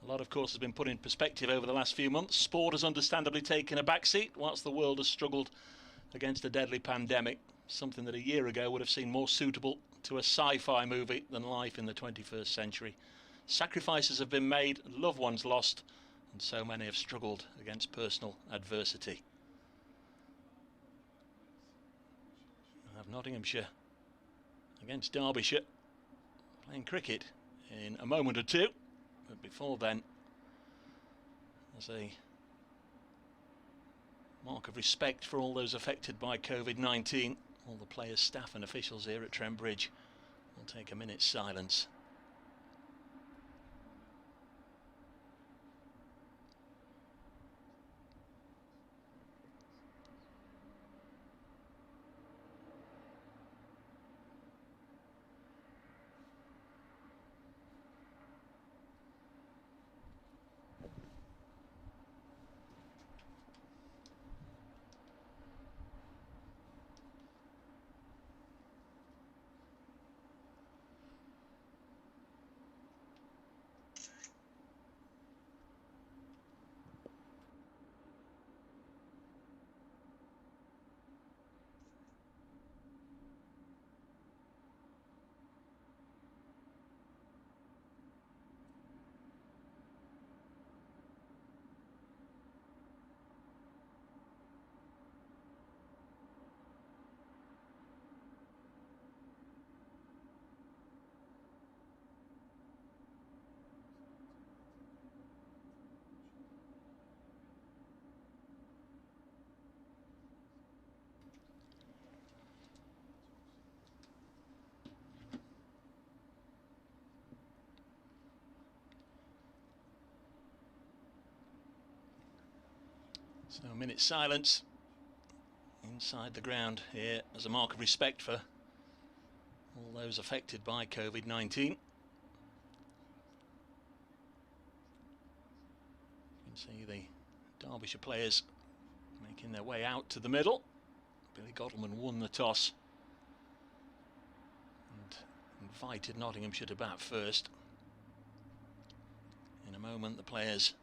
A lot, of course, has been put in perspective over the last few months. Sport has understandably taken a backseat whilst the world has struggled against a deadly pandemic, something that a year ago would have seemed more suitable to a sci-fi movie than life in the 21st century. Sacrifices have been made, loved ones lost, and so many have struggled against personal adversity. We have Nottinghamshire against Derbyshire playing cricket in a moment or two, but before then, as a mark of respect for all those affected by COVID-19, all the players, staff and officials here at Trent Bridge will take a minute's silence. So a minute's silence inside the ground here as a mark of respect for all those affected by COVID-19. You can see the Derbyshire players making their way out to the middle. Billy Godalming won the toss and invited Nottinghamshire to bat first. In a moment, the players,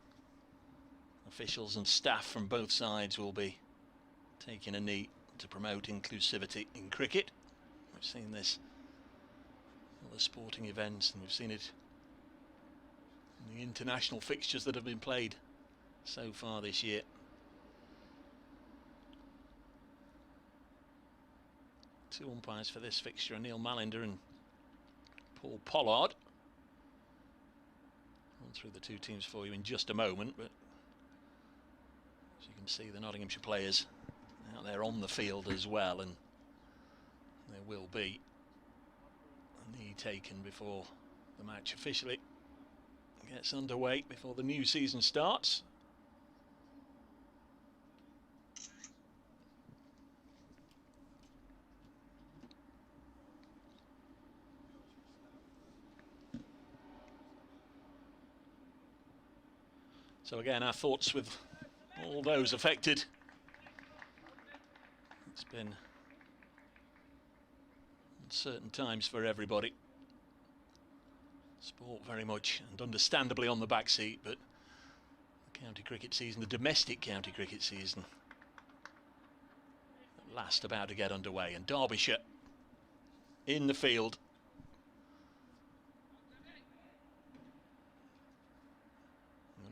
officials and staff from both sides will be taking a knee to promote inclusivity in cricket. We've seen this at other sporting events, and we've seen it in the international fixtures that have been played so far this year. Two umpires for this fixture are Neil Mallender and Paul Pollard. I'll run through the two teams for you in just a moment, but as you can see, the Nottinghamshire players out there on the field as well, and there will be a knee taken before the match officially gets underway, before the new season starts. So again, our thoughts with all those affected. It's been uncertain times for everybody. Sport very much and understandably on the back seat, but the county cricket season, the domestic county cricket season, at last about to get underway, and Derbyshire in the field.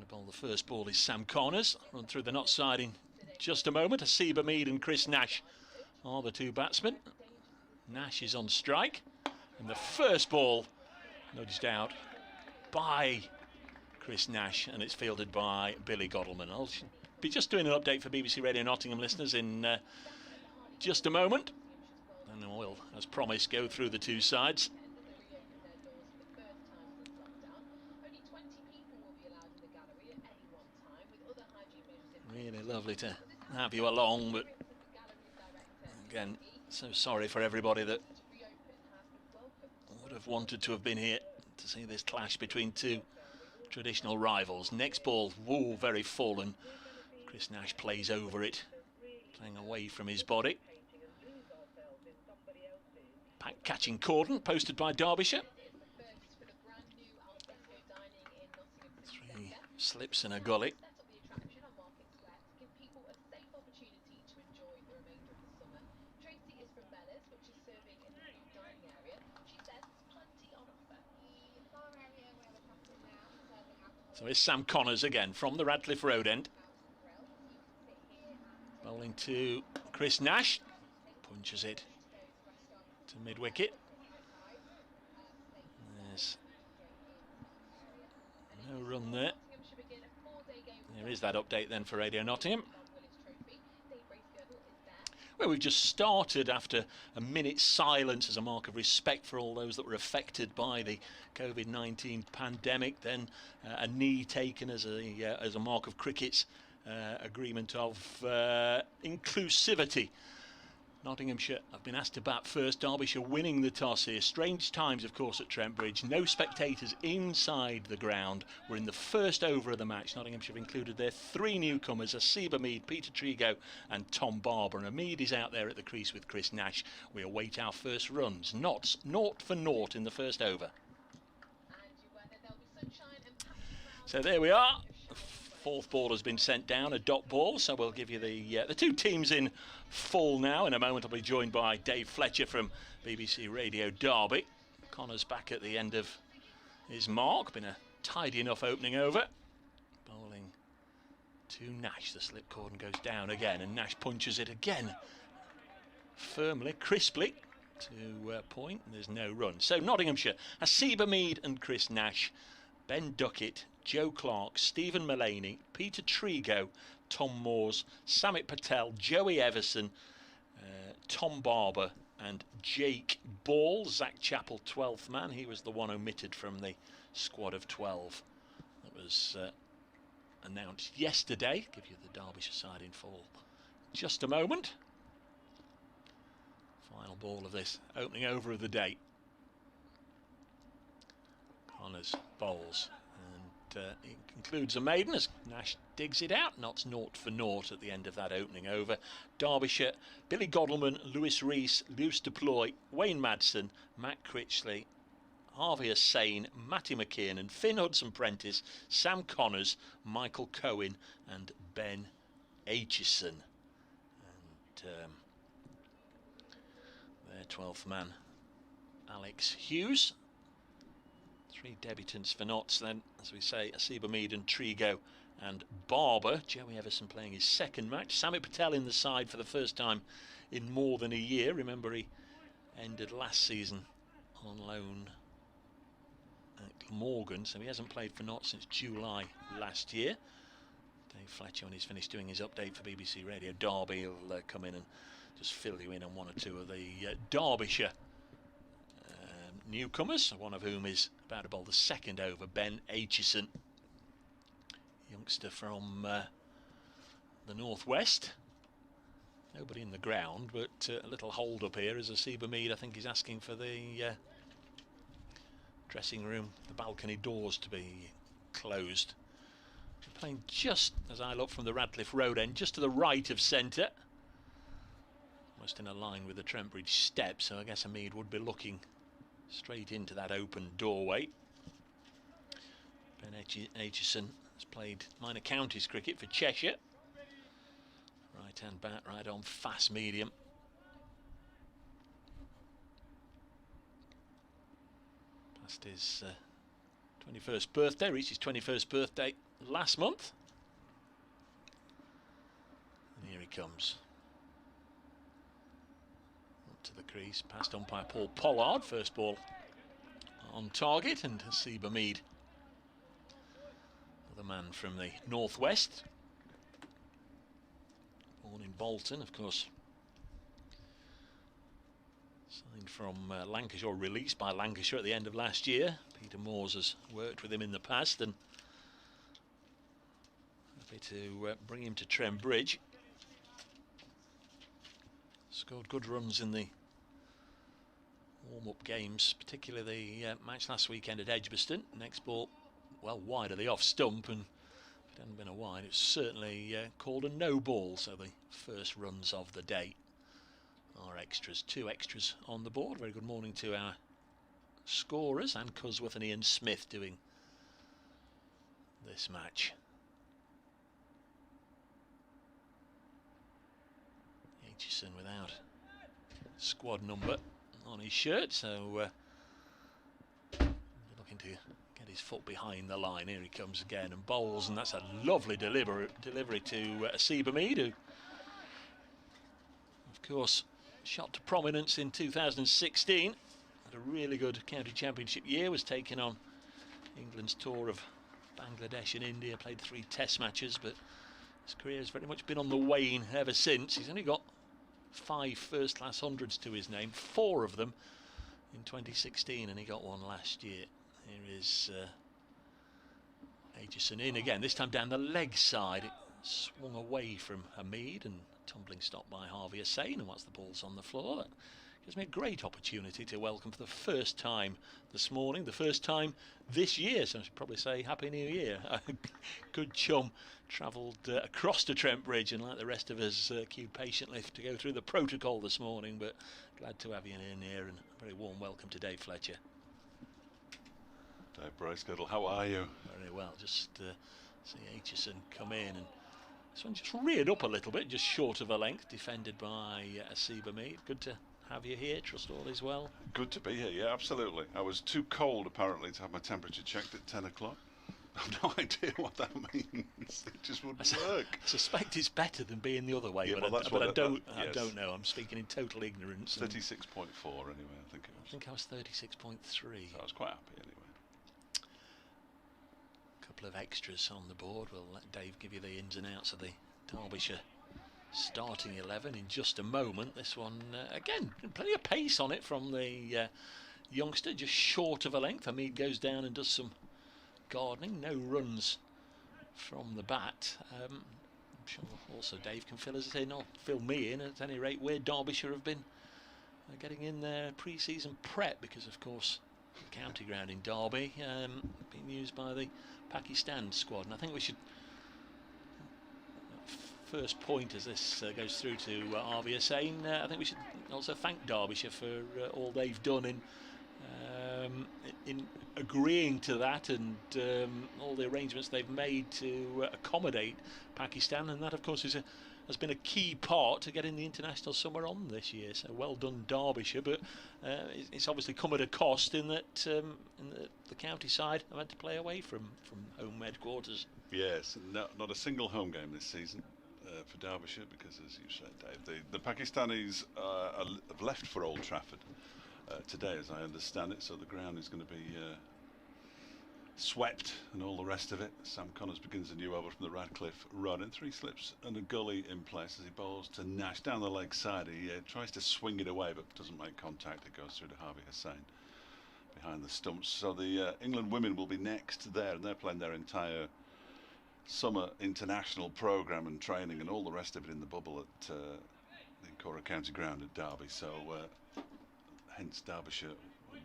Bowl. The first ball is Sam Connors. Run through the not side in just a moment. Asiba Mead and Chris Nash are the two batsmen. Nash is on strike, and the first ball nudged out by Chris Nash, and it's fielded by Billy Godalming. I'll be just doing an update for BBC Radio Nottingham listeners in just a moment, and then we'll, as promised, go through the two sides. Really lovely to have you along, but again, so sorry for everybody that would have wanted to have been here to see this clash between two traditional rivals. Next ball, whoa, very full, and Chris Nash plays over it, playing away from his body. Pack catching cordon, posted by Derbyshire. 3 Slips in a gully. So it's Sam Connors again from the Radcliffe Road end. Bowling to Chris Nash. Punches it to mid-wicket. There's no run there. There is that update then for Radio Nottingham. Well, we've just started after a minute's silence as a mark of respect for all those that were affected by the COVID-19 pandemic. Then a knee taken as a mark of cricket's agreement of inclusivity. Nottinghamshire have been asked to bat first. Derbyshire winning the toss here. Strange times, of course, at Trent Bridge. No spectators inside the ground. We're in the first over of the match. Nottinghamshire have included their three newcomers, Asiba Mead, Peter Trigo and Tom Barber. And Mead is out there at the crease with Chris Nash. We await our first runs. Not 0 for 0 in the first over. So there we are. Fourth ball has been sent down, a dot ball, so we'll give you the two teams in full now. In a moment I'll be joined by Dave Fletcher from BBC Radio Derby. Connor's back at the end of his mark. Been a tidy enough opening over. Bowling to Nash. The slip cordon goes down again and Nash punches it again. Firmly, crisply to point. There's no run. So Nottinghamshire, Asiba Mead and Chris Nash. Ben Duckett, Joe Clark, Stephen Mullaney, Peter Trigo, Tom Moores, Samit Patel, Joey Everson, Tom Barber and Jake Ball. Zach Chappell, 12th man. He was the one omitted from the squad of 12 that was announced yesterday. Give you the Derbyshire side in full just a moment. Final ball of this opening over of the day. Connors bowls and it concludes a maiden as Nash digs it out. Knots 0 for 0 at the end of that opening over. Derbyshire, Billy Godleman, Lewis Rees, Lewis Deploy, Wayne Madsen, Matt Critchley, Harvey Hussain, Matty McKiernan, Finn Hudson-Prentice, Sam Connors, Michael Cohen and Ben Aitchison. And their 12th man, Alex Hughes. Three debutants for Notts then, as we say, Asiba Mead and Trigo and Barber. Joey Everson playing his second match. Samit Patel in the side for the first time in more than a year. Remember, he ended last season on loan at Morgan, so he hasn't played for Notts since July last year. Dave Fletcher, when he's finished doing his update for BBC Radio Derby, he'll come in and just fill you in on one or two of the Derbyshire newcomers, one of whom is about to bowl the second over, Ben Aitchison, youngster from the northwest. Nobody in the ground, but a little hold up here as Asiba Mead, I think, is asking for the dressing room, the balcony doors to be closed. They're playing just, as I look from the Radcliffe Road end, just to the right of centre, almost in a line with the Trent Bridge step, so I guess Mead would be looking straight into that open doorway. Ben Aitchison has played minor counties cricket for Cheshire. Right hand bat, right on, fast medium. Past his 21st birthday, reached his 21st birthday last month. And here he comes. To the crease, past umpire Paul Pollard. First ball on target, and Asiba Mead, the man from the northwest, born in Bolton, of course, signed from Lancashire, or released by Lancashire at the end of last year. Peter Moores has worked with him in the past, and happy to bring him to Trent Bridge. Scored good runs in the warm-up games, particularly the match last weekend at Edgbaston. Next ball, well, wide of the off stump, and if it hadn't been a wide, it's certainly called a no ball. So the first runs of the day are extras. Two extras on the board. Very good morning to our scorers, Anne Cusworth and Ian Smith doing this match. Aitchison without squad number on his shirt, so looking to get his foot behind the line. Here he comes again and bowls, and that's a lovely delivery to Seabermead, who of course shot to prominence in 2016. Had a really good county championship year, was taking on England's tour of Bangladesh and India, played 3 test matches, but his career has very much been on the wane ever since. He's only got 5 first-class hundreds to his name, 4 of them in 2016, and he got 1 last year. Here is Aitchison in again, this time down the leg side. It swung away from Hamid and tumbling stop by Harvey Hussain, and once the ball's on the floor, that gives me a great opportunity to welcome for the first time this morning, the first time this year, so I should probably say Happy New Year. Good chum travelled across to Trent Bridge, and like the rest of us queued patiently to go through the protocol this morning, but glad to have you in here, and a very warm welcome to Dave Fletcher. Dave Bracegirdle, how are you? Very well, just see Aitchison come in, and this one just reared up a little bit, just short of a length, defended by Seabermead. Good to have you here, trust all is well. Good to be here, yeah, absolutely. I was too cold apparently to have my temperature checked at 10 o'clock. I have no idea what that means. It just wouldn't work. I suspect it's better than being the other way, yeah, but, well, I don't know. I'm speaking in total ignorance. 36.4 anyway, I think it was. I think I was 36.3. So I was quite happy anyway. Couple of extras on the board. We'll let Dave give you the ins and outs of the Derbyshire starting 11 in just a moment. This one again, plenty of pace on it from the youngster, just short of a length. Hamid goes down and does some gardening, no runs from the bat. I'm sure also Dave can fill us in, or fill me in at any rate, where Derbyshire have been getting in their pre-season prep, because of course the county ground in Derby being used by the Pakistan squad, and I think we should first point as this goes through to Harvey Hussain. I think we should also thank Derbyshire for all they've done in agreeing to that, and all the arrangements they've made to accommodate Pakistan, and that of course has been a key part to getting the international summer on this year. So well done Derbyshire, but it's obviously come at a cost in that the county side have had to play away from home headquarters. Yes, not a single home game this season for Derbyshire, because as you said, Dave, the Pakistanis have left for Old Trafford today, as I understand it, so the ground is going to be swept and all the rest of it. Sam Connors begins a new over from the Radcliffe run, and 3 slips and a gully in place as he bowls to Nash down the leg side. He tries to swing it away but doesn't make contact. It goes through to Harvey Hussain behind the stumps. So the England women will be next there, and they're playing their entire summer international programme and training and all the rest of it in the bubble at the Cora County ground at Derby. So hence Derbyshire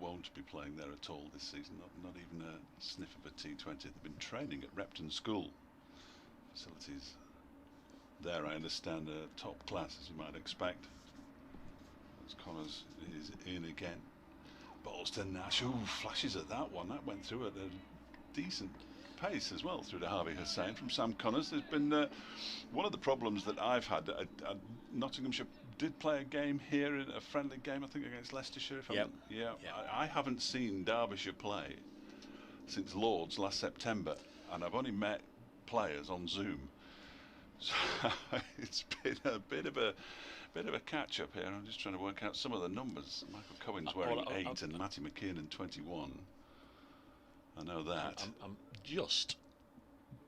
won't be playing there at all this season, not even a sniff of a T20. They've been training at Repton School. Facilities there, I understand, top class, as you might expect. As Connors is in again. Balls to Nash. Ooh, flashes at that one. That went through at a decent pace as well through to Harvey Hussain from Sam Connors. There's been one of the problems that I've had. Nottinghamshire did play a game here, in a friendly game, I think against Leicestershire. I haven't seen Derbyshire play since Lord's last September, and I've only met players on Zoom. So it's been a bit of a catch up here. I'm just trying to work out some of the numbers. Michael Cohen's wearing 8 and Matty McKiernan 21. I know that. I'm just.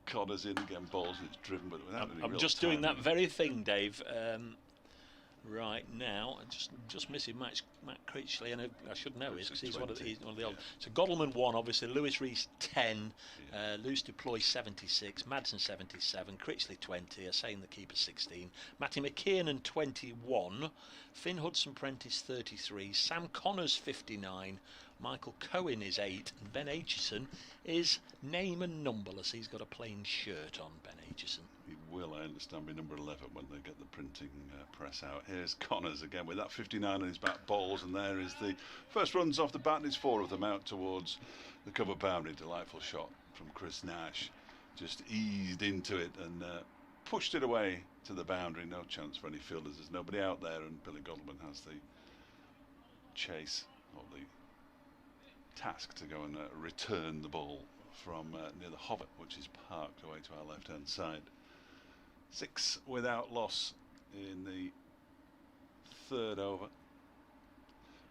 Connors in again, balls, and it's driven, but without any I'm just doing that very thing, Dave. Right now, just missing Matt Critchley, and I should know his because he's one of the old. So Godalman 1, obviously. Lewis Rees 10, Lewis Deploy 76, Madsen 77, Critchley 20, Hussain the keeper 16, Matty McKiernan 21, Finn Hudson Prentice 33, Sam Connors 59, Michael Cohen is 8, and Ben Aitchison is name and numberless. He's got a plain shirt on, Ben Aitchison. He will, I understand, be number 11 when they get the printing press out. Here's Connors again with that 59 on his back balls, and there is the first runs off the bat, and it's 4 of them out towards the cover boundary. Delightful shot from Chris Nash. just eased into it and pushed it away to the boundary. No chance for any fielders. There's nobody out there, and Billy Godalming has the chase, or the task, to go and return the ball from near the Hobbit, which is parked away to our left hand side. 6 without loss in the third over.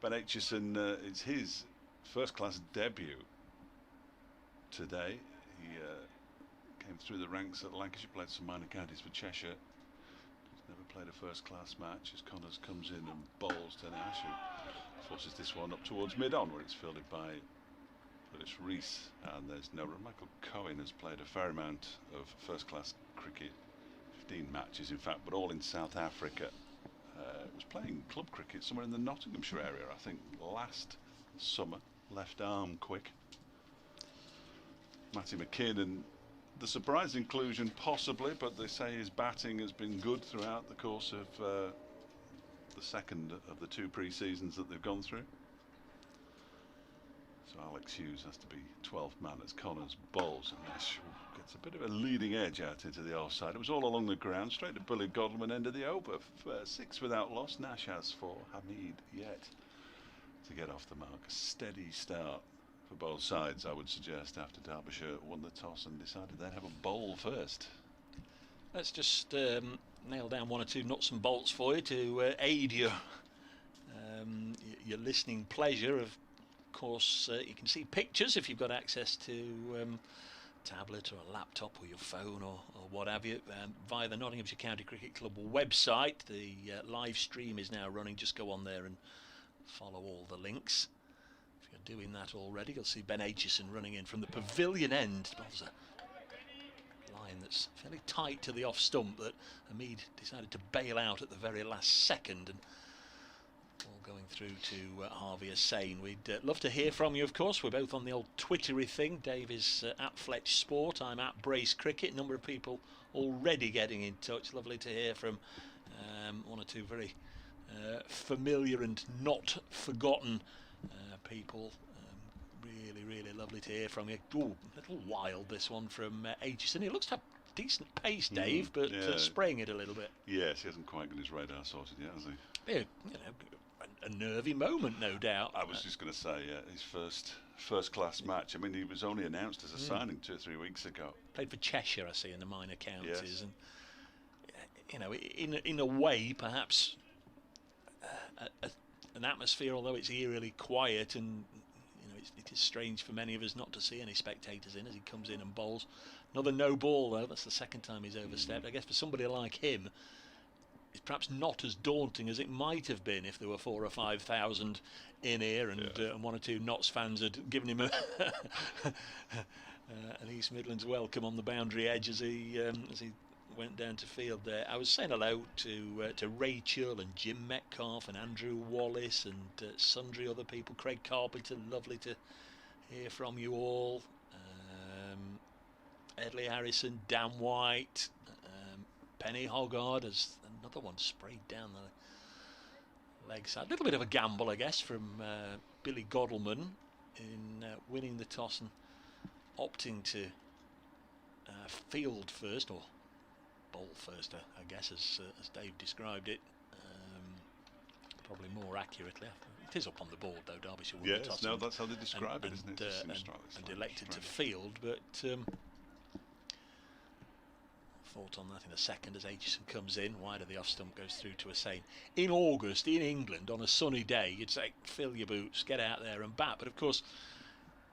Ben Aitchison, it's his first class debut today. He came through the ranks at Lancashire, played some minor counties for Cheshire. He's never played a first class match, as Connors comes in and bowls to Nash, who forces this one up towards mid-on, where it's fielded by Phyllis Rees, and there's no run. Michael Cohen has played a fair amount of first class cricket, 15 matches in fact, but all in South Africa. Was playing club cricket somewhere in the Nottinghamshire area, I think, last summer. Left arm quick. Matty McKinnon, the surprise inclusion possibly, but they say his batting has been good throughout the course of the second of the 2 pre-seasons that they've gone through. So Alex Hughes has to be 12th man as Connors bowls, and Nash gets a bit of a leading edge out into the offside. It was all along the ground, straight to Billy Godalming, end of the over. 6 without loss. Nash has 4. Hamid yet to get off the mark. A steady start for both sides, I would suggest, after Derbyshire won the toss and decided they'd have a bowl first. Let's just nail down 1 or 2 nuts and bolts for you to aid your listening pleasure. Of course, you can see pictures if you've got access to tablet or a laptop or your phone or what have you, via the Nottinghamshire County Cricket Club website. The live stream is now running. Just go on there and follow all the links. If you're doing that already, you'll see Ben Aitchison running in from the pavilion end. There's a line that's fairly tight to the off stump that Hamid decided to bail out at the very last second, and all going through to Harvey Hussain. We'd love to hear from you, of course. We're both on the old Twittery thing. Dave is at Fletch Sport. I'm at Brace Cricket. A number of people already getting in touch. Lovely to hear from 1 or 2 very familiar and not forgotten people. Really lovely to hear from you. Ooh, a little wild, this one from Aitchison. He looks to have decent pace, Dave, but spraying it a little bit. Yes, he hasn't quite got his radar sorted yet, has he? Yeah, a nervy moment, no doubt. I was just going to say, his first class match. I mean, he was only announced as a signing 2 or 3 weeks ago. Played for Cheshire, I see, in the minor counties, yes. And you know, in a way, perhaps an atmosphere, although it's eerily quiet, and you know, it is strange for many of us not to see any spectators in as he comes in and bowls. Another no ball though. That's the second time he's overstepped. I guess for somebody like him, it's perhaps not as daunting as it might have been if there were 4,000 or 5,000 in here, and 1 or 2 Notts fans had given him an East Midlands welcome on the boundary edge as he went down to field there. I was saying hello to Rachel and Jim Metcalf and Andrew Wallace and sundry other people. Craig Carpenter, lovely to hear from you all. Edley Harrison, Dan White, Penny Hoggard as another one sprayed down the leg side. A little bit of a gamble, I guess, from Billy Godalming in winning the toss and opting to field first, or bowl first, I guess, as Dave described it. Probably more accurately. It is up on the board, though. Derbyshire won the toss. No, that's how they describe it, isn't it? And elected to field, but thought on that in a second as Aitchison comes in. Wide of the off stump, goes through to Hussain. In August, in England, on a sunny day, you'd say, fill your boots, get out there and bat. But of course,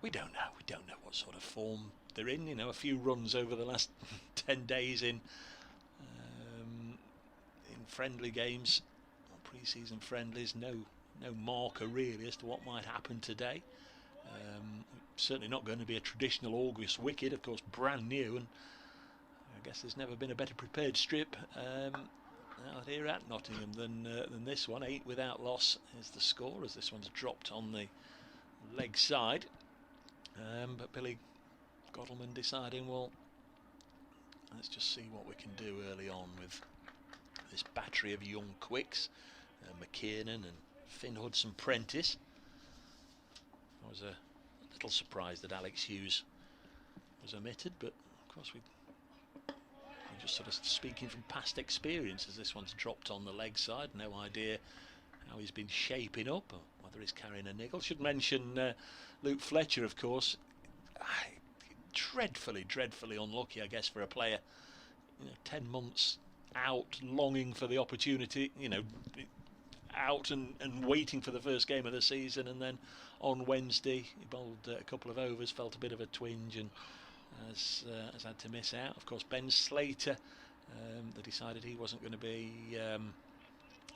we don't know. We don't know what sort of form they're in. You know, a few runs over the last 10 days in friendly games, or pre-season friendlies. No marker really as to what might happen today. Certainly not going to be a traditional August wicket, of course, brand new, and I guess there's never been a better prepared strip out here at Nottingham than this one. 8 without loss is the score, as this one's dropped on the leg side. But Billy Godalming deciding, well, let's just see what we can do early on with this battery of young quicks, McKiernan and Finn Hudson-Prentice. I was a little surprised that Alex Hughes was omitted, but of Of course, we're just sort of speaking from past experience, as this one's dropped on the leg side. No idea how he's been shaping up, or whether he's carrying a niggle. Should mention Luke Fletcher, of course. Dreadfully unlucky, I guess, for a player. 10 months out, longing for the opportunity, out and waiting for the first game of the season, and then on Wednesday he bowled a couple of overs, felt a bit of a twinge, and has had to miss out. Of course, Ben Slater, they decided he wasn't going to be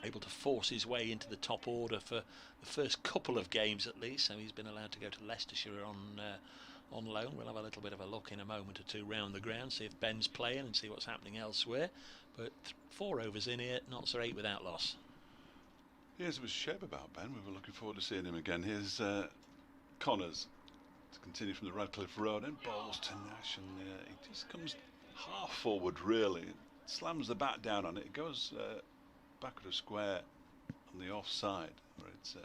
able to force his way into the top order for the first couple of games at least, so he's been allowed to go to Leicestershire on loan. We'll have a little bit of a look in a moment or two round the ground, see if Ben's playing and see what's happening elsewhere. But 4 overs in here, Notts are 8 without loss. Yes, it was shape about Ben. We were looking forward to seeing him again. Here's Connors to continue from the Radcliffe Road, and bowls to Nash, and he just comes half forward really, slams the bat down on it. It goes backward of square on the offside, where it's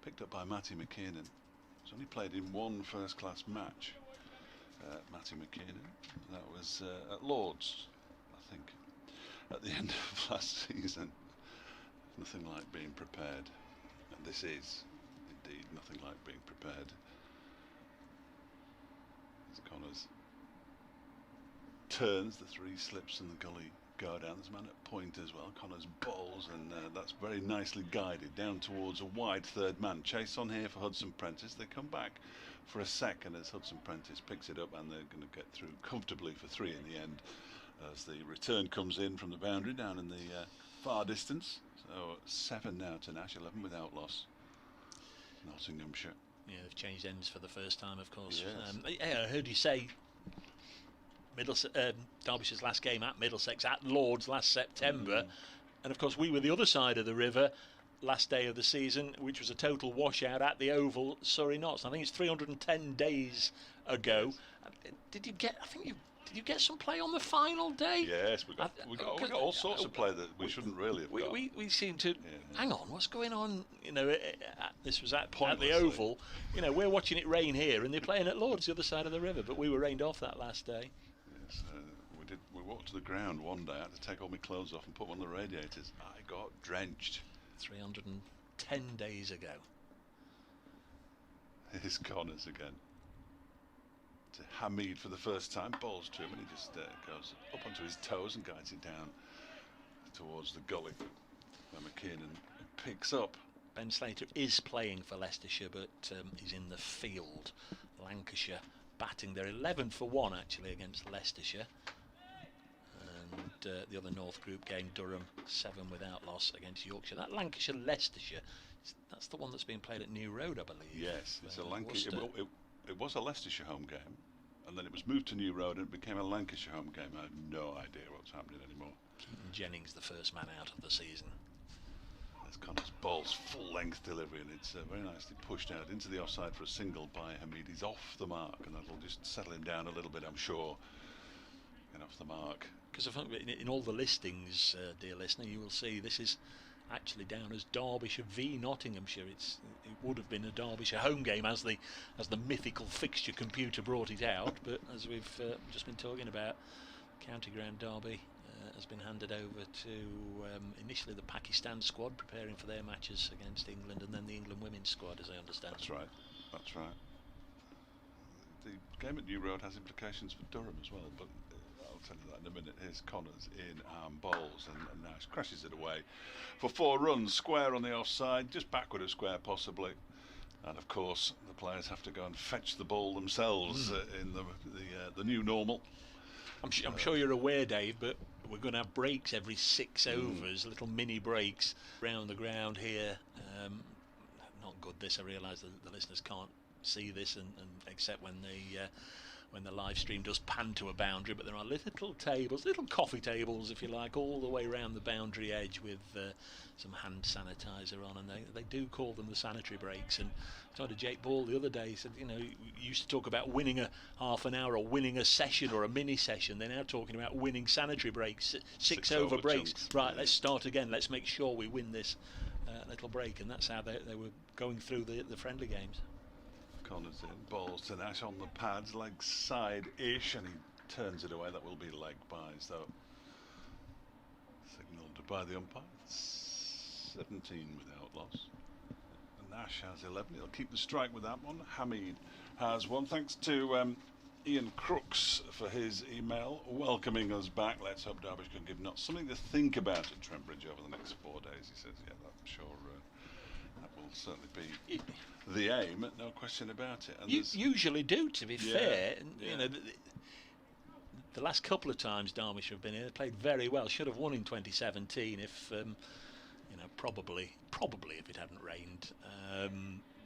picked up by Matty McKiernan. He's only played in one first-class match, Matty McKiernan. That was at Lord's, I think, at the end of last season. Nothing like being prepared, and this is indeed nothing like being prepared. As Connors turns, the 3 slips and the gully go down. There's a man at point as well. Connors bowls, and that's very nicely guided down towards a wide third man. Chase on here for Hudson Prentice. They come back for a second as Hudson Prentice picks it up, and they're going to get through comfortably for 3 in the end, as the return comes in from the boundary down in the far distance. So 7 now to Nash, 11 without loss. Nottinghamshire. Yeah, they've changed ends for the first time, of course. Yes. I heard you say Derbyshire's last game at Middlesex, at Lord's last September, and of course we were the other side of the river last day of the season, which was a total washout at the Oval, Surrey Notts. I think it's 310 days ago. Yes. Did you get some play on the final day? Yes, we got all sorts of play that we shouldn't really have got. We seem to hang on. What's going on? This was at the Oval. We're watching it rain here, and they're playing at Lord's, the other side of the river. But we were rained off that last day. Yes, we did. We walked to the ground one day. I had to take all my clothes off and put one on the radiators. I got drenched. 310 days ago. Here's Connors again. To Hamid for the first time, bowls to him, and he just goes up onto his toes and guides it down towards the gully where McKiernan picks up. Ben Slater is playing for Leicestershire, but he's in the field. Lancashire batting. They're 11 for 1 actually against Leicestershire, and the other North Group game, Durham, 7 without loss against Yorkshire. That Lancashire-Leicestershire, that's the one that's being played at New Road, I believe. Yes, it's a Lancashire. It was a Leicestershire home game, and then it was moved to New Road and it became a Lancashire home game. I have no idea what's happening anymore. Keaton Jennings, the first man out of the season. There's Connors' ball's full-length delivery, and it's very nicely pushed out into the offside for a single by Hamid. He's off the mark, and that'll just settle him down a little bit, I'm sure. Get off the mark. Because in all the listings, dear listener, you will see this is actually down as Derbyshire v Nottinghamshire. It would have been a Derbyshire home game as the mythical fixture computer brought it out, but as we've just been talking about, County Ground Derby has been handed over to initially the Pakistan squad preparing for their matches against England, and then the England women's squad, as I understand. That's right. The game at New Road has implications for Durham as well, but I'll tell you that in a minute. Here's Connors in arm bowls, and Nash crashes it away for 4 runs, square on the offside, just backward of square possibly. And of course the players have to go and fetch the ball themselves in the new normal. I'm sure you're aware, Dave, but we're going to have breaks every 6 overs, little mini breaks round the ground here. Not good this, I realise the listeners can't see this, and except when the live stream does pan to a boundary, but there are little tables, little coffee tables if you like, all the way around the boundary edge with some hand sanitizer on, and they do call them the sanitary breaks. And I talked to Jake Ball the other day. He said, you used to talk about winning a half an hour or winning a session or a mini session. They're now talking about winning sanitary breaks, 6 over breaks. Chunks. Right, let's start again. Let's make sure we win this little break, and that's how they were going through the friendly games. Connors in, balls to Nash on the pads, leg side-ish, and he turns it away. That will be leg byes, though. Signalled by the umpire. 17 without loss. Nash has 11. He'll keep the strike with that one. Hamid has one. Thanks to Ian Crooks for his email welcoming us back. Let's hope Derbyshire can give not something to think about at Trent Bridge over the next 4 days. He says, yeah, I'm sure that will certainly be the aim, no question about it. And you usually do, to be fair. And, yeah. You know, the last couple of times Derbyshire have been here, they played very well. Should have won in 2017 if, you know, probably if it hadn't rained.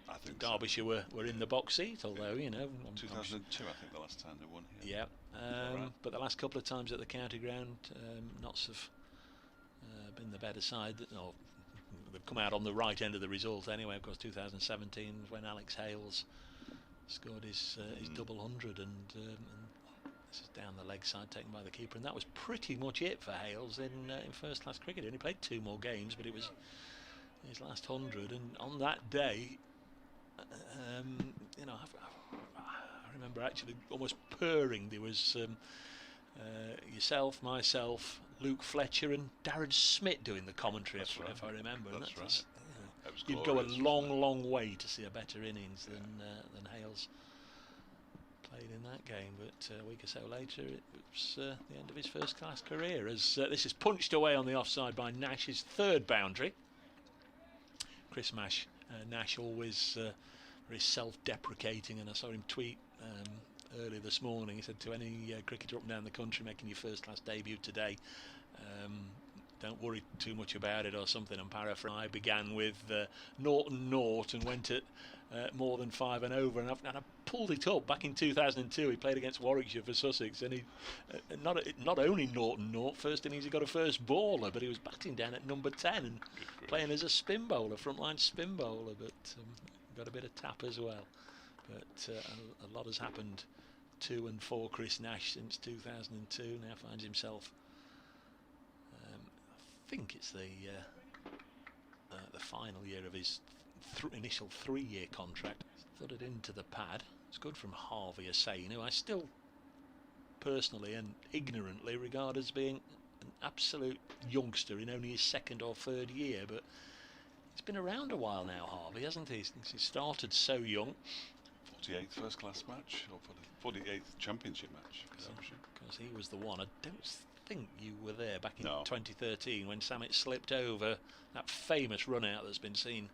I think Derbyshire were in the box seat, although, you know... 2002, I think, the last time they won here. Yeah, right? But the last couple of times at the county ground, Notts have been the better side. They've come out on the right end of the result anyway. Of course, 2017 was when Alex Hales scored his double 100, and this is down the leg side taken by the keeper, and that was pretty much it for Hales in first-class cricket. He only played 2 more games, but it was his last 100, and on that day, you know, I remember actually almost purring. There was yourself, myself, Luke Fletcher, and Darren Smith doing the commentary, if I remember. That's right. You'd go a long way to see a better innings than Hales played in that game, but a week or so later it was the end of his first-class career, as this is punched away on the offside by Nash, his 3rd boundary. Chris Nash always very self-deprecating, and I saw him tweet earlier this morning. He said to any cricketer up and down the country making your first-class debut today, don't worry too much about it or something. I'm paraphrasing. I began with 0 and 0 and went at more than 5 and over, and I pulled it up back in 2002. He played against Warwickshire for Sussex, and he not only 0 and 0, first innings he got a first baller, but he was batting down at number 10 and playing as a spin bowler, frontline spin bowler, but got a bit of tap as well. But a lot has happened to and for Chris Nash since 2002. Now finds himself, I think it's the final year of his initial 3-year contract. Thudded into the pad. It's good from Harvey Hussain, who I still personally and ignorantly regard as being an absolute youngster in only his 2nd or 3rd year, but he's been around a while now, Harvey, hasn't he? Since he started so young. 48th first-class match, or 48th championship match. Because he was the one. I don't think you were there back in No. 2013 when Samet slipped over that famous run-out that's been seen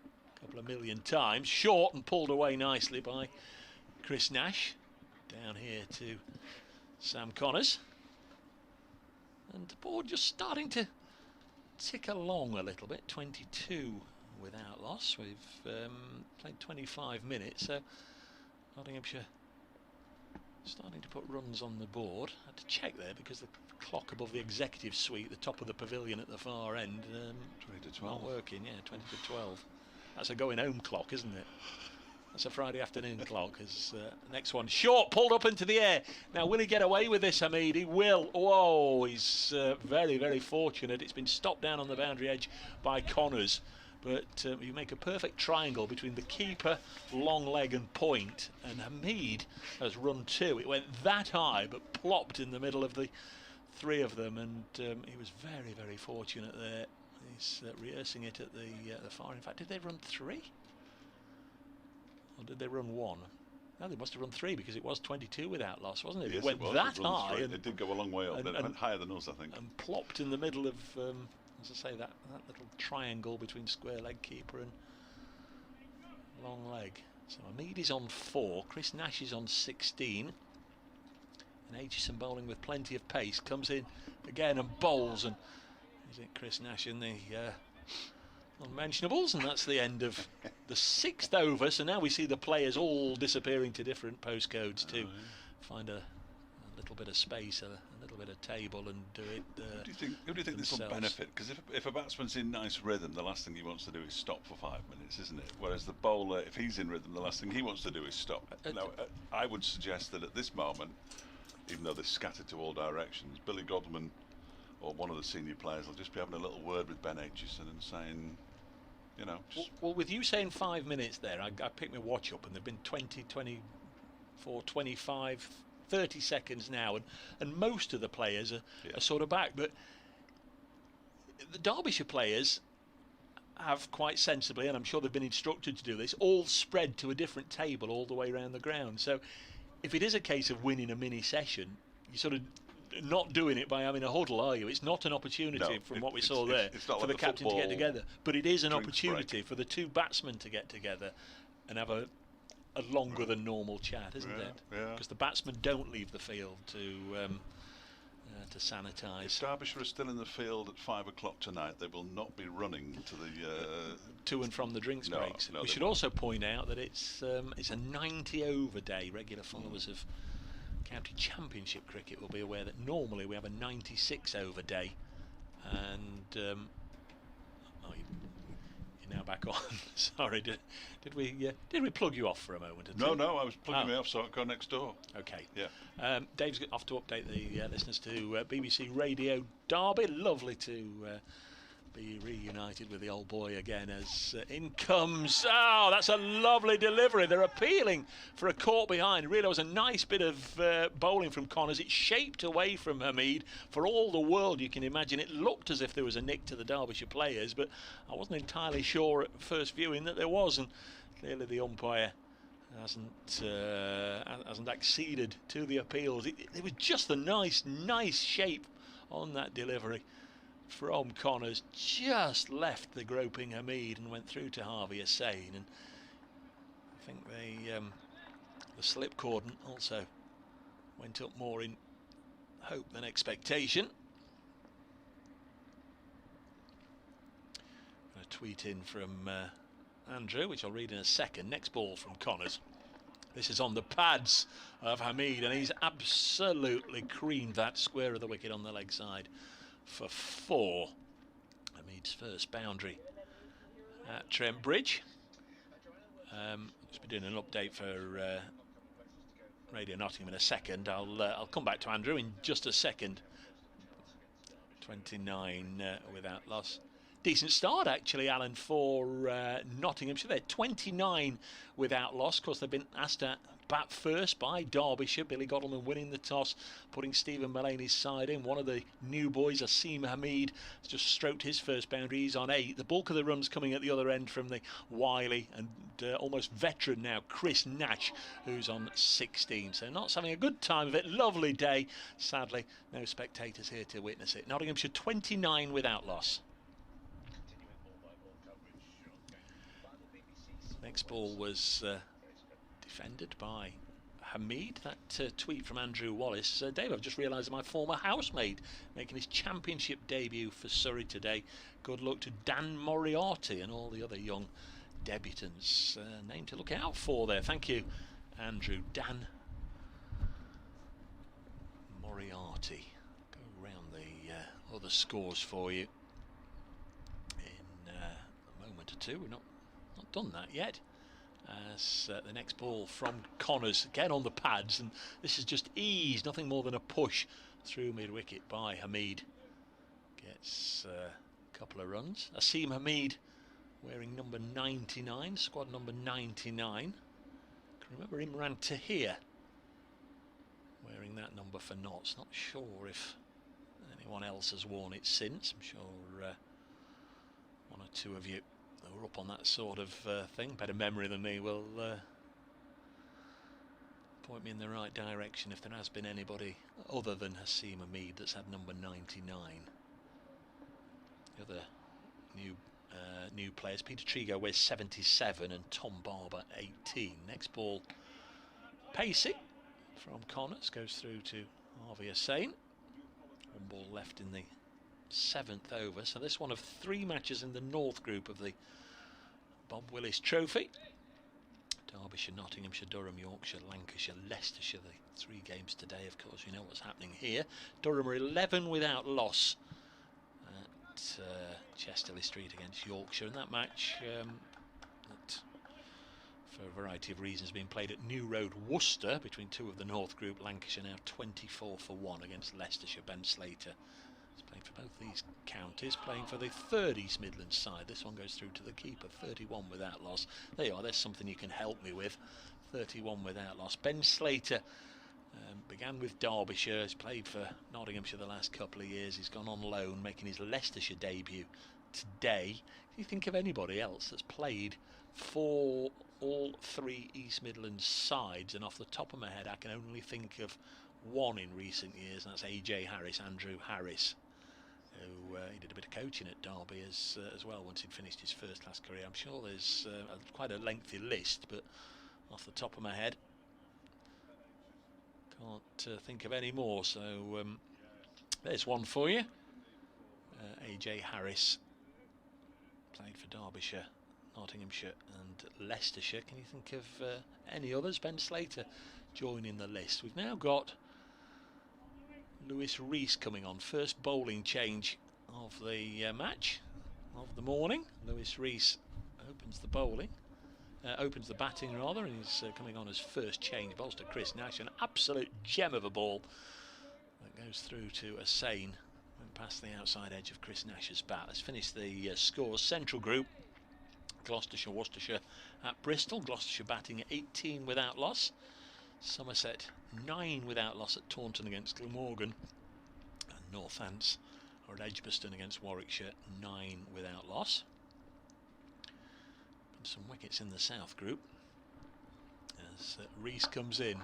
a couple of million times. Short and pulled away nicely by Chris Nash. Down here to Sam Connors. And the board just starting to tick along a little bit. 22 without loss. We've played 25 minutes, so Nottinghamshire starting to put runs on the board. I had to check there because the clock above the executive suite, the top of the pavilion at the far end, 20 to 12. not working. Yeah, 20 to 12. That's a going home clock, isn't it? That's a Friday afternoon clock. As next one, short, pulled up into the air. Now, will he get away with this, Hamid? He will. Whoa, he's very fortunate. It's been stopped down on the boundary edge by Connors. But you make a perfect triangle between the keeper, long leg and point, and Hamid has run 2. It went that high, but plopped in the middle of the 3 of them, and he was very fortunate there. He's rehearsing it at the far. In fact, did they run 3? Or did they run 1? No, they must have run 3 because it was 22 without loss, wasn't it? Yes, it went that high. And it did go a long way up. It went higher than us, I think. And plopped in the middle of, as I say, that little triangle between square leg keeper and long leg. So Hamid is on 4, Chris Nash is on 16. And Aitchison bowling with plenty of pace comes in again and bowls, and is it Chris Nash in the unmentionables, and that's the end of the 6th over. So now we see the players all disappearing to different postcodes to find a little bit of space, a little bit of table, and do it. Who do you think this will benefit? Because if a batsman's in nice rhythm, the last thing he wants to do is stop for 5 minutes, isn't it? Whereas the bowler, if he's in rhythm, the last thing he wants to do is stop. Now, I would suggest that at this moment, even though they're scattered to all directions, Billy Godman or one of the senior players will just be having a little word with Ben Aitchison and saying, you know, well, with you saying 5 minutes there, I picked my watch up and there've been 20, 24, 25, 30 seconds now, and most of the players are sort of back. But the Derbyshire players have quite sensibly, and I'm sure they've been instructed to do this, all spread to a different table all the way around the ground. So if it is a case of winning a mini session, you're sort of not doing it by having a huddle, are you? It's not an opportunity from what we saw there for the captain to get together, but it is an opportunity for the two batsmen to get together and have a longer than normal chat, isn't it? Because the batsmen don't leave the field to sanitise. If Derbyshire are still in the field at 5 o'clock tonight, they will not be running to the to and from the drinks breaks. We should also point out that it's a 90 over day. Regular followers of County Championship cricket will be aware that normally we have a 96 over day, and you're now back on. Sorry, did we plug you off for a moment? No, I was plugging me off so I could go next door. Okay. Yeah. Dave's off to update the listeners to BBC Radio Derby. Lovely to be reunited with the old boy again as in comes. Oh, that's a lovely delivery. They're appealing for a caught behind. Really, it was a nice bit of bowling from Connors. It shaped away from Hamid. For all the world you can imagine, it looked as if there was a nick to the Derbyshire players, but I wasn't entirely sure at first viewing that there was, and clearly the umpire hasn't acceded to the appeals. It was just a nice shape on that delivery from Connors, just left the groping Hamid and went through to Harvey Hussain, and I think the slip cordon also went up more in hope than expectation. A tweet in from Andrew, which I'll read in a second. Next ball from Connors. This is on the pads of Hamid, and he's absolutely creamed that square of the wicket on the leg side for 4. Hamid's first boundary at Trent Bridge. Just be doing an update for Radio Nottingham in a second. I'll come back to Andrew in just a second. 29 without loss. Decent start actually, Alan, for Nottinghamshire. They're 29 without loss. Of course, they've been asked to bat first by Derbyshire. Billy Godalman winning the toss, putting Stephen Mullaney's side in. One of the new boys, Asim Hamid, has just stroked his first boundary. He's on 8. The bulk of the runs coming at the other end from the wily and almost veteran now, Chris Nash, who's on 16. So Notts having a good time of it. Lovely day. Sadly, no spectators here to witness it. Nottinghamshire 29 without loss. Next ball was defended by Hamid. That tweet from Andrew Wallace. Dave, I've just realised my former housemate making his championship debut for Surrey today. Good luck to Dan Moriarty and all the other young debutants. Name to look out for there. Thank you, Andrew. Dan Moriarty. Go around the other scores for you in a moment or two. We're not done that yet, as the next ball from Connors again on the pads, and this is just ease, nothing more than a push through mid-wicket by Hamid. Gets a couple of runs. Asim Hamid wearing number 99, squad number 99. Can remember Imran Tahir wearing that number for Notts. Not sure if anyone else has worn it since. I'm sure one or two of you who are up on that sort of thing, better memory than me, will point me in the right direction if there has been anybody other than Asim Hamid that's had number 99. The other new players, Peter Trigo wears 77 and Tom Barber 18. Next ball, pacey from Connors, goes through to Harvey Hussain. One ball left in the 7th over, so this one of 3 matches in the North group of the Bob Willis Trophy. Derbyshire, Nottinghamshire, Durham, Yorkshire, Lancashire, Leicestershire, the 3 games today. Of course, you know what's happening here. Durham are 11 without loss at Chesterley Street against Yorkshire, and that match that, for a variety of reasons, being played at New Road, Worcester, between 2 of the North group. Lancashire now 24 for 1 against Leicestershire. Ben Slater is playing for both these counties, playing for the 3rd East Midlands side. This one goes through to the keeper, 31 without loss. There you are, there's something you can help me with. 31 without loss. Ben Slater Began with Derbyshire, he's played for Nottinghamshire the last couple of years, he's gone on loan, making his Leicestershire debut today. If you think of anybody else that's played for all three East Midlands sides, and off the top of my head I can only think of one in recent years, and that's AJ Harris, Andrew Harris, who he did a bit of coaching at Derby as well once he'd finished his first class career. I'm sure there's quite a lengthy list, but off the top of my head can't think of any more, so there's one for you. AJ Harris played for Derbyshire, Nottinghamshire and Leicestershire. Can you think of any others? Ben Slater joining the list. We've now got Lewis Rees coming on, first bowling change of the match, of the morning. Lewis Rees opens the batting rather, and he's coming on as first change. Bowls to Chris Nash, an absolute gem of a ball that goes through to Asane and past the outside edge of Chris Nash's bat. Let's finish the scores. Central Group, Gloucestershire, Worcestershire at Bristol. Gloucestershire batting at 18 without loss. Somerset 9 without loss at Taunton against Glamorgan, and Northants are at Edgbaston against Warwickshire, 9 without loss. Some wickets in the South Group as Rees comes in.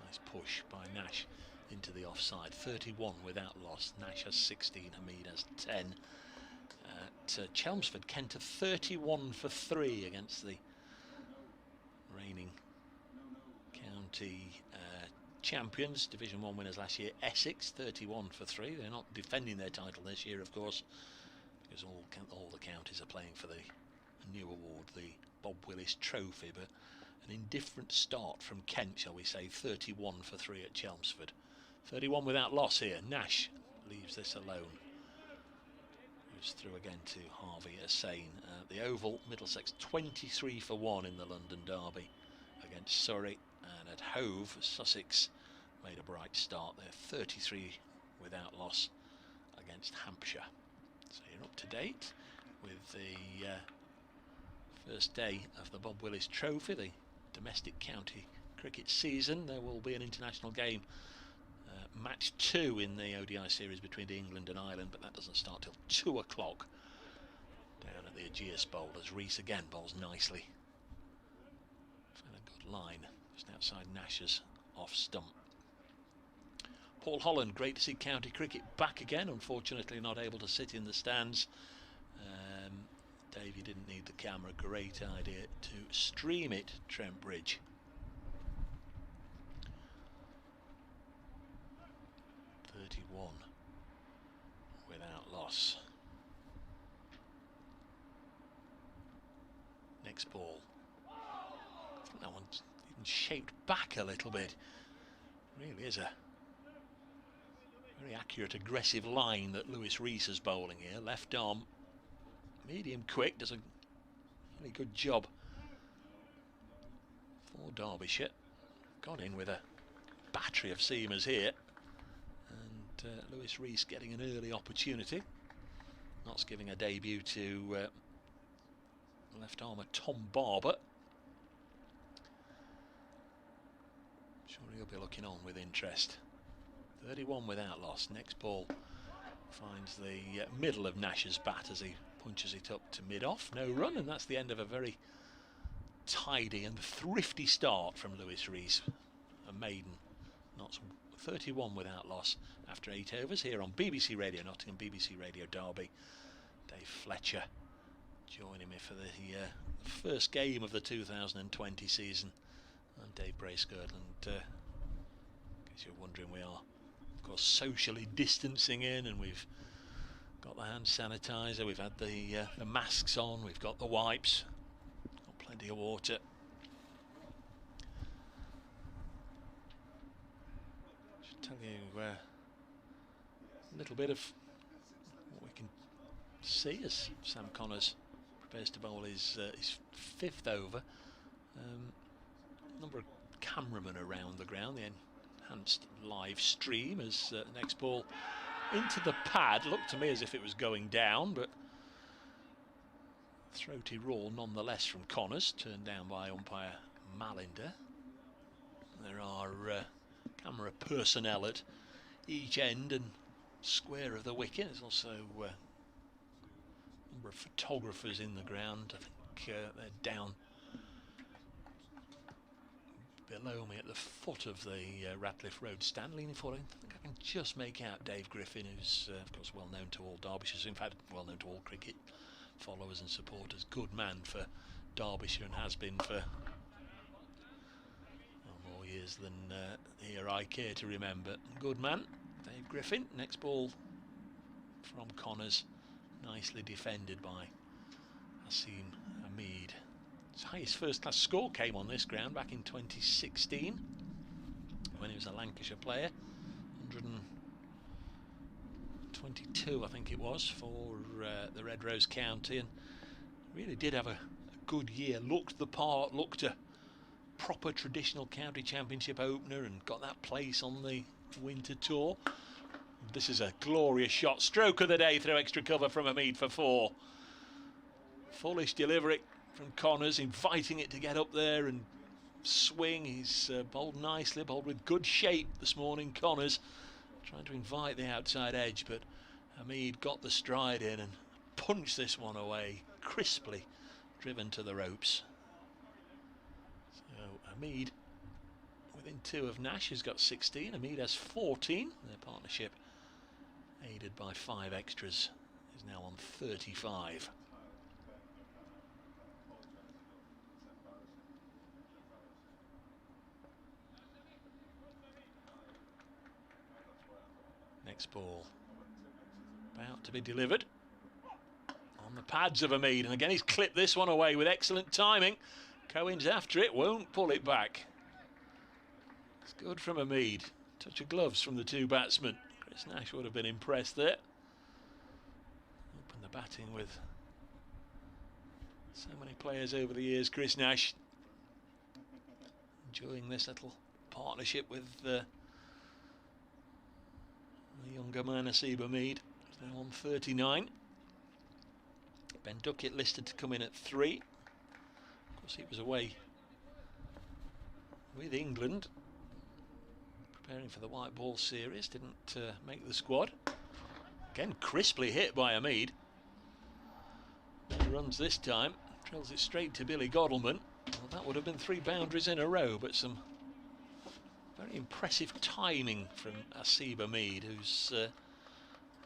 Nice push by Nash into the offside. 31 without loss. Nash has 16, Hamid has 10. At Chelmsford, Kent are 31 for 3 against the reigning county champions, Division 1 winners last year, Essex, 31 for 3. They're not defending their title this year, of course, because all the counties are playing for the new award, the Bob Willis Trophy, but an indifferent start from Kent, shall we say. 31 for 3 at Chelmsford. 31 without loss here. Nash leaves this alone. Goes through again to Harvey Asane. The Oval, Middlesex 23 for 1 in the London Derby against Surrey, and at Hove, Sussex made a bright start there. 33 without loss against Hampshire. So you're up to date with the first day of the Bob Willis Trophy, the domestic county cricket season. There will be an international game, match 2 in the ODI series between England and Ireland, but that doesn't start till 2 o'clock down at the Ageas Bowl, as Rees again bowls nicely. Found a good line just outside Nash's off stump. Paul Holland, great to see county cricket back again, unfortunately not able to sit in the stands. Dave, you didn't need the camera, great idea to stream it, Trent Bridge. Without loss. Next ball. I think that one's even shaped back a little bit. Really is a very accurate, aggressive line that Lewis Rees is bowling here. Left arm, medium quick, does a really good job for Derbyshire. Gone in with a battery of seamers here. Lewis Rees getting an early opportunity. Notts giving a debut to left armer Tom Barber. Sure he'll be looking on with interest. 31 without loss. Next ball finds the middle of Nash's bat as he punches it up to mid-off. No run, and that's the end of a very tidy and thrifty start from Lewis Rees. A maiden. Notts 31 without loss after 8 overs here on BBC Radio Nottingham, BBC Radio Derby. Dave Fletcher joining me for the first game of the 2020 season. I'm Dave Bracegirdle, and in case you're wondering, we are of course socially distancing in, and we've got the hand sanitizer, we've had the masks on, we've got the wipes, got plenty of water. Tell you a little bit of what we can see as Sam Connors prepares to bowl his 5th over. Number of cameramen around the ground, the enhanced live stream as next ball into the pad. Looked to me as if it was going down, but throaty roar nonetheless from Connors, turned down by umpire Malinder. There are camera personnel at each end and square of the wicket. There's also a number of photographers in the ground. I think they're down below me at the foot of the Ratcliffe Road stand, leaning forward. I think I can just make out Dave Griffin, who's of course well known to all Derbyshire, in fact well known to all cricket followers and supporters. Good man for Derbyshire and has been for more years than here I care to remember. Good man, Dave Griffin. Next ball from Connors, nicely defended by Asim Hamid. His highest first-class score came on this ground back in 2016 when he was a Lancashire player. 122, I think it was, for the Red Rose County, and really did have a good year. Looked the part, looked a proper traditional county championship opener, and got that place on the winter tour. This is a glorious shot. Stroke of the day through extra cover from Hamid for 4. Fullish delivery from Connors, inviting it to get up there and swing. He's bowled nicely, bowled with good shape this morning, Connors, trying to invite the outside edge, but Hamid got the stride in and punched this one away, crisply driven to the ropes. So Hamid within 2 of Nash, who's got 16. Hamid has 14. Their partnership, aided by 5 extras, is now on 35. Next ball about to be delivered on the pads of Hamid, and again he's clipped this one away with excellent timing. Cohen's after it, won't pull it back. It's good from Hamid. Touch of gloves from the 2 batsmen. Chris Nash would have been impressed there. Open the batting with so many players over the years. Chris Nash enjoying this little partnership with the younger man, Asim Hamid, now on 39. Ben Duckett listed to come in at 3. Of course, he was away with England, preparing for the white ball series. Didn't make the squad. Again, crisply hit by Hamid. He runs this time, drills it straight to Billy Godalman. Well, that would have been 3 boundaries in a row, but some very impressive timing from Asim Hamid, who's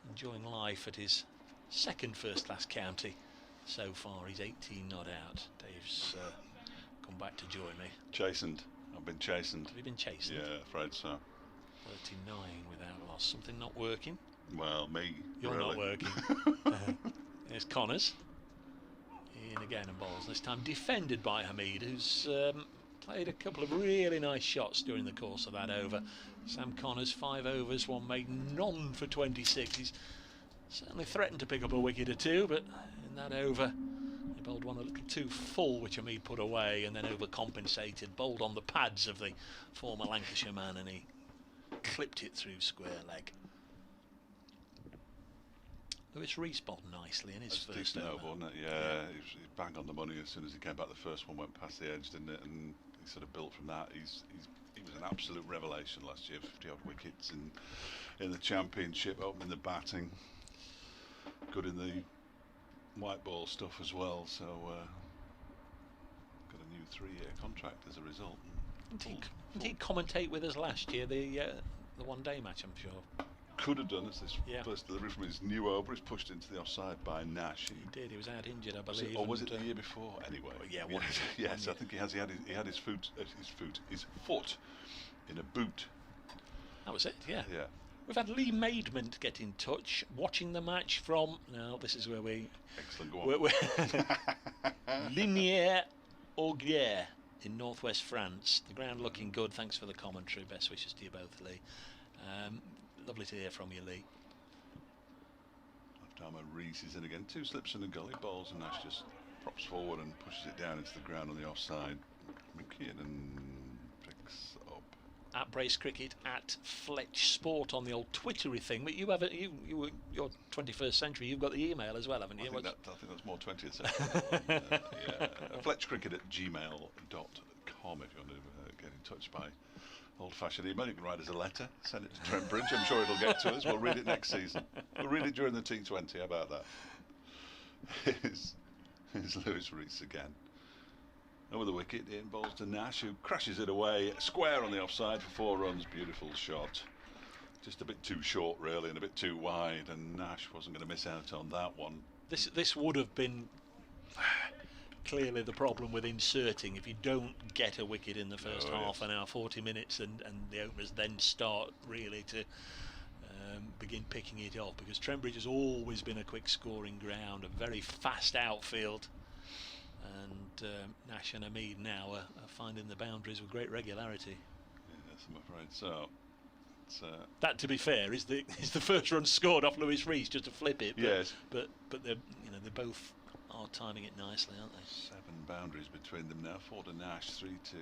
enjoying life at his 2nd first-class county so far. He's 18 not out. Dave's come back to join me. Chastened. I've been chastened. Have you been chastened? Yeah, afraid so. 39 without loss. Something not working? Well, me. You're really not working. Here's Connors. In again and bowls. This time defended by Hamid, who's played a couple of really nice shots during the course of that over. Sam Connors, 5 overs, 1 made, none for 26. He's certainly threatened to pick up a wicket or 2, but in that over he bowled one a little too full, which Hamid put away, and then overcompensated, bowled on the pads of the former Lancashire man, and he clipped it through square leg. Lewis Rees bowled nicely in his first over. Wasn't it? Yeah, he was bang on the money as soon as he came back. The first one went past the edge, didn't it? And he sort of built from that. He was an absolute revelation last year. 50 odd wickets in the championship, opening the batting, good in the white ball stuff as well. So got a new 3-year contract as a result. Did he commentate with us last year? The one-day match, I'm sure. Could have done as this first delivery from his new over. He's pushed into the offside by Nash. He did. He was out injured, I believe. Or was it the year before? Anyway. Well, yeah. Yes, I think he has. He had his foot in a boot. That was it. Yeah. Yeah. We've had Lee Maidment get in touch, watching the match from. Now this is where we. Excellent. Go on. Lignières-Augier in northwest France. The ground looking good. Thanks for the commentary. Best wishes to you both, Lee. Lovely to hear from you, Lee. Left-armer Rees is in again. 2 slips in the gully. Bowls and Nash just props forward and pushes it down into the ground on the offside. McKinnon picks up. At Brace Cricket, at Fletch Sport on the old Twittery thing. But you have your 21st century. You've got the email as well, haven't you? I think that's more 20th century. Fletchcricket@gmail.com if you want to get in touch by old-fashioned email. You can write us a letter, send it to Trent Bridge. I'm sure it'll get to us. We'll read it next season. We'll read it during the T20. How about that? Here's Lewis Rees again. Over the wicket, in balls to Nash, who crashes it away square on the offside for 4 runs. Beautiful shot. Just a bit too short, really, and a bit too wide, and Nash wasn't going to miss out on that one. This would have been clearly the problem with inserting. If you don't get a wicket in the first half an hour, 40 minutes, and the openers then start really to begin picking it off, because Trent Bridge has always been a quick scoring ground, a very fast outfield, and Nash and Hamid now are finding the boundaries with great regularity. Yes, I'm afraid so. That, to be fair, is the first run scored off Lewis Rees, just to flip it. But, yes. But they both are timing it nicely, aren't they? 7 boundaries between them now. 4 to Nash, 3 to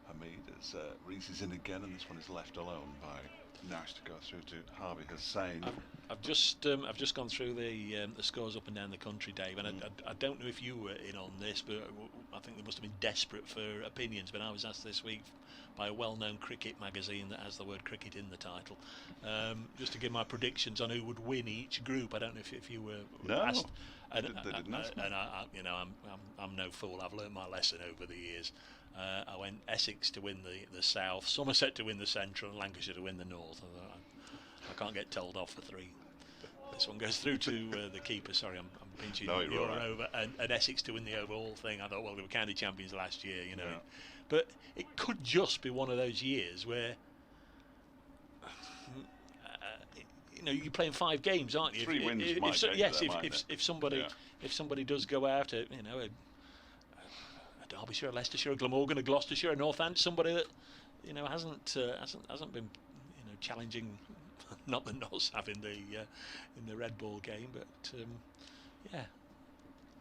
Hamid. As Rees is in again, and this one is left alone by Nash to go through to Harvey Hussain. I've just gone through the scores up and down the country, Dave, and I don't know if you were in on this, but I think they must have been desperate for opinions. But I was asked this week by a well-known cricket magazine that has the word cricket in the title, just to give my predictions on who would win each group. I don't know if you were asked. They didn't ask me. And I'm no fool. I've learned my lesson over the years. I went Essex to win the south, Somerset to win the central, and Lancashire to win the north. I can't get told off for 3. This one goes through to the keeper. Sorry, I'm pinching your right. Over, and Essex to win the overall thing. I thought, well, they were county champions last year, you know. Yeah. But it could just be one of those years where, you're playing 5 games, aren't you? 3 wins if somebody does go out, a Derbyshire, a Leicestershire, a Glamorgan, a Gloucestershire, a Northant, somebody that hasn't been challenging. Not the Notts have in the red ball game, but yeah.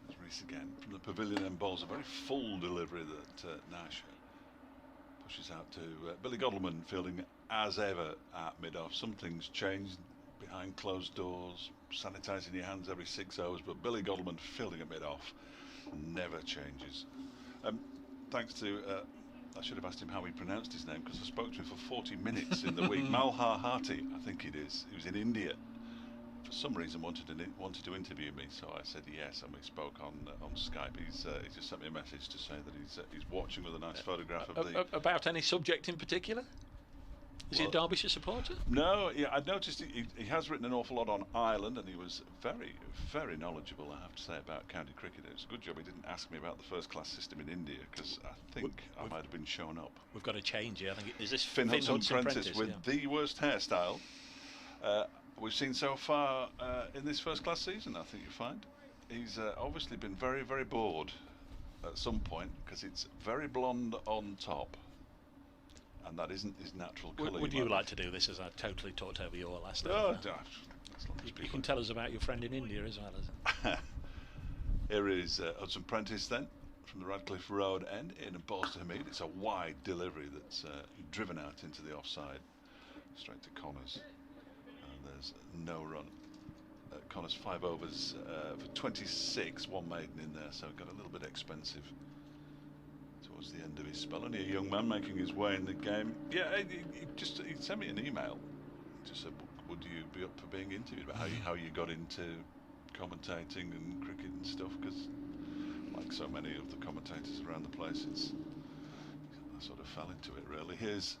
There's Rees again from the pavilion and bowls a very full delivery that Nash pushes out to Billy Godleman, fielding as ever at mid-off. Something's changed behind closed doors, sanitising your hands every 6 hours, but Billy Godleman fielding at mid-off never changes. Thanks to I should have asked him how he pronounced his name, because I spoke to him for 40 minutes in the week. Malhar Hati, I think it is. He was in India. For some reason wanted to interview me, so I said yes, and we spoke on Skype. He just sent me a message to say that he's watching with a nice photograph of about any subject in particular. Is he a Derbyshire supporter? No, yeah, I noticed he has written an awful lot on Ireland, and he was very, very knowledgeable, I have to say, about county cricket. It's a good job he didn't ask me about the first-class system in India, because I think I might have been shown up. We've got a change here. I think is this Finn Hudson-Prentice with the worst hairstyle we've seen so far in this first-class season, I think you find. He's obviously been very, very bored at some point, because it's very blonde on top. And that isn't his natural colour. Would you like to do this as I totally talked over your last time? No, you can tell us about your friend in India as well as Here is Hudson Prentice then, from the Radcliffe Road end, in and balls to Hamid. It's a wide delivery that's driven out into the offside, straight to Connors. And there's no run. Connors 5 overs for 26, 1 maiden in there, so got a little bit expensive towards the end of his spell. Only a young man making his way in the game. Yeah, he sent me an email. Just said, would you be up for being interviewed about how you got into commentating and cricket and stuff? Because like so many of the commentators around the place, I sort of fell into it really. Here's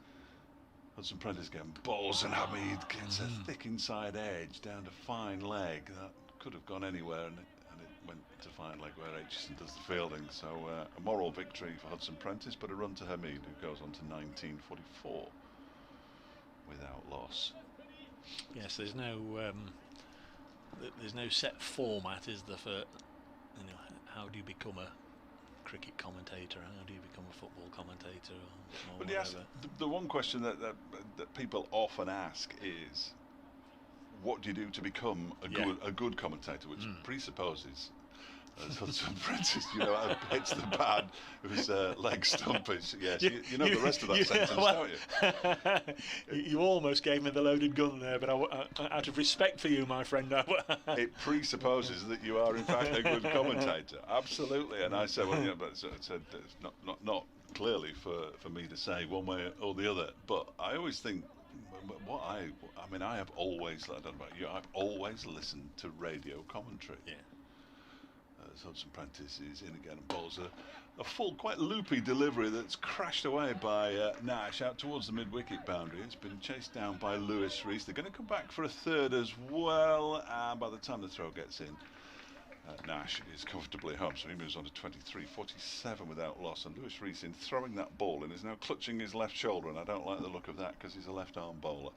Hudson Prentice again, balls, and Hamid gets a thick inside edge down to fine leg. That could have gone anywhere, and it went to fine leg where Aitchison does the fielding. So a moral victory for Hudson Prentice, but a run to Hamid, who goes on to 1944 without loss. Yes, there's no set format, is there, for how do you become a cricket commentator? How do you become a football commentator? But yes, the one question that people often ask is, what do you do to become a good commentator, which presupposes, as Hudson Prentice, hits the pad with his leg stumpage. Yes, you know the rest of that sentence, don't you? You almost gave me the loaded gun there, but out of respect for you, my friend, it presupposes that you are in fact a good commentator. Absolutely. And I said, well, but it's not clearly for me to say one way or the other. But I always think, I mean, I have always, I don't know about you, I've always listened to radio commentary. Yeah. Hudson Prentice is in again and bowls a full, quite loopy delivery that's crashed away by Nash out towards the mid-wicket boundary. It's been chased down by Lewis Rees. They're going to come back for a third as well, and by the time the throw gets in, Nash is comfortably home, so he moves on to 23, 47 without loss. And Lewis Rees, in throwing that ball in, is now clutching his left shoulder, and I don't like the look of that because he's a left-arm bowler.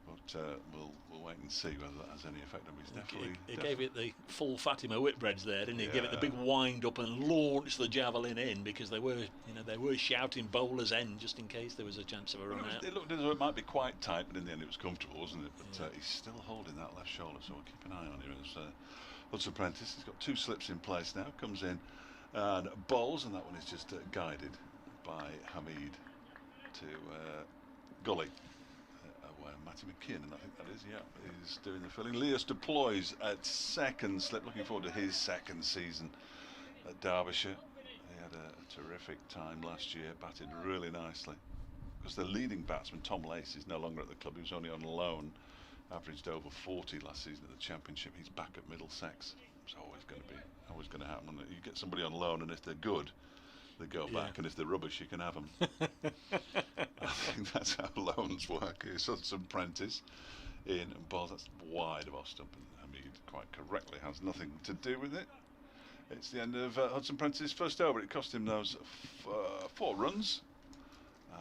But we'll wait and see whether that has any effect on him. He's definitely. He gave it the full Fatima Whitbreads there, didn't he? Yeah. Give it the big wind up and launched the javelin in, because they were shouting bowler's end just in case there was a chance of a run out. It looked as though it might be quite tight, but in the end it was comfortable, wasn't it? But he's still holding that left shoulder, so we'll keep an eye on him. As Hudson Prentice, he's got 2 slips in place now. Comes in and bowls, and that one is just guided by Hamid to Gully. Matty McKinnon, I think that is, is doing the filling. Leos deploys at second slip, looking forward to his second season at Derbyshire. He had a terrific time last year, batted really nicely. Because the leading batsman, Tom Lace, is no longer at the club. He was only on loan, averaged over 40 last season at the Championship. He's back at Middlesex. It's always going to happen. You get somebody on loan, and if they're good, they go back, and if they're rubbish, you can have them. I think that's how loans work. It's Hudson Prentice in and balls. That's wide of off stump, and Hamid quite correctly has nothing to do with it. It's the end of Hudson Prentice's first over. It cost him those 4 runs,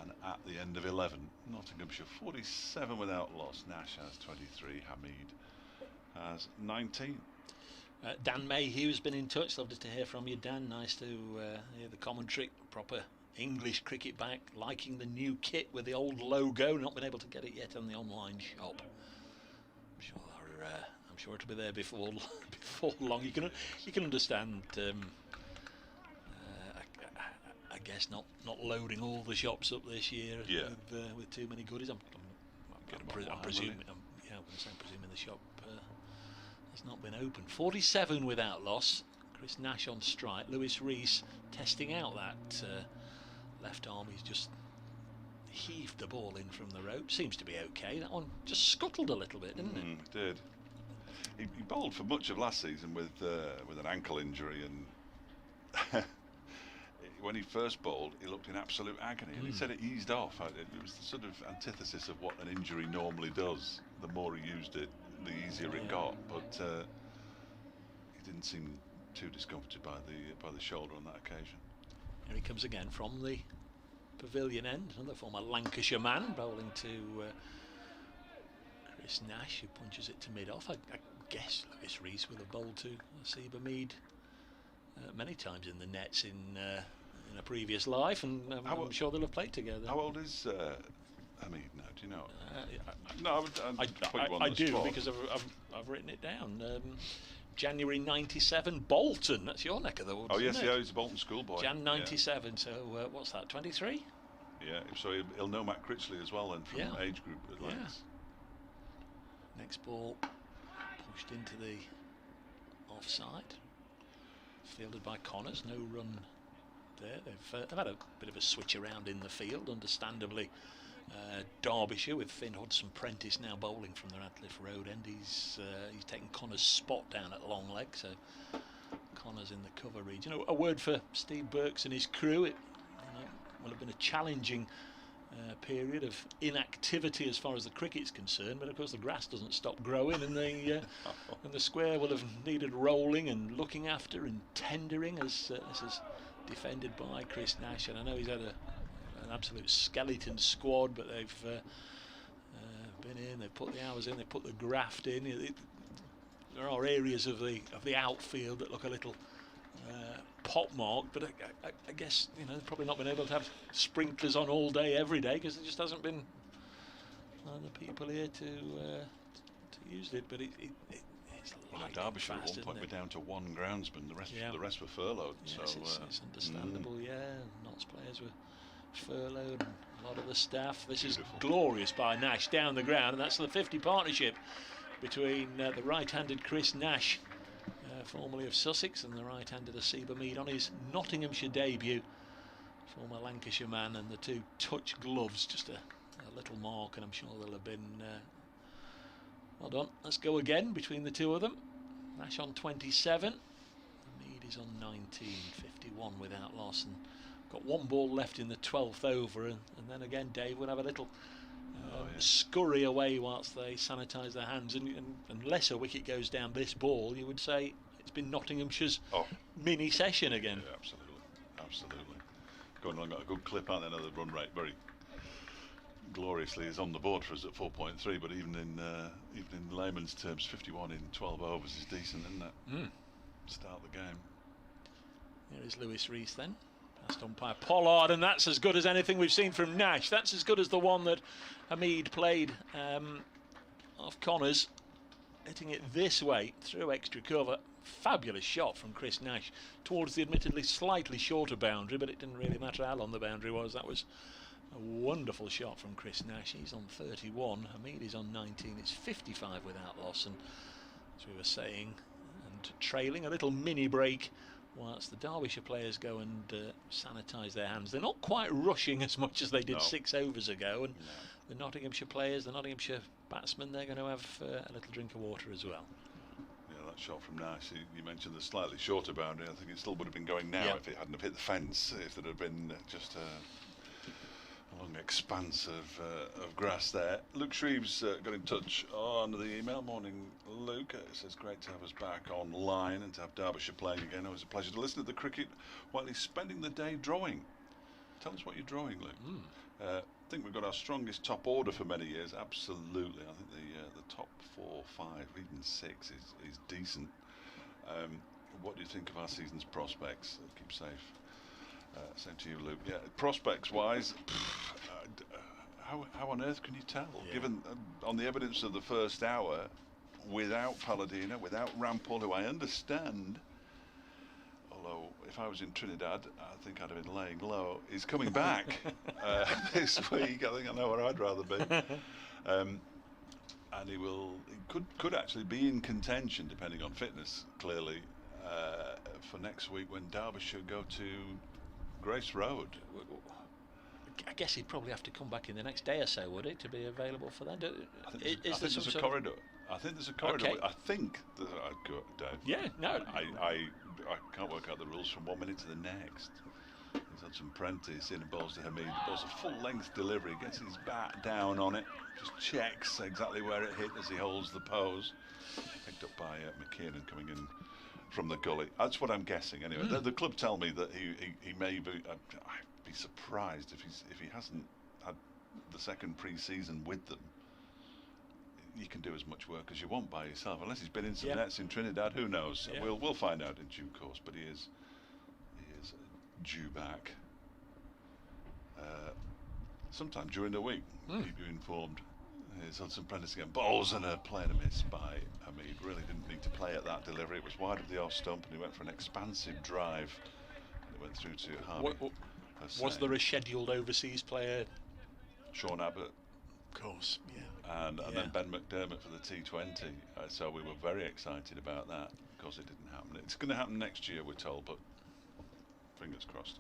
and at the end of 11, Nottinghamshire 47 without loss. Nash has 23. Hamid has 19. Dan Mayhew has been in touch. Lovely to hear from you, Dan. Nice to hear the commentary. Proper English cricket back. Liking the new kit with the old logo. Not been able to get it yet on the online shop. I'm sure it'll be there before long. You can understand. I guess not loading all the shops up this year with too many goodies. I'm presuming. I'm presuming the shop has not been open. 47 without loss. Chris Nash on strike. Lewis Rees testing out that left arm. He's just heaved the ball in from the rope. Seems to be okay. That one just scuttled a little bit, didn't it? It did. He bowled for much of last season with an ankle injury, and when he first bowled, he looked in absolute agony. And he said it eased off. It was the sort of antithesis of what an injury normally does. The more he used it, the easier it got. But he didn't seem too discomforted by the shoulder on that occasion. Here he comes again from the pavilion end. Another former Lancashire man bowling to Chris Nash, who punches it to mid-off. I guess Lewis Rees will have bowled to Asiba Mead many times in the nets in a previous life, and I'm sure they'll have played together. How old is Hamid now? Do you know? I do, because I've written it down. January 97, Bolton. That's your neck of the woods. Oh yes, isn't it? he's a Bolton schoolboy. Jan 97. So what's that? 23. Yeah. So he'll know Matt Critchley as well, then, from age group at Lens. Next ball pushed into the offside. Fielded by Connors. No run there. They've had a bit of a switch around in the field, understandably. Derbyshire, with Finn Hudson Prentice now bowling from the Radcliffe Road end. He's taken Connors' spot down at long leg, so Connors in the cover region. A word for Steve Burks and his crew. It will have been a challenging period of inactivity as far as the cricket's concerned, but of course the grass doesn't stop growing, and the square will have needed rolling and looking after and tendering as this is defended by Chris Nash. And I know he's had an absolute skeleton squad, but they've been in, they've put the hours in, they've put the graft in. There are areas of the outfield that look a little pockmarked, but I guess they've probably not been able to have sprinklers on all day every day, because there just hasn't been the people here to use it. But it's like Derbyshire at one point we're down to one groundsman. The rest were furloughed. Yes, so it's understandable. Notts players were furloughed, and a lot of the staff. This is glorious by Nash down the ground, and that's the 50 partnership between the right-handed Chris Nash, formerly of Sussex, and the right-handed Asiba Mead on his Nottinghamshire debut former Lancashire man, and the two touch gloves, just a little mark, and I'm sure they'll have been well done. Let's go again between the two of them. Nash on 27, Mead is on 19, 51 without loss, and got one ball left in the 12th over, and then again Dave would have a little scurry away whilst they sanitise their hands, and unless a wicket goes down this ball, you would say it's been Nottinghamshire's mini session again. Yeah, absolutely. Going along, got a good clip out there. The run rate very gloriously is on the board for us at 4.3, but even in layman's terms, 51 in 12 overs is decent, isn't it? Start the game. Here is Lewis Rees then. Past umpire Pollard, and that's as good as anything we've seen from Nash. That's as good as the one that Hamid played off Connors, hitting it this way through extra cover. Fabulous shot from Chris Nash towards the admittedly slightly shorter boundary, but it didn't really matter how long the boundary was. That was a wonderful shot from Chris Nash. He's on 31, Hamid is on 19. It's 55 without loss, and as we were saying, and trailing, a little mini break whilst the Derbyshire players go and sanitise their hands. They're not quite rushing as much as they did 6 overs ago, and the Nottinghamshire players, the Nottinghamshire batsmen, they're going to have a little drink of water as well. Yeah, that shot from Nash, you mentioned the slightly shorter boundary. I think it still would have been going now if it hadn't have hit the fence, if there had been just a long expanse of grass there. Luke Shreves got in touch on the email. Morning, Luke. It says great to have us back online and to have Derbyshire playing again. It was a pleasure to listen to the cricket while he's spending the day drawing. Tell us what you're drawing, Luke. I think we've got our strongest top order for many years. Absolutely. I think the top 4, 5, even 6 is decent. What do you think of our season's prospects? Keep safe. Same to you, Luke. Yeah, prospects-wise, how on earth can you tell? Given on the evidence of the first hour, without Palladino, without Rampal, who I understand, although if I was in Trinidad, I think I'd have been laying low, is coming back this week. I think I know where I'd rather be. And he could actually be in contention, depending on fitness, clearly, for next week when Derbyshire go to Grace Road. I guess he'd probably have to come back in the next day or so, would he, to be available for that? I think there's a corridor. I think there's a corridor. Okay. I think that I'd go, Dave. Yeah, no. I can't work out the rules from 1 minute to the next. He's had some Prentice in and balls to Hamid. Balls a full-length delivery, gets his bat down on it, just checks exactly where it hit as he holds the pose. Picked up by McKiernan coming in from the gully. That's what I'm guessing anyway. The club tell me that he may be. I'd be surprised if he hasn't had the second pre-season with them. You can do as much work as you want by yourself, unless he's been in some nets in Trinidad. Who knows? Yeah. We'll find out in due course. But he is due back sometime during the week. Keep you informed. Here's Hudson Prentice again. Balls and a play and a miss by Hamid. Really didn't need to play at that delivery. It was wide of the off stump, and he went for an expansive drive. And it went through to Harvey. Was there a scheduled overseas player? Sean Abbott. Of course, And then Ben McDermott for the T20. So we were very excited about that. Of course, it didn't happen. It's going to happen next year, we're told, but fingers crossed.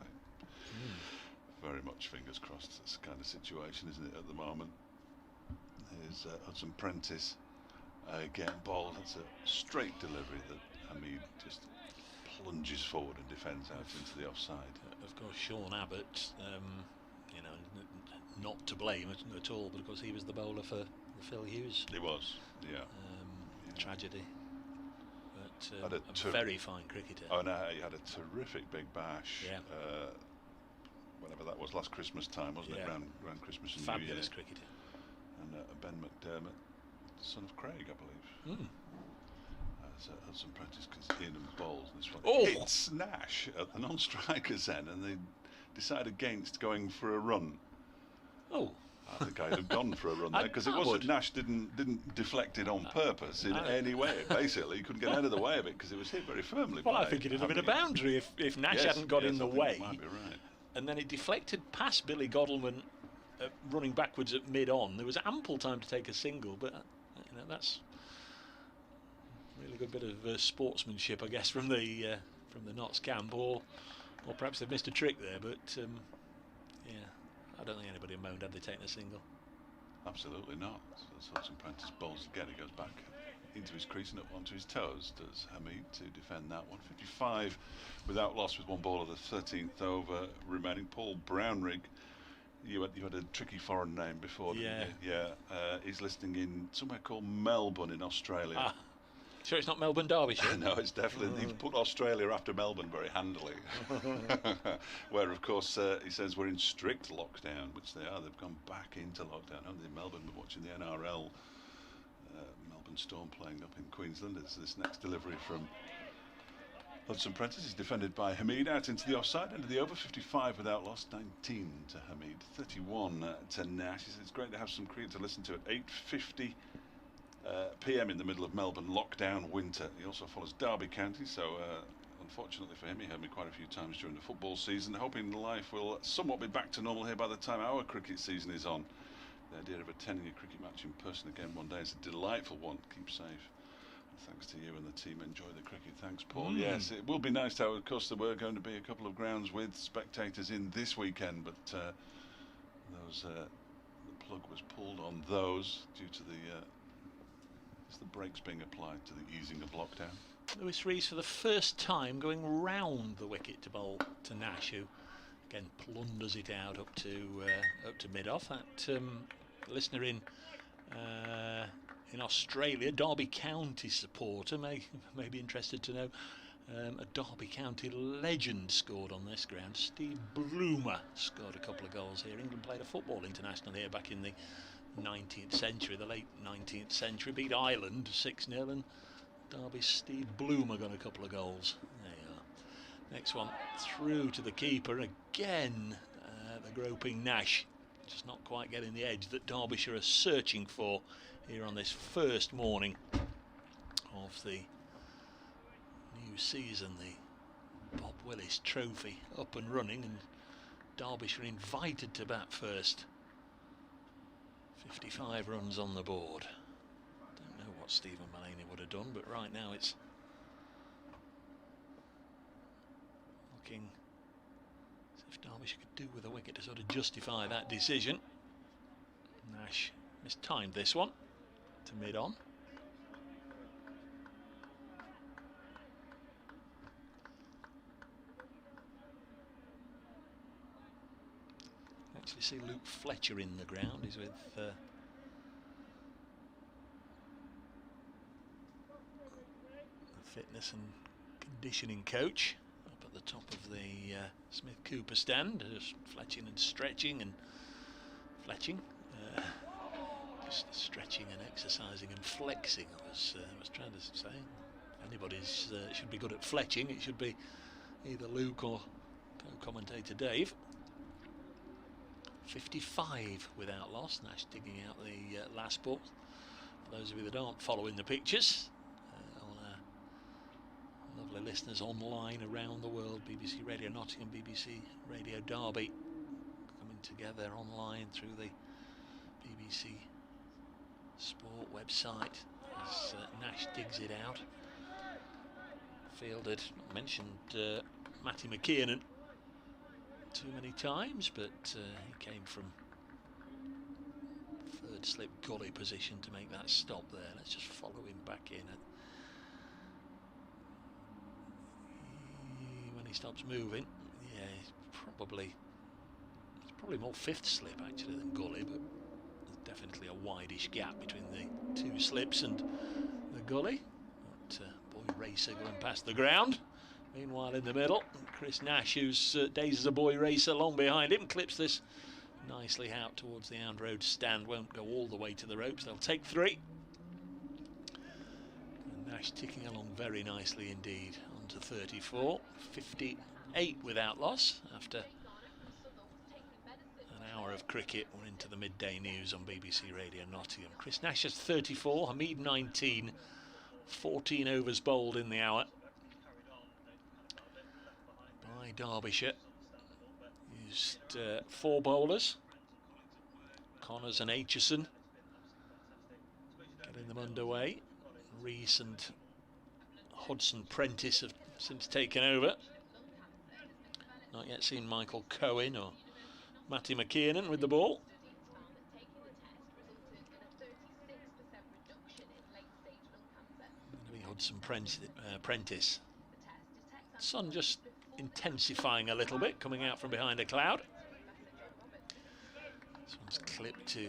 Very much fingers crossed. That's the kind of situation, isn't it, at the moment? Here's Hudson Prentice getting ball. That's a straight delivery that Hamid just plunges forward and defends out into the offside. Of course, Sean Abbott, not to blame at all, but of course he was the bowler for Phil Hughes. He was, Tragedy. But a very fine cricketer. Oh no, he had a terrific big bash. Yeah. Whenever that was, last Christmas time, wasn't it? Around Christmas and New Year. Fabulous cricketer. And Ben McDermott, son of Craig, I believe. Hudson Prentice in and bowls. This one hits Nash at the non-striker's end, and they decide against going for a run. I think I'd have gone for a run there, because it wasn't Nash didn't deflect it on purpose in any way. Basically, he couldn't get out of the way of it because it was hit very firmly. Well, I think it'd have been a boundary if Nash hadn't got in the way. Might be right. And then it deflected past Billy Godalman, running backwards at mid-on. There was ample time to take a single, but that's a really good bit of sportsmanship, I guess, from the Notts camp, or perhaps they've missed a trick there. But Yeah, I don't think anybody moaned had they taken a single. Absolutely not. So Hudson Prentice bowls again. He goes back into his crease and up onto his toes. Does Hamid to defend that one. 55 without loss with one ball of the 13th over remaining. Paul Brownrigg. You had a tricky foreign name before, didn't you? Yeah. He's listing in somewhere called Melbourne in Australia. Ah, sure it's not Melbourne, Derbyshire? No, it's definitely. He's put Australia after Melbourne very handily. Where, of course, he says we're in strict lockdown, which they are. They've gone back into lockdown, haven't they? Melbourne, we're watching the NRL. Melbourne Storm playing up in Queensland. It's this next delivery from Hudson Prentice is defended by Hamid out into the offside, end of the over. 55 without loss, 19 to Hamid, 31 to Nash. He says it's great to have some cricket to listen to at 8:50 p.m. in the middle of Melbourne lockdown winter. He also follows Derby County, so unfortunately for him, he heard me quite a few times during the football season, hoping life will somewhat be back to normal here by the time our cricket season is on. The idea of attending a cricket match in person again one day is a delightful one. Keep safe. Thanks to you and the team. Enjoy the cricket. Thanks, Paul. Yes, it will be nice to have. Of course, there were going to be a couple of grounds with spectators in this weekend, but the plug was pulled on those due to the brakes being applied to the easing of lockdown. Lewis Rees for the first time going round the wicket to bowl to Nash, who again plunders it out up to mid-off. That listener in Australia, Derby County supporter, may be interested to know a Derby County legend scored on this ground. Steve Bloomer scored a couple of goals here. England played a football international here back in the 19th century, the late 19th century, beat Ireland 6-0, and Derby's Steve Bloomer got a couple of goals. There you are. Next one through to the keeper, again the groping Nash, just not quite getting the edge that Derbyshire are searching for here on this first morning of the new season. The Bob Willis Trophy up and running, and Derbyshire invited to bat first. 55 runs on the board. Don't know what Stephen Mullaney would have done, but right now it's looking as if Derbyshire could do with a wicket to sort of justify that decision. Nash mistimed this one to mid-on. Actually see Luke Fletcher in the ground. He's with the fitness and conditioning coach up at the top of the Smith Cooper stand, just fletching and stretching and fletching. Just stretching and exercising and flexing. I was trying to say, if anybody's should be good at fletching, it should be either Luke or co-commentator Dave. 55 without loss. Nash digging out the last ball. For those of you that aren't following the pictures, on our lovely listeners online around the world, BBC Radio Nottingham, BBC Radio Derby, coming together online through the BBC Sport website as Nash digs it out. Fielded, mentioned Matty McKiernan too many times, but he came from third slip gully position to make that stop there. Let's just follow him back in. When he stops moving, yeah, it's probably more fifth slip actually than gully, but there's definitely a wideish gap between the two slips and the gully. But boy racer going past the ground. Meanwhile, in the middle, Chris Nash, whose days as a boy racer long behind him, clips this nicely out towards the Hound Road stand. Won't go all the way to the ropes. They'll take three. And Nash ticking along very nicely indeed. On to 34. 58 without loss after an hour of cricket. We're into the midday news on BBC Radio Nottingham. Chris Nash has 34. Hamid 19. 14 overs bowled in the hour. Derbyshire used 4 bowlers, Connors and Aitchison, getting them underway. Rees and Hudson Prentice have since taken over. Not yet seen Michael Cohen or Matty McKiernan with the ball. Hudson Prentice. Sun just intensifying a little bit, coming out from behind a cloud. This one's clipped to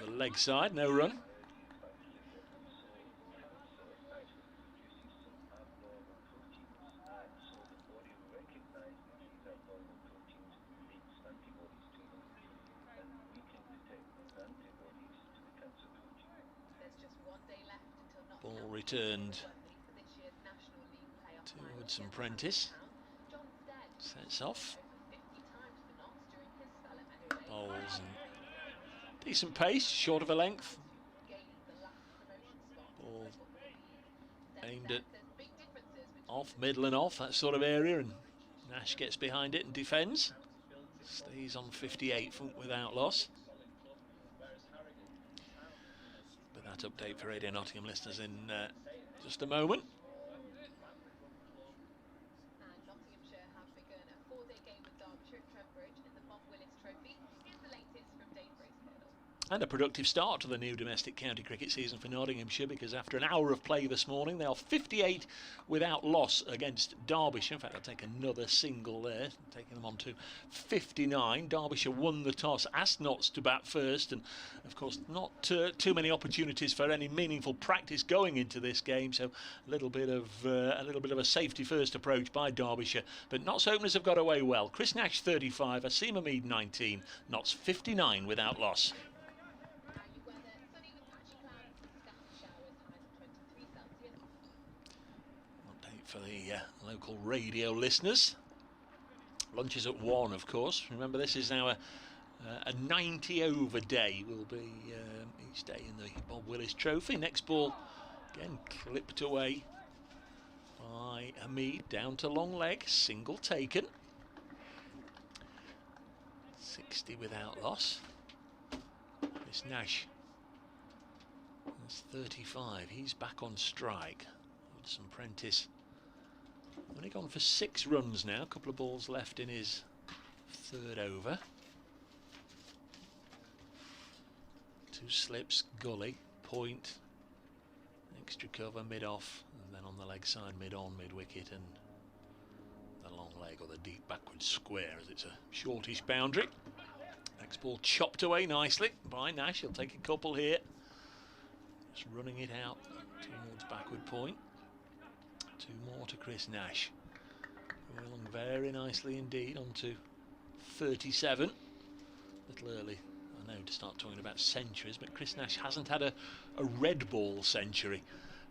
the leg side, no run. Ball returned to Hudson Prentice. Sets off. Bowls and decent pace, short of a length. Ball aimed at off, middle and off, that sort of area, and Nash gets behind it and defends. Stays on 58 without loss. But that update for Radio Nottingham listeners in just a moment. And Nottinghamshire have begun a 4-day game with Derbyshire at Trent Bridge in the Wickets trophy. Here's the latest from Dave Bracegirdle. And a productive start to the new domestic county cricket season for Nottinghamshire, because after an hour of play this morning, they are 58 without loss against Derbyshire. In fact, they'll take another single there, taking them on to 59. Derbyshire won the toss, asked Notts to bat first, and of course not too many opportunities for any meaningful practice going into this game. So a little bit of a safety first approach by Derbyshire. But Notts openers have got away well. Chris Nash 35, Asim Hamid 19, Notts 59 without loss. For the local radio listeners, lunch is at 1, of course. Remember, this is now a 90 over day. Will be each day in the Bob Willis Trophy. Next ball again clipped away by Hamid, down to long leg, single taken. 60 without loss. Miss Nash, that's 35. He's back on strike. Hudson Prentice only gone for 6 runs now. A couple of balls left in his third over. 2 slips, gully, point, extra cover, mid-off, and then on the leg side, mid-on, mid-wicket, and the long leg, or the deep backward square, as it's a shortish boundary. Next ball chopped away nicely by Nash. He'll take a couple here. Just running it out towards backward point. 2 more to Chris Nash. Going along very nicely indeed, on to 37. A little early, I know, to start talking about centuries, but Chris Nash hasn't had a red ball century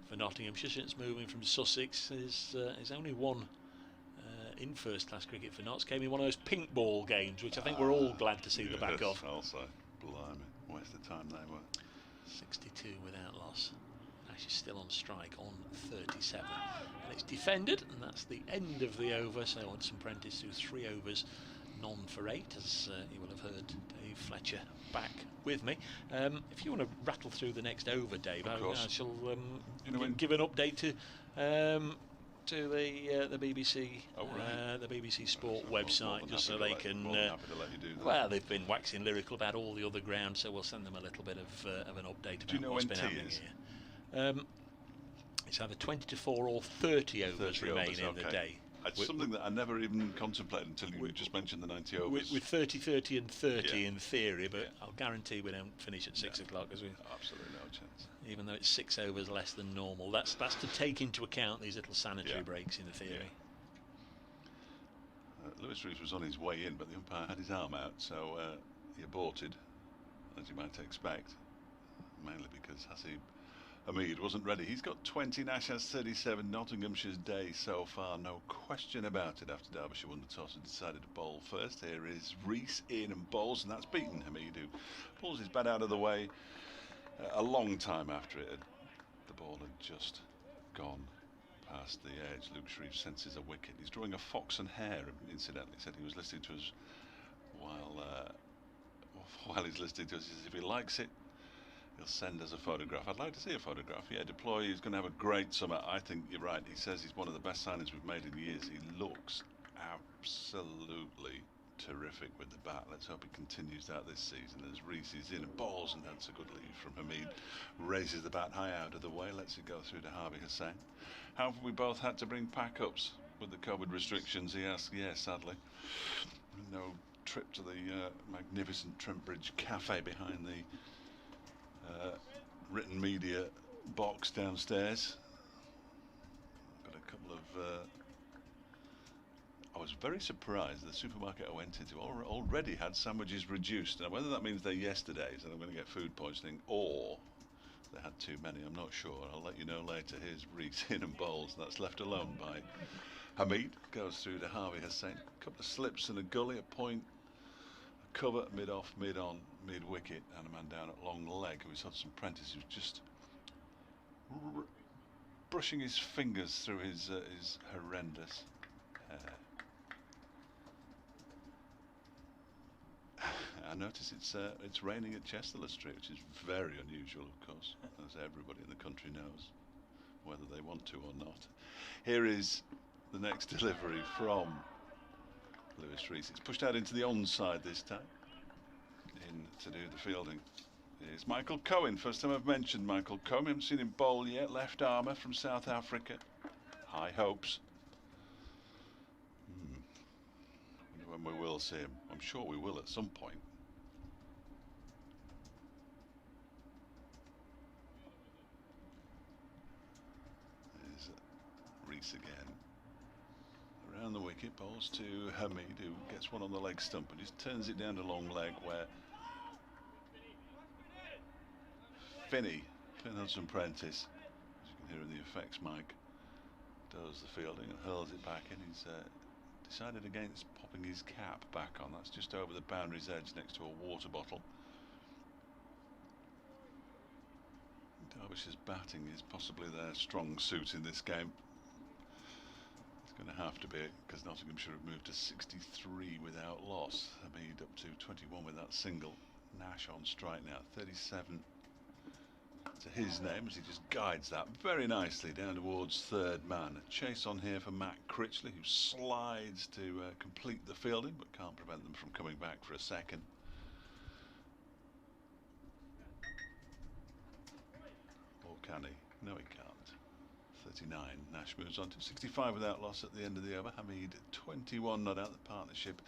for Nottinghamshire since moving from Sussex. His only one in first class cricket for Notts came in one of those pink ball games, which I think we're all glad to see the back of. Also, blimey, waste of time they were. 62 without loss. Nash is still on strike on 37, and it's defended, and that's the end of the over. So Hudson Prentice through 3 overs, none for 8, as you will have heard Dave Fletcher back with me. If you want to rattle through the next over, Dave, I shall give an update to the BBC, the BBC Sport website, just so they can. Well, they've been waxing lyrical about all the other ground, so we'll send them a little bit of an update about what's been happening here. It's either 20 to 4 or 30 overs remain in the day. It's something that I never even contemplated until you just mentioned the 90 overs. With 30, 30 and 30 in theory, but I'll guarantee we don't finish at 6 o'clock. Absolutely no chance. Even though it's 6 overs less than normal. That's to take into account these little sanitary breaks in the theory. Lewis Reeves was on his way in, but the umpire had his arm out, so he aborted, as you might expect, mainly because Asim Hamid wasn't ready. He's got 20, Nash has 37. Nottinghamshire's day so far, no question about it, after Derbyshire won the toss and decided to bowl first. Here is Rees in and bowls, and that's beaten Hamid, who pulls his bat out of the way a long time after it. The ball had just gone past the edge. Luke Shreve senses a wicket. He's drawing a fox and hare, incidentally. He said he was listening to us while he's listening to us. He says if he likes it, he'll send us a photograph. I'd like to see a photograph. Yeah, Deploy, he's going to have a great summer. I think you're right. He says he's one of the best signings we've made in years. He looks absolutely terrific with the bat. Let's hope he continues that this season as Reese is in and balls, and that's a good lead from Hamid. Raises the bat high out of the way, lets it go through to Harvey Hussain. Have we both had to bring pack-ups with the COVID restrictions? He asks. Yes, sadly. No trip to the magnificent Trent Bridge cafe behind the written media box downstairs. Got a couple of I was very surprised the supermarket I went into already had sandwiches reduced. Now whether that means they're yesterday's and I'm going to get food poisoning, or they had too many, I'm not sure. I'll let you know later. Here's Reese in and bowls. That's left alone by Hamid. Goes through to Harvey Hussain. A couple of slips and a gully, a point, a cover, mid-off, mid-on, mid-wicket, and a man down at long leg who is Hudson Prentice, who's just brushing his fingers through his horrendous hair. I notice it's raining at Chesterley Street, which is very unusual, of course, as everybody in the country knows, whether they want to or not. Here is the next delivery from Lewis Reese. It's pushed out into the onside this time, in to do the fielding. Here's Michael Cohen. First time I've mentioned Michael Cohen. I haven't seen him bowl yet. Left armour from South Africa. High hopes. Wonder when we will see him. I'm sure we will at some point. There's Reese again. Around the wicket, bowls to Hamid, who gets one on the leg stump and just turns it down to long leg, where Finn Hudson Prentice, as you can hear in the effects mic, does the fielding and hurls it back in. He's decided against popping his cap back on. That's just over the boundary's edge next to a water bottle. Derbyshire's batting is possibly their strong suit in this game. It's going to have to be, because Nottinghamshire have moved to 63 without loss. Hamid up to 21 with that single. Nash on strike now, 37 to his name, as he just guides that very nicely down towards third man. A chase on here for Matt Critchley, who slides to complete the fielding but can't prevent them from coming back for a second. Or can he? No, he can't. 39. Nash moves on to 65 without loss at the end of the over. Hamid 21 not out. The partnership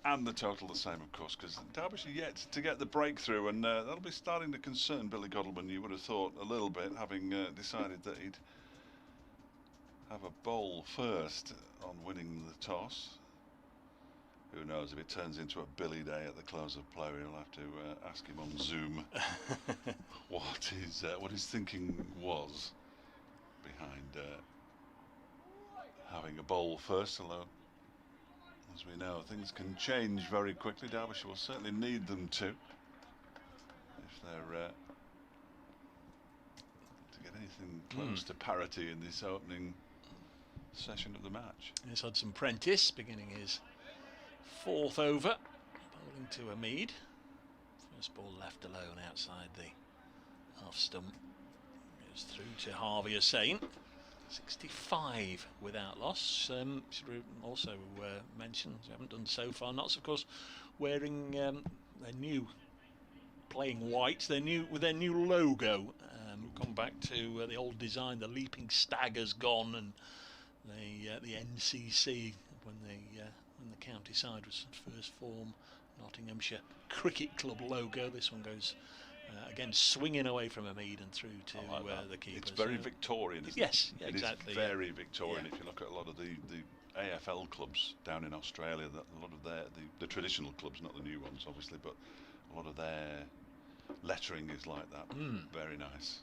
and the total the same, of course, because Derbyshire yet to get the breakthrough, and that'll be starting to concern Billy Godalman, you would have thought, a little bit, having decided that he'd have a bowl first on winning the toss. Who knows, if it turns into a Billy day at the close of play, we'll have to ask him on Zoom what his thinking was behind having a bowl first, although as we know things can change very quickly. Derbyshire will certainly need them to, if they're to get anything close to parity in this opening session of the match. Here's Hudson Prentice beginning his fourth over, bowling to Hamid. First ball left alone outside the half stump. Goes through to Harvey Hussain. 65 without loss. Should also mention, we haven't done so far, Notts of course wearing their new, playing white, with their new logo. We've gone back to the old design. The leaping stag has gone, and the NCC when the county side was first formed, Nottinghamshire Cricket Club logo. This one goes again swinging away from Hamid and through to the keeper. It's very Victorian, isn't it? Yes, it exactly. Is very Victorian. Yeah. If you look at a lot of the AFL clubs down in Australia, a lot of the traditional clubs, not the new ones obviously, but a lot of their lettering is like that. Very nice.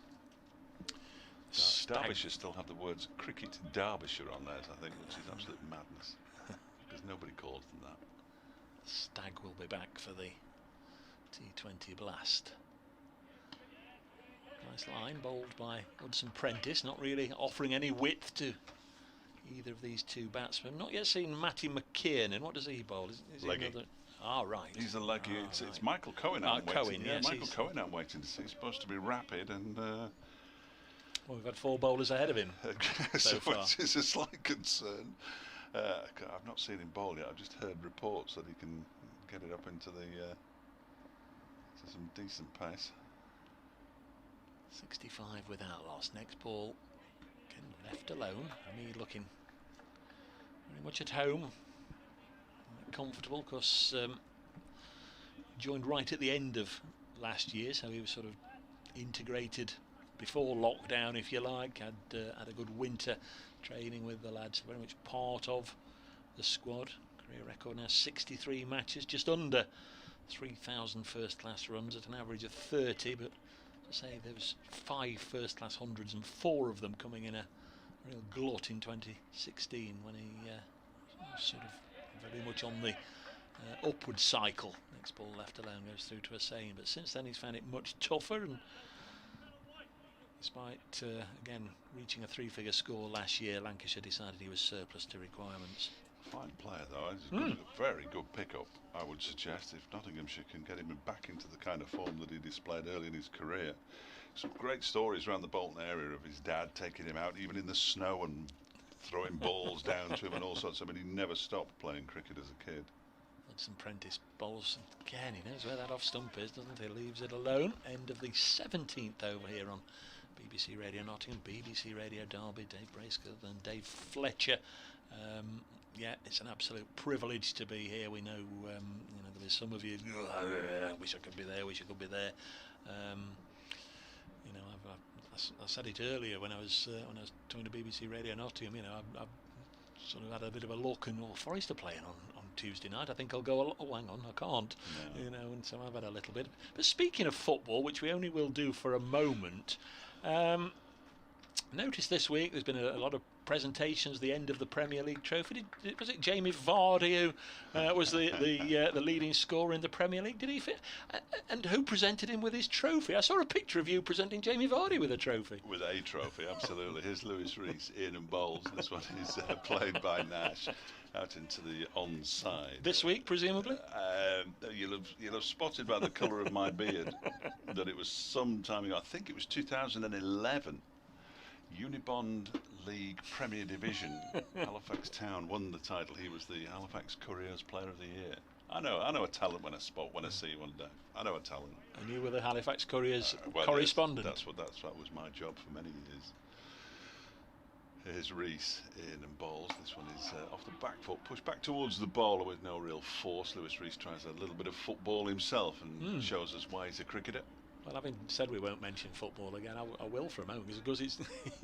Derbyshire still have the words Cricket Derbyshire on theirs, I think, which is absolute madness, because nobody calls them that. Stag will be back for the T20 Blast. Nice line, bowled by Hudson Prentice, not really offering any width to either of these two batsmen. Not yet seen Matty McKiernan. What does he bowl? Is he another? Right. He's a leggy. Right. It's Michael Cohen. Cohen, yes, Michael Cohen I'm waiting to see. He's supposed to be rapid, and well, we've had 4 bowlers ahead of him so far. Which is a slight concern. I've not seen him bowl yet. I've just heard reports that he can get it up into the to some decent pace. 65 without loss. Next ball, again left alone. Hamid looking very much at home, comfortable, because joined right at the end of last year, so he was sort of integrated before lockdown, if you like. Had a good winter training with the lads, very much part of the squad. Career record now 63 matches, just under 3,000 first class runs at an average of 30, but to say there was 5 first class hundreds and 4 of them coming in a real glut in 2016 when he was sort of very much on the upward cycle. Next ball left alone goes through to Hussain, but since then he's found it much tougher, and despite again reaching a 3-figure score last year, Lancashire decided he was surplus to requirements. Fine player though, he's a very good pickup, I would suggest, if Nottinghamshire can get him back into the kind of form that he displayed early in his career. Some great stories around the Bolton area of his dad taking him out even in the snow and throwing balls down to him and all sorts. I mean, he never stopped playing cricket as a kid. Some Prentice bowls again, he knows where that off stump is, doesn't he? Leaves it alone. End of the 17th over here on BBC Radio Nottingham, BBC Radio Derby. Dave Bracegirdle and Dave Fletcher. Yeah, it's an absolute privilege to be here. We know, you know, there's some of you, wish I could be there, wish I could be there. You know, I said it earlier when I was talking to BBC Radio Nottingham. You know, I've sort of had a bit of a look, and Forest are playing on Tuesday night. I think I'll go. Oh, hang on, I can't. No. You know, and so I've had a little bit. But speaking of football, which we only will do for a moment. Noticed this week there's been a lot of presentations, the end of the Premier League trophy. Was it Jamie Vardy who was the leading scorer in the Premier League? Did he fit? And who presented him with his trophy? I saw a picture of you presenting Jamie Vardy with a trophy. With a trophy, absolutely. Here's Lewis Rees, Ian and Bowles. This one is played by Nash out into the onside. This week, presumably? You'll have spotted by the colour of my beard that it was some time ago. I think it was 2011. Unibond League Premier Division. Halifax Town won the title. He was the Halifax Couriers Player of the Year. I know a talent when I see one day. I know a talent. And you were the Halifax Couriers correspondent. Yes, that was my job for many years. Here's Rees, Ian and Bowles. This one is off the back foot, pushed back towards the bowler with no real force. Lewis Rees tries a little bit of football himself and shows us why he's a cricketer. Well, having said we won't mention football again, I will for a moment, because it's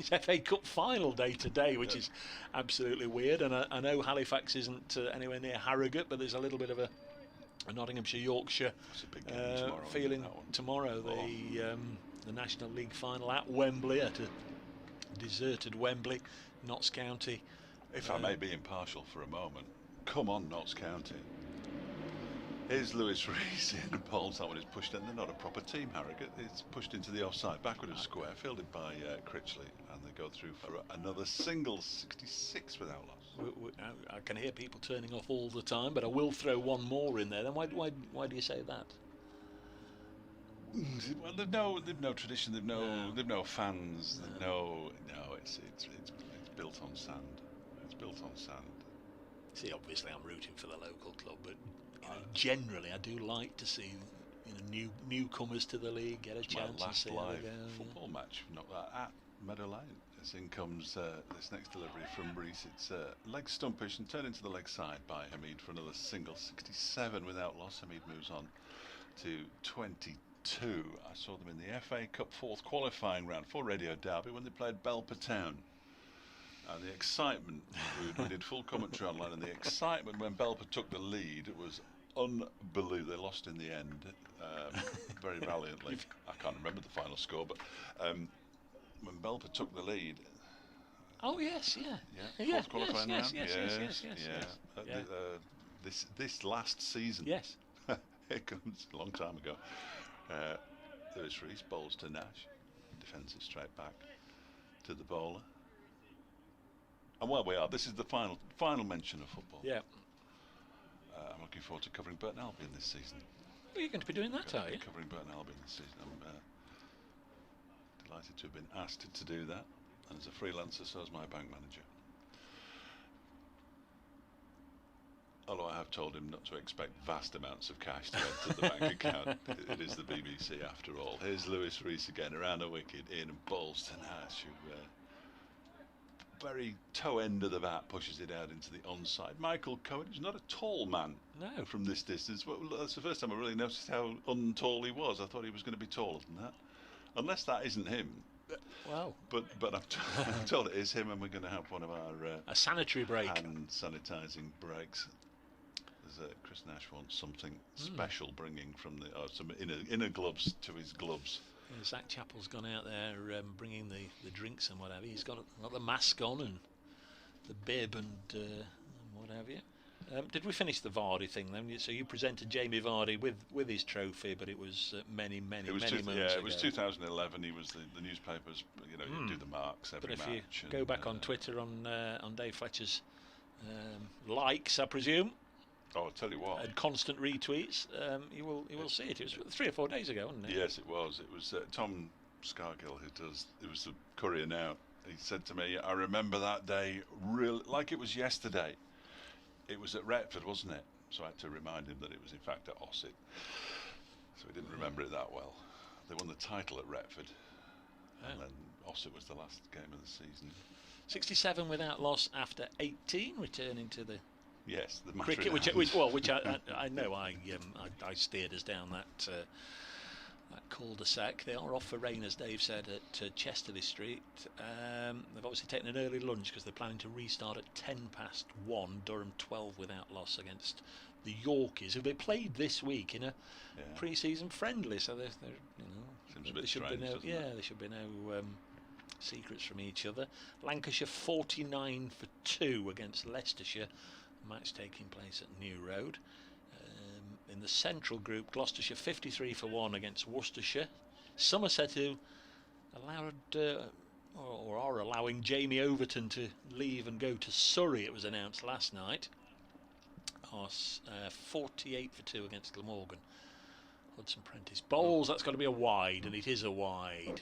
FA Cup final day today, which is absolutely weird. And I know Halifax isn't anywhere near Harrogate, but there's a little bit of a Nottinghamshire Yorkshire feeling tomorrow. The National League final at Wembley, at a deserted Wembley, Notts County. If I may be impartial for a moment, come on, Notts County. Here's Lewis Rees in Bowles. That one is pushed in. They're not a proper team, Harrogate. It's pushed into the offside, backward of square, fielded by Critchley, and they go through for another single, 66 without loss. I can hear people turning off all the time, but I will throw one more in there. Then why do you say that? Well, they've no tradition. They've no fans. It's built on sand. It's built on sand. See, obviously, I'm rooting for the local club, but generally, I do like to see newcomers to the league get a chance. My last to see live football match, not at Meadow Lane. As in comes this next delivery from Rees. It's leg stumpish and turned into the leg side by Hamid for another single, 67 without loss. Hamid moves on to 22. I saw them in the FA Cup 4th qualifying round for Radio Derby when they played Belper Town. And the excitement, we did full commentary online, and the excitement when Belper took the lead was unbelievable. They lost in the end very valiantly. I can't remember the final score, but when Belper took the lead. Oh yes, yeah. Fourth qualifying round. Yes. This last season. Yes. It comes a long time ago. Lewis Rees bowls to Nash, defends it straight back to the bowler. And where we are, this is the final mention of football. Yeah. I'm looking forward to covering Burton Albion this season. Well, you're going to be doing that, are you? Covering Burton Albion this season. I'm delighted to have been asked to do that. And as a freelancer, so is my bank manager. Although I have told him not to expect vast amounts of cash to enter the bank account. It is the BBC after all. Here's Lewis Rees again around a wicket, in and bowls to Nash, who very toe end of the bat pushes it out into the onside. Michael Cohen is not a tall man. No. From this distance. Well, that's the first time I really noticed how untall he was. I thought he was going to be taller than that. Unless that isn't him. Wow. But I'm told it is him, and we're going to have one of our a sanitary break. hand sanitising breaks. Chris Nash wants something special bringing from the some inner gloves to his gloves. Yeah, Zach Chappell's gone out there bringing the drinks and whatever. He's got the mask on and the bib and what have you. Did we finish the Vardy thing then? So you presented Jamie Vardy with his trophy, but it was many months ago. Yeah, it was 2011. He was the newspapers. You know, you do the marks every match. But if match. you go back on Twitter on Dave Fletcher's likes, I presume. Oh, I'll tell you what. And constant retweets. You will see it. It was 3 or 4 days ago, wasn't it? Yes, it was. It was Tom Scargill who does. It was the Courier Now. He said to me, "I remember that day like it was yesterday." It was at Retford, wasn't it? So I had to remind him that it was in fact at Ossett. So he didn't remember it that well. They won the title at Retford, and then Ossett was the last game of the season. 67 without loss after 18, returning to the cricket, which I know I steered us down that cul-de-sac. They are off for rain, as Dave said, at Chesterley Street. They've obviously taken an early lunch because they're planning to restart at 1:10. Durham 12 without loss against the Yorkies, who they played this week in a pre-season friendly. So there should be no secrets from each other. Lancashire 49 for 2 against Leicestershire. Match taking place at New Road. In the central group, Gloucestershire 53 for 1 against Worcestershire. Somerset, who allowed or are allowing Jamie Overton to leave and go to Surrey, it was announced last night, are 48 for 2 against Glamorgan. Hudson Prentice bowls. That's got to be a wide, and it is a wide.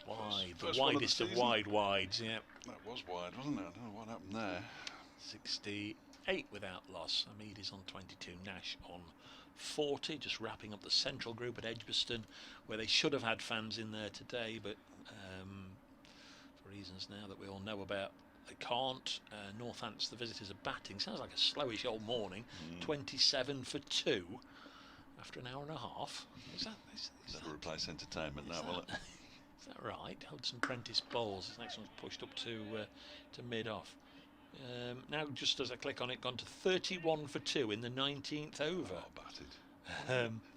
The widest of wides. Yeah, that was wide, wasn't it? I don't know what happened there. 68 without loss. Hamid is on 22, Nash on 40. Just wrapping up the central group at Edgbaston, where they should have had fans in there today, but for reasons now that we all know about, they can't. Northants, the visitors, are batting. Sounds like a slowish old morning. 27 for 2 after an hour and a half. Is that a replace entertainment now, will it? Is that right? Hudson Prentice bowls. This next one's pushed up to mid-off. Now, just as I click on it, gone to 31 for 2 in the 19th over. Oh, batted.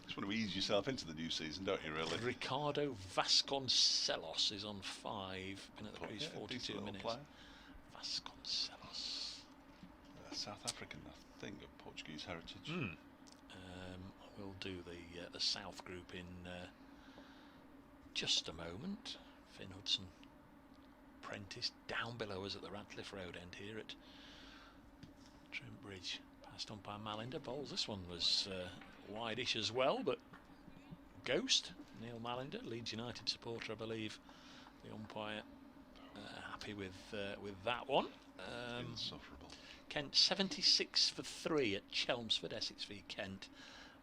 Just want to ease yourself into the new season, don't you, really? Ricardo Vasconcelos is on 5. Been at the crease 42 minutes. Player. Vasconcelos. South African, I think, of Portuguese heritage. We'll do the South group in just a moment. Finn Hudson Prentice down below us at the Radcliffe Road end here at Trent Bridge. Passed on by Malinder. Bowls. This one was wide-ish as well, but Ghost, Neil Malinder, Leeds United supporter, I believe. The umpire happy with that one. Insufferable. Kent 76 for 3 at Chelmsford, Essex v Kent.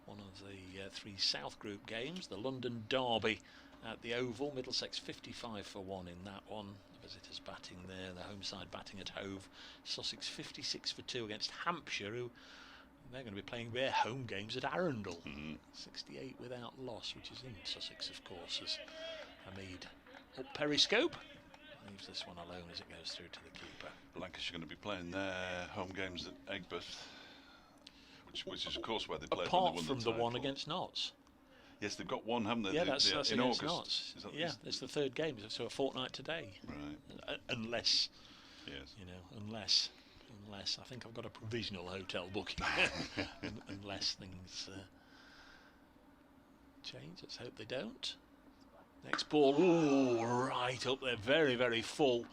One of the 3 South Group games. The London Derby at the Oval. Middlesex 55 for 1 in that one. The visitors batting there, the home side batting at Hove. Sussex 56 for 2 against Hampshire, who they're going to be playing their home games at Arundel. 68 without loss, which is in Sussex, of course, as Hamid up periscope. Leaves this one alone as it goes through to the keeper. Lancashire are going to be playing their home games at Aigburth, which is of course where they played apart when they won from the one against Notts. Yes, they've got one, haven't they? Yeah, that's in against August. Notts. It's the 3rd game, so a fortnight today. Right. Unless, yes. Unless I think I've got a provisional hotel booking. Unless things change. Let's hope they don't. Next ball, right up there, very, very full,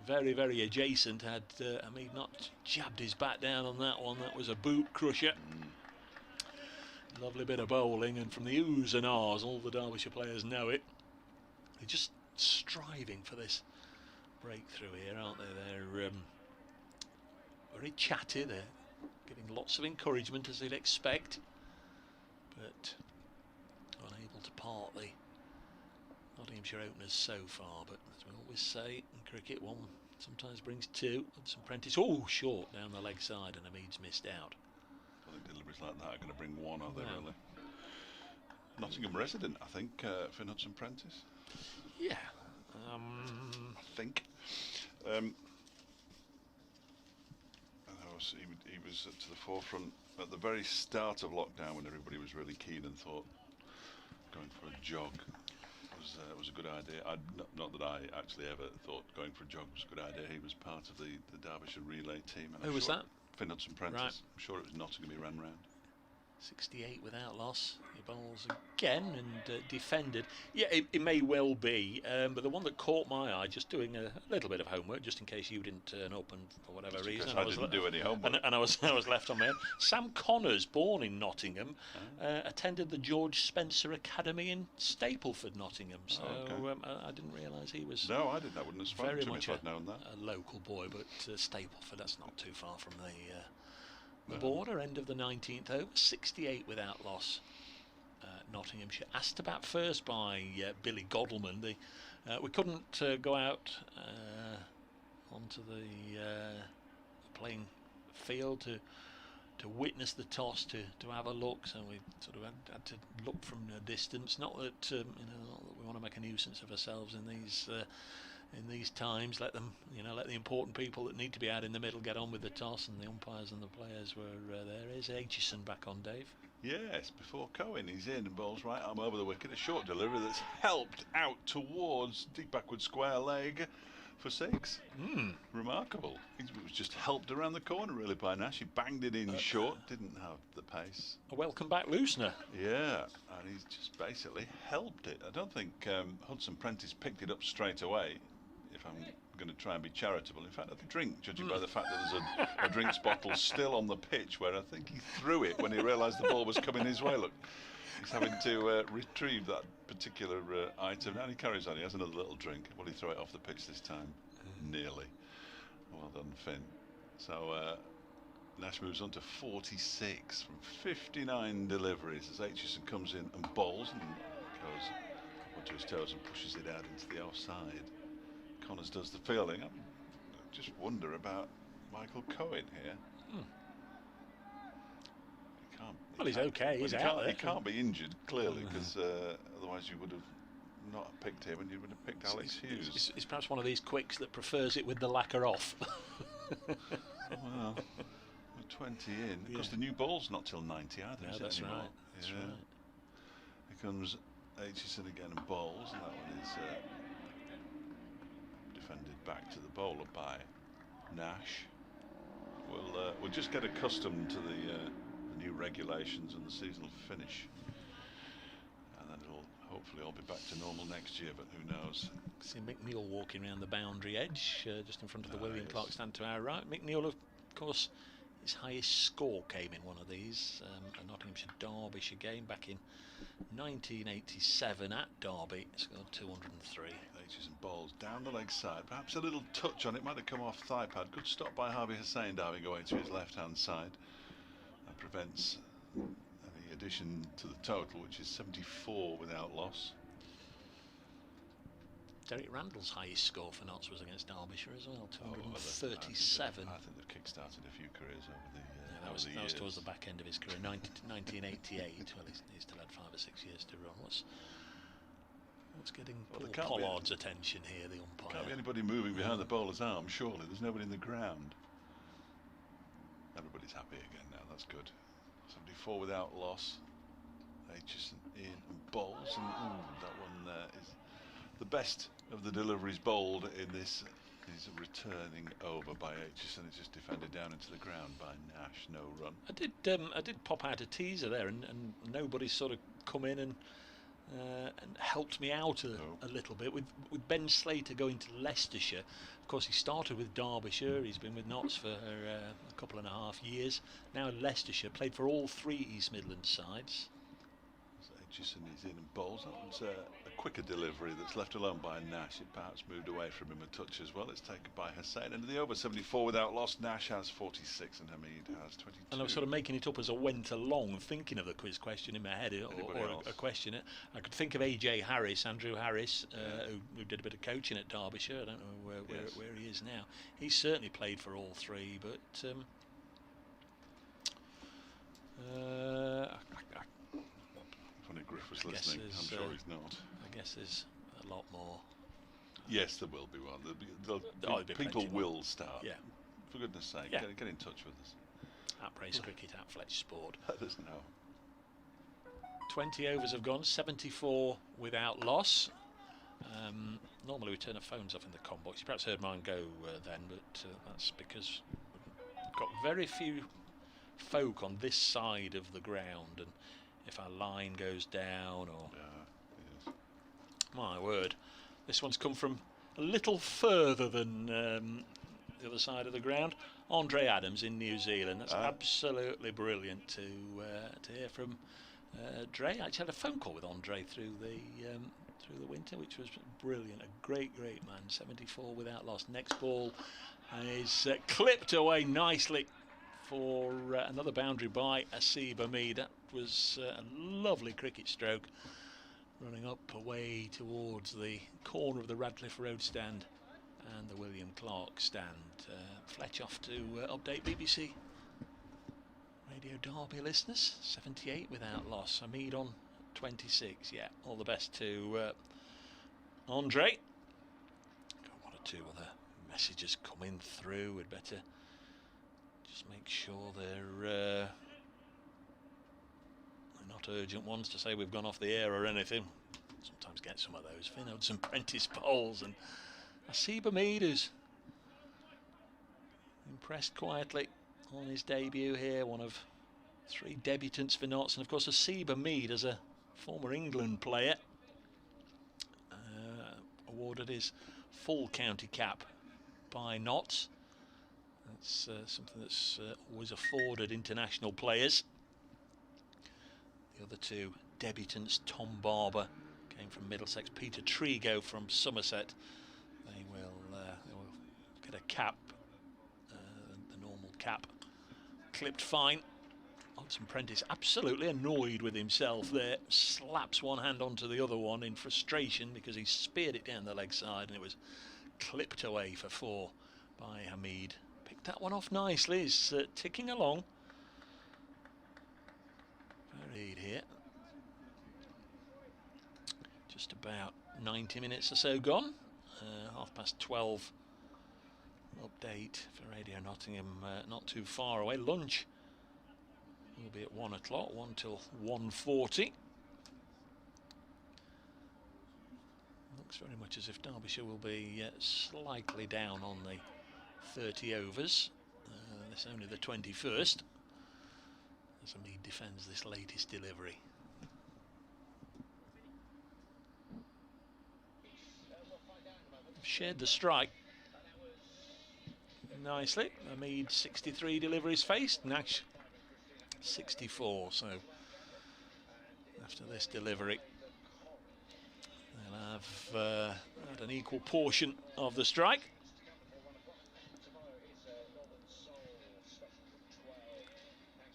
very, very adjacent. Had Hamid not jabbed his bat down on that one, that was a boot crusher. Lovely bit of bowling, and from the oohs and ahs, all the Derbyshire players know it. They're just striving for this breakthrough here, aren't they? They're very chatty. They're giving lots of encouragement as they'd expect, but unable to part the Nottinghamshire openers so far. But as we always say in cricket, one sometimes brings two. Hudson Prentice, oh, short down the leg side, and Hamid's missed out. I think deliveries like that are going to bring one, are they, No. really? Nottingham resident, I think, for Hudson Prentice. Yeah. I think. He was to the forefront at the very start of lockdown when everybody was really keen and thought going for a jog was a good idea. Not that I actually ever thought going for a jog was a good idea. He was part of the Derbyshire relay team. And Who was that? Finn Hudson Prentice. Right. I'm sure it was Nottingham he ran round. 68 without loss. He bowls again and defended. Yeah, it may well be, but the one that caught my eye, just doing a little bit of homework, just in case you didn't turn up and for whatever reason, I didn't do any homework. and I was left on my own. Sam Connors, born in Nottingham, attended the George Spencer Academy in Stapleford, Nottingham. So I didn't realise he was. No, I didn't. I wouldn't have spoken very to him much if I'd known that. a local boy, but Stapleford, that's not too far from the border. End of the 19th over, 68 without loss. Nottinghamshire asked about first by Billy Godleman. We couldn't go out onto the playing field to witness the toss, to have a look, so we sort of had to look from a distance. Not that not that we want to make a nuisance of ourselves in these times. Let them, let the important people that need to be out in the middle get on with the toss, and the umpires and the players were there. Is Aitchison back on, Dave? Yes, before Cohen, he's in and bowls right arm over the wicket. A short delivery that's helped out towards deep backward square leg for six. Remarkable. He was just helped around the corner really by Nash. He banged it in short, didn't have the pace. A welcome back loosener. Yeah, and he's just basically helped it. I don't think Hudson Prentice picked it up straight away, if I'm going to try and be charitable. In fact, I think, judging by the fact that there's a drinks bottle still on the pitch, where I think he threw it when he realised the ball was coming his way. Look, he's having to retrieve that particular item. Now he carries on. He has another little drink. Will he throw it off the pitch this time? Nearly. Well done, Finn. So Nash moves on to 46 from 59 deliveries as Aitchison comes in and bowls and goes onto his toes and pushes it out into the offside. Connors does the fielding. I just wonder about Michael Cohen here. Well, he's okay. He's out there. He can't be injured, clearly, because otherwise you would have not picked him and you would have picked Alex Hughes. It's perhaps one of these quicks that prefers it with the lacquer off. Well, we're 20 in. Of course, the new ball's not till 90 either. No, is it that's anymore? right. That's right. Here comes Aitchison again and bowls, and that one is defended back to the bowler by Nash. We'll just get accustomed to the new regulations and the seasonal finish, and then it'll hopefully all be back to normal next year, but who knows. See McNeil walking around the boundary edge, just in front of the William Clark stand to our right. McNeil, of course, his highest score came in one of these, a Nottinghamshire Derbyshire game back in 1987 at Derby. Scored 203. Aitchison balls down the leg side, perhaps a little touch on it, might have come off thigh pad. Good stop by Harvey Hussain, diving away to his left hand side. That prevents any addition to the total, which is 74 without loss. Derek Randall's highest score for Notts was against Derbyshire as well, 237. I think they've kick-started a few careers over the that was towards the back end of his career, 1988. Well, he's still had 5 or 6 years to run. What's getting Paul Pollard's attention here, the umpire? Can't be anybody moving behind the bowler's arm, surely. There's nobody in the ground. Everybody's happy again now, that's good. 74 without loss. Aitchison in and bowls, and that one is the best of the deliveries bowled in this. Is returning over by Aitchison. It's just defended down into the ground by Nash. No run. I did pop out a teaser there, and nobody sort of come in and helped me out a little bit with Ben Slater going to Leicestershire. Of course, he started with Derbyshire. He's been with Notts for a couple and a half years. Now Leicestershire, played for all 3 East Midlands sides. So Aitchison is in and bowls. That one's a quicker delivery that's left alone by Nash. It perhaps moved away from him a touch as well. It's taken by Hussain. Into the over 74 without loss. Nash has 46 and Hamid has 22. And I was sort of making it up as I went along, thinking of the quiz question in my head, or a question. I could think of AJ Harris, Andrew Harris, who did a bit of coaching at Derbyshire. I don't know where he is now. He's certainly played for all three, but Funny Griff was listening. I'm sure he's not. I guess there's a lot more. Yes, there will be one. People will start. Yeah. For goodness sake, Yeah. get in touch with us. At Brace Cricket, at Fletch Sport. Let us know. 20 overs have gone, 74 without loss. Normally we turn our phones off in the comm box. You perhaps heard mine go then, but that's because we've got very few folk on this side of the ground, and if our line goes down, or my word, this one's come from a little further than the other side of the ground. Andre Adams in New Zealand. That's absolutely brilliant to hear from Dre. I actually had a phone call with Andre through the winter, which was brilliant. A great man. 74 without loss. Next ball is clipped away nicely for another boundary by Asib Hamid. That was a lovely cricket stroke, running up away towards the corner of the Radcliffe Road stand and the William Clark stand. Fletch off to update BBC Radio Derby listeners. 78 without loss. Hamid on 26. Yeah, all the best to Andre. Got one or two other messages coming through. We'd better just make sure they're not urgent ones to say we've gone off the air or anything. Sometimes get some of those. Finn Hudson Prentice bowls, and Asib Hamid, who's impressed quietly on his debut here, one of 3 debutants for Notts, and of course Asib Hamid, as a former England player, awarded his full county cap by Notts. That's something that's always afforded international players. The other 2 debutants, Tom Barber, came from Middlesex, Peter Trigo from Somerset. They will get a cap, the normal cap, clipped fine. Hudson Prentice absolutely annoyed with himself there, slaps one hand onto the other one in frustration because he speared it down the leg side, and it was clipped away for 4 by Hamid. Picked that one off nicely. He's ticking along. Varied here. Just about 90 minutes or so gone. 12:30 update for Radio Nottingham, not too far away. Lunch will be at 1 o'clock, 1 till 1:40. Looks very much as if Derbyshire will be slightly down on the 30 overs. This is only the 21st. As Hamid defends this latest delivery. Shared the strike nicely. Hamid 63 deliveries faced, Nash 64. So after this delivery, they'll have had an equal portion of the strike.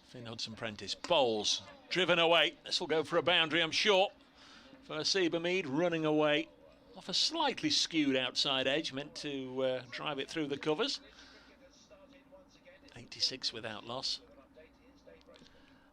Finn Hudson Prentice bowls, driven away. This will go for a boundary, I'm sure, for Asib Hamid, running away off a slightly skewed outside edge, meant to drive it through the covers. 86 without loss.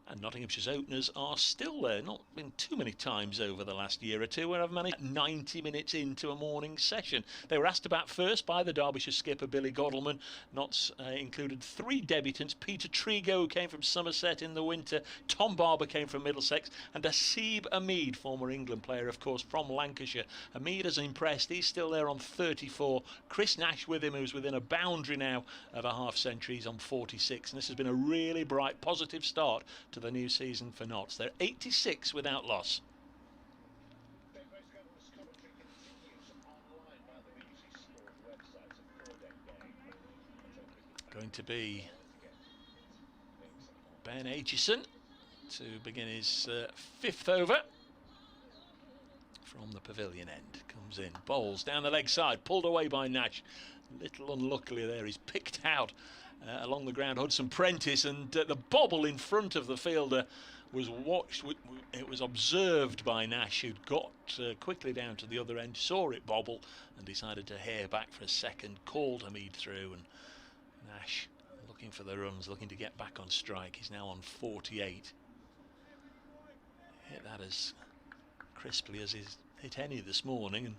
And Nottinghamshire's openers are still there. Not been too many times over the last year or two where I've managed 90 minutes into a morning session. They were asked about first by the Derbyshire skipper Billy Godalman. Notts included 3 debutants. Peter Trigo, who came from Somerset in the winter. Tom Barber came from Middlesex. And Asib Hamid, former England player, of course, from Lancashire. Hamid has impressed. He's still there on 34. Chris Nash with him, who's within a boundary now of a half century. He's on 46. And this has been a really bright, positive start to the new season for Notts. They're 86 without loss. Going to be Ben Aitchison to begin his 5th over from from the pavilion end. Comes in, bowls down the leg side, pulled away by Nash. Little unluckily there, he's picked out along the ground Hudson Prentice, and the bobble in front of the fielder was watched. It was observed by Nash, who'd got quickly down to the other end, saw it bobble and decided to hair back for a second, called Hamid through, and Nash looking for the runs, looking to get back on strike. He's now on 48. Hit that as crisply as he's hit any this morning, and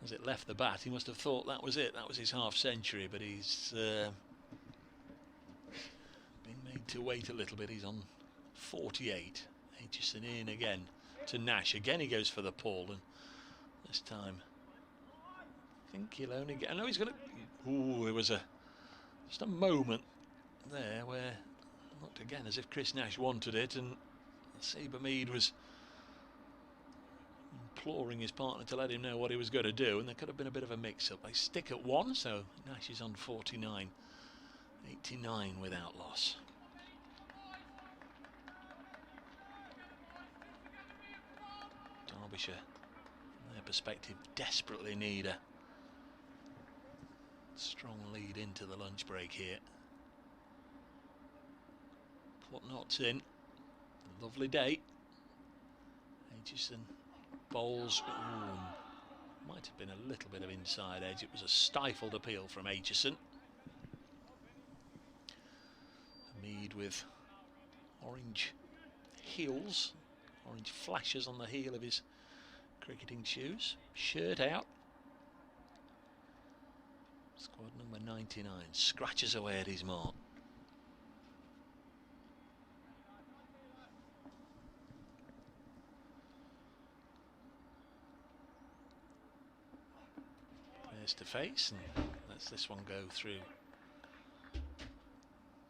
as it left the bat, he must have thought that was it. That was his half century, but he's been made to wait a little bit. He's on 48. Aitchison in again to Nash. Again he goes for the pull, and this time I think he'll only get... I know he's going to... Ooh, there was just a moment there where it looked again as if Chris Nash wanted it, and Seba Mead was imploring his partner to let him know what he was going to do, and there could have been a bit of a mix-up. They stick at 1, so Nash is on 49. 89 without loss. Derbyshire, from their perspective, desperately need a strong lead into the lunch break here. Put knots in. Lovely day. Aitchison bowls. Ooh, might have been a little bit of inside edge. It was a stifled appeal from Aitchison. Mead with orange heels, orange flashes on the heel of his cricketing shoes. Shirt out. Squad number 99 scratches away at his mark. Players to face, and lets this one go through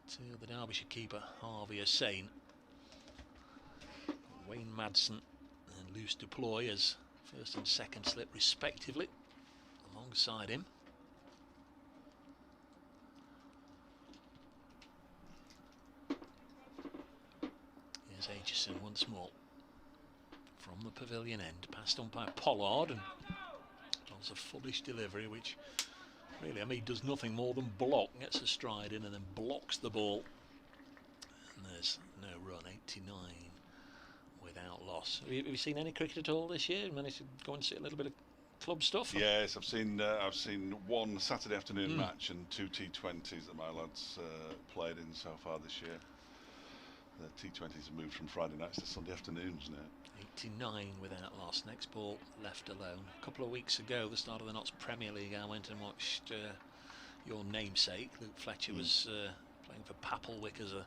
to the Derbyshire keeper Harvey Hussain. Wayne Madsen and Luce Deploy as first and second slip respectively alongside him. Here's Aitchison once more from the pavilion end, past umpire Pollard, and does a foolish delivery which really, I mean, does nothing more than block, gets a stride in and then blocks the ball. And there's no run, 89 without loss. Have you seen any cricket at all this year? Managed to go and see a little bit of club stuff? Yes, I've seen one Saturday afternoon match and 2 T20s that my lads played in so far this year. The T20s have moved from Friday nights to Sunday afternoons now. 89 without loss. Next ball left alone. A couple of weeks ago, the start of the Notts Premier League, I went and watched your namesake. Luke Fletcher was playing for Papelwick as a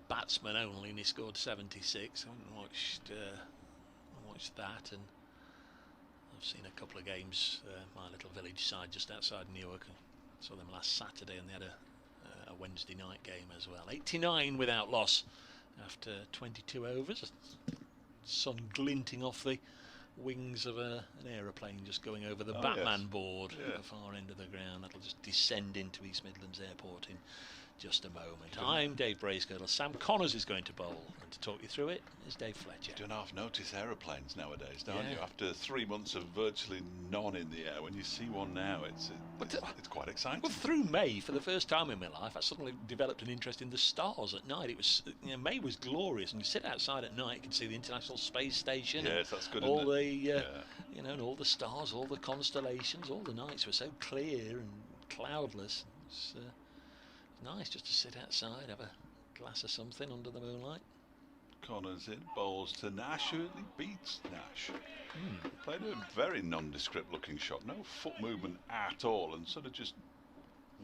batsman only, and he scored 76. I went and watched that, and I've seen a couple of games. My little village side just outside Newark. I saw them last Saturday, and they had a Wednesday night game as well. 89 without loss after 22 overs. Sun glinting off the wings of an aeroplane just going over the Batman board at the far end of the ground. That'll just descend into East Midlands Airport in just a moment. I'm Dave Bracegirdle. Sam Connors is going to bowl, and to talk you through it is Dave Fletcher. You don't half notice aeroplanes nowadays, don't you? After 3 months of virtually none in the air, when you see one now, it's quite exciting. Well, through May, for the first time in my life, I suddenly developed an interest in the stars at night. It was, May was glorious, and you sit outside at night, you can see the International Space Station. Yes, that's good. All the, and all the stars, all the constellations. All the nights were so clear and cloudless. It's nice just to sit outside, have a glass of something under the moonlight. Connors in, bowls to Nash, who beats Nash. Played a very nondescript looking shot, no foot movement at all, and sort of just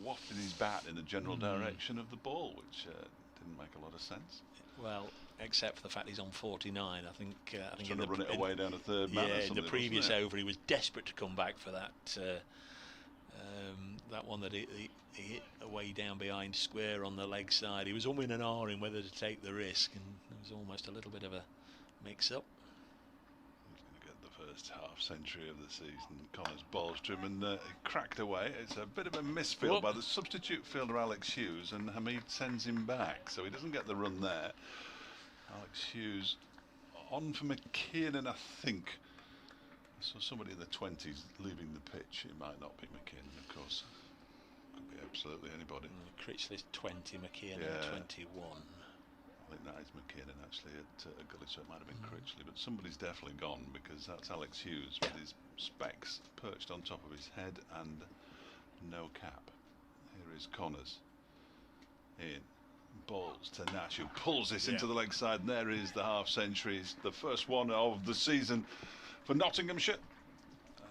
wafted his bat in the general direction of the ball, which didn't make a lot of sense. Well, except for the fact he's on 49. I think trying to run it away down a third man. Yeah, in the previous over, he was desperate to come back for that. That one that he hit away down behind square on the leg side. He was umming and ahhing whether to take the risk, and there was almost a little bit of a mix-up. He's going to get the first half century of the season. Connors bowls to him, and he cracked away. It's a bit of a misfield by the substitute fielder Alex Hughes, and Hamid sends him back, so he doesn't get the run there. Alex Hughes on for McKiernan, I think. So somebody in the 20s leaving the pitch, it might not be McKinnon, of course. Could be absolutely anybody. Critchley's 20, McKinnon Yeah. 21. I think that is McKinnon actually at Gully, so it might have been Critchley, but somebody's definitely gone because that's Alex Hughes with his specs perched on top of his head and no cap. Here is Connors in, balls to Nash, who pulls this into the leg side, and there is the half century. It's the first one of the season for Nottinghamshire,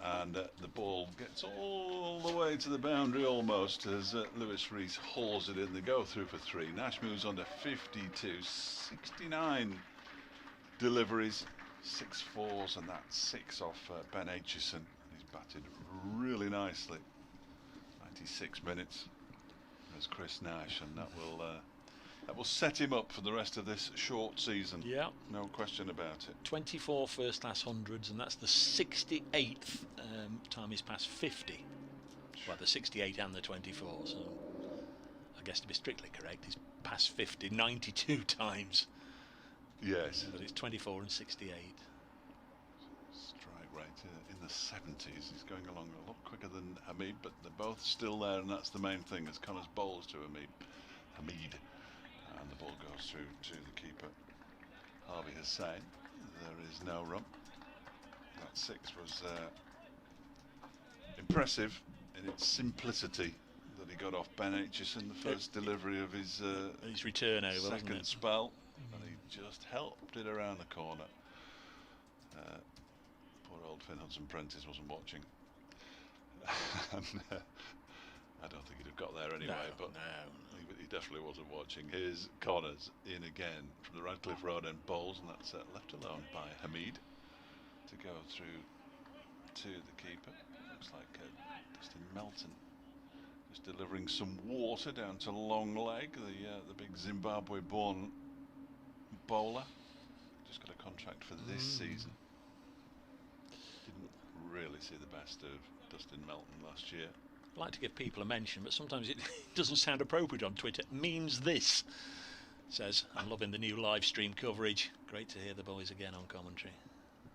and the ball gets all the way to the boundary almost as Lewis Rees hauls it in. They go through for 3. Nash moves on to 52, 69 deliveries, 6 fours, and that's 6 off Ben Aitchison. He's batted really nicely. 96 minutes as Chris Nash, and that will set him up for the rest of this short season. Yeah, no question about it. 24 first class hundreds, and that's the 68th time he's passed 50. Well, the 68 and the 24. So I guess to be strictly correct, he's passed 50 92 times. Yes, but it's 24 and 68. Strike rate in the 70s. He's going along a lot quicker than Hamid, but they're both still there, and that's the main thing. As Connors bowls to Hamid, and the ball goes through to the keeper, Harvey Hussain. There is no run. That 6 was impressive in its simplicity that he got off Ben Aitchison, the first delivery of his return over, second spell, and he just helped it around the corner. Poor old Finn Hudson-Prentice wasn't watching. And, I don't think he'd have got there anyway, but he definitely wasn't watching. Here's Connors in again from the Radcliffe Road end, bowls, and that's left alone by Hamid to go through to the keeper. Looks like Dustin Melton just delivering some water down to long leg, the big Zimbabwe-born bowler. Just got a contract for this season. Didn't really see the best of Dustin Melton last year. I'd like to give people a mention, but sometimes it doesn't sound appropriate on Twitter. Means this. Says, I'm loving the new live stream coverage. Great to hear the boys again on commentary.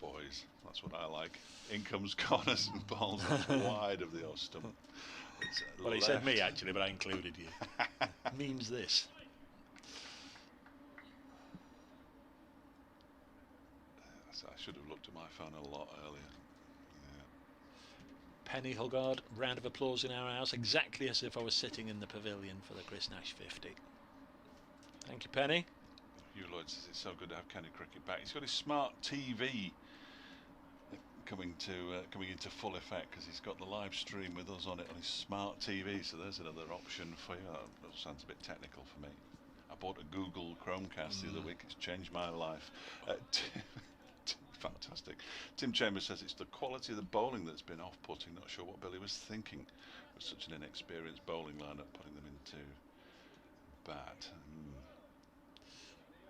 Boys, that's what I like. In comes Connors and balls wide of the off stump. Well, he said me actually, but I included you. Means this. I should have looked at my phone a lot earlier. Penny Huggard, round of applause in our house, exactly as if I was sitting in the pavilion for the Chris Nash 50. Thank you, Penny. Hugh Lloyd says it's so good to have Kenny Cricket back. He's got his smart TV coming into full effect because he's got the live stream with us on it on his smart TV. So there's another option for you. That sounds a bit technical for me. I bought a Google Chromecast the other week. It's changed my life. Fantastic. Tim Chambers says it's the quality of the bowling that's been off-putting. Not sure what Billy was thinking with such an inexperienced bowling lineup, putting them into bat.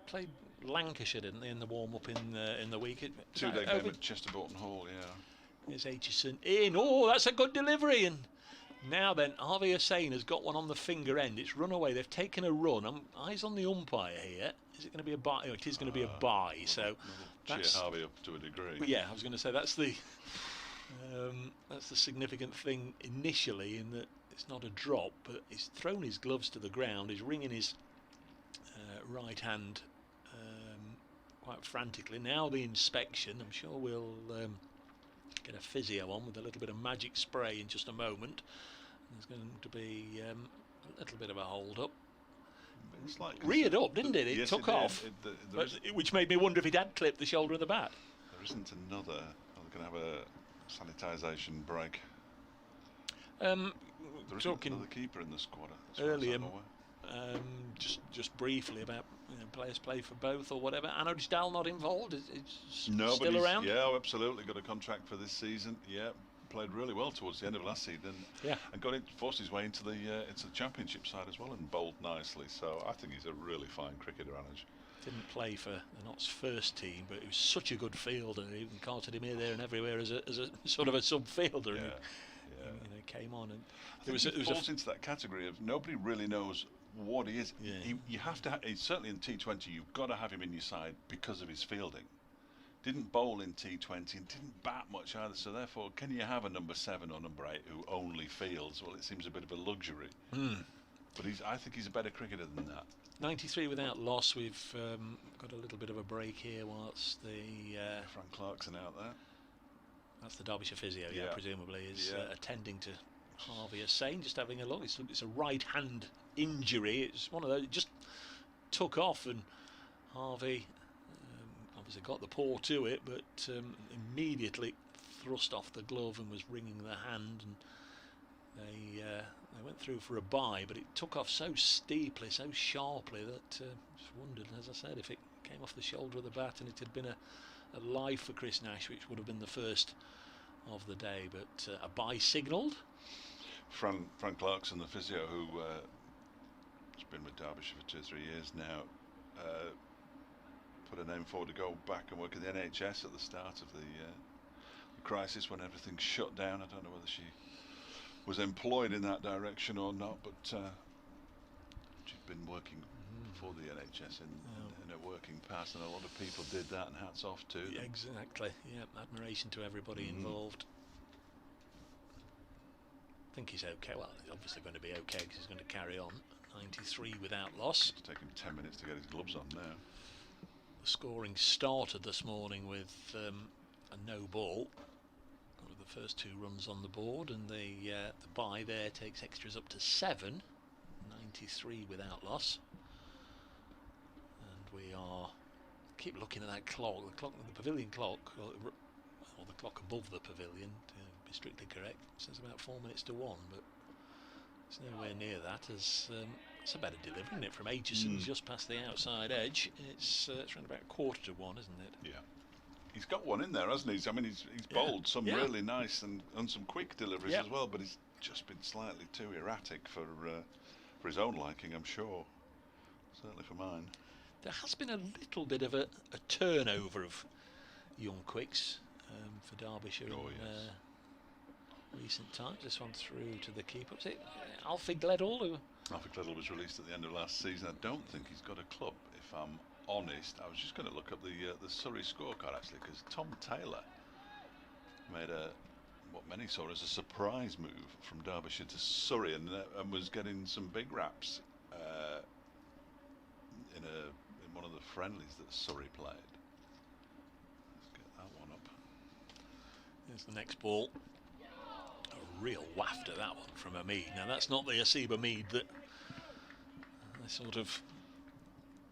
Played Lancashire, didn't they, in the warm-up in the week? Two-day game at Chester Boughton Hall, yeah. Here's Aitchison in. Oh, that's a good delivery. And now then, Harvey Hussain has got one on the finger end. It's run away. They've taken a run. Eyes on the umpire here. Is it going to be a bye? Oh, it is going to be a bye. So that's Harvey up to a degree. Yeah, I was going to say that's the significant thing initially, in that it's not a drop, but he's thrown his gloves to the ground. He's wringing his right hand quite frantically. Now the inspection. I'm sure we'll get a physio on with a little bit of magic spray in just a moment. There's going to be a little bit of a hold up. It's like reared up, didn't it? It yes, took it off, which made me wonder if he'd had clipped the shoulder of the bat. There isn't another. They're going to have a sanitisation break. There isn't another keeper in the squad. Earlier, just briefly about players play for both or whatever. Anoj Dal not involved. It's still around. Yeah, absolutely. Got a contract for this season. Yeah. Played really well towards the end of last season, and forced his way into the championship side as well, and bowled nicely. So I think he's a really fine cricketer, Anoj. Didn't play for the Notts first team, but he was such a good fielder. He even carted him here, there, and everywhere as a sort of a sub fielder. And he came on, and he falls into that category of nobody really knows what he is. Yeah. You have to certainly in T20 you've got to have him in your side because of his fielding. didn't bowl in T20 and didn't bat much either. So therefore, can you have a number 7 or number 8 who only fields? Well, it seems a bit of a luxury. But I think he's a better cricketer than that. 93 without loss. We've got a little bit of a break here whilst the Frank Clarkson out there. That's the Derbyshire physio, presumably is attending to Harvey Hussain. Just having a look, it's a right hand injury. It's one of those, it just took off, and Harvey obviously got the paw to it, but immediately thrust off the glove and was wringing the hand, and they went through for a bye, but it took off so steeply, so sharply that just wondered, as I said, if it came off the shoulder of the bat and it had been a life for Chris Nash, which would have been the first of the day, but a bye signalled. Frank Clarkson, the physio, who has been with Derbyshire for 2 or 3 years now, put a name forward to go back and work at the NHS at the start of the crisis when everything shut down. I don't know whether she was employed in that direction or not, but she'd been working for the NHS in a working past, and a lot of people did that, and hats off to them. Exactly, yeah, admiration to everybody involved. I think he's okay. Well, he's obviously going to be okay because he's going to carry on. 93 without loss. It'll take him 10 minutes to get his gloves on now. The scoring started this morning with a no ball, with the first 2 runs on the board, and the bye there takes extras up to 7. 93 without loss. And we keep looking at that clock, the pavilion clock, or the clock above the pavilion, to be strictly correct. It says about 4 minutes to 1, but it's nowhere near that. As it's a better delivery, isn't it, from Aitchison, just past the outside edge. It's around about 1/4 to 1, isn't it? Yeah. He's got one in there, hasn't he? I mean, he's bowled some really nice and some quick deliveries as well, but he's just been slightly too erratic for his own liking, I'm sure. Certainly for mine. There has been a little bit of a turnover of young quicks for Derbyshire in recent times. This one through to the keeper. Was it Alfie Gledall? Alfie Gledall was released at the end of last season. I don't think he's got a club, if I'm honest. I was just going to look up the Surrey scorecard, actually, because Tom Taylor made what many saw as a surprise move from Derbyshire to Surrey, and was getting some big raps in one of the friendlies that Surrey played. Let's get that one up. Here's the next ball. A real waft at that one from Hamid. Now that's not the Asiba Mead that I sort of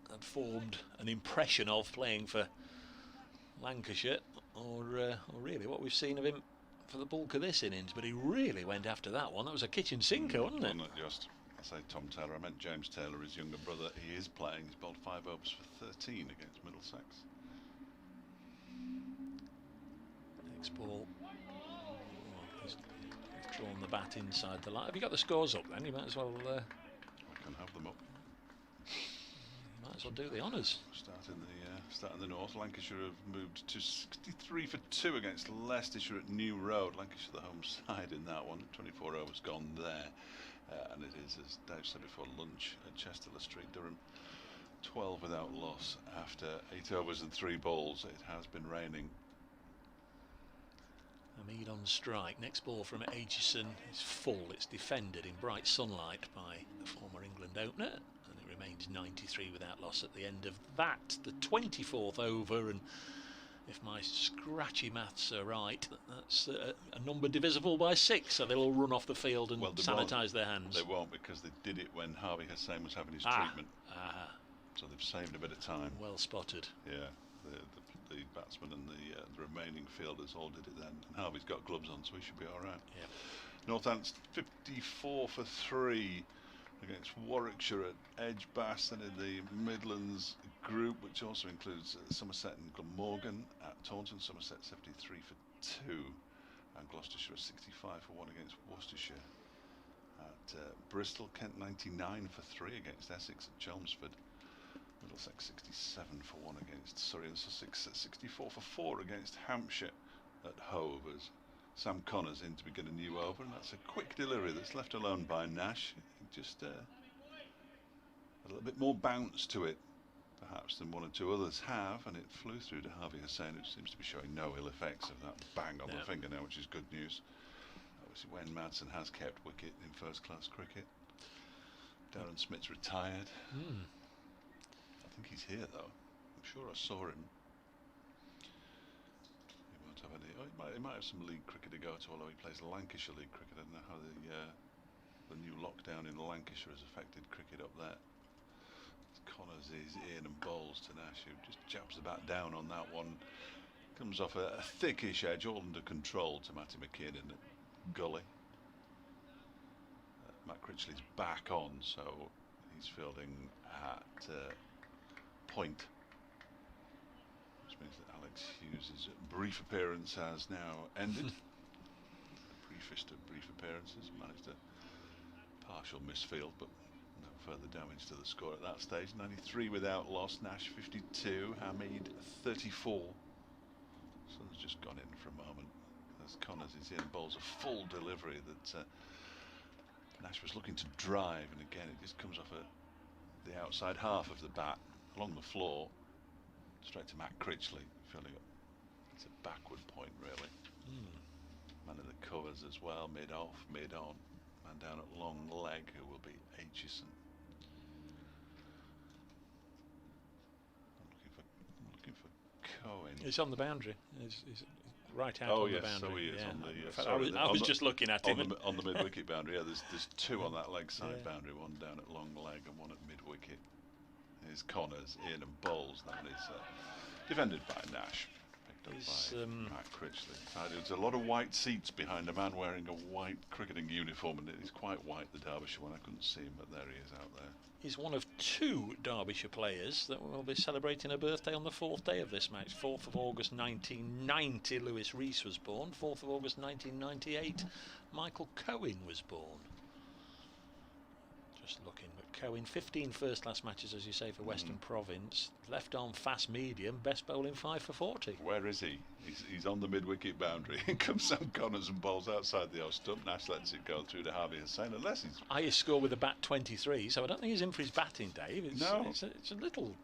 had formed an impression of playing for Lancashire, or really what we've seen of him for the bulk of this innings. But he really went after that one. That was a kitchen sinker, wasn't it? Not just. I say Tom Taylor, I meant James Taylor, his younger brother. He is playing. He's bowled 5 overs for 13 against Middlesex. Next ball. He's drawn the bat inside the line. Have you got the scores up then? You might as well. I can have them up. You might as well do the honours. Start in the north. Lancashire have moved to 63 for 2 against Leicestershire at New Road. Lancashire the home side in that one. 24 overs gone there. And it is, as Dave said before lunch, at Chesterle Street, Durham, 12 without loss after 8 overs and 3 balls. It has been raining. Hamid on strike. Next ball from Aitchison is full. It's defended in bright sunlight by the former England opener, and it remains 93 without loss at the end of that. The 24th over, and if my scratchy maths are right, that's a number divisible by 6, so they'll all run off the field and sanitise their hands. They won't, because they did it when Harvey Hussain was having his treatment. So they've saved a bit of time. Well spotted. Yeah, the batsman and the remaining fielders all did it then. And Harvey's got gloves on, so he should be all right. Yeah. Northants 54 for 3 against Warwickshire at Edgbaston in the Midlands group, which also includes Somerset and Glamorgan at Taunton. Somerset 73 for 2, and Gloucestershire 65 for 1 against Worcestershire at Bristol. Kent 99 for 3 against Essex at Chelmsford. Middlesex 67 for 1 against Surrey, and Sussex 64 for 4 against Hampshire at Hove, as Sam Connors in to begin a new over, and that's a quick delivery that's left alone by Nash. Just a little bit more bounce to it perhaps than one or two others have, and it flew through to Harvey Hussain, who seems to be showing no ill effects of that bang on the finger now, which is good news. Obviously, Wayne Madsen has kept wicket in first-class cricket. Darren Smith's retired. I think he's here though. I'm sure I saw him. He won't have any. Oh, he might have some league cricket to go to, although he plays Lancashire League cricket. I don't know how the new lockdown in Lancashire has affected cricket up there. Connors is in and bowls to Nash, who just jabs the bat down on that one. Comes off a thickish edge, all under control to Matty McKeon in the gully. Matt Critchley's back on, so he's fielding at point, which means that Alex Hughes' brief appearance has now ended. The briefest of brief appearances. Managed a partial misfield, but no further damage to the score at that stage. 93 without loss. Nash 52, Hamid 34. Sun's just gone in for a moment as Connors is in, bowls a full delivery that Nash was looking to drive, and again it just comes off the outside half of the bat along the floor straight to Matt Critchley, feeling it's a backward point really. Man in the covers as well, mid off, mid on. Man down at long leg, who will be Aitchison. I'm looking for Cohen. He's on the boundary. He's right out on the boundary. So he is on the. In fact, I was just looking at him on the mid wicket boundary. Yeah, there's two on that leg side boundary, one down at long leg and one at mid wicket. Here's Connors in and bowls. That is defended by Nash. Picked up by Matt Critchley. There's a lot of white seats behind a man wearing a white cricketing uniform, and it is quite white, the Derbyshire one. I couldn't see him, but there he is out there. He's one of two Derbyshire players that will be celebrating a birthday on the 4th day of this match. 4th of August 1990, Lewis Rees was born. 4th of August 1998, Michael Cohen was born. Just looking at Cohen, 15 first-class matches, as you say, for Western Province. Left arm fast medium, best bowling 5 for 40. Where is he? He's on the mid-wicket boundary. In comes Sam Connors and bowls outside the off stump. Nash lets it go through to Harvey Hussain, unless he's... Highest score with a bat 23, so I don't think he's in for his batting, Dave. It's a little...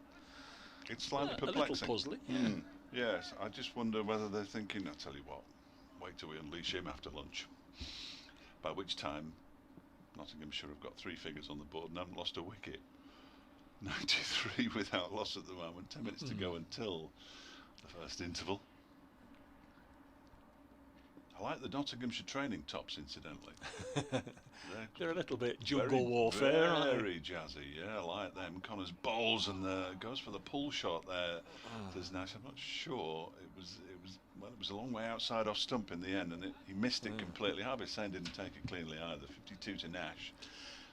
It's slightly perplexing. A little puzzling. Yes, I just wonder whether they're thinking, I'll tell you what, wait till we unleash him after lunch. By which time, Nottinghamshire have got 3 figures on the board and haven't lost a wicket. 93 without loss at the moment. 10 minutes to go until the first interval. I like the Nottinghamshire training tops, incidentally. They're a little bit jungle warfare, aren't they? Very jazzy, yeah, I like them. Connors bowls and goes for the pull shot there. Says Nash, I'm not sure. It was a long way outside off stump in the end, and he missed it completely. Harvey Hussain didn't take it cleanly either. 52 to Nash.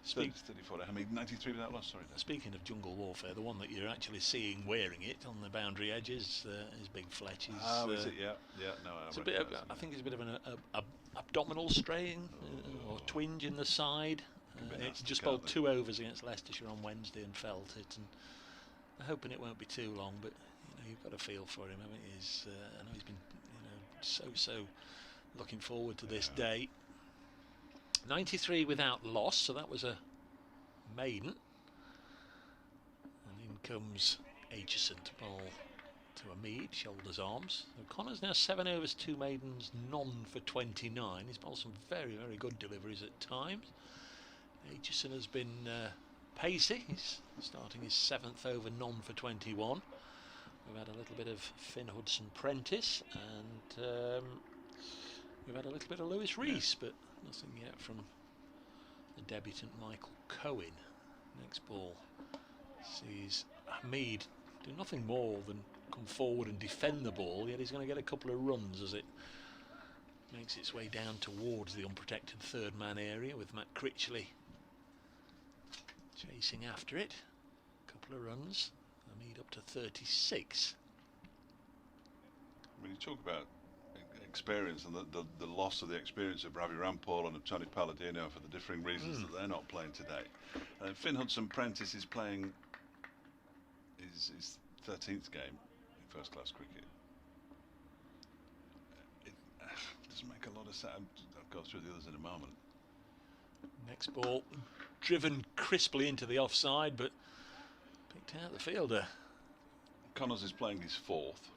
34 to Hamid, 93 without loss. Sorry. Speaking of jungle warfare, the one that you're actually seeing wearing it on the boundary edges is Big Fletch. Is it? Yeah. No, I think it's a bit of an abdominal strain or twinge in the side. It's just bowled 2 overs against Leicestershire on Wednesday and felt it. And I'm hoping it won't be too long, but you've got a feel for him. I mean, I know he's been so looking forward to this day. 93 without loss, so that was a maiden. And in comes Aitchison to bowl to Hamid, shoulders, arms. So Connor's now 7 overs, 2 maidens, none for 29. He's bowled some very, very good deliveries at times. Aitchison has been pacey. He's starting his 7th over, none for 21. We've had a little bit of Finn Hudson-Prentice, and we've had a little bit of Lewis Rees, but nothing yet from the debutant Michael Cohen. Next ball sees Hamid do nothing more than come forward and defend the ball, yet he's going to get a couple of runs as it makes its way down towards the unprotected third man area, with Matt Critchley chasing after it. A couple of runs. Hamid up to 36. When you talk about experience and the loss of the experience of Ravi Rampal and of Tony Palladino for the differing reasons that they're not playing today. Finn Hudson-Prentice is playing his 13th game in first-class cricket. It doesn't make a lot of sense. I'll go through the others in a moment. Next ball driven crisply into the offside, but picked out the fielder. Connors is playing his 4th,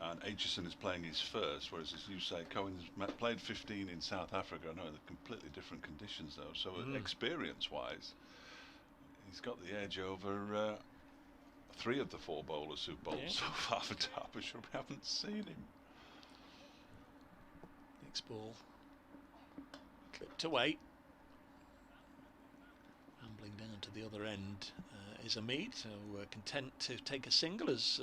and Aitchison is playing his 1st, whereas, as you say, Cohen's played 15 in South Africa. I know they're completely different conditions, though, so experience-wise, he's got the edge over 3 of the 4 bowlers who've bowled so far for Derbyshire. We haven't seen him. Next ball clipped away. Ambling down to the other end is Hamid, so content to take a single as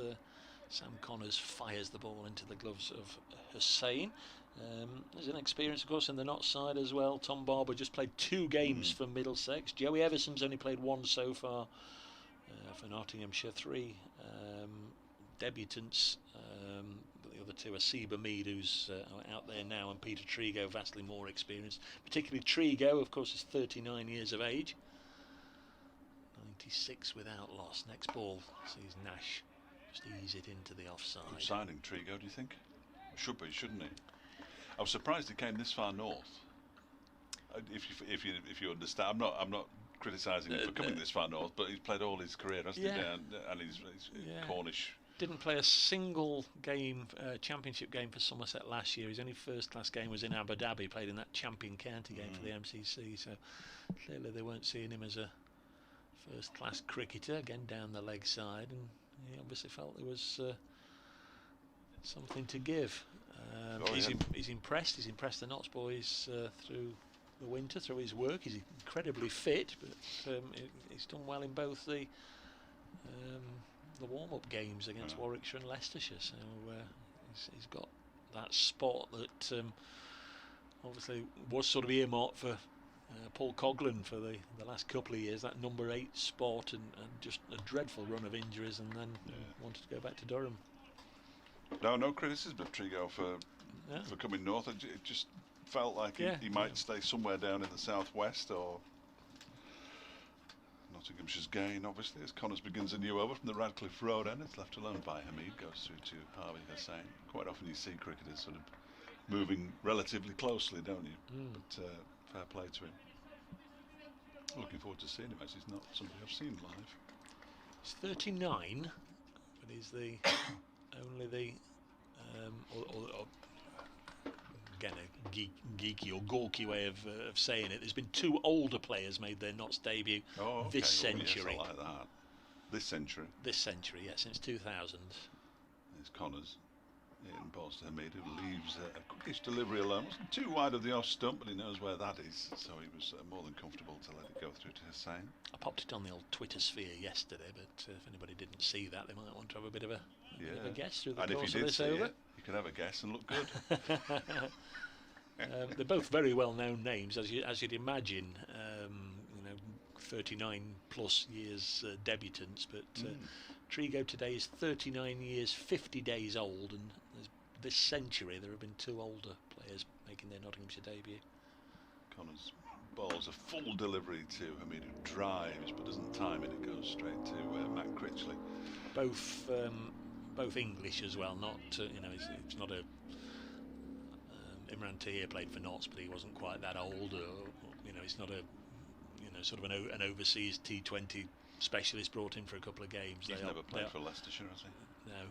Sam Connors fires the ball into the gloves of Hussain. There's an experience, of course, in the Notts side as well. Tom Barber just played 2 games for Middlesex. Joey Everson's only played 1 so far for Nottinghamshire. 3 debutants. The other 2 are Seba Mead, who's out there now, and Peter Trigo, vastly more experienced. Particularly Trigo, of course, is 39 years of age. 96 without loss. Next ball sees Nash just ease it into the offside. Good signing, Trigo, do you think? Should be, shouldn't he? I was surprised he came this far north. If you understand, I'm not criticising him for coming this far north, but he's played all his career, hasn't he? And he's Cornish. Didn't play a single game, championship game for Somerset last year. His only first-class game was in Abu Dhabi, played in that champion county game for the MCC. So clearly they weren't seeing him as a first-class cricketer, again down the leg side, and he obviously felt there was something to give. He's impressed. He's impressed the Notts boys through the winter, through his work. He's incredibly fit, but he's done well in both the warm-up games against Warwickshire and Leicestershire. So he's got that spot that obviously was sort of earmarked for Paul Coghlan for the last couple of years, that number 8 spot, and just a dreadful run of injuries, and then wanted to go back to Durham. No criticism of Trigo for coming north. It just felt like he might stay somewhere down in the southwest, or Nottinghamshire's gain, obviously, as Connors begins a new over from the Radcliffe Road end. It's left alone by Hamid, goes through to Harvey Hussain. Quite often you see cricketers sort of moving relatively closely, don't you? But fair play to him. Looking forward to seeing him, as he's not somebody I've seen live. He's 39, but he's the only the again a geeky or gawky way of saying it. There's been 2 older players made their Notts debut this century. Yes, I like that. This century. This century, yeah, since 2000. There's Connors. In balls to Hamid, who leaves a quickish delivery alone. Wasn't too wide of the off stump, but he knows where that is, so he was more than comfortable to let it go through to Hussain. I popped it on the old Twitter sphere yesterday, but if anybody didn't see that, they might want to have a bit of a guess through the course of this over. You can have a guess and look good. They're both very well-known names, as you'd imagine. 39 plus years debutants, but Trigo today is 39 years 50 days old, and this century there have been 2 older players making their Nottinghamshire debut. Connors bowls a full delivery to Hamid, who drives but doesn't time it. It goes straight to Matt Critchley. Both English as well. Not it's not a Imran Tahir played for Notts, but he wasn't quite that old. It's not a sort of an overseas T20 specialist brought in for a couple of games. He's never played for Leicestershire, has he? No,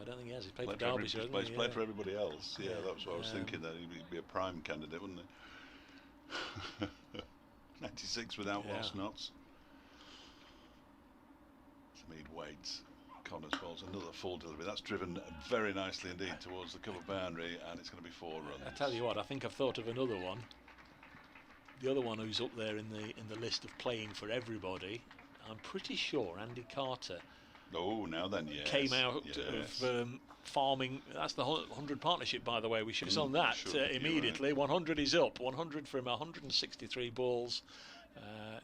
I don't think he has. He's played for Derbyshire. He's played for everybody else. Yeah, that's what I was thinking. That he'd be a prime candidate, wouldn't he? 96 without lost Notts. Hamid waits. Connors bowls another full delivery. That's driven very nicely indeed towards the cover boundary, and it's going to be 4 runs. I tell you what, I think I've thought of another one. The other one who's up there in the list of playing for everybody, I'm pretty sure Andy Carter. Oh, now then, yes. Came out of farming. That's the 100 partnership, by the way. We should have on that immediately. Right. 100 is up. 100 from 163 balls.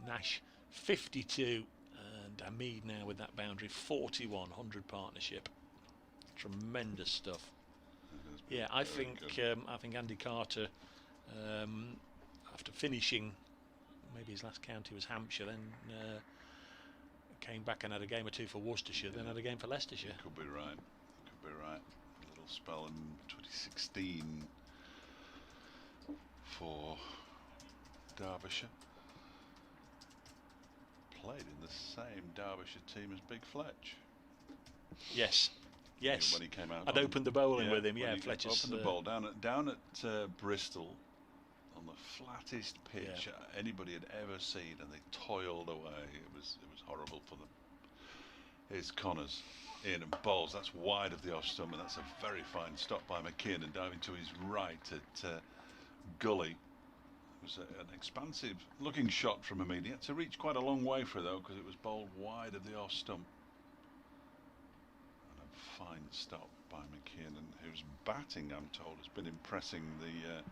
Nash 52, and Hamid now with that boundary 41. 100 partnership. Tremendous stuff. Yeah, I think Andy Carter. After finishing, maybe his last county was Hampshire, then came back and had a game or 2 for Worcestershire, then had a game for Leicestershire. Could be right. A little spell in 2016 for Derbyshire. played in the same Derbyshire team as Big Fletch. Yes. Yes. When he came out. I'd opened the bowling with him, yeah. Fletcher's opened the ball down at Bristol on the flattest pitch anybody had ever seen, and they toiled away. It was horrible for them. Here's Connors in and bowls. That's wide of the off stump, and that's a very fine stop by McKeon, and diving to his right at Gully. It was an expansive looking shot from him. He had to reach quite a long way for it though, because it was bowled wide of the off stump. And a fine stop by McKeon, who's batting, I'm told, has been impressing the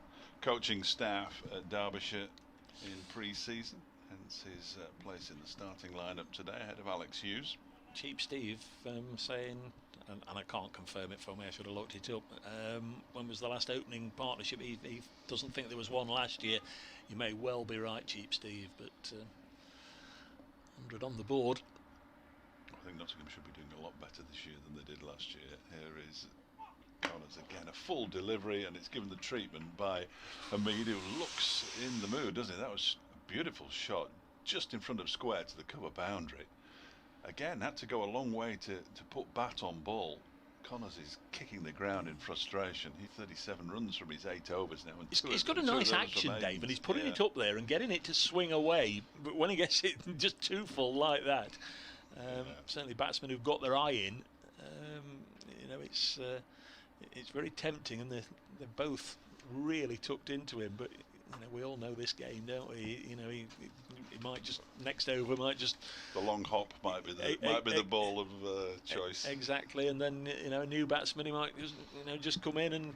coaching staff at Derbyshire in pre-season, hence his place in the starting lineup today ahead of Alex Hughes. Cheap Steve saying, and I can't confirm it for me, I should have looked it up, when was the last opening partnership? He doesn't think there was one last year. You may well be right, Cheap Steve, but 100 on the board. I think Nottingham should be doing a lot better this year than they did last year. Here is Connors again, a full delivery, and it's given the treatment by Hamid, who looks in the mood, doesn't he? That was a beautiful shot just in front of square to the cover boundary. Again, had to go a long way to put bat on ball. Connors is kicking the ground in frustration. He's 37 runs from his 8 overs now. And he's got a nice action, Dave, and he's putting it up there and getting it to swing away. But when he gets it just too full like that, certainly batsmen who've got their eye in, you know, it's very tempting, and they're both really tucked into him. But you know, we all know this game, don't we? You know, he might just next over might just the long hop might be the ball of choice. Exactly, and then you know, a new batsman, he might just come in and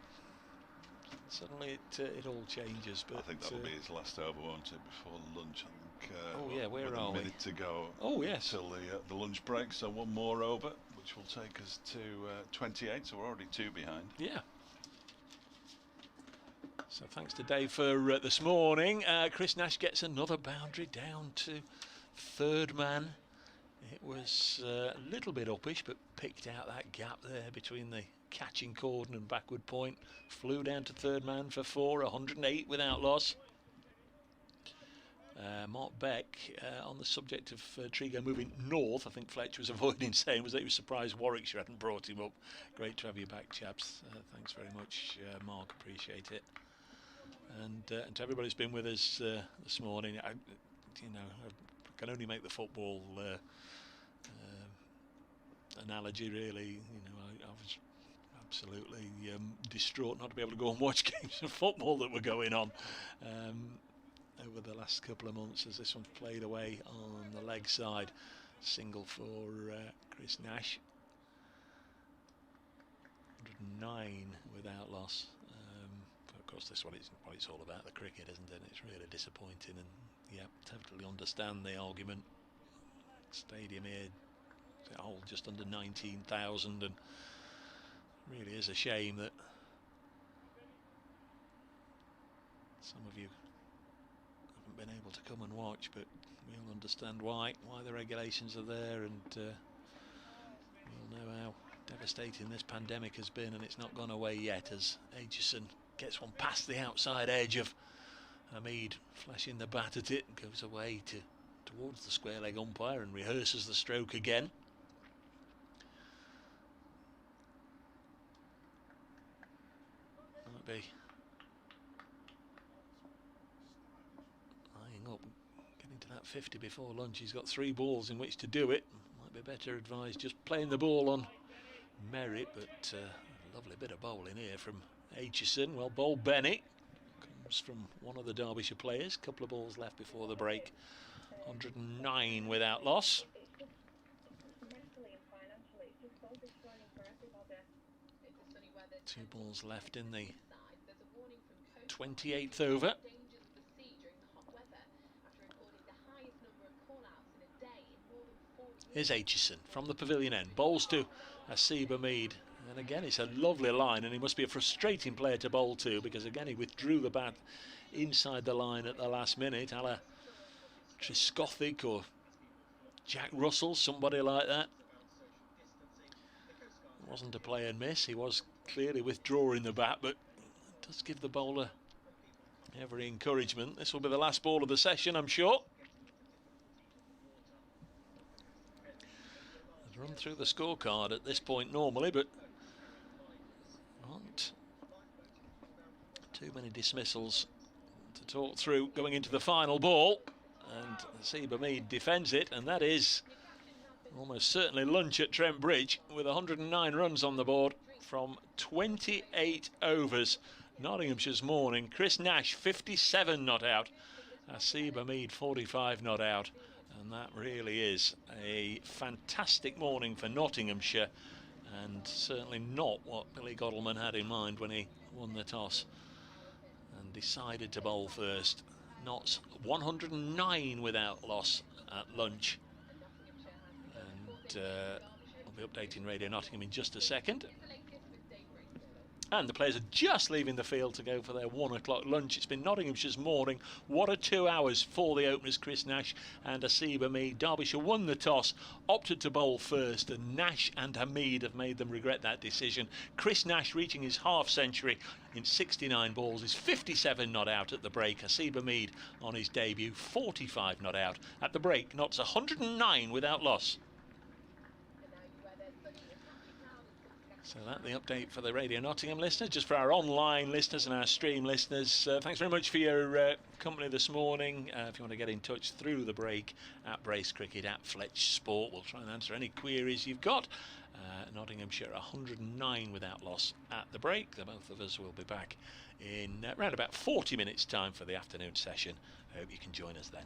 suddenly it all changes. But I think that'll be his last over, won't it? Before lunch, I think. Where are a we? minute to go. Oh yes. Till the lunch break, so one more over, which will take us to 28. So we're already 2 behind. Yeah. So thanks to Dave for this morning. Chris Nash gets another boundary down to third man. It was a little bit uppish, but picked out that gap there between the catching cordon and backward point. Flew down to third man for 4, 108 without loss. Mark Beck, on the subject of Trigo moving north, I think Fletch was avoiding saying, was that he was surprised Warwickshire hadn't brought him up. Great to have you back, chaps. Thanks very much, Mark, appreciate it. And to everybody who's been with us this morning, I can only make the football analogy, really. You know, I was absolutely distraught not to be able to go and watch games of football that were going on over the last couple of months, as this one's played away on the leg side. Single for Chris Nash. 109 without loss. Of course, this one is what it's all about, the cricket, isn't it? It's really disappointing, and yeah, totally understand the argument. Stadium here, just under 19,000, and really is a shame that some of you haven't been able to come and watch, but we'll understand why the regulations are there, and we'll know how devastating this pandemic has been, and it's not gone away yet, as Aitchison gets one past the outside edge of Hamid, flashing the bat at it, and goes away towards the square leg umpire and rehearses the stroke again. Might be eyeing up, getting to that 50 before lunch. He's got 3 balls in which to do it. Might be better advised just playing the ball on merit, but a lovely bit of bowling here from Aitchison. Well bowled, Bennett. Comes from one of the Derbyshire players. Couple of balls left before the break. 109 without loss. 2 balls left in the 28th over. Here's Aitchison from the pavilion end. Bowls to Asib Hamid. And again, it's a lovely line, and he must be a frustrating player to bowl to, because again, he withdrew the bat inside the line at the last minute, a la Triscothic or Jack Russell, somebody like that. It wasn't a play and miss. He was clearly withdrawing the bat, but it does give the bowler every encouragement. This will be the last ball of the session, I'm sure. run through the scorecard at this point normally, but not too many dismissals to talk through going into the final ball. And Seba Mead defends it, and that is almost certainly lunch at Trent Bridge with 109 runs on the board from 28 overs. Nottinghamshire's morning. Chris Nash 57 not out. Seba Mead 45 not out. And that really is a fantastic morning for Nottinghamshire, and certainly not what Billy Godalman had in mind when he won the toss and decided to bowl first. Notts 109 without loss at lunch. And I'll be updating Radio Nottingham in just a second. And the players are just leaving the field to go for their 1 o'clock lunch. It's been Nottinghamshire's morning. What a 2 hours for the openers, Chris Nash and Seba Mead. Derbyshire won the toss, opted to bowl first, and Nash and Hamid have made them regret that decision. Chris Nash reaching his half century in 69 balls is 57 not out at the break. Seba Mead on his debut, 45 not out at the break. Notts 109 without loss. So that's the update for the Radio Nottingham listeners. Just for our online listeners and our stream listeners, thanks very much for your company this morning. If you want to get in touch through the break, at Brace Cricket, at Fletch Sport, we'll try and answer any queries you've got. Nottinghamshire 109 without loss at the break. The both of us will be back in around about 40 minutes time for the afternoon session. I hope you can join us then.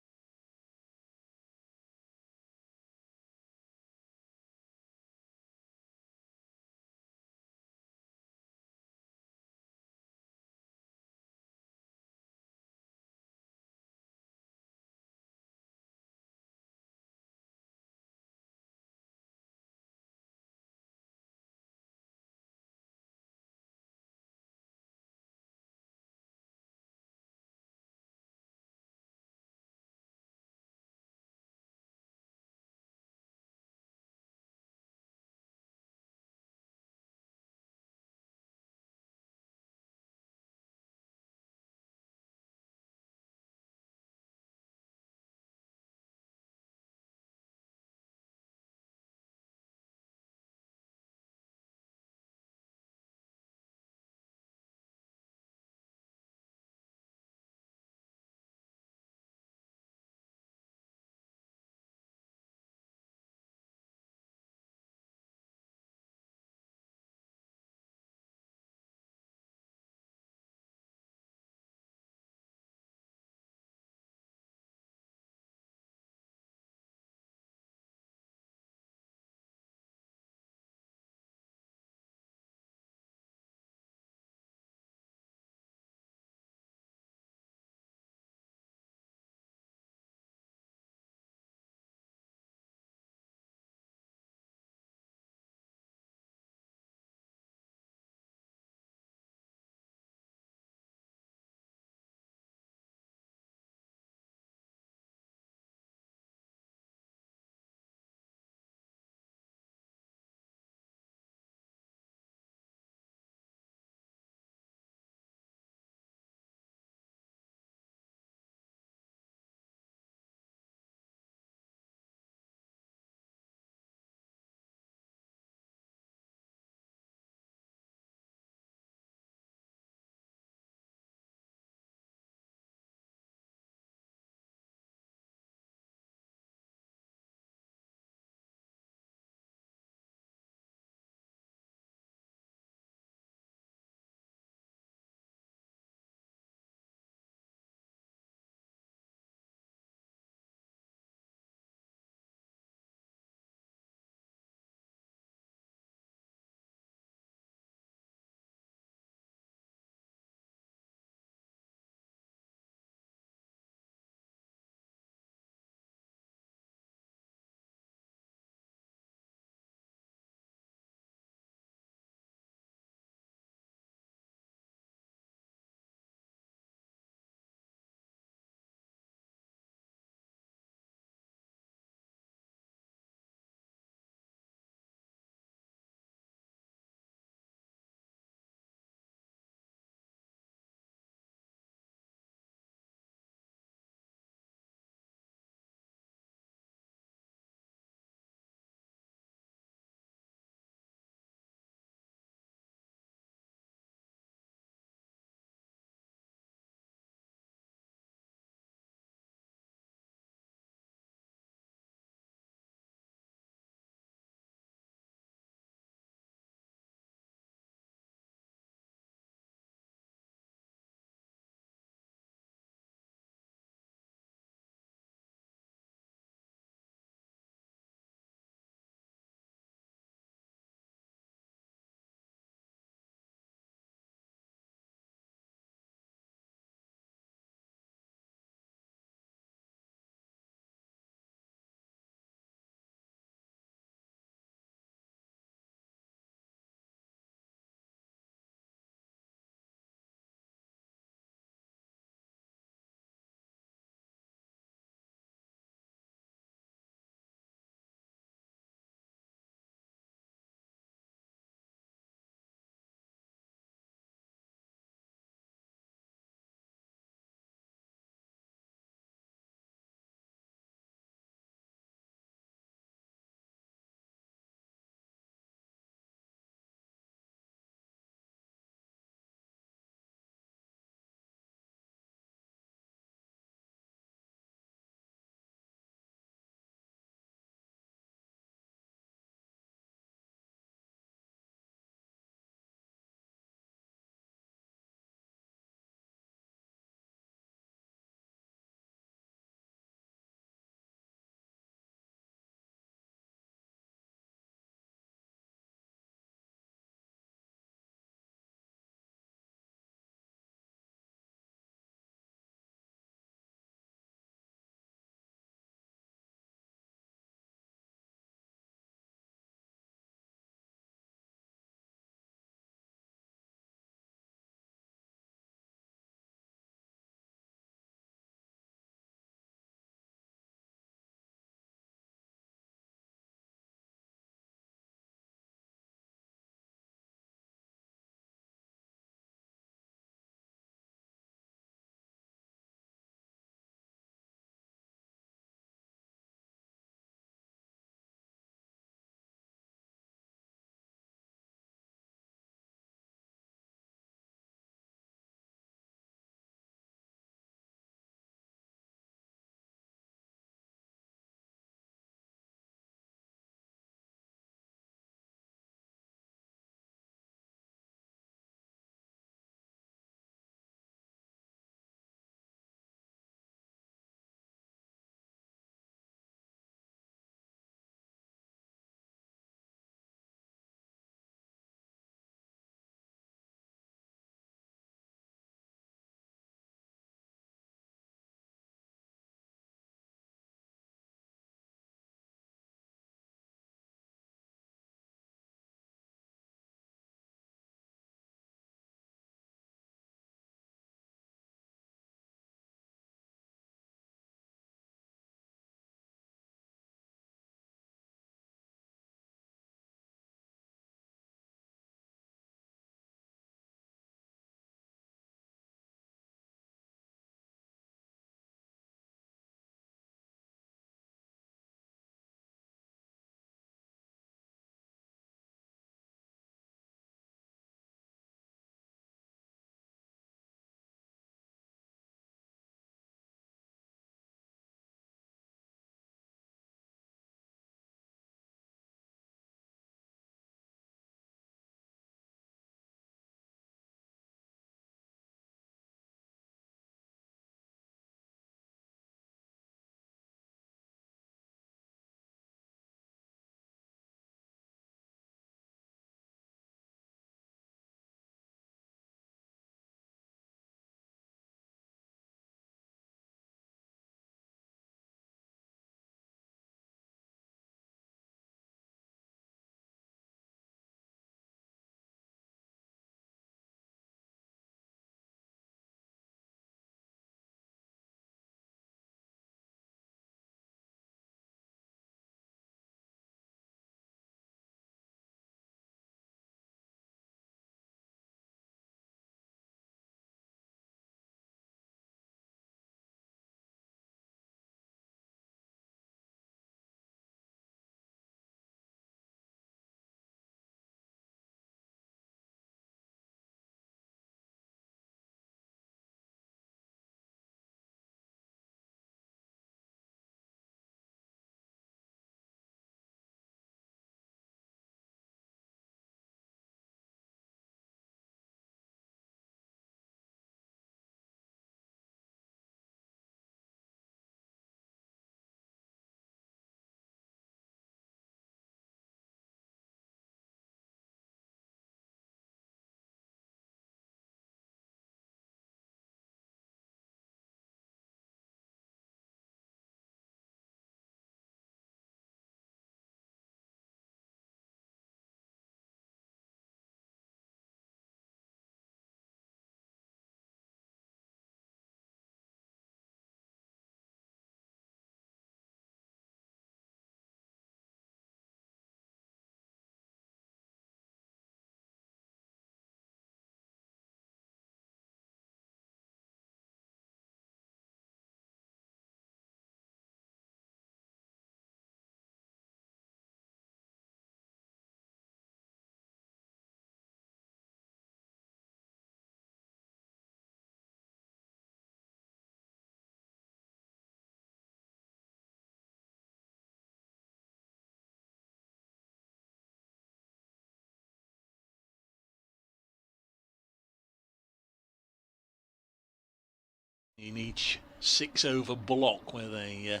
In each 6-over block where they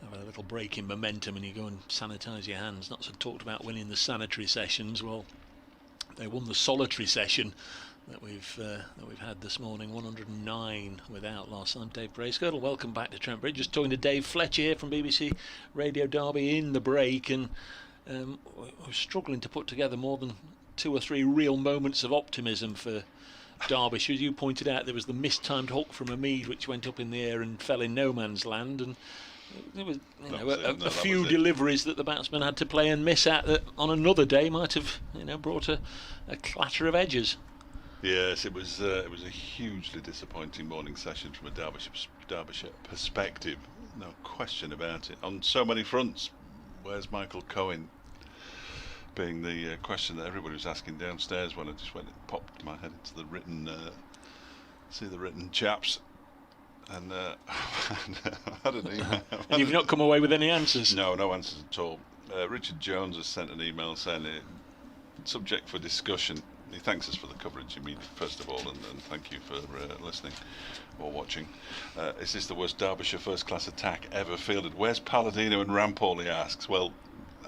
have a little break in momentum and you go and sanitise your hands. Not so talked about winning the sanitary sessions. Well, they won the solitary session that we've had this morning, 109 without loss. I'm Dave Bracegirdle. Welcome back to Trent Bridge. Just talking to Dave Fletcher here from BBC Radio Derby in the break, and we're struggling to put together more than 2 or 3 real moments of optimism for Derbyshire. As you pointed out, there was the mistimed hook from Hamid which went up in the air and fell in no man's land, and there was a few deliveries that the batsman had to play and miss at that on another day might have brought a clatter of edges. Yes, it was a hugely disappointing morning session from a Derbyshire perspective, no question about it, on so many fronts. Where's Michael Cohen being the question that everybody was asking downstairs when I just went and popped my head into the written chaps, and I had an email. And you've not come away with any answers? No answers at all. Richard Jones has sent an email saying subject for discussion. He thanks us for the coverage, I mean, first of all, and thank you for listening or watching. Is this the worst Derbyshire first-class attack ever fielded? Where's Palladino and Rampall, he asks. Well,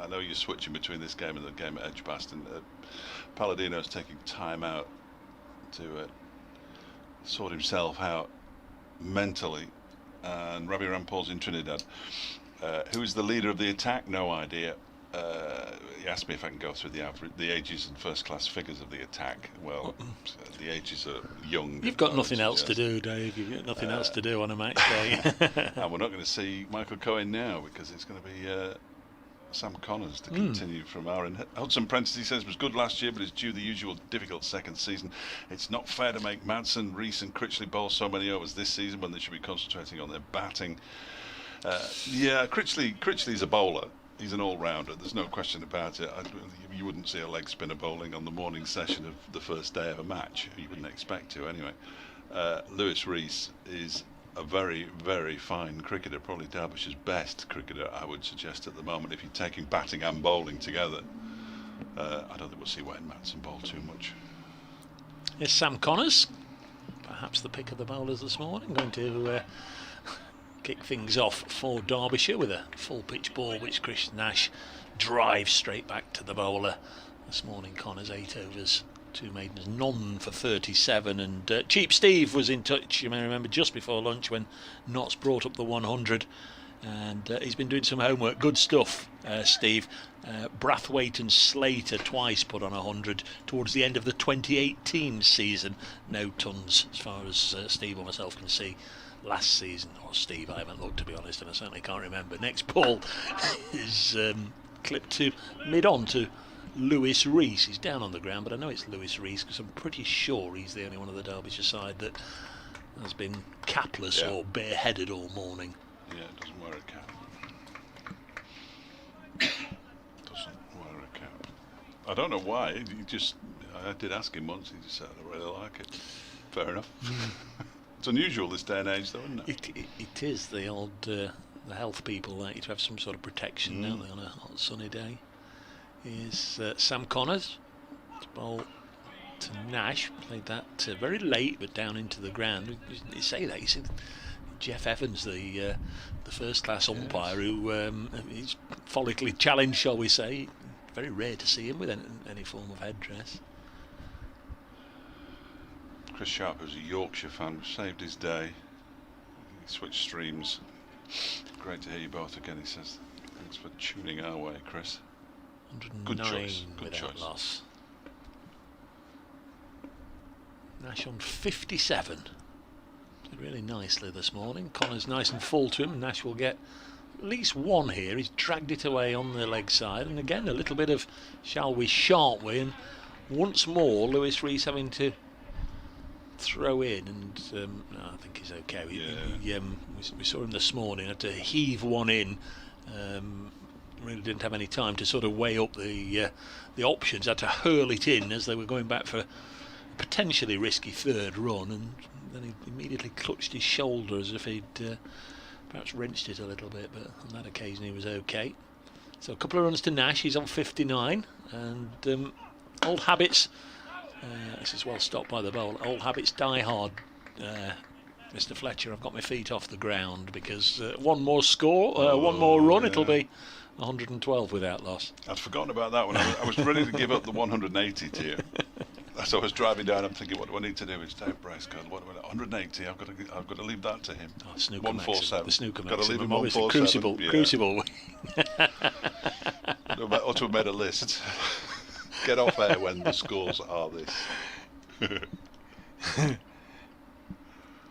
I know you're switching between this game and the game at Edgbaston. Palladino's taking time out to sort himself out mentally, and Ravi Rampall's in Trinidad. Who's the leader of the attack? No idea. He asked me if I can go through the ages and first-class figures of the attack. Well, the ages are young. You've got nothing else to do, Dave. You've got nothing else to do on a match day. And we're not going to see Michael Cohen now because it's going to be Sam Connors to continue from our end. Hudson Prentice, he says, was good last year, but it's due the usual difficult second season. It's not fair to make Madsen, Rees and Critchley bowl so many overs this season when they should be concentrating on their batting. Critchley's a bowler. He's an all-rounder, there's no question about it. You wouldn't see a leg spinner bowling on the morning session of the first day of a match. You wouldn't expect to anyway. Lewis Rees is a very, very fine cricketer, probably Derbyshire's best cricketer, I would suggest at the moment, if you're taking batting and bowling together. I don't think we'll see Wayne Madsen bowl too much. Here's Sam Connors, perhaps the pick of the bowlers this morning, going to kick things off for Derbyshire with a full pitch ball which Chris Nash drives straight back to the bowler. This morning Connors 8 overs, 2 maidens, none for 37, and Cheap Steve was in touch, you may remember, just before lunch when Notts brought up the 100, and he's been doing some homework. Good stuff, Steve. Brathwaite and Slater twice put on 100 towards the end of the 2018 season. No tons as far as Steve or myself can see last season. Or Steve, I haven't looked, to be honest, and I certainly can't remember. Next ball is clipped to mid-on to Lewis Rees. He's down on the ground, but I know it's Lewis Rees because I'm pretty sure he's the only one of the Derbyshire side that has been capless or bareheaded all morning. Yeah, doesn't wear a cap. Doesn't wear a cap. I don't know why. I did ask him once. He just said, "I really like it." Fair enough. It's unusual this day and age, though, isn't it? It is. The old the health people like you to have some sort of protection, don't they, on a hot sunny day. Here's Sam Connors. Ball to Nash. Played that very late, but down into the ground. You say that. You see Jeff Evans, the first-class umpire, who is follically challenged, shall we say. Very rare to see him with any form of headdress. Chris Sharp, who's a Yorkshire fan, saved his day. He switched streams. Great to hear you both again, he says. Thanks for tuning our way, Chris. 109 good choice. Good without choice. Loss. Nash on 57. Did really nicely this morning. Connor's nice and full to him. Nash will get at least one here. He's dragged it away on the leg side, and again a little bit of shall we, shan't we, and once more Lewis Rees having to throw in, and no, I think he's okay. We saw him this morning, had to heave one in. Really didn't have any time to sort of weigh up the options. Had to hurl it in as they were going back for a potentially risky third run, and then he immediately clutched his shoulder as if he'd perhaps wrenched it a little bit, but on that occasion he was okay. So a couple of runs to Nash. He's on 59, and old habits. This is well stopped by the bowl. Old habits die hard. Mr. Fletcher, I've got my feet off the ground because one more score, one more run, it'll be 112 without loss. I'd forgotten about that one. I was ready to give up the 180 to you. So I was driving down. I'm thinking, what do I need to do? It's Dave Bracegirdle. What do I, 180. I've got to leave that to him. Oh, snooker 147. The snooker got to leave him obviously 147. Crucible. Ought to have made a list. Get off air when the scores are this.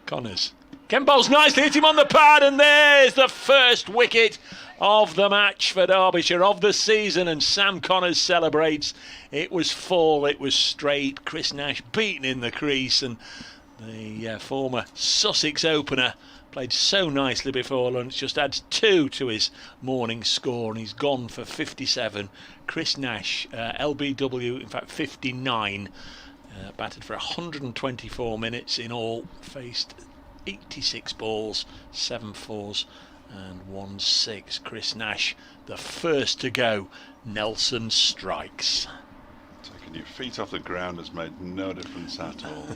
Connors. Ken Bowles nicely hit him on the pad, and there's the first wicket of the match for Derbyshire, of the season, and Sam Connors celebrates. It was full, it was straight. Chris Nash beaten in the crease, and the former Sussex opener played so nicely before lunch, just adds 2 to his morning score, and he's gone for 57. Chris Nash, LBW, in fact 59, batted for 124 minutes in all, faced 86 balls, 7 fours and 1 6. Chris Nash, the first to go. Nelson strikes. Taking your feet off the ground has made no difference at all.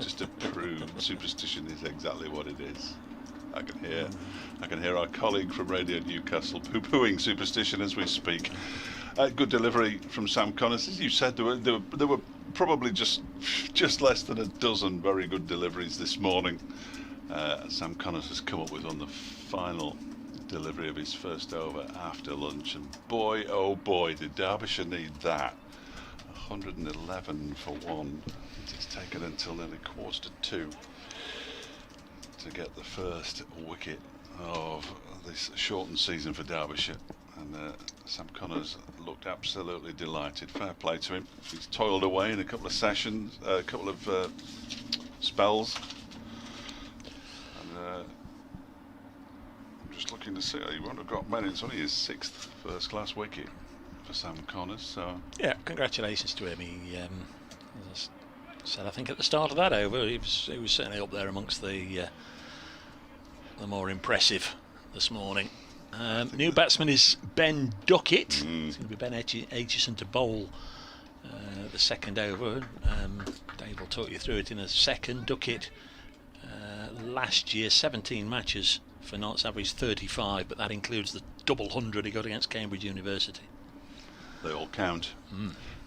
Just to prove superstition is exactly what it is. I can hear our colleague from Radio Newcastle poo-pooing superstition as we speak. Good delivery from Sam Connors. As you said, there were probably just less than a dozen very good deliveries this morning. Sam Connors has come up with on the final delivery of his first over after lunch, and boy oh boy did Derbyshire need that. 111 for 1. It's taken until nearly 1:45 to get the first wicket of this shortened season for Derbyshire, and Sam Connors looked absolutely delighted. Fair play to him. He's toiled away in a couple of sessions, a couple of spells, and I'm just looking to see, he won't have got many. It's only his 6th first class wicket for Sam Connors, so yeah, congratulations to him. He as I said, I think at the start of that over, he was certainly up there amongst the more impressive this morning. New batsman is Ben Duckett. It's going to be Ben Aitchison to bowl the second over. Dave will talk you through it in a second. Duckett last year 17 matches for Notts, average 35, but that includes the double 100 he got against Cambridge University. They all count.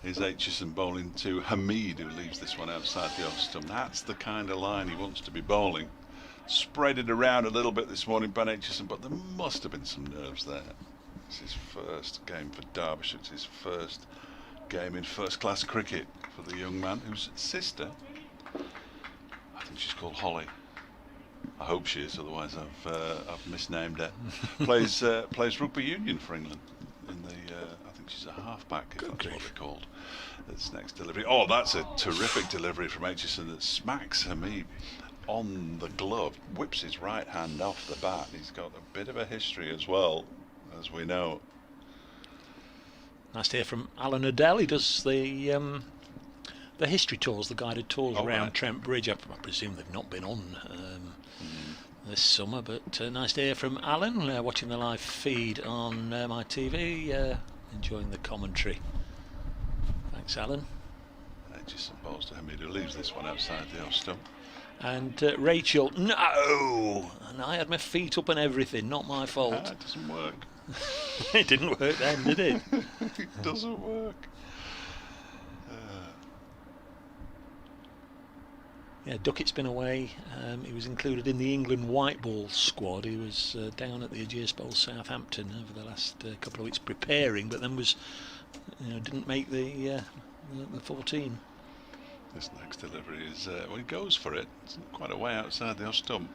Is Aitchison bowling to Hamid, who leaves this one outside the off stump. That's the kind of line he wants to be bowling. Spread it around a little bit this morning, Ben Aitchison, but there must have been some nerves there. It's his first game for Derbyshire. It's his first game in first class cricket for the young man whose sister, I think she's called Holly. I hope she is, otherwise I've misnamed her. plays rugby union for England in the I think she's a halfback, if that's what they're called. This next delivery. Oh, that's a terrific delivery from Aitchison that smacks Hamid on the glove, whips his right hand off the bat. He's got a bit of a history as well, as we know. Nice to hear from Alan Adele. He does the history tours, the guided tours around Trent Bridge. I presume they've not been on this summer, but nice to hear from Alan, watching the live feed on my TV, enjoying the commentary. Thanks, Alan. Just balls to Hamid, who leaves this one outside the off stump. And Rachel, no! And I had my feet up and everything, not my fault. It doesn't work. It didn't work then, did it? It doesn't work. Yeah, Duckett's been away. He was included in the England white ball squad. He was down at the Ageas Bowl Southampton over the last couple of weeks preparing, but then didn't make the 14. This next delivery is, well, he goes for it. It's quite a way outside the off stump.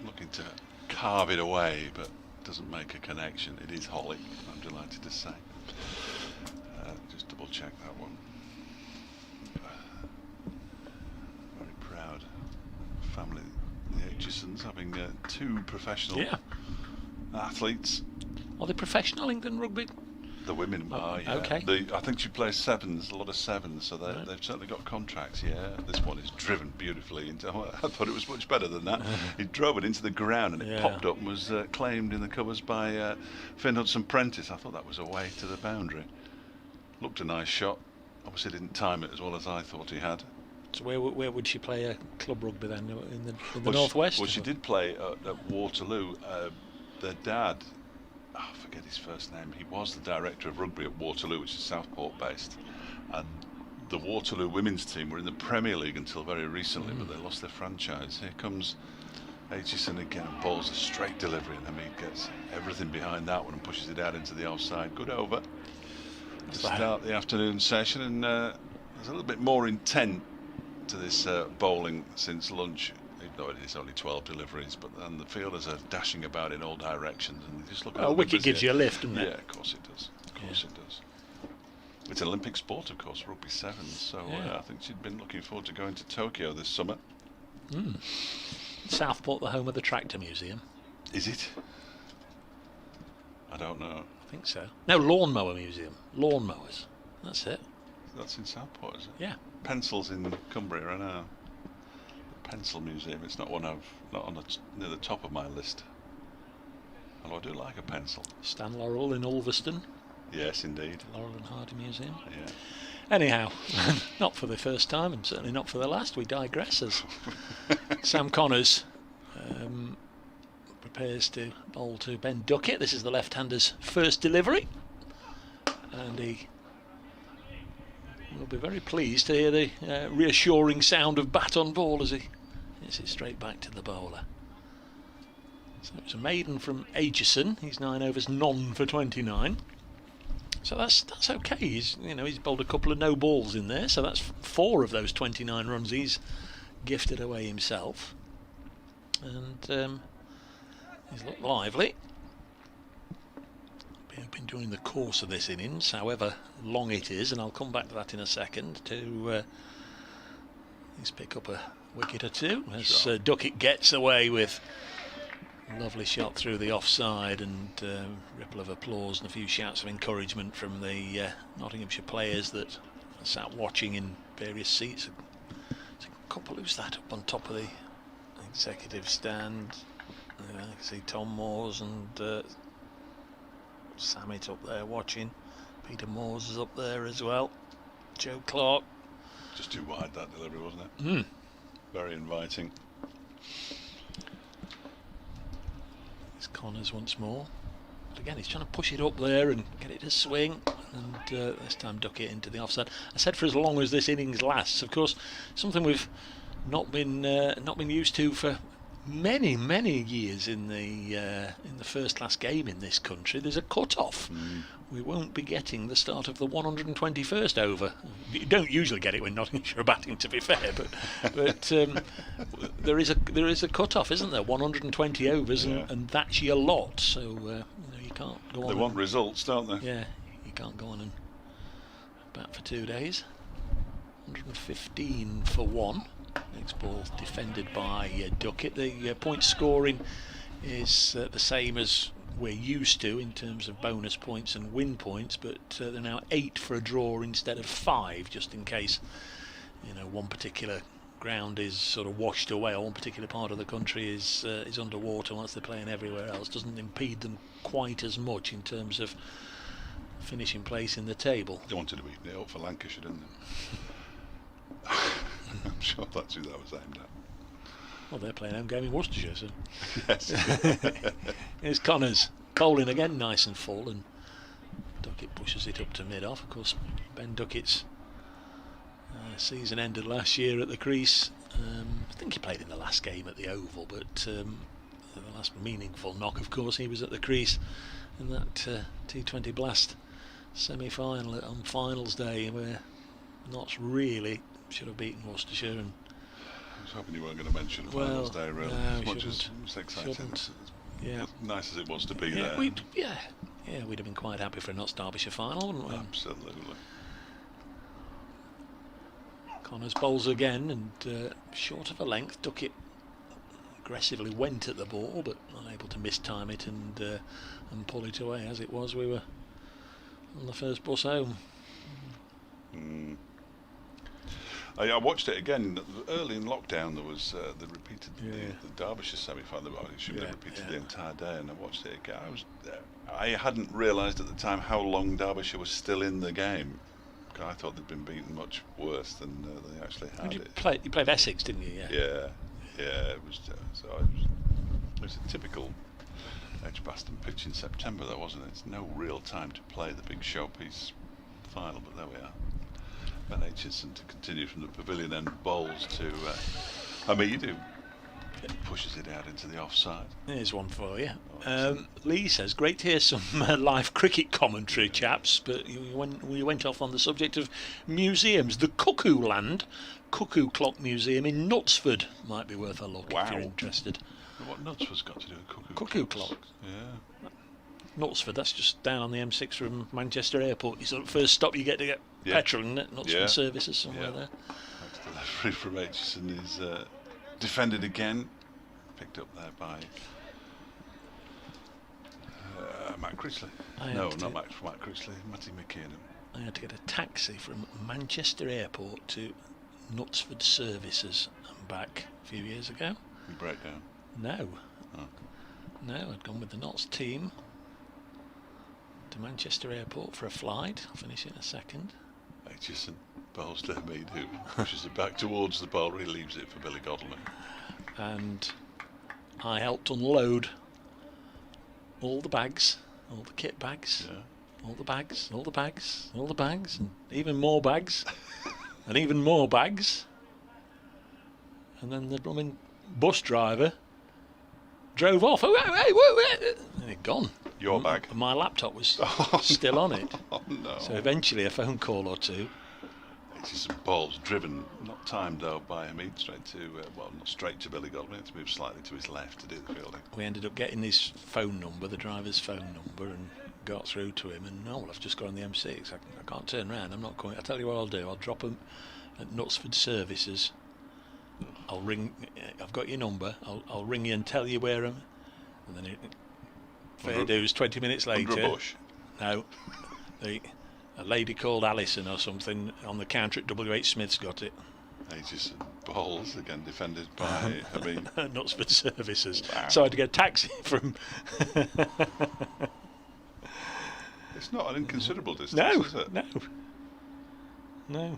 Looking to carve it away, but doesn't make a connection. It is Holly, I'm delighted to say. Just double check that one. Very proud family, the Aitchisons, having 2 professional athletes. Are they professional, England rugby? The women are, yeah. Okay. I think she plays sevens, a lot of sevens, so they've certainly got contracts, yeah. This one is driven beautifully into, I thought it was much better than that. He drove it into the ground and it popped up and was claimed in the covers by Finn Hudson-Prentice. I thought that was away to the boundary. Looked a nice shot. Obviously didn't time it as well as I thought he had. So where would she play a club rugby then? In the Well, northwest? She did play at Waterloo. Their dad, I forget his first name. He was the director of rugby at Waterloo, which is Southport based, and the Waterloo women's team were in the Premier League until very recently, but they lost their franchise. Here comes Aitchison again, balls a straight delivery, and Hamid gets everything behind that one and pushes it out into the offside. Good over to start the afternoon session, and there's a little bit more intent to this bowling since lunch. Even though it's only 12 deliveries, but then the fielders are dashing about in all directions, and they just look. Oh, Wicket gives you a lift, doesn't it? Yeah, of course it does. Of course it does. It's an Olympic sport, of course, rugby sevens. So I think she'd been looking forward to going to Tokyo this summer. Southport, the home of the Tractor Museum. Is it? I don't know. I think so. No, Lawnmower Museum. Lawnmowers. That's it. That's in Southport, is it? Yeah. Pencils in Cumbria, I know. The Pencil Museum. It's not one not on near the top of my list. Although I do like a pencil. Stan Laurel in Ulverston. Yes, indeed. Laurel and Hardy Museum. Yeah. Anyhow, not for the first time and certainly not for the last. We digress as Sam Connors prepares to bowl to Ben Duckett. This is the left-hander's first delivery, and he will be very pleased to hear the reassuring sound of bat on ball as he hits it straight back to the bowler. So it's a maiden from Aitchison. He's 9 overs, none for 29. So that's okay. He's bowled a couple of no balls in there, so that's 4 of those 29 runs he's gifted away himself, and he's looked lively. Been during the course of this innings, however long it is, and I'll come back to that in a second. To he's pick up a wicket or two as Duckett gets away with a lovely shot through the offside, and ripple of applause and a few shouts of encouragement from the Nottinghamshire players that are sat watching in various seats. There's a couple who's that up on top of the executive stand. I can see Tom Moores and Sammit up there watching. Peter Moores is up there as well. Joe Clark. Just too wide, that delivery, wasn't it? Very inviting. It's Connors once more. But again, he's trying to push it up there and get it to swing. And this time Duckett into the offside. I said for as long as this innings lasts. Of course, something we've not been used to for many years in the first class game in this country. There's a cut-off. We won't be getting the start of the 121st over. You don't usually get it when Nottinghamshire are batting, to be fair, but there is a cut-off, isn't there? 120 overs, and that's your lot. So you can't go on. They want results, don't they? Yeah, you can't go on and bat for 2 days. 115 for 1. Next ball defended by Duckett. The point scoring is the same as we're used to in terms of bonus points and win points, but they're now 8 for a draw instead of 5, just in case one particular ground is sort of washed away, or one particular part of the country is underwater once they're playing everywhere else. Doesn't impede them quite as much in terms of finishing place in the table. They wanted to beat it up for Lancashire, didn't they? I'm sure that's who that was aimed at. Well, they're playing home game in Worcestershire, so. Yes. Here's Connors bowling again, nice and full, and Duckett pushes it up to mid-off. Of course, Ben Duckett's season ended last year at the crease. I think he played in the last game at the Oval, but the last meaningful knock, of course, he was at the crease in that T20 Blast semi-final on finals day, where Notts really should have beaten Worcestershire. And I was hoping you weren't going to mention the finals day, really. No, as much as it's exciting. Yeah. As nice as it was to be there. We'd have been quite happy for a Notts Derbyshire final, wouldn't we? Absolutely. Connors bowls again, and short of a length. Duckett aggressively went at the ball, but unable to mistime it and pull it away. As it was, we were on the first bus home. I watched it again early in lockdown. There was they repeated the Derbyshire semi-final. It should be repeated the entire day, and I watched it again. I hadn't realised at the time how long Derbyshire was still in the game, I thought they'd been beaten much worse than they actually had. You played Essex, didn't you? Yeah. It was it was a typical Edgbaston pitch in September, though, wasn't it? It's no real time to play the big showpiece final, but there we are. Ben Aitchison to continue from the pavilion and bowls to Hamid, who pushes it out into the offside. Here's one for you. Lee says, great to hear some live cricket commentary, chaps, but we went off on the subject of museums. The Cuckoo Land Cuckoo Clock Museum in Knutsford might be worth a look if you're interested. What Knutsford's got to do with cuckoo clocks? Yeah. Knutsford, that's just down on the M6 from Manchester Airport. You sort of first stop you get to get petrol, isn't it? Knutsford Services somewhere there. Next to the free from Aitchison is defended again, picked up there by Matt Critchley. No, not Matt Critchley, Matty McKiernan. I had to get a taxi from Manchester Airport to Knutsford Services and back a few years ago. You break down? No. Oh. No, I'd gone with the Notts team to Manchester Airport for a flight. I'll finish in a second. Aitchison bowls to Hamid, who pushes it back towards the bowler. He leaves it for Billy Godalming. And I helped unload all the bags, all the kit bags, all the bags, all the bags, all the bags, and even more bags, and even more bags. And then the blooming bus driver drove off. Oh, hey, and he'd gone. Your bag? And my laptop was still on it. Oh, no. So eventually a phone call or two. Aitchison balls driven, not timed though, by Hamid, straight to, not straight to Billy Godalming, to move slightly to his left to do the fielding. We ended up getting his phone number, the driver's phone number, and got through to him. And I've just got on the M6. I can't turn around. I'm not going. I'll tell you what I'll do. I'll drop him at Knutsford Services. I'll ring. I've got your number. I'll ring you and tell you where I'm. And then fair dues. 20 minutes later. Under a bush? No. A lady called Alison or something on the counter at W.H. Smith's got it. Aitchison balls again, defended by Hamid. Knutsford Services. Wow. So I had to get a taxi from. It's not an inconsiderable distance, No, is it? no.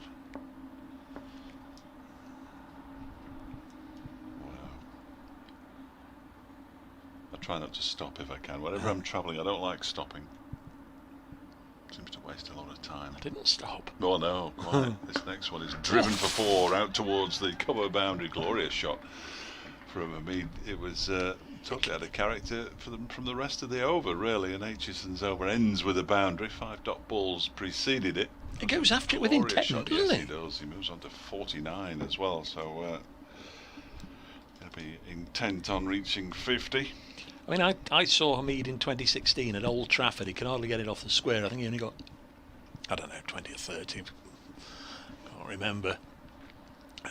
Wow. I try not to stop if I can. Whenever I'm travelling, I don't like stopping. Seems to waste a lot of time. I didn't stop. Oh no, quite. This next one is driven for four out towards the cover boundary. Glorious shot from Hamid. It was totally out of character from the rest of the over, really. And Aitchison's over ends with a boundary. 5 dot balls preceded it. It goes after it with intent, doesn't it? Yes, he does. He moves on to 49 as well. So he'll be intent on reaching 50. I mean, I saw Hamid in 2016 at Old Trafford. He can hardly get it off the square. I think he only got, I don't know, 20 or 30. Can't remember.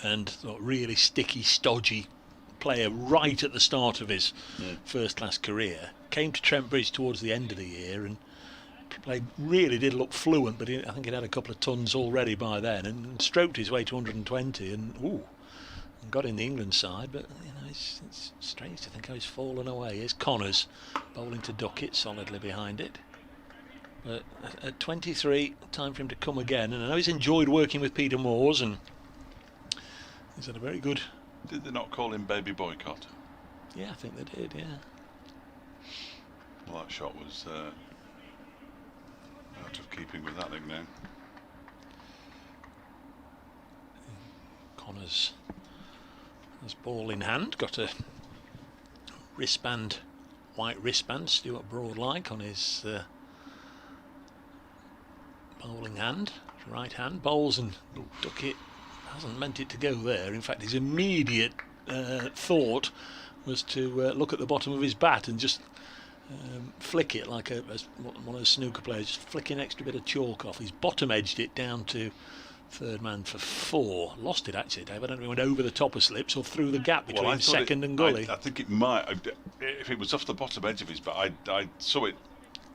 And really sticky, stodgy player right at the start of his first-class career. Came to Trent Bridge towards the end of the year and really did look fluent, but I think he'd had a couple of tons already by then and stroked his way to 120 and got in the England side, but it's strange to think how he's fallen away. Here's Connors bowling to Duckett, solidly behind it. But at 23, time for him to come again. And I know he's enjoyed working with Peter Moores, and he's had a very good. Did they not call him Baby Boycott? Yeah, I think they did. Yeah. Well, that shot was out of keeping with that nickname. Connors. Has ball in hand, got a wristband, white wristband, Stuart Broad-like on his bowling hand, right hand, bowls and Duckett hasn't meant it to go there. In fact, his immediate thought was to look at the bottom of his bat and just flick it like one of the snooker players, just flicking an extra bit of chalk off. He's bottom edged it down to third man for 4. Lost it actually, Dave. I don't know if it went over the top of slips or through the gap between second and gully. I think it might. If it was off the bottom edge of his, but I saw it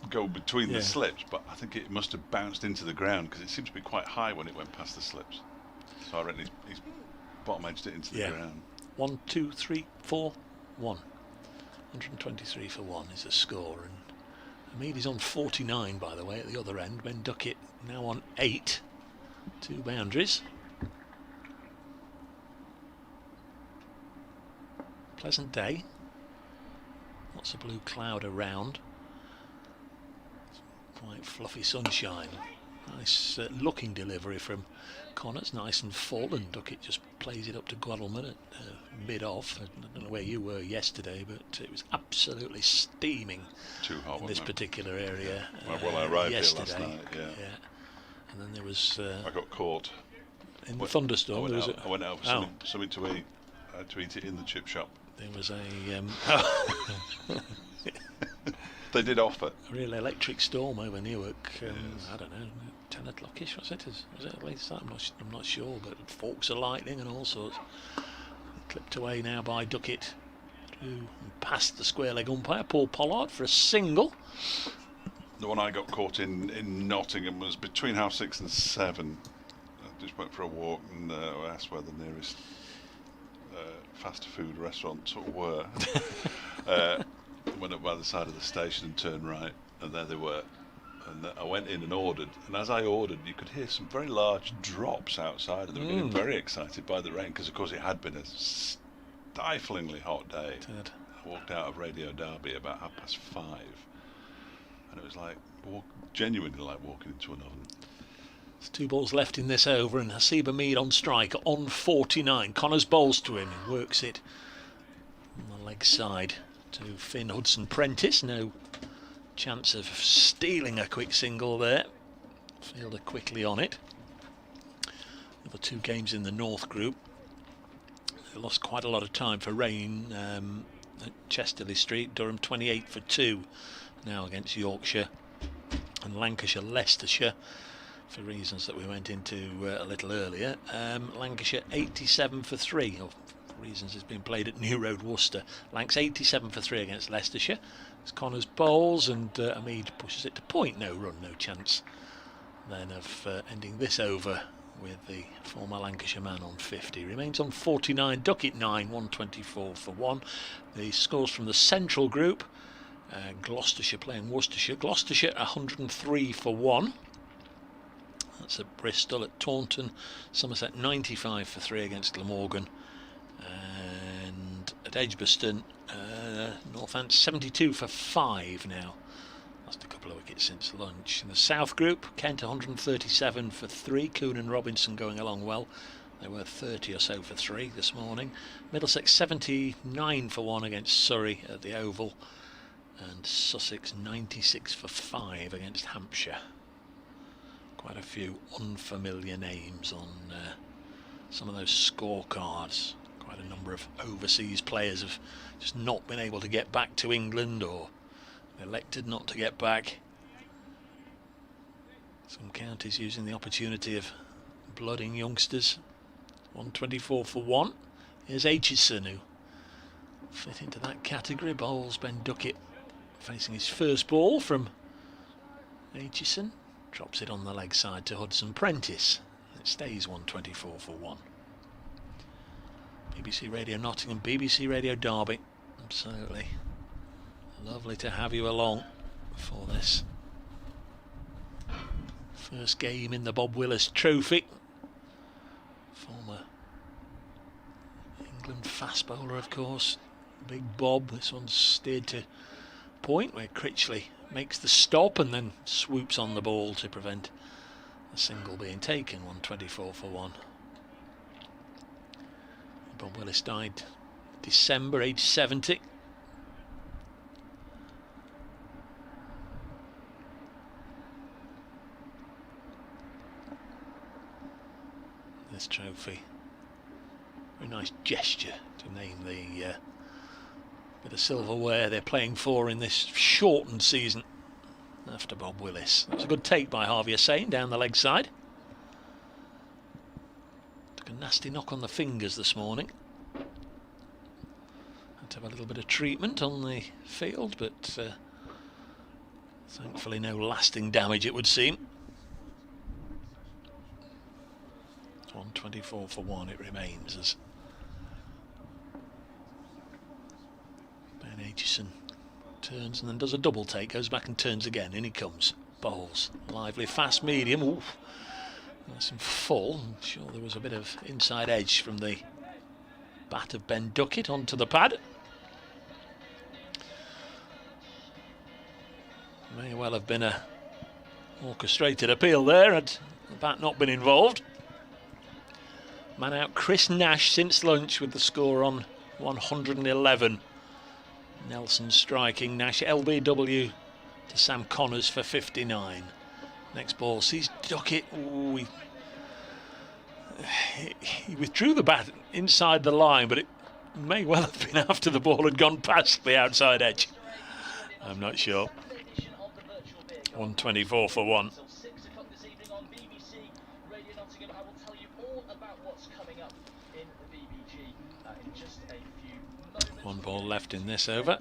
go between the slips, but I think it must have bounced into the ground because it seemed to be quite high when it went past the slips. So I reckon he's bottom edged it into the ground. 1, 2, 3, 4, 1. 123 for 1 is the score, and Hamid is on 49 by the way at the other end. Ben Duckett now on 8. 2 boundaries. Pleasant day. Lots of blue cloud around. Quite fluffy sunshine. Nice looking delivery from Connors, nice and full, and Duckett just plays it up to Guadelman at mid-off. I don't know where you were yesterday, but it was absolutely steaming. Too hot in this particular area. Well, I arrived yesterday. here last night, yeah. And then there was... I got caught. In the thunderstorm. I went out for something to eat. I had to eat it in the chip shop. There was a... They did offer. A real electric storm over Newark. I don't know, 10 o'clock-ish, was it? Was it at least that? I'm not sure, but forks of lightning and all sorts. Clipped away now by Duckett. Past the square leg umpire, Paul Pollard, for a single. The one I got caught in Nottingham was between 6:30 and 7. I just went for a walk and asked where the nearest fast food restaurants were. Went up by the side of the station and turned right, and there they were. And I went in and ordered, and as I ordered, you could hear some very large drops outside, and they were getting very excited by the rain, because of course it had been a stiflingly hot day. I walked out of Radio Derby about 5:30, and it was like genuinely like walking into an oven. There's 2 balls left in this over, and Hasiba Mead on strike on 49. Connors bowls to him, works it on the leg side to Finn Hudson-Prentice. No chance of stealing a quick single there. Fielder quickly on it. The 2 games in the North Group. They lost quite a lot of time for rain at Chesterley Street. Durham 28 for 2 now against Yorkshire, and Lancashire Leicestershire, for reasons that we went into a little earlier. Lancashire 87 for 3, or for reasons it's been played at New Road, Worcester. Lancs 87 for 3 against Leicestershire. As Connors bowls, and Hamid pushes it to point. No run, no chance then of ending this over with the former Lancashire man on 50. Remains on 49. Duckett 9, 124 for 1. The scores from the Central Group. Gloucestershire playing Worcestershire. Gloucestershire 103 for 1. That's at Bristol. At Taunton, Somerset 95 for 3 against Glamorgan. And at Edgbaston, Northants 72 for 5 now. Lost a couple of wickets since lunch. In the South Group, Kent 137 for 3. Coon and Robinson going along well. They were 30 or so for 3 this morning. Middlesex 79 for 1 against Surrey at the Oval. And Sussex 96 for 5 against Hampshire. Quite a few unfamiliar names on some of those scorecards. Quite a number of overseas players have just not been able to get back to England, or elected not to get back. Some counties using the opportunity of blooding youngsters. 124 for 1. Here's Aitchison, who fit into that category. Bowls Ben Duckett, facing his first ball from Aitchison. Drops it on the leg side to Hudson-Prentice. It stays 124 for 1. BBC Radio Nottingham, BBC Radio Derby. Absolutely lovely to have you along for this first game in the Bob Willis Trophy. Former England fast bowler, of course, Big Bob. This one's steered to point where Critchley makes the stop and then swoops on the ball to prevent a single being taken. 124 for 1. Bob Willis died December, age 70. This trophy, very nice gesture to name the bit of silverware they're playing for in this shortened season after Bob Willis. That was a good take by Harvey Hussain down the leg side. Took a nasty knock on the fingers this morning. Had to have a little bit of treatment on the field, but thankfully no lasting damage, it would seem. 124 for 1 it remains, as Ben Aitchison turns and then does a double take, goes back and turns again. In he comes, bowls, lively, fast, medium. Oof. Nice and full. I'm sure there was a bit of inside edge from the bat of Ben Duckett onto the pad. May well have been a orchestrated appeal there had the bat not been involved. Man out Chris Nash since lunch with the score on 111. Nelson striking. Nash LBW to Sam Connors for 59. Next ball sees Duckett. Ooh, he withdrew the bat inside the line, but it may well have been after the ball had gone past the outside edge. I'm not sure. 124 for 1. One ball left in this over.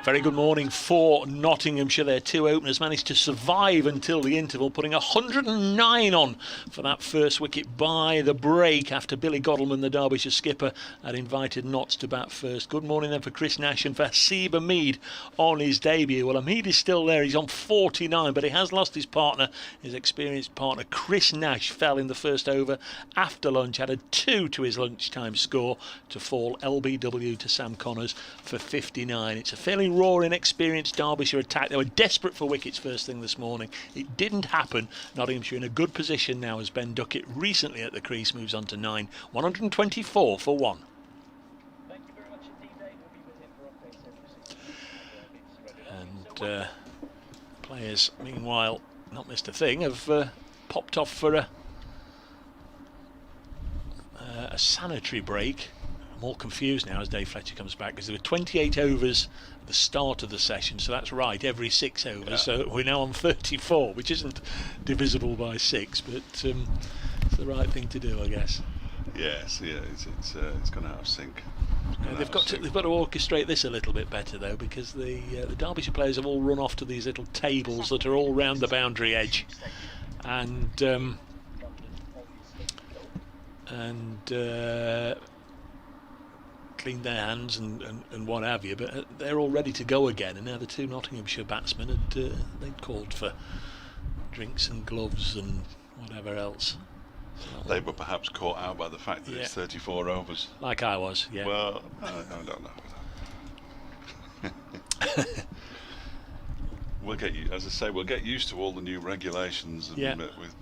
Very good morning for Nottinghamshire. Their two openers managed to survive until the interval, putting 109 on for that first wicket by the break after Billy Godalming, the Derbyshire skipper, had invited Notts to bat first. Good morning then for Chris Nash and for Hasib Hamid on his debut. Well, Hamid is still there. He's on 49, but he has lost his partner, his experienced partner. Chris Nash fell in the first over after lunch, added 2 to his lunchtime score to fall LBW to Sam Connors for 59. It's a fairly raw, inexperienced Derbyshire attack. They were desperate for wickets first thing this morning. It didn't happen. Nottinghamshire in a good position now as Ben Duckett, recently at the crease, moves on to 9. 124 for 1. Thank you very much indeed, Dave. We'll be with him for updates every And players, meanwhile, not missed a thing, have popped off for a sanitary break. I'm all confused now as Dave Fletcher comes back, because there were 28 overs at the start of the session, so that's right, every 6 overs. Yeah. So we're now on 34, which isn't divisible by 6, but it's the right thing to do, I guess. Yes, yeah, it's going to have sync. They've got to orchestrate this a little bit better though, because the Derbyshire players have all run off to these little tables that are all round the boundary edge, and cleaned their hands and what have you, but they're all ready to go again. And now the two Nottinghamshire batsmen they'd called for drinks and gloves and whatever else. So they were perhaps caught out by the fact that it's 34 overs. Like I was, yeah. Well, I don't know. We'll get you, as I say, we'll get used to all the new regulations and with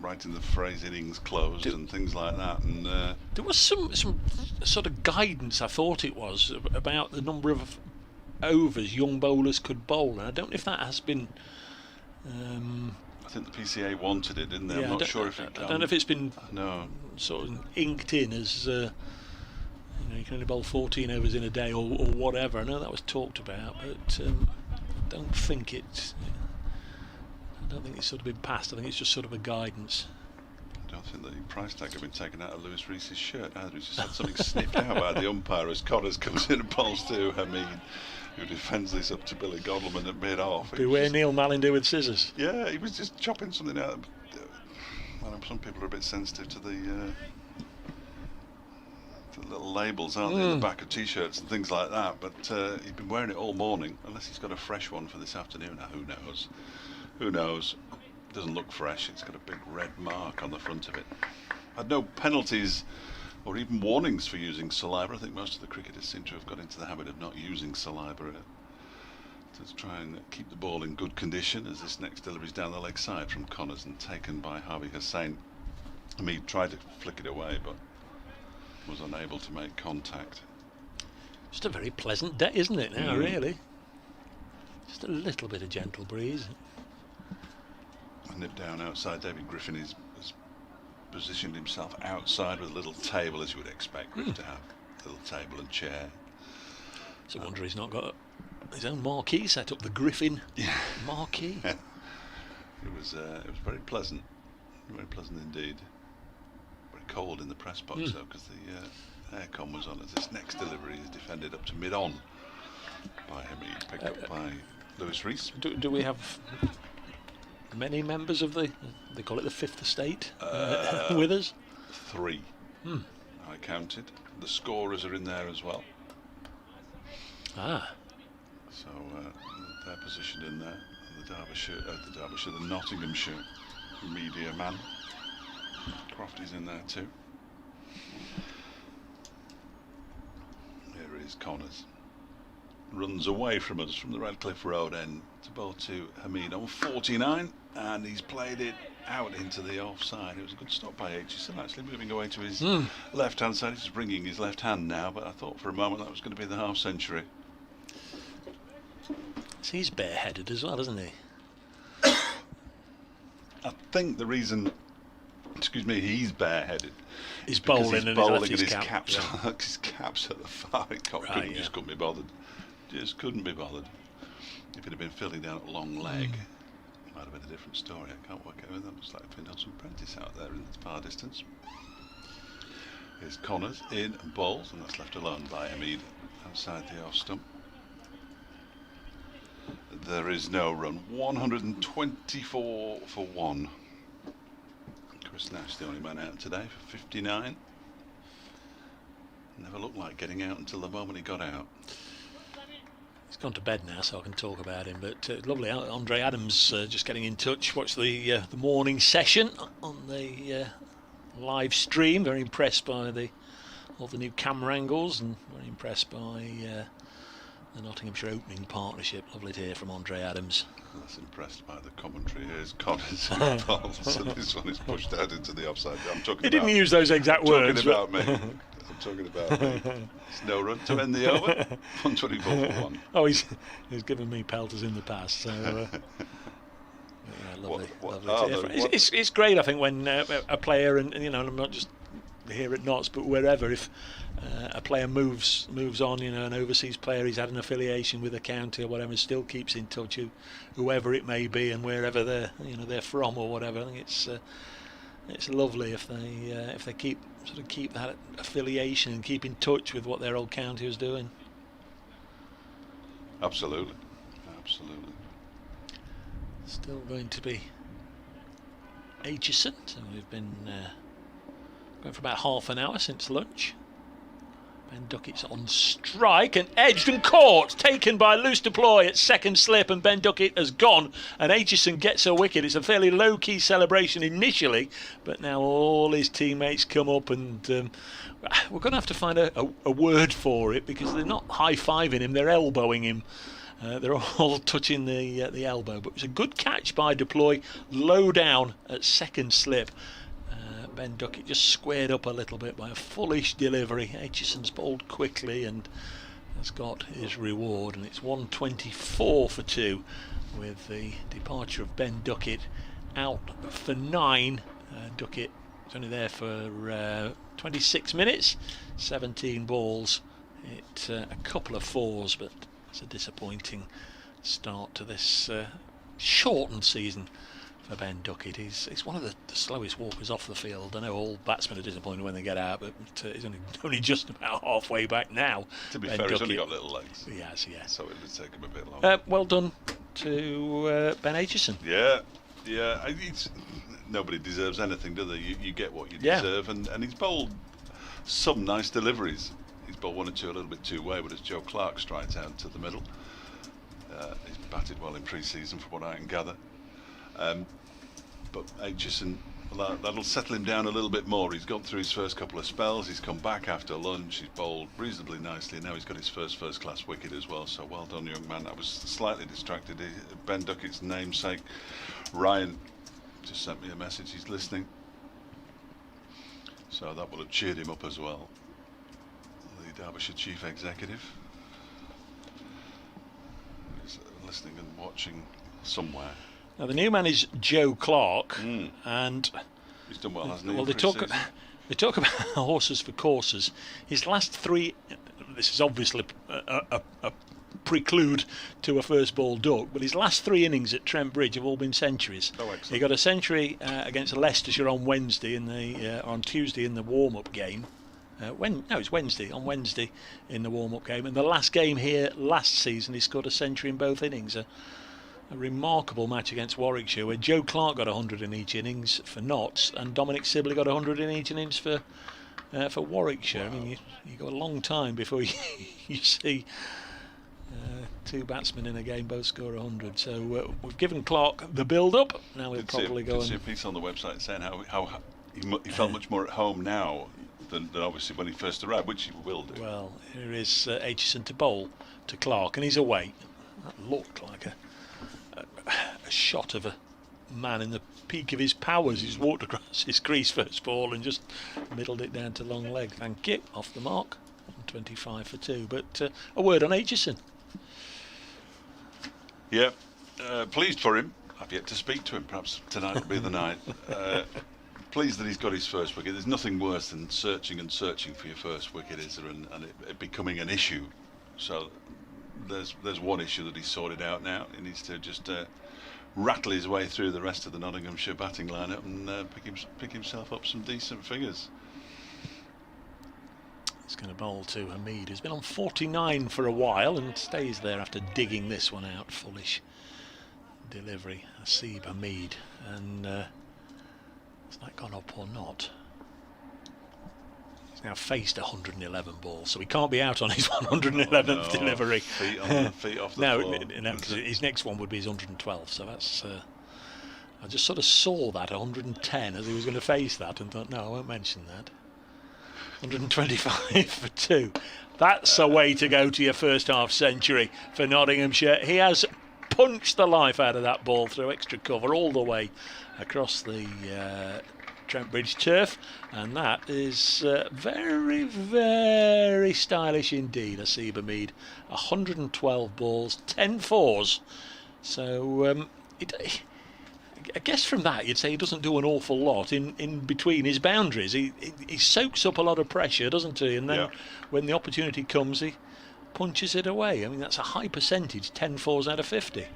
writing the phrase innings closed and things like that. And there was some sort of guidance, I thought it was, about the number of overs young bowlers could bowl, and I don't know if that has been I think the PCA wanted it, didn't they? Yeah, I'm not sure if it I don't know if it's been sort of inked in as you can only bowl 14 overs in a day or whatever. I know that was talked about, but I don't think it's sort of been passed. I think it's just sort of a guidance. I don't think the price tag had been taken out of Lewis Reese's shirt either. He's just had something snipped out by the umpire as Connors comes in and bowls to Hamid, who defends this up to Billy Godalming at mid-off. Beware Neil Mallinder with scissors. Yeah, he was just chopping something out. Well, some people are a bit sensitive to the little labels, aren't they, in the back of t-shirts and things like that, but he's been wearing it all morning, unless he's got a fresh one for this afternoon. Now, who knows? Who knows? It doesn't look fresh. It's got a big red mark on the front of it. Had no penalties or even warnings for using saliva. I think most of the cricketers seem to have got into the habit of not using saliva to try and keep the ball in good condition, as this next delivery is down the leg side from Connors and taken by Harvey Hussain. I mean, he tried to flick it away but was unable to make contact. Just a very pleasant day, isn't it now, really? Just a little bit of gentle breeze. I nip down outside. David Griffin has positioned himself outside with a little table, as you would expect Griff to have. A little table and chair. It's a wonder he's not got his own marquee set up, the Griffin marquee. It was very pleasant indeed. Very cold in the press box though, because the aircon was on, as this next delivery is defended up to mid-on by Hamid, picked up by Lewis Rees. Do we have many members of they call it the Fifth Estate with us? 3. I counted. The scorers are in there as well. So their position in there. The Nottinghamshire media man. Crofty's in there too. Here is Connors. Runs away from us from the Radcliffe Road end to ball to Hamid on 49, and he's played it out into the offside. It was a good stop by Aitchison, actually moving away to his left hand side. He's bringing his left hand now, but I thought for a moment that was going to be the half century. He's bareheaded as well, isn't he? I think the reason, he's bareheaded. He's bowling and his caps. Yeah. His caps at the far. Just couldn't be bothered. Just couldn't be bothered. If it had been filling down a long leg, it might have been a different story. I can't work out with them. It's like Nelson Prentice out there in the far distance. Here's Connors in and bowls, and that's left alone by Hamid outside the off stump. There is no run. 124 for 1. Chris Nash, the only man out today for 59. Never looked like getting out until the moment he got out. He's gone to bed now, so I can talk about him. But lovely, Andre Adams just getting in touch. Watched the morning session on the live stream. Very impressed by all the new camera angles, and very impressed by the Nottinghamshire opening partnership. Lovely to hear from Andre Adams. That's impressed by the commentary. Here's Connors. So this one is pushed out into the offside. He didn't use those exact words. Talking about me. I'm talking about me. It's no run to end the over. 124 for 1. Oh, he's given me pelters in the past. So yeah, lovely. It's great, I think, when a player, and I'm not just here at Notts, but wherever, if a player moves on, an overseas player, he's had an affiliation with a county or whatever, still keeps in touch with whoever it may be and wherever they're from or whatever. I think it's lovely if they keep that affiliation and keep in touch with what their old county was doing. Absolutely. Still going to be Aitchison. So we've been going for about half an hour since lunch. Ben Duckett's on strike and edged and caught, taken by loose deploy at second slip, and Ben Duckett has gone and Aitchison gets a wicket. It's a fairly low-key celebration initially, but now all his teammates come up, and we're going to have to find a word for it, because they're not high-fiving him, they're elbowing him. They're all touching the elbow, but it was a good catch by deploy, low down at second slip. Ben Duckett just squared up a little bit by a fullish delivery. Aitchison's bowled quickly and has got his reward, and it's 124 for 2 with the departure of Ben Duckett out for 9. Duckett was only there for 26 minutes, 17 balls. A couple of fours, but it's a disappointing start to this shortened season for Ben Duckett. He's one of the slowest walkers off the field. I know all batsmen are disappointed when they get out, but he's only just about halfway back now. To be fair, he's only got little legs. He has, yeah. So it'll take him a bit longer. Well done to Ben Aitchison. Yeah. Nobody deserves anything, do they? You get what you deserve, and he's bowled some nice deliveries. He's bowled one or two a little bit too wayward as Joe Clark strikes out to the middle. He's batted well in pre-season, from what I can gather. But Aitchison, that'll settle him down a little bit more. He's gone through his first couple of spells, he's come back after lunch, he's bowled reasonably nicely, and now he's got his first class wicket as well, so well done, young man. I was slightly distracted. Ben Duckett's namesake, Ryan, just sent me a message, he's listening, so that will have cheered him up as well. The Derbyshire Chief Executive is listening and watching somewhere. Now the new man is Joe Clark, and he's done well, hasn't he? Well, they talk about horses for courses. His last 3, this is obviously a preclude to a first ball duck, but his last 3 innings at Trent Bridge have all been centuries. Oh, excellent. He got a century against Leicestershire on Wednesday on Tuesday in the warm-up game. It's Wednesday. On Wednesday in the warm-up game, and the last game here last season, he scored a century in both innings. A remarkable match against Warwickshire, where Joe Clark got 100 in each innings for Notts, and Dominic Sibley got 100 in each innings for Warwickshire. Wow. I mean, you go a long time before you see two batsmen in a game both score 100. So we've given Clark the build-up. Now we'll probably go and see a piece on the website saying how he felt much more at home now than obviously when he first arrived, which he will do. Well, here is Aitchison to bowl to Clark, and he's away. That looked like a shot of a man in the peak of his powers. He's walked across his crease first ball and just middled it down to long leg. Thank you. Off the mark. 25 for 2. But a word on Aitchison. Yeah, pleased for him. I've yet to speak to him. Perhaps tonight will be the night. Pleased that he's got his first wicket. There's nothing worse than searching for your first wicket, is there? And it becoming an issue. So there's one issue that he's sorted out now. He needs to just rattle his way through the rest of the Nottinghamshire batting lineup and pick himself up some decent figures. He's going to bowl to Hamid, who's been on 49 for a while and stays there after digging this one out. Foolish delivery. Asib Hamid. And has that gone up or not? He's now faced 111 balls, so he can't be out on his 111th delivery. Feet off the floor. No, because his next one would be his 112. So that's. I just sort of saw that 110 as he was going to face that, and thought, no, I won't mention that. 125 for 2. That's a way to go to your first half century for Nottinghamshire. He has punched the life out of that ball through extra cover all the way across the Trent Bridge turf, and that is very, very stylish indeed. Asib Hamid, 112 balls, 10 fours. So I guess from that you'd say he doesn't do an awful lot in between his boundaries. He soaks up a lot of pressure, doesn't he? And then when the opportunity comes, he punches it away. I mean, that's a high percentage, 10 fours out of 50.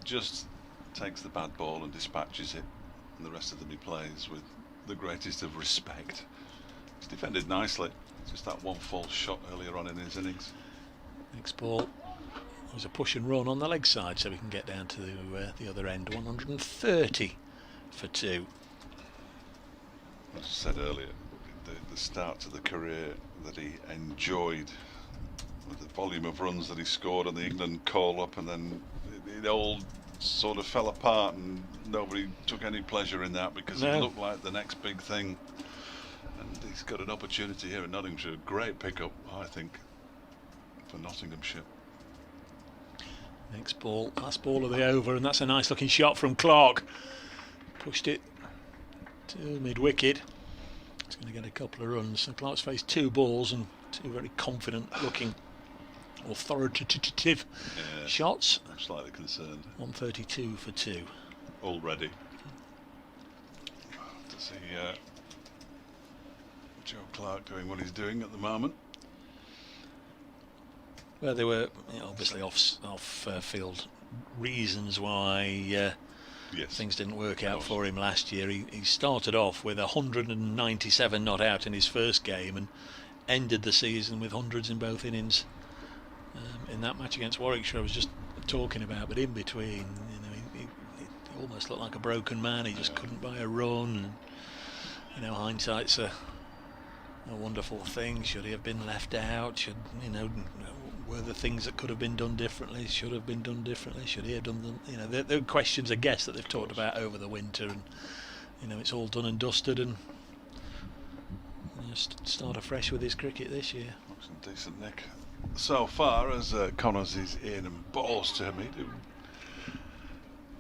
Just takes the bad ball and dispatches it, and the rest of them he plays with the greatest of respect. He's defended nicely. Just that one false shot earlier on in his innings. Next ball was a push and run on the leg side, so we can get down to the other end. 130 for 2. As I said earlier, the start to the career that he enjoyed, with the volume of runs that he scored on the England call-up, and then it all sort of fell apart and nobody took any pleasure in that because it looked like the next big thing. And he's got an opportunity here at Nottinghamshire. Great pickup, I think, for Nottinghamshire. Next ball, last ball of the over, and that's a nice looking shot from Clark. Pushed it to mid-wicket. He's going to get a couple of runs. So Clark's faced 2 balls and 2 very confident looking, authoritative shots. I'm slightly concerned. 132 for 2. Already. To see Joe Clark doing what he's doing at the moment. Well, there were obviously off-field reasons why things didn't work out for him last year. He started off with 197 not out in his first game and ended the season with hundreds in both innings. In that match against Warwickshire I was just talking about, but in between, he almost looked like a broken man. He just couldn't buy a run. And, hindsight's a wonderful thing. Should he have been left out? Were there things that could have been done differently? Should have been done differently? Should he have done them? There are questions, I guess, that they've talked about over the winter, and it's all done and dusted, and just start afresh with his cricket this year. Looks in decent nick so far as Connors is in and balls to him.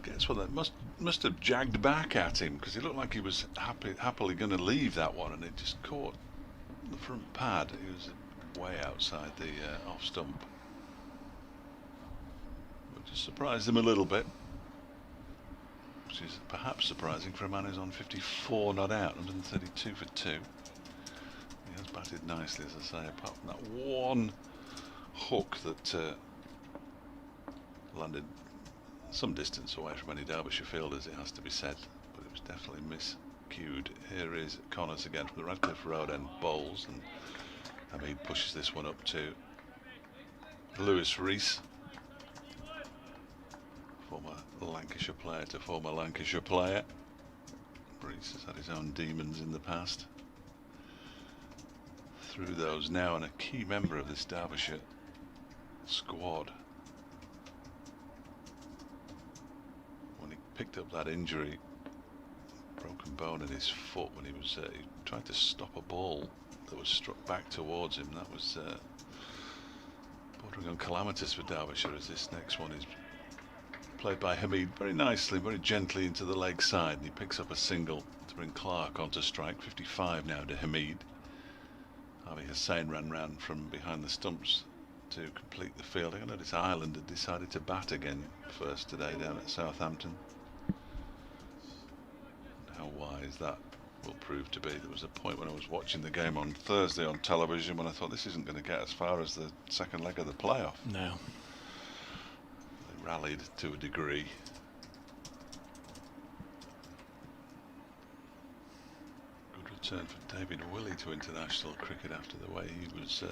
Guess what? That must have jagged back at him, because he looked like he was happily going to leave that one, and it just caught the front pad. He was way outside the off stump, which just surprised him a little bit, which is perhaps surprising for a man who's on 54 not out, 132 for 2. He has batted nicely, as I say, apart from that one hook that landed some distance away from any Derbyshire fielders, it has to be said, but it was definitely miscued. Here is Connors again from the Radcliffe Road end, bowls, and Hamid pushes this one up to Lewis Rees, former Lancashire player to former Lancashire player. Rees has had his own demons in the past. Through those now, and a key member of this Derbyshire squad. When he picked up that injury, broken bone in his foot, when he tried to stop a ball that was struck back towards him. That was bordering on calamitous for Derbyshire, as this next one is played by Hamid very nicely, very gently into the leg side, and he picks up a single to bring Clark onto strike. 55 now to Hamid. Harvey Hussain ran round from behind the stumps to complete the fielding. I noticed Ireland had decided to bat again first today down at Southampton. How wise that will prove to be. There was a point when I was watching the game on Thursday on television when I thought this isn't going to get as far as the second leg of the playoff. No. They rallied to a degree. Good return for David Willey to international cricket after the way he was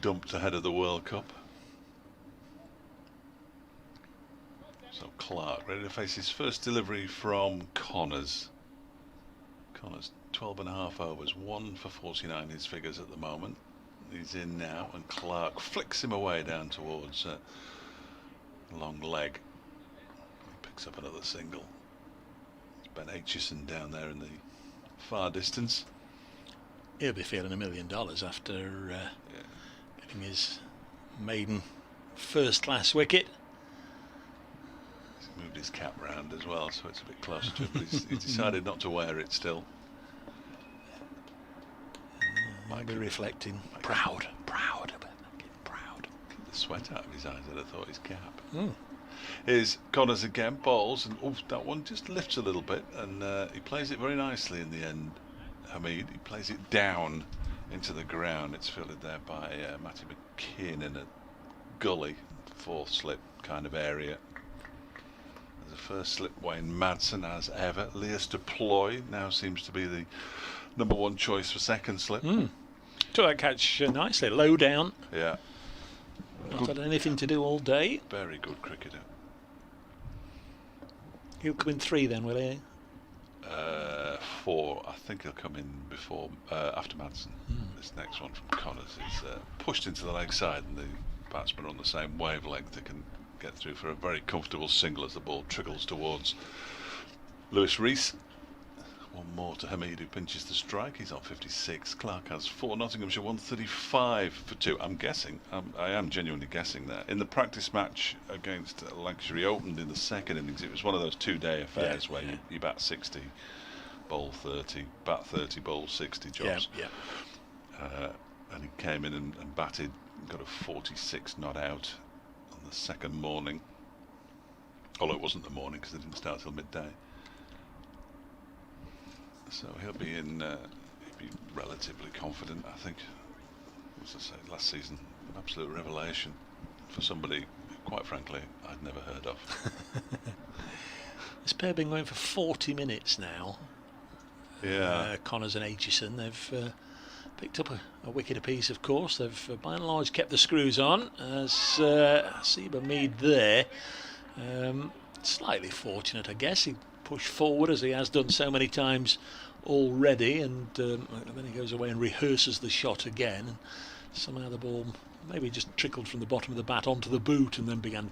dumped ahead of the World Cup. So Clark ready to face his first delivery from Connors. Connors 12.5 overs, 1 for 49 his figures at the moment. He's in now, and Clark flicks him away down towards long leg. He picks up another single. It's Ben Aitchison down there in the far distance. He'll be feeling $1 million after getting his maiden first-class wicket. Moved his cap round as well, so it's a bit closer to him, but he's decided not to wear it still. Might be reflecting. Proud. Keep the sweat out of his eyes, I'd have thought, his cap. Here's Connors again, balls, and that one just lifts a little bit, and he plays it very nicely in the end, Hamid. He plays it down into the ground. It's fielded there by Matty McKean in a gully, 4th slip kind of area. The first slip, Wayne Madsen as ever. Leas de Ploy now seems to be the #1 choice for second slip. Took that catch nicely, low down. Yeah. Not had anything to do all day. Very good cricketer. He'll come in 3 then, will he? 4. I think he'll come in before, after Madsen. This next one from Connors is pushed into the leg side, and the batsmen are on the same wavelength. They can get through for a very comfortable single as the ball trickles towards Lewis Rees. One more to Hamid, who pinches the strike. He's on 56. Clark has 4. Nottinghamshire 135 for 2. I'm guessing, I am genuinely guessing that. In the practice match against Lancashire, he opened in the second innings. It was one of those 2-day affairs where you bat 60, bowl 30, bat 30, bowl 60 jobs. And he came in and batted, got a 46 not out on the second morning. Although it wasn't the morning because they didn't start till midday. So he'll be relatively confident, I think. As I say, last season, an absolute revelation for somebody, quite frankly, I'd never heard of. This pair have been going for 40 minutes now. Yeah. Connors and Aitchison, they've picked up a wicket apiece, of course. They've by and large kept the screws on, as Seba Mead there. Slightly fortunate, I guess. He pushed forward as he has done so many times already, and then he goes away and rehearses the shot again, and somehow the ball maybe just trickled from the bottom of the bat onto the boot and then began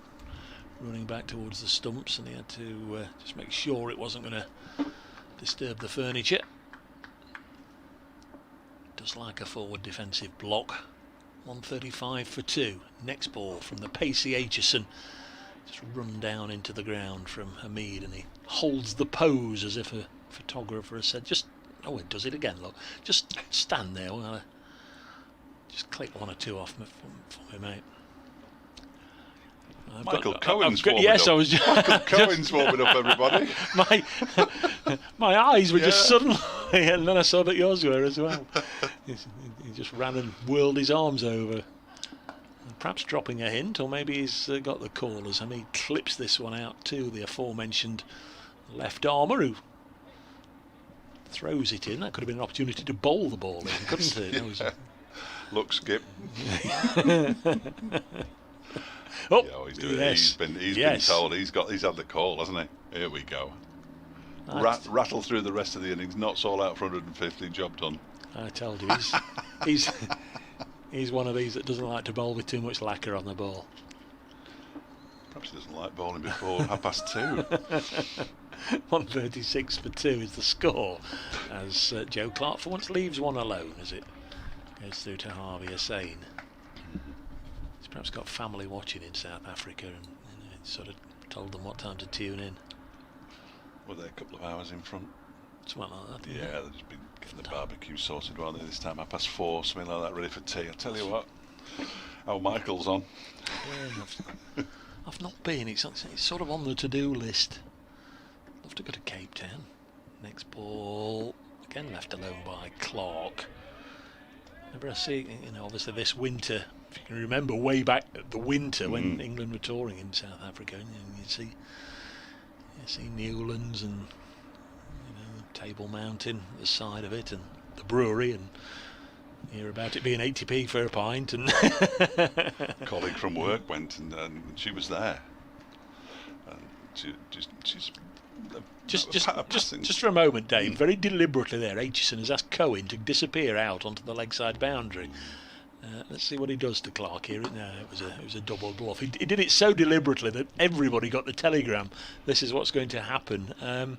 running back towards the stumps, and he had to just make sure it wasn't going to disturb the furniture. Does like a forward defensive block. 135 for 2. Next ball from the pacey Aitchison, just run down into the ground from Hamid, and he holds the pose as if a photographer has said, just, oh, it does it again, look, just stand there, we'll just click 1 or 2 off for me, mate. Michael Cohen's warming yes, up. I was just, Michael Cohen's warming up, everybody. my eyes were just suddenly, and then I saw that yours were as well. He just ran and whirled his arms over. Perhaps dropping a hint, or maybe he's got the call as he clips this one out to the aforementioned left armour, who throws it in. That could have been an opportunity to bowl the ball in, couldn't it? Look, Skip. Oh, yeah, he's doing yes. it. He's been told. He's had the call, hasn't he? Here we go. Rattle through the rest of the innings. Knots all out for 150. Job done. I told you, He's one of these that doesn't like to bowl with too much lacquer on the ball. Perhaps he doesn't like bowling before 2:30. 136 for 2 is the score, as Joe Clark for once leaves one alone as it goes through to Harvey Hussain. He's perhaps got family watching in South Africa, and sort of told them what time to tune in. Were they a couple of hours in front? Something like that. Yeah, they've just been getting the barbecue sorted, weren't they, this time, 4:30, something like that, ready for tea. I tell you what, Michael's on. Yeah, I've not been. It's sort of on the to-do list. Love to go to Cape Town. Next ball, again left alone by Clark. Whenever I see, obviously this winter, if you can remember way back at the winter when England were touring in South Africa, and you see Newlands and Table Mountain at the side of it, and the brewery, and hear about it being 80p for a pint. And a colleague from work went, and she was there. And she's just for a moment, Dave. Very deliberately there, Aitchison has asked Cohen to disappear out onto the leg side boundary. Let's see what he does to Clark here. No, it was a double bluff. He did it so deliberately that everybody got the telegram. This is what's going to happen.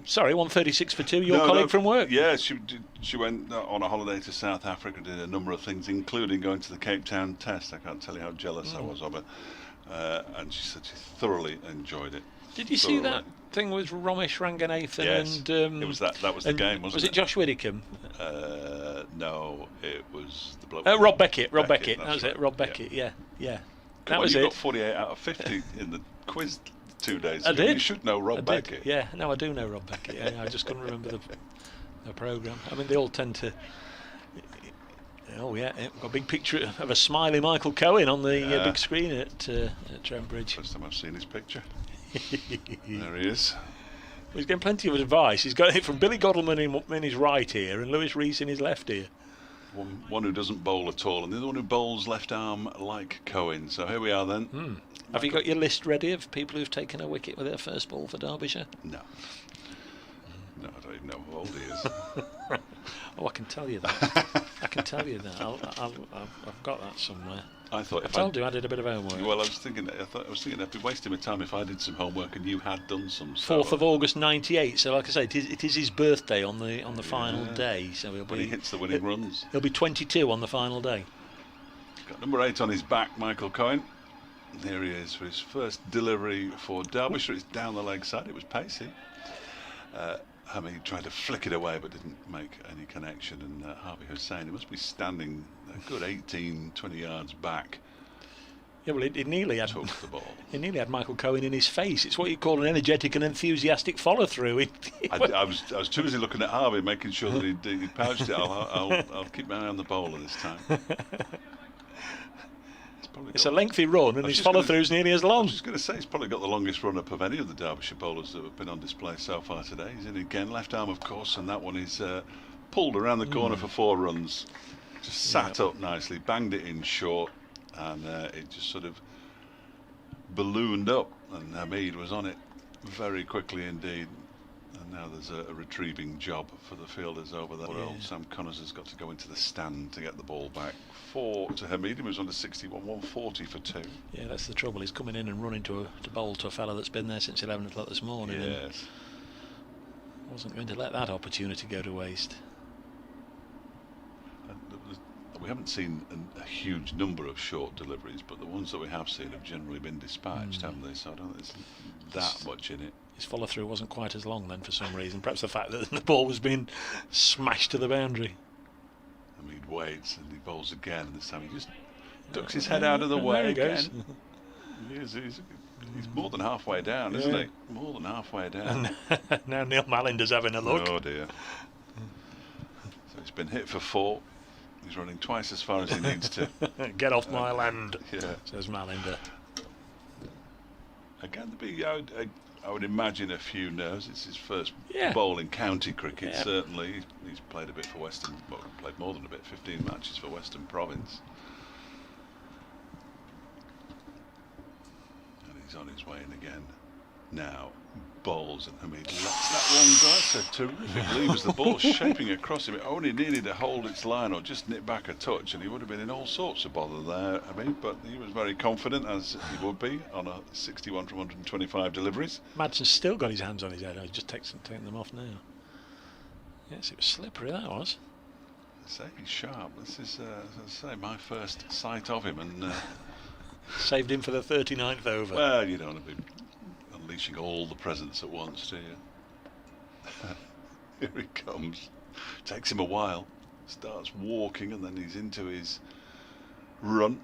Sorry, 136 for 2. Your colleague from work. Yeah, she went on a holiday to South Africa, did a number of things, including going to the Cape Town Test. I can't tell you how jealous I was of her. And she said she thoroughly enjoyed it. Did you see that thing with Ramesh Ranganathan? Yes, and it was that was the game, wasn't it? Was it Josh Widdicombe? No, it was the bloke. Rob Beckett. That was right. it. Rob Beckett. Yeah. That was it. You got 48 out of 50 in the quiz 2 days ago. I did. You should know Rob Beckett. Yeah, no, I do know Rob Beckett. Yeah, I just couldn't remember the programme. I mean, they all tend to. Oh yeah, we've got a big picture of a smiley Michael Cohen on the big screen at Trent Bridge. First time I've seen his picture. There he is. He's getting plenty of advice. He's got it from Billy Goddleman in his right ear and Lewis Rees in his left ear. One who doesn't bowl at all, and the other one who bowls left arm like Cohen. So here we are then. Have you got your list ready of people who've taken a wicket with their first ball for Derbyshire? No. No, I don't even know how old he is. Oh, I can tell you that. I've got that somewhere. I thought I told you I did a bit of homework. Well, I was thinking I'd be wasting my time if I did some homework and you had done some. 4th of August '98. So, like I say, it is his birthday on the final day. So when he hits the winning runs, he'll be 22 on the final day. Got number 8 on his back, Michael Cohen. Here he is for his first delivery for Derbyshire. It's down the leg side. It was pacey. Hamid tried to flick it away but didn't make any connection, and Harvey Hussain, he must be standing a good 18-20 yards back. Yeah, well, it nearly had took the ball. It nearly had Michael Cohen in his face. It's what you call an energetic and enthusiastic follow-through. I was too busy looking at Harvey, making sure that he'd pouched it. I'll keep my eye on the bowler this time. It's a lengthy run, and his follow-through's nearly as long. I was just going to say, he's probably got the longest run-up of any of the Derbyshire bowlers that have been on display so far today. He's in again, left arm, of course, and that one is pulled around the corner for 4 runs. Just sat up nicely, banged it in short, and it just sort of ballooned up, and Hamid was on it very quickly indeed. And now there's a retrieving job for the fielders over there. Old Sam Connors has got to go into the stand to get the ball back. 4 to Hamid, he was under 61, 140 for 2. Yeah, that's the trouble. He's coming in and running to bowl to a fella that's been there since 11 o'clock this morning. Yes. And wasn't going to let that opportunity go to waste. We haven't seen a huge number of short deliveries, but the ones that we have seen have generally been dispatched, haven't they? So I don't think there's that much in it. His follow-through wasn't quite as long then for some reason. Perhaps the fact that the ball was being smashed to the boundary. I mean, he waits and he bowls again, and this time he just ducks his head out of the way again. He's more than halfway down, isn't he? More than halfway down. And now Neil Mallinder's having a look. Oh dear. So he's been hit for 4. He's running twice as far as he needs to. Get off my land, yeah, says Mallinder. Again, I would imagine a few nerves. It's his first bowl in county cricket, certainly. He's played a bit for Western, well, played more than a bit, 15 matches for Western Province. And he's on his way in again. Now, balls, and Hamid lets that one go. That's a terrific leave as the ball shaping across him. It only needed to hold its line or just nip back a touch, and he would have been in all sorts of bother there, Hamid, but he was very confident, as he would be, on a 61 from 125 deliveries. Madsen's still got his hands on his head. He's just taking them off now. Yes, it was slippery, that was. I say he's sharp. This is, as I say, my first sight of him, and saved him for the 39th over. Well, you don't want to be unleashing all the presents at once, do you? Here he comes. Takes him a while. Starts walking, and then he's into his run.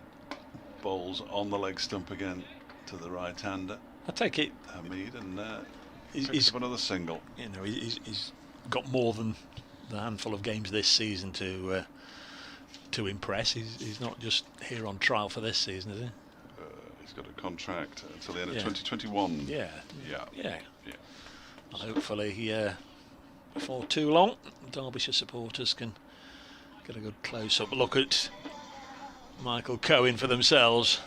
Ball's on the leg stump again to the right-hander. I take it Hamid, and he's up another single. You know, he's got more than the handful of games this season to impress. He's not just here on trial for this season, is he? He's got a contract until the end of 2021. Yeah. Yeah. Well, hopefully, before too long, Derbyshire supporters can get a good close-up look at Michael Cohen for themselves.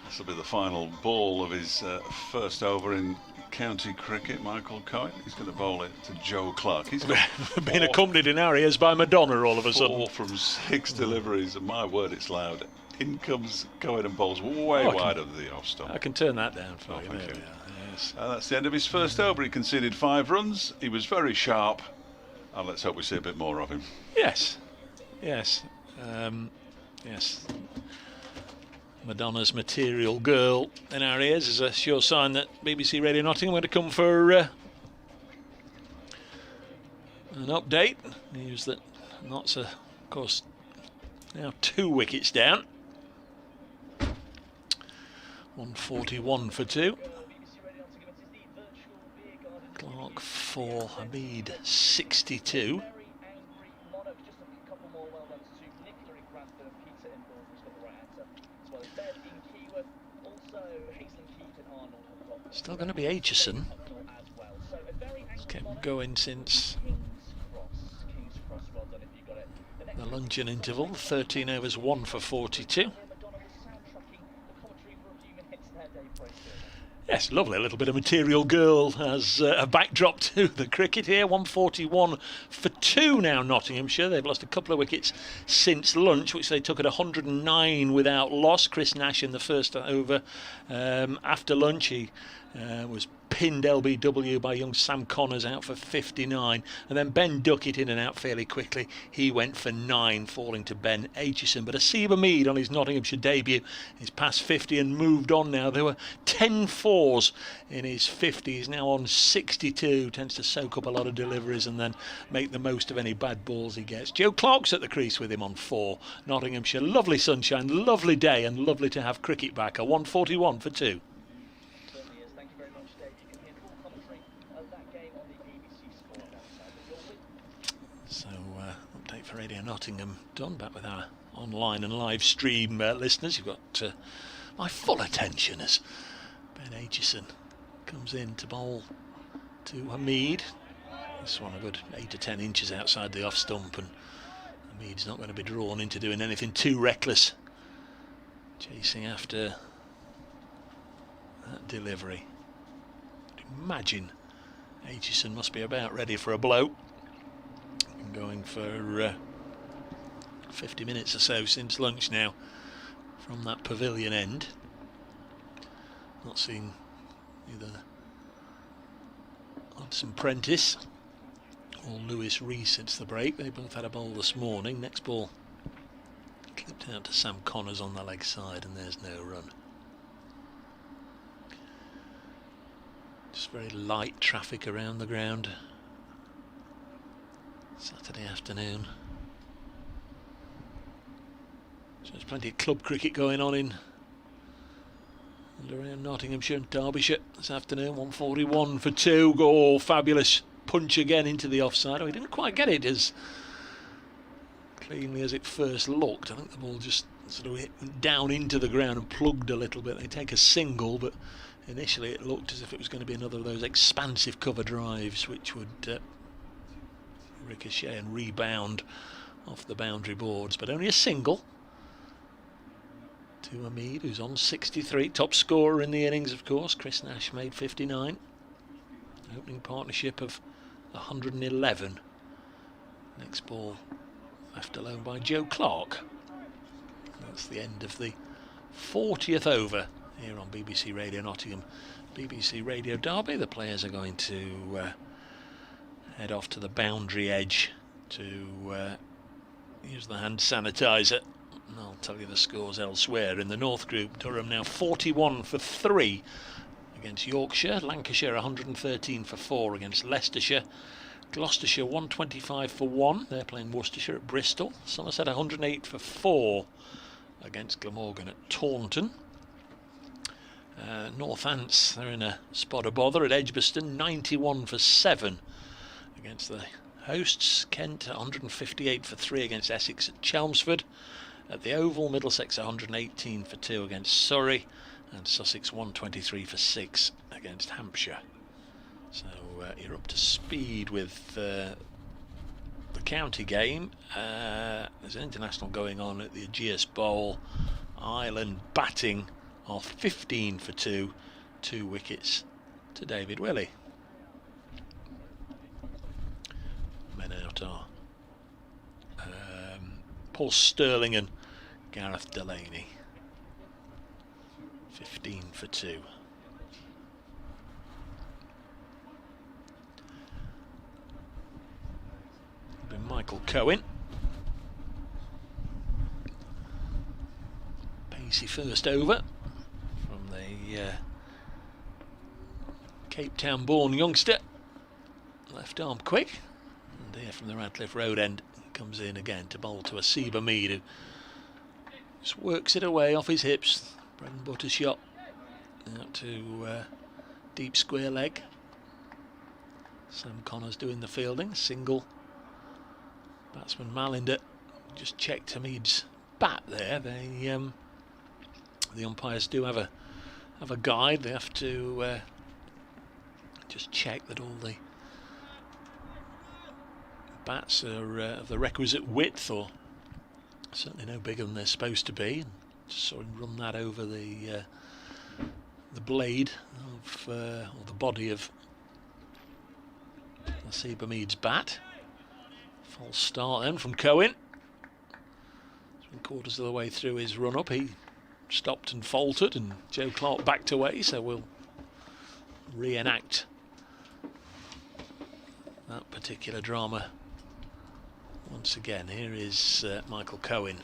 This will be the final ball of his first over in county cricket. Michael Cohen, he's going to bowl it to Joe Clark. He's been accompanied in our ears by Madonna all of a sudden. 4 from 6 deliveries, and my word, it's loud. In comes Cohen and bowls way wide of the off stump. I can turn that down for you. Thank There you. we are. Yes. That's the end of his first over. He conceded 5 runs. He was very sharp, and let's hope we see a bit more of him. Yes. Madonna's Material Girl in our ears is a sure sign that BBC Radio Nottingham are going to come for an update. News that Notts are, of course, now 2 wickets down. 141 for 2. Clark 4, Hamid 62. Still going to be Aitchison. Kept going since the luncheon interval. 13 overs, 1 for 42. Yes, lovely. A little bit of Material Girl as a backdrop to the cricket here. 141 for 2 now, Nottinghamshire. They've lost a couple of wickets since lunch, which they took at 109 without loss. Chris Nash in the first over. After lunch, he was pinned LBW by young Sam Connors out for 59, and then Ben Duckett in and out fairly quickly. He went for 9, falling to Ben Aitchison. But Asiba Mead on his Nottinghamshire debut is past 50 and moved on now. There were 10 fours in his 50s, now on 62, tends to soak up a lot of deliveries and then make the most of any bad balls he gets. Joe Clark's at the crease with him on 4. Nottinghamshire, lovely sunshine, lovely day, and lovely to have cricket back. A 141 for 2. Update for Radio Nottingham done. Back with our online and live stream listeners. You've got my full attention as Ben Aitchison comes in to bowl to Hamid. This one a good 8 to 10 inches outside the off stump, and Hamid's not going to be drawn into doing anything too reckless, chasing after that delivery. Imagine Aitchison must be about ready for a blow. Going for 50 minutes or so since lunch now from that pavilion end. Not seen either Hudson Prentice or Lewis Rees since the break. They both had a bowl this morning. Next ball clipped out to Sam Connors on the leg side, and there's no run. Just very light traffic around the ground. Saturday afternoon. So there's plenty of club cricket going on in and around Nottinghamshire and Derbyshire this afternoon. 141 for 2. Oh, fabulous punch again into the offside. Oh, he didn't quite get it as cleanly as it first looked. I think the ball just sort of went down into the ground and plugged a little bit. They take a single, but initially it looked as if it was going to be another of those expansive cover drives which would ricochet and rebound off the boundary boards, but only a single. to Hamid, who's on 63, top scorer in the innings, of course. Chris Nash made 59. Opening partnership of 111. Next ball left alone by Joe Clark. That's the end of the 40th over here on BBC Radio Nottingham, BBC Radio Derby. The players are going to head off to the boundary edge to use the hand sanitizer. And I'll tell you the scores elsewhere. In the North Group, Durham now 41 for 3 against Yorkshire. Lancashire 113 for 4 against Leicestershire. Gloucestershire 125 for 1. They're playing Worcestershire at Bristol. Somerset 108 for 4 against Glamorgan at Taunton. Northants, they're in a spot of bother at Edgbaston, 91 for 7 against the hosts. Kent 158 for 3 against Essex at Chelmsford. At the Oval, Middlesex 118 for 2 against Surrey, and Sussex 123 for 6 against Hampshire. So you're up to speed with the county game. There's an international going on at the Ageas Bowl. Ireland batting off 15 for 2, 2 wickets to David Willey. Men out are Paul Sterling and Gareth Delaney. 15 for 2. Been Michael Cohen. Pacey first over from the Cape Town born youngster. Left arm quick. And here from the Radcliffe Road end, comes in again to bowl to Asiba Mead, who just works it away off his hips. Bread and butter shot out to deep square leg. Sam Connors doing the fielding. Single. Batsman Malinder just checked Hamid's bat there. They the umpires do have a guide. They have to just check that all the bats are of the requisite width, or certainly no bigger than they're supposed to be. And just saw him run that over the blade of or the body of Asiba Mead's bat. False start then from Cohen. 3/4 of the way through his run up, he stopped and faltered, and Joe Clark backed away. So we'll reenact that particular drama once again. Here is Michael Cohen.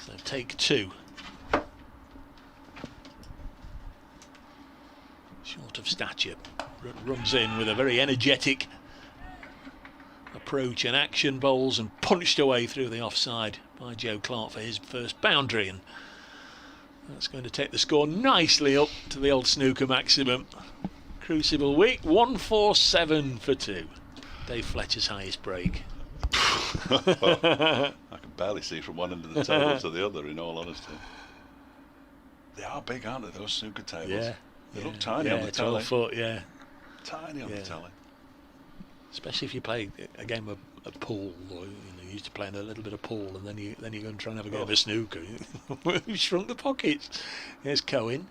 So take 2. Short of stature, runs in with a very energetic approach and action, bowls and punched away through the offside by Joe Clark for his first boundary, and that's going to take the score nicely up to the old snooker maximum. Crucible week 147 for 2. Dave Fletcher's highest break. I can barely see from one end of the table to the other, in all honesty. They are big, aren't they, those snooker tables? Yeah. They look tiny on the telly. 12 foot, yeah. Tiny on the telly. Especially if you play a game of pool, or you used to play in a little bit of pool, and then you go and try and have a game of snooker. You've shrunk the pockets. Here's Cohen.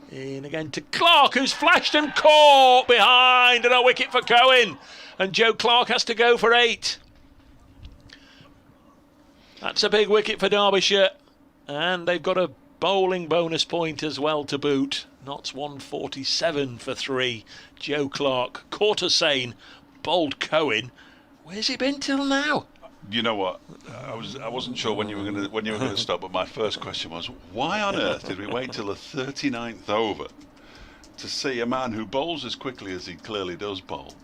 In again to Clark, who's flashed and caught behind, and a wicket for Cohen. And Joe Clark has to go for 8. That's a big wicket for Derbyshire, and they've got a bowling bonus point as well to boot. Notts 147 for 3. Joe Clark caught a seine, bowled Cohen. Where's he been till now? You know what? I wasn't sure when you were going to stop, but my first question was, why on earth did we wait till the 39th over to see a man who bowls as quickly as he clearly does bowl?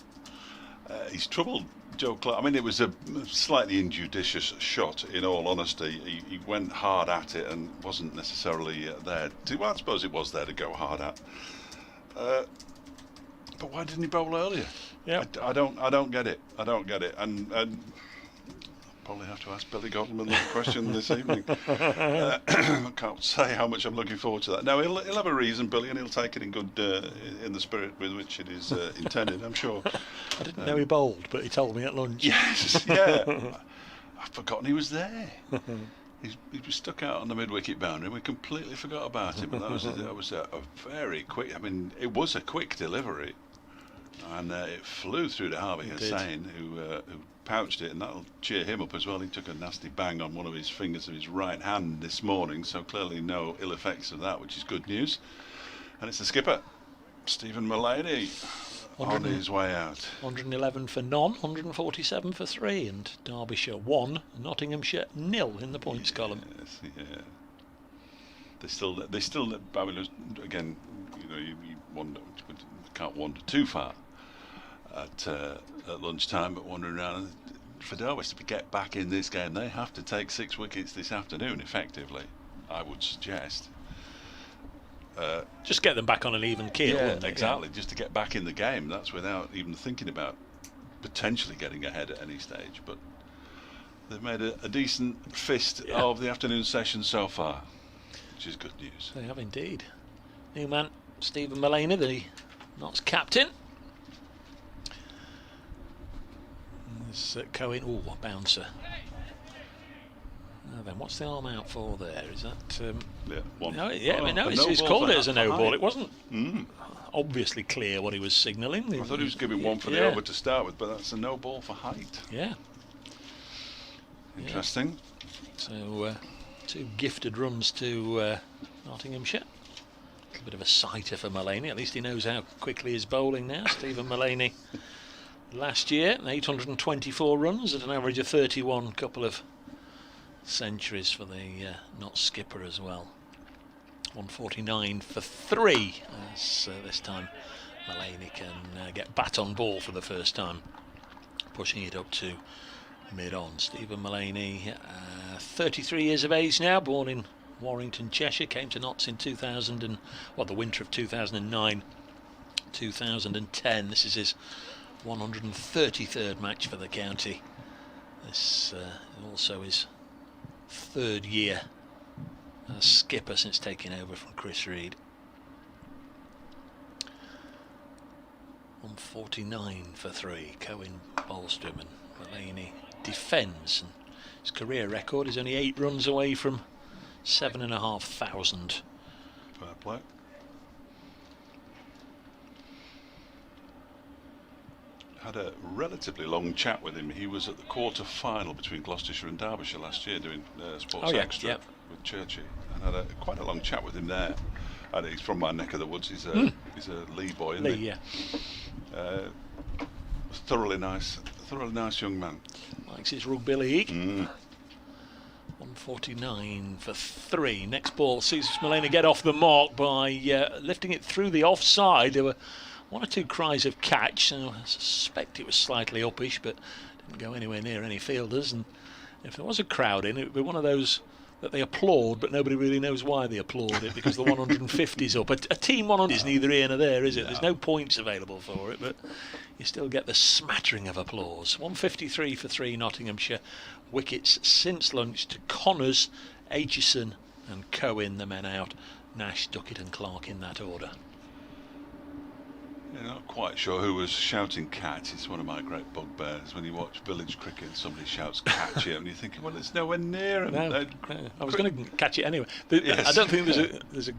He's troubled Joe Clark. I mean, it was a slightly injudicious shot, in all honesty. He went hard at it and wasn't necessarily there. Well, I suppose it was there to go hard at. But why didn't he bowl earlier? Yeah, I don't get it. And probably have to ask Billy Godleman that question this evening. I can't say how much I'm looking forward to that. No, he'll have a reason, Billy, and he'll take it in good, in the spirit with which it is intended, I'm sure. I didn't know he bowled, but he told me at lunch. Yes, yeah. I've forgotten he was there. He was stuck out on the mid-wicket boundary and we completely forgot about him. But that was a very quick, I mean, it was a quick delivery. And it flew through to Harvey Hussain, who pouched it, and that'll cheer him up as well. He took a nasty bang on one of his fingers of his right hand this morning, so clearly no ill effects of that, which is good news. And it's the skipper, Stephen Mullaney, on his way out. 111 for none, 147 for 3, and Derbyshire 1, Nottinghamshire 0 in the points column. Yeah. They still. I mean, again, you know, you wonder, can't wander too far at lunchtime, but wandering around. For Derbyshire to get back in this game, they have to take 6 wickets this afternoon, effectively, I would suggest. Just get them back on an even keel. Yeah, exactly. Just to get back in the game. That's without even thinking about potentially getting ahead at any stage. But they've made a decent fist of the afternoon session so far, which is good news. They have indeed. New man, Stephen Mullaney, the Notts captain. There's Cohen. Oh, a bouncer. Now then, what's the arm out for there? Is that... one. No, he's called it as a no ball. It wasn't obviously clear what he was signalling. I thought he was giving one for the over to start with, but that's a no ball for height. Yeah. Interesting. So, 2 gifted runs to Nottinghamshire. A bit of a sighter for Mullaney. At least he knows how quickly he's bowling now. Stephen Mullaney last year, 824 runs at an average of 31, couple of centuries for the Notts skipper as well. 149 for 3 as this time Mullaney can get bat on ball for the first time, pushing it up to mid-on. Stephen Mullaney, 33 years of age now, born in Warrington, Cheshire, came to Notts in the winter of 2009, 2010. This is his 133rd match for the county. This also his 3rd year as skipper since taking over from Chris Reed. 149 for 3. Cohen, Bolstrom and Mullaney defends. And his career record is only 8 runs away from 7,500. Fair play. Had a relatively long chat with him. He was at the quarter-final between Gloucestershire and Derbyshire last year doing Sports Extra with Churchy, and had quite a long chat with him there. And he's from my neck of the woods. He's a Lee boy, isn't he? Thoroughly nice young man. Likes his rugby league. 149 for 3. Next ball sees Mullaney get off the mark by lifting it through the offside. There were 1 or 2 cries of catch, so I suspect it was slightly uppish, but didn't go anywhere near any fielders. And if there was a crowd in, it would be one of those that they applaud, but nobody really knows why they applaud it, because the 150's up. A team 100 is neither here nor there, is it? No. There's no points available for it, but you still get the smattering of applause. 153 for 3, Nottinghamshire. Wickets since lunch to Connors, Aitchison and Cohen, the men out. Nash, Duckett and Clark in that order. Yeah, not quite sure who was shouting catch. It's one of my great bugbears when you watch village cricket and somebody shouts catch it and you're thinking, well, it's nowhere near him. No. I was going to catch it anyway. I don't think there's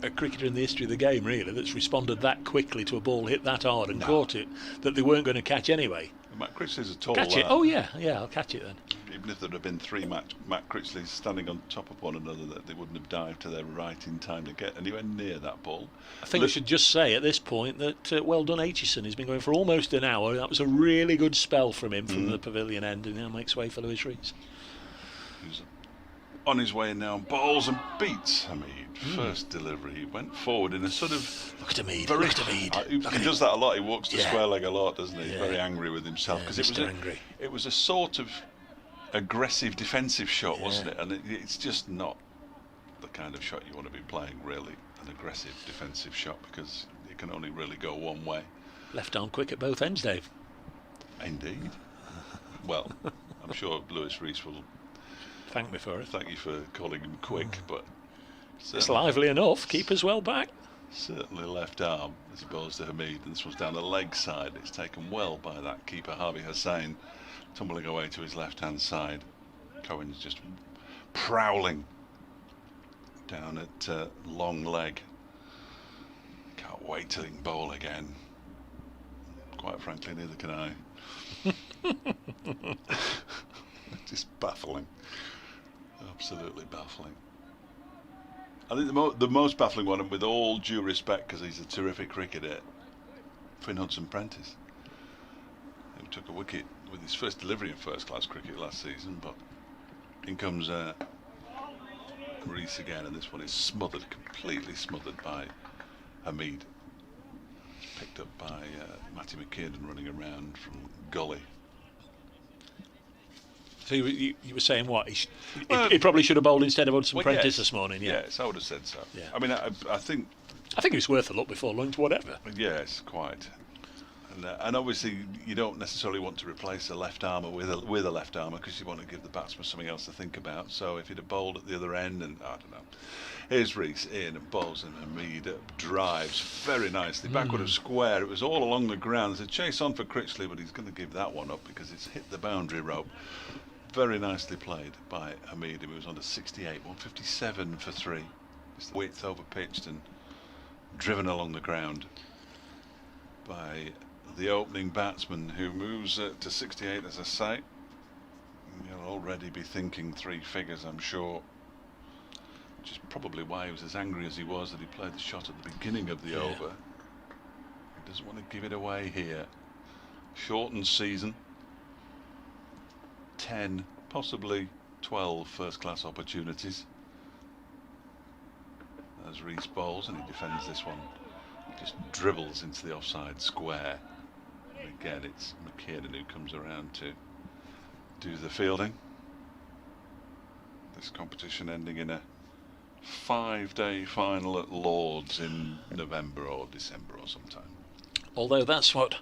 a cricketer in the history of the game really that's responded that quickly to a ball hit that hard and caught it that they weren't going to catch anyway. Matt Critchley's a tall catch it. lad. Oh yeah, I'll catch it then. Even if there had been 3 Matt Critchleys standing on top of one another, that they wouldn't have dived to their right in time to get anywhere near that ball. I think we should just say at this point that well done Aitchison. He's been going for almost an hour. That was a really good spell from him from the pavilion end, and now makes way for Lewis Rees. Who's on his way now, bowls and beats Hamid. First delivery, he went forward in a sort of... Look at Hamid, he does that a lot, he walks the square leg a lot, doesn't he? He's very angry with himself, because it was a sort of aggressive defensive shot, wasn't it? And it's just not the kind of shot you want to be playing, really, an aggressive defensive shot, because it can only really go one way. Left arm quick at both ends, Dave. Indeed. Well, I'm sure Lewis Rees will thank me for it. Thank you for calling him quick, but it's lively enough. Keeper's well back. Certainly left arm as he bowls to Hamid, and this one's down the leg side. It's taken well by that keeper Harvey Hussain, tumbling away to his left hand side. Cohen's just prowling down at long leg. Can't wait till he can bowl again. Quite frankly, neither can I. Just baffling. Absolutely baffling. I think the most baffling one, and with all due respect, because he's a terrific cricketer, Finn Hudson-Prentice, who took a wicket with his first delivery in first-class cricket last season, but in comes Reese again, and this one is smothered, completely smothered by Hamid. Picked up by Matty McKiernan running around from gully. So you were saying what? He probably should have bowled instead of Hudson-Prentice yes. this morning, yeah? Yes, I would have said so. Yeah. I mean, I think it was worth a look before lunch, whatever. Yes, quite. And obviously you don't necessarily want to replace a left armour with a left armour, because you want to give the batsman something else to think about. So if he'd have bowled at the other end, and I don't know. Here's Reese in and bowls, and Hamid drives very nicely backward of square. It was all along the ground. There's a chase on for Critchley, but he's going to give that one up because it's hit the boundary rope. Very nicely played by Hamid, who was on to 68, 157 for 3. It's the width over pitched and driven along the ground by the opening batsman, who moves to 68, as I say. You'll already be thinking 3 figures, I'm sure. Which is probably why he was as angry as he was that he played the shot at the beginning of the over. He doesn't want to give it away here. Shortened season. 10, possibly 12 first-class opportunities. As Reese bowls, and he defends this one. Just dribbles into the offside square. And again, it's McKiernan who comes around to do the fielding. This competition ending in a 5-day final at Lord's in November or December or sometime. Although that's what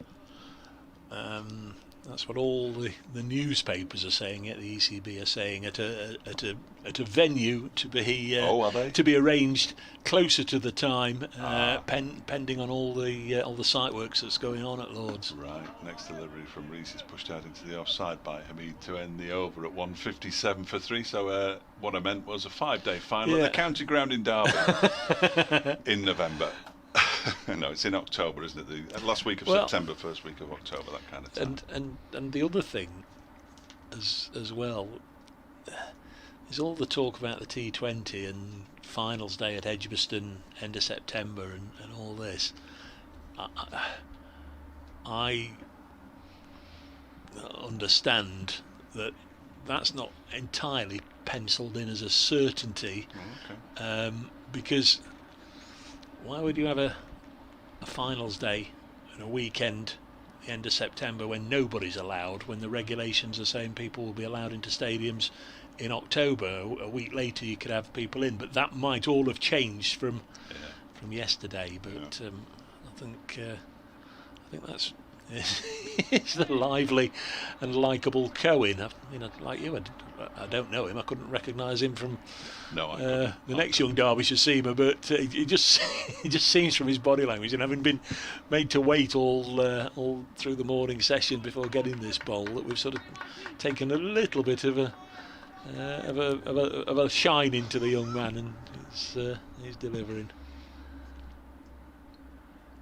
all the newspapers are saying. At the ECB are saying at a venue to be are they? To be arranged closer to the time, pending on all the site works that's going on at Lord's. Right. Next delivery from Reese is pushed out into the offside by Hamid to end the over at 157 for 3. So what I meant was a 5-day final at the county ground in Derby in November. No, it's in October, isn't it? The last week of September, first week of October, that kind of time. And the other thing, as well, is all the talk about the T20 and finals day at Edgbaston, end of September, and all this. I understand that that's not entirely penciled in as a certainty, because why would you have a finals day and a weekend the end of September when nobody's allowed, when the regulations are saying people will be allowed into stadiums in October? A week later you could have people in, but that might all have changed from yesterday. But I think that's it's the lively and likeable Cohen. Like you, I don't know him. I couldn't recognise him from the next young Derbyshire seamer, but he just seems from his body language, and having been made to wait all through the morning session before getting this bowl, that we've sort of taken a little bit of a shine into the young man, and he's delivering.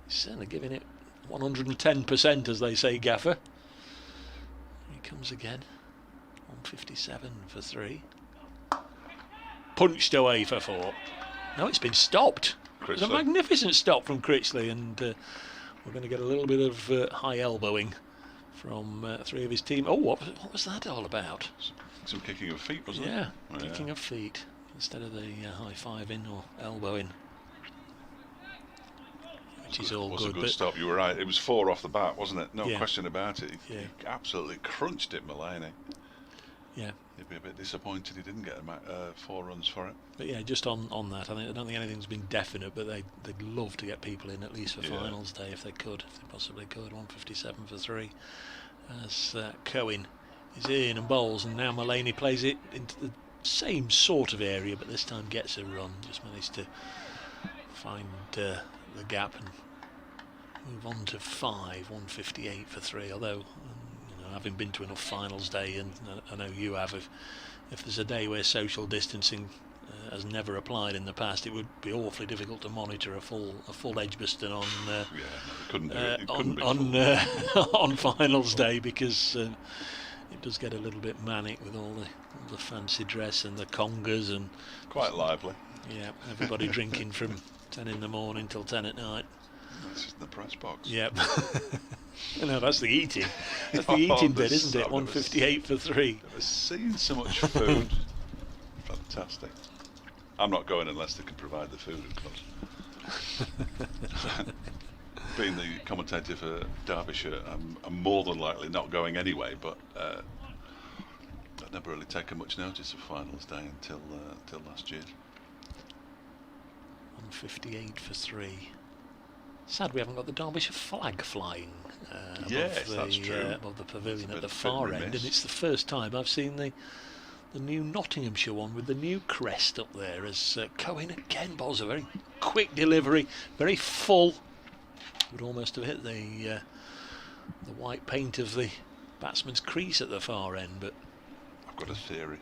He's certainly giving it 110%, as they say, Gaffer. He comes again. 157 for 3. Punched away for 4. No, it's been stopped. It was a magnificent stop from Critchley, and we're going to get a little bit of high elbowing from 3 of his team. Oh, what was that all about? Some kicking of feet, wasn't it? Yeah, kicking of feet instead of the high-fiving or elbowing. Which is all was good. A good stop. You were right. It was 4 off the bat, wasn't it? No question about it. Yeah. He absolutely crunched it, Mulaney. Yeah. He'd be a bit disappointed he didn't get 4 runs for it. But yeah, just on that, I don't think anything's been definite, but they'd love to get people in at least for finals day if they possibly could. 157 for 3. As Cohen is in and bowls, and now Mulaney plays it into the same sort of area, but this time gets a run. Just managed to find the gap and move on to 5. 158 for 3. Although having been to enough finals day, and I know you have, if there's a day where social distancing has never applied in the past, it would be awfully difficult to monitor a full Edgbaston on Yeah, no, they couldn't do it. It couldn't be on finals day, because it does get a little bit manic with all the fancy dress and the congas, and quite lively. yeah, everybody drinking from 10 in the morning till 10 at night. That's just in the press box. Yep. No, that's the eating. That's the eating bit, isn't it? I've 158 for 3. Never seen so much food. Fantastic. I'm not going unless they can provide the food, of course. Being the commentator for Derbyshire, I'm more than likely not going anyway, but I've never really taken much notice of finals day until last year. 158 for 3. Sad we haven't got the Derbyshire flag flying Yes, that's true. above the pavilion at the far end, and it's the first time I've seen the new Nottinghamshire one with the new crest up there, as Cohen again bowls a very quick delivery, very full. Would almost have hit the white paint of the batsman's crease at the far end, but I've got a theory.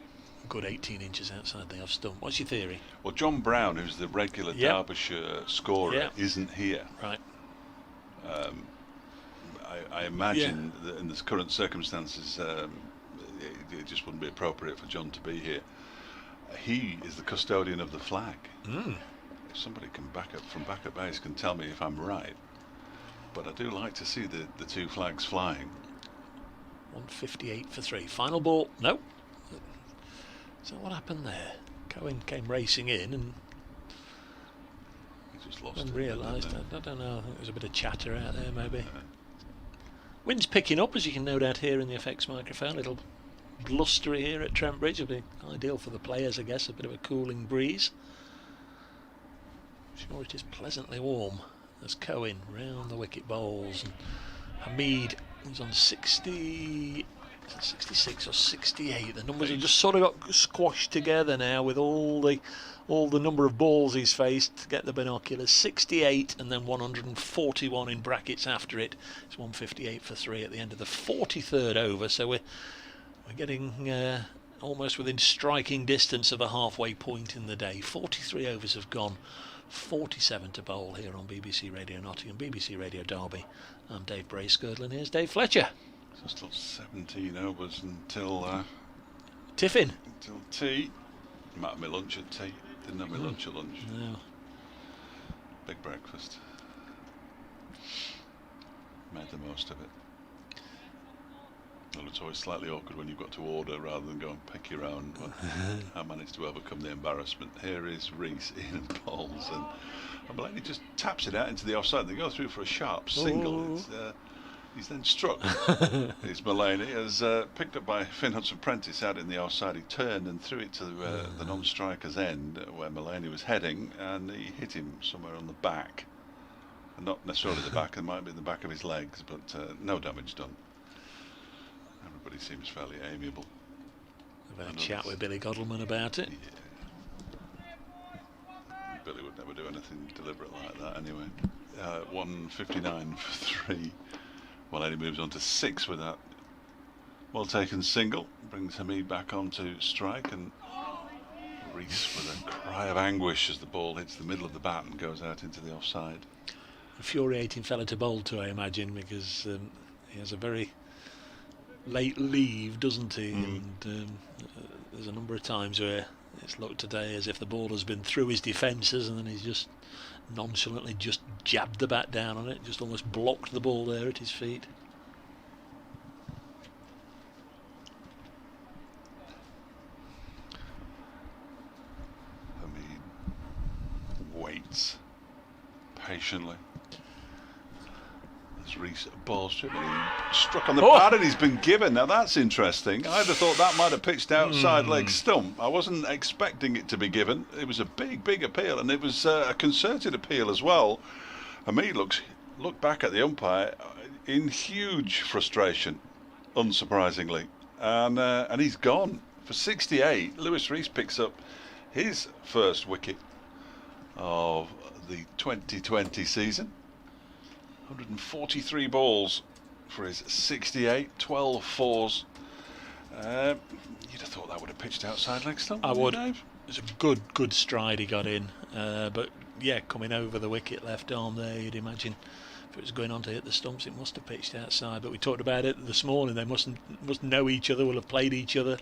Good 18 inches outside the off stump. What's your theory? Well, John Brown, who's the regular Derbyshire scorer, isn't here. Right. I imagine that in the current circumstances, it just wouldn't be appropriate for John to be here. He is the custodian of the flag. If somebody can back up base can tell me if I'm right, but I do like to see the two flags flying. 158 for 3. Final ball. No. So what happened there? Cohen came racing in and He just lost then it, realised. didn't I don't know. I think there's a bit of chatter out there, maybe. Wind's picking up, as you can no doubt hear in the FX microphone. A little blustery here at Trent Bridge. It'll be ideal for the players, I guess. A bit of a cooling breeze. Sure, it is pleasantly warm as Cohen round the wicket bowls, and Hamid is on 60. 66 or 68. The numbers have just sort of got squashed together now with all the number of balls he's faced to get the binoculars. 68 and then 141 in brackets after it. It's 158 for 3 at the end of the 43rd over. So we're getting almost within striking distance of the halfway point in the day. 43 overs have gone. 47 to bowl here on BBC Radio Nottingham, BBC Radio Derby. I'm Dave Bracegirdle, and here's Dave Fletcher. So still 17 overs until Tiffin. Until tea. Might have my lunch at tea. Didn't have my lunch at lunch. No. Big breakfast. Made the most of it. Well, it's always slightly awkward when you've got to order rather than go and pick your own. But I managed to overcome the embarrassment. Here is Reese, Ian and Pauls, and Mullany just taps it out into the offside. They go through for a sharp single. He's then struck. It's Mullany, has picked up by Finn Hudson-Prentice out in the offside. He turned and threw it to the non-striker's end where Mullany was heading, and he hit him somewhere on the back. And not necessarily the back, it might be in the back of his legs, but no damage done. Everybody seems fairly amiable. I've had a chat with Billy Godleman about it. Yeah. Billy would never do anything deliberate like that anyway. 159 for 3. Mullany moves on to 6 with that well taken single. Brings Hamid back onto strike, and Reese with a cry of anguish as the ball hits the middle of the bat and goes out into the offside. Infuriating fella to bowl to, I imagine, because he has a very late leave, doesn't he? And there's a number of times where it's looked today as if the ball has been through his defences, and then he's just nonchalantly just jabbed the bat down on it, just almost blocked the ball there at his feet. Hamid waits patiently. Reese balls to him, and he struck on the pad, and he's been given. Now that's interesting. I'd have thought that might have pitched outside leg stump. I wasn't expecting it to be given. It was a big appeal, and it was a concerted appeal as well. Hamid looked back at the umpire in huge frustration, unsurprisingly, and he's gone for 68. Lewis Reese picks up his first wicket of the 2020 season. 143 balls for his 68, 12 fours. You'd have thought that would have pitched outside leg stump. I would. Dave? It's a good stride he got in, but yeah, coming over the wicket left arm there, you'd imagine if it was going on to hit the stumps, it must have pitched outside. But we talked about it this morning. They must know each other, will have played each other,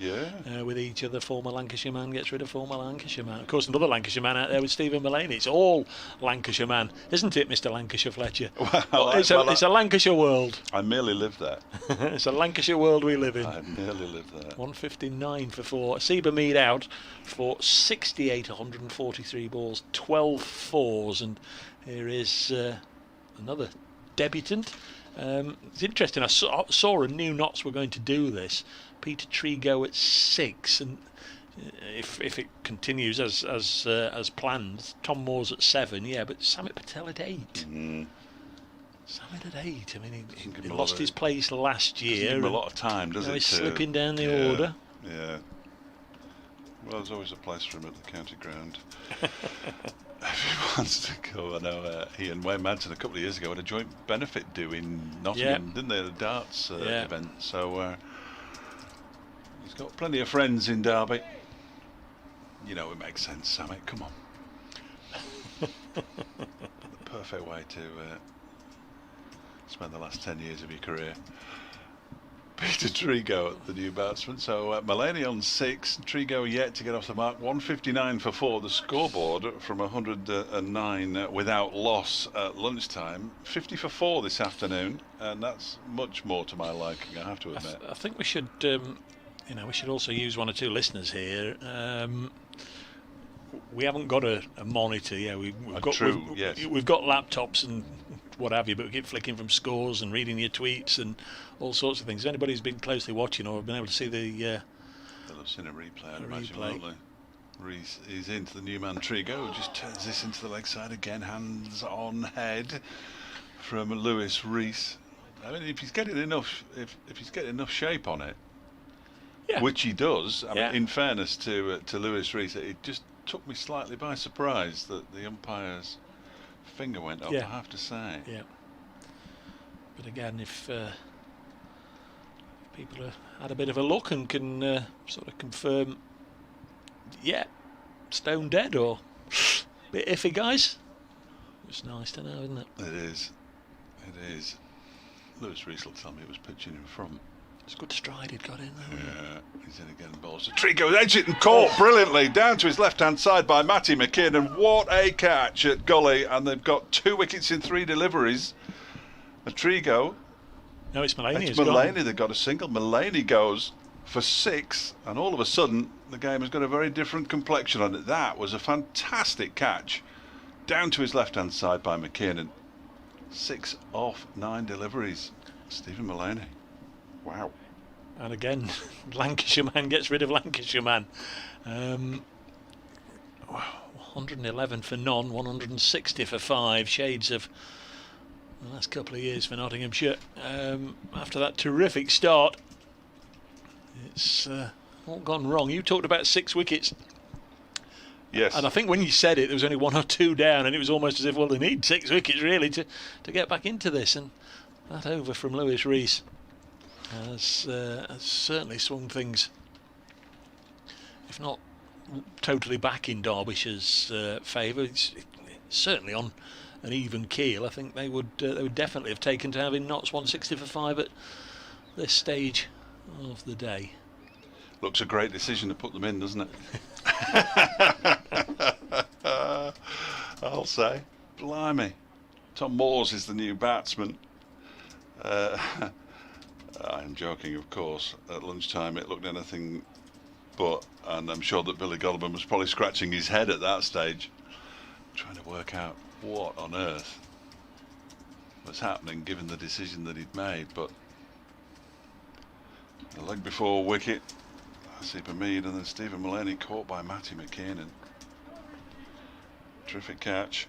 with each other. Former Lancashire man gets rid of former Lancashire man. Of course, another Lancashire man out there with Stephen Mullaney. It's all Lancashire man, isn't it, Mr. Lancashire Fletcher? Well, it's a Lancashire world. I merely live there. It's a Lancashire world we live in. I merely live there. 159 for 4. Seba Mead out for 68, 143 balls, 12 fours, and here is another debutant. It's interesting. I saw and knew Notts were going to do this. Peter Trigo at 6, and if it continues as planned, Tom Moore's at 7. Yeah, but Samit Patel at 8. Samit at 8. I mean, he lost his place last year. Doesn't give him a lot of time, does it? He's slipping down the order. Yeah. Well, there's always a place for him at the county ground. If he wants to go, I know he and Wayne Madsen a couple of years ago had a joint benefit do in Nottingham, didn't they? The darts event. So he's got plenty of friends in Derby. You know, it makes sense, Samit. Come on. The perfect way to spend the last 10 years of your career. Peter Trigo, the new batsman. So Mullaney on 6, Trigo yet to get off the mark. 159 for 4, the scoreboard from 109 without loss at lunchtime. 50 for 4 this afternoon, and that's much more to my liking, I have to admit. I think we should, we should also use one or two listeners here. We haven't got a monitor. Yeah, we've got laptops and what have you, but we keep flicking from scores and reading your tweets and all sorts of things. If anybody's been closely watching or been able to see the they'll have seen a replay, I'd imagine, won't they? Reese is into the new man Trigo, who just turns this into the leg side again, hands on head from Lewis Reese. I mean, if he's getting enough shape on it, which he does. I mean, in fairness to Lewis Reese, it just took me slightly by surprise that the umpire's finger went up, I have to say. Yeah. But again, if people have had a bit of a look and can sort of confirm, stone dead or a bit iffy, guys, it's nice to know, isn't it? It is. It is. Lewis Reese will tell me it was pitching in front. It's a good stride he'd got in there. Yeah, he's in again. Balls. Trigo edged it and caught brilliantly down to his left-hand side by Matty McKinnon. What a catch at Gully, and they've got 2 wickets in 3 deliveries. And Trigo. No, it's Mullaney. It's Mullaney that got a single. Mullaney goes for 6, and all of a sudden the game has got a very different complexion on it. That was a fantastic catch down to his left-hand side by McKinnon. 6 off 9 deliveries. Stephen Mullaney. Wow. And again, Lancashire man gets rid of Lancashire man. 111 for none, 160 for 5. Shades of the last couple of years for Nottinghamshire. After that terrific start, it's all gone wrong. You talked about 6 wickets. Yes. And I think when you said it, there was only 1 or 2 down, and it was almost as if, well, they need 6 wickets really to get back into this. And that over from Lewis Reese has certainly swung things, if not totally back in Derbyshire's favour. It's certainly on an even keel. I think they would definitely have taken to having Notts 160 for 5 at this stage of the day. Looks a great decision to put them in, doesn't it? I'll say. Blimey. Tom Moores is the new batsman. I'm joking, of course. At lunchtime it looked anything but, and I'm sure that Billy Goldman was probably scratching his head at that stage, trying to work out what on earth was happening given the decision that he'd made. But the leg before wicket, Seba Mead, and then Stephen Mullaney caught by Matty McKinnon. Terrific catch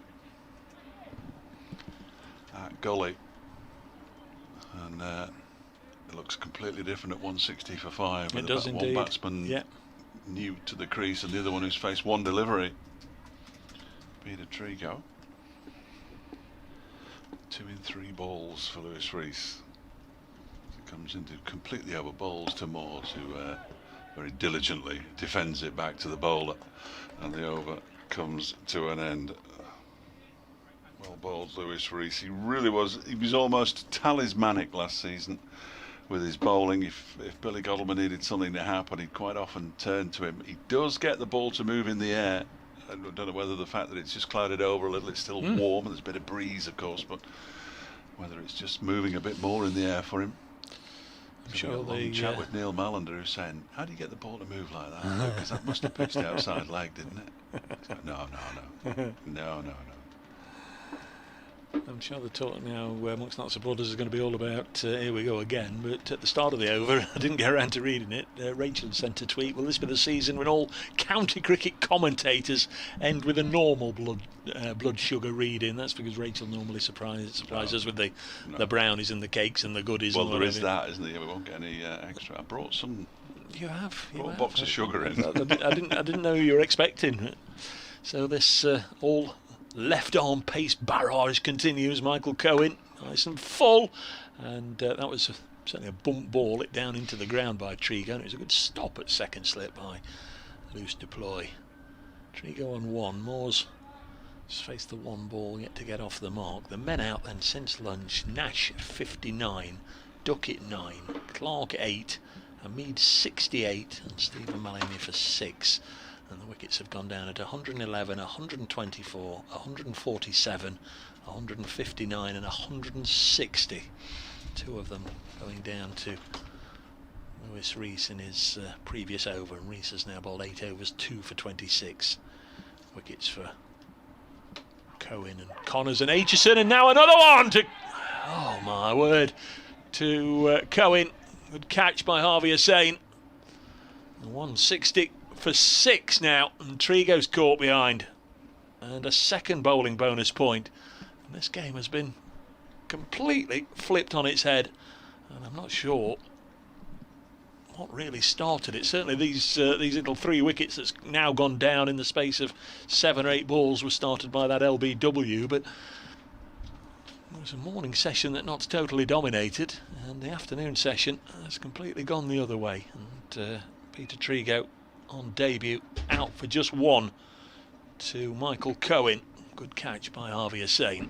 at Gully, and it looks completely different at 160 for 5. It does indeed. One batsman new to the crease and the other one who's faced 1 delivery. Peter Trigo. 2 in 3 balls for Lewis Reese. Comes into completely over bowls to Moores, who very diligently defends it back to the bowler, and the over comes to an end. Well bowled, Lewis Rees. He really was. He was almost talismanic last season with his bowling. If Billy Godalming needed something to happen, he'd quite often turn to him. He does get the ball to move in the air. I don't know whether the fact that it's just clouded over a little, it's still warm, and there's a bit of breeze, of course, but whether it's just moving a bit more in the air for him. I'm sure a long chat with Neil Malander, who's saying, "How do you get the ball to move like that? Because that must have pitched outside leg, didn't it?" He's like, no. I'm sure the talk now amongst Notts supporters is going to be all about here we go again, but at the start of the over, I didn't get around to reading it. Rachel sent a tweet, will this be the season when all county cricket commentators end with a normal blood sugar reading? That's because Rachel normally surprises us with the brownies and the cakes and the goodies. Well, and there is that, isn't there? We won't get any extra. I brought some. You have? Brought a box of sugar in. I didn't know you were expecting. So this all left arm pace barrage continues. Michael Cohen, nice and full, and that was certainly a bump ball, it down into the ground by Trigo, and it was a good stop at second slip by loose deploy. Trigo on one, Moores just faced the one ball, yet to get off the mark. The men out then since lunch: Nash 59, Duckett 9, Clark 8, Hamid 68, and Stephen Maloney for 6. And the wickets have gone down at 111, 124, 147, 159 and 160. Two of them going down to Lewis Rees in his previous over, and Rees has now bowled 8 overs, 2 for 26. Wickets for Cohen and Connors and Aitchison, and now another one to, oh my word, to Cohen. Good catch by Harvey Hussain. 160 for 6 now, and Trigo's caught behind, and a second bowling bonus point. And this game has been completely flipped on its head, and I'm not sure what really started it. Certainly these little 3 wickets that's now gone down in the space of 7 or 8 balls were started by that LBW, but it was a morning session that Notts totally dominated, and the afternoon session has completely gone the other way. And Peter Trigo on debut out for just 1 to Michael Cohen. Good catch by Harvey Hussain.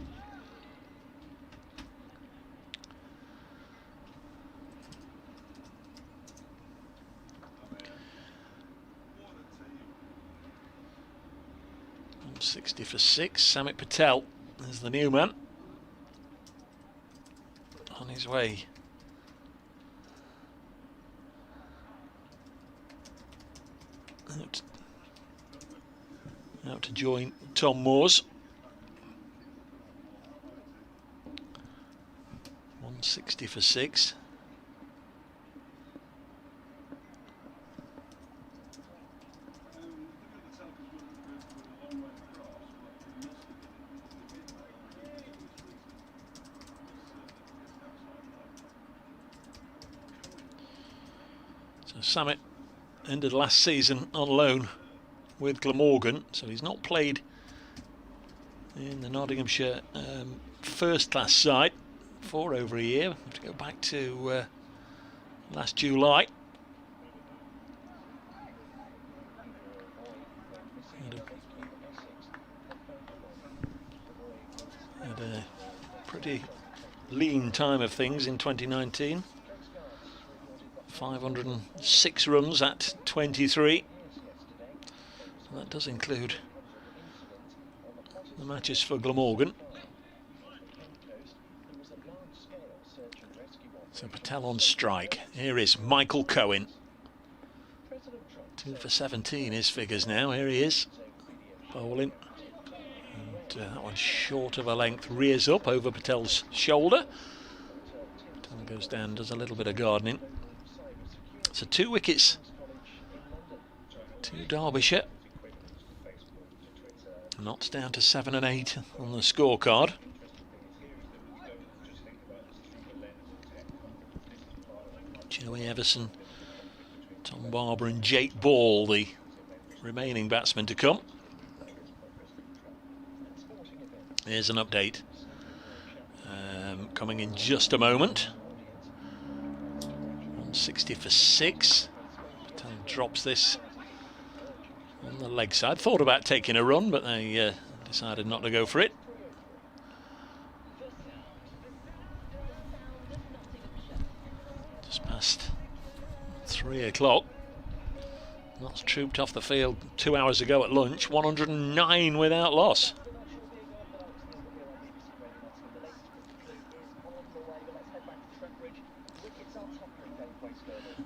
And 60 for 6. Samit Patel is the new man on his way. Out to join Tom Moores. 160 for 6. So Samit ended last season on loan with Glamorgan, so he's not played in the Nottinghamshire first class side for over a year. Have to go back to last July. Had a pretty lean time of things in 2019. 506 runs at 23. And that does include the matches for Glamorgan. So Patel on strike. Here is Michael Cohen. 2 for 17 his figures now. Here he is, bowling. And that one's short of a length. Rears up over Patel's shoulder. Patel goes down, does a little bit of gardening. So 2 wickets to Derbyshire. Notts down to 7 and 8 on the scorecard. Joey Everson, Tom Barber and Jake Ball, the remaining batsmen to come. Here's an update coming in just a moment. 160 for 6. Patel drops this on the leg side. Thought about taking a run, but they decided not to go for it. Just past 3 o'clock. Notts trooped off the field 2 hours ago at lunch. 109 without loss.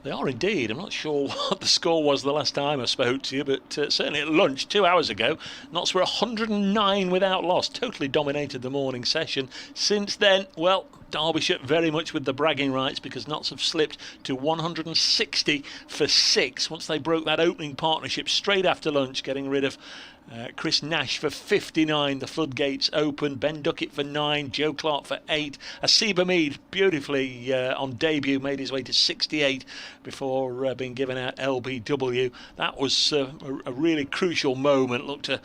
They are indeed. I'm not sure what the score was the last time I spoke to you, but certainly at lunch 2 hours ago, Notts were 109 without loss. Totally dominated the morning session. Since then, well, Derbyshire very much with the bragging rights, because Notts have slipped to 160 for 6 once they broke that opening partnership straight after lunch, getting rid of Chris Nash for 59. The floodgates open. Ben Duckett for 9. Joe Clark for 8. Asiba Mead beautifully on debut made his way to 68 before being given out LBW. That was a really crucial moment. Looked to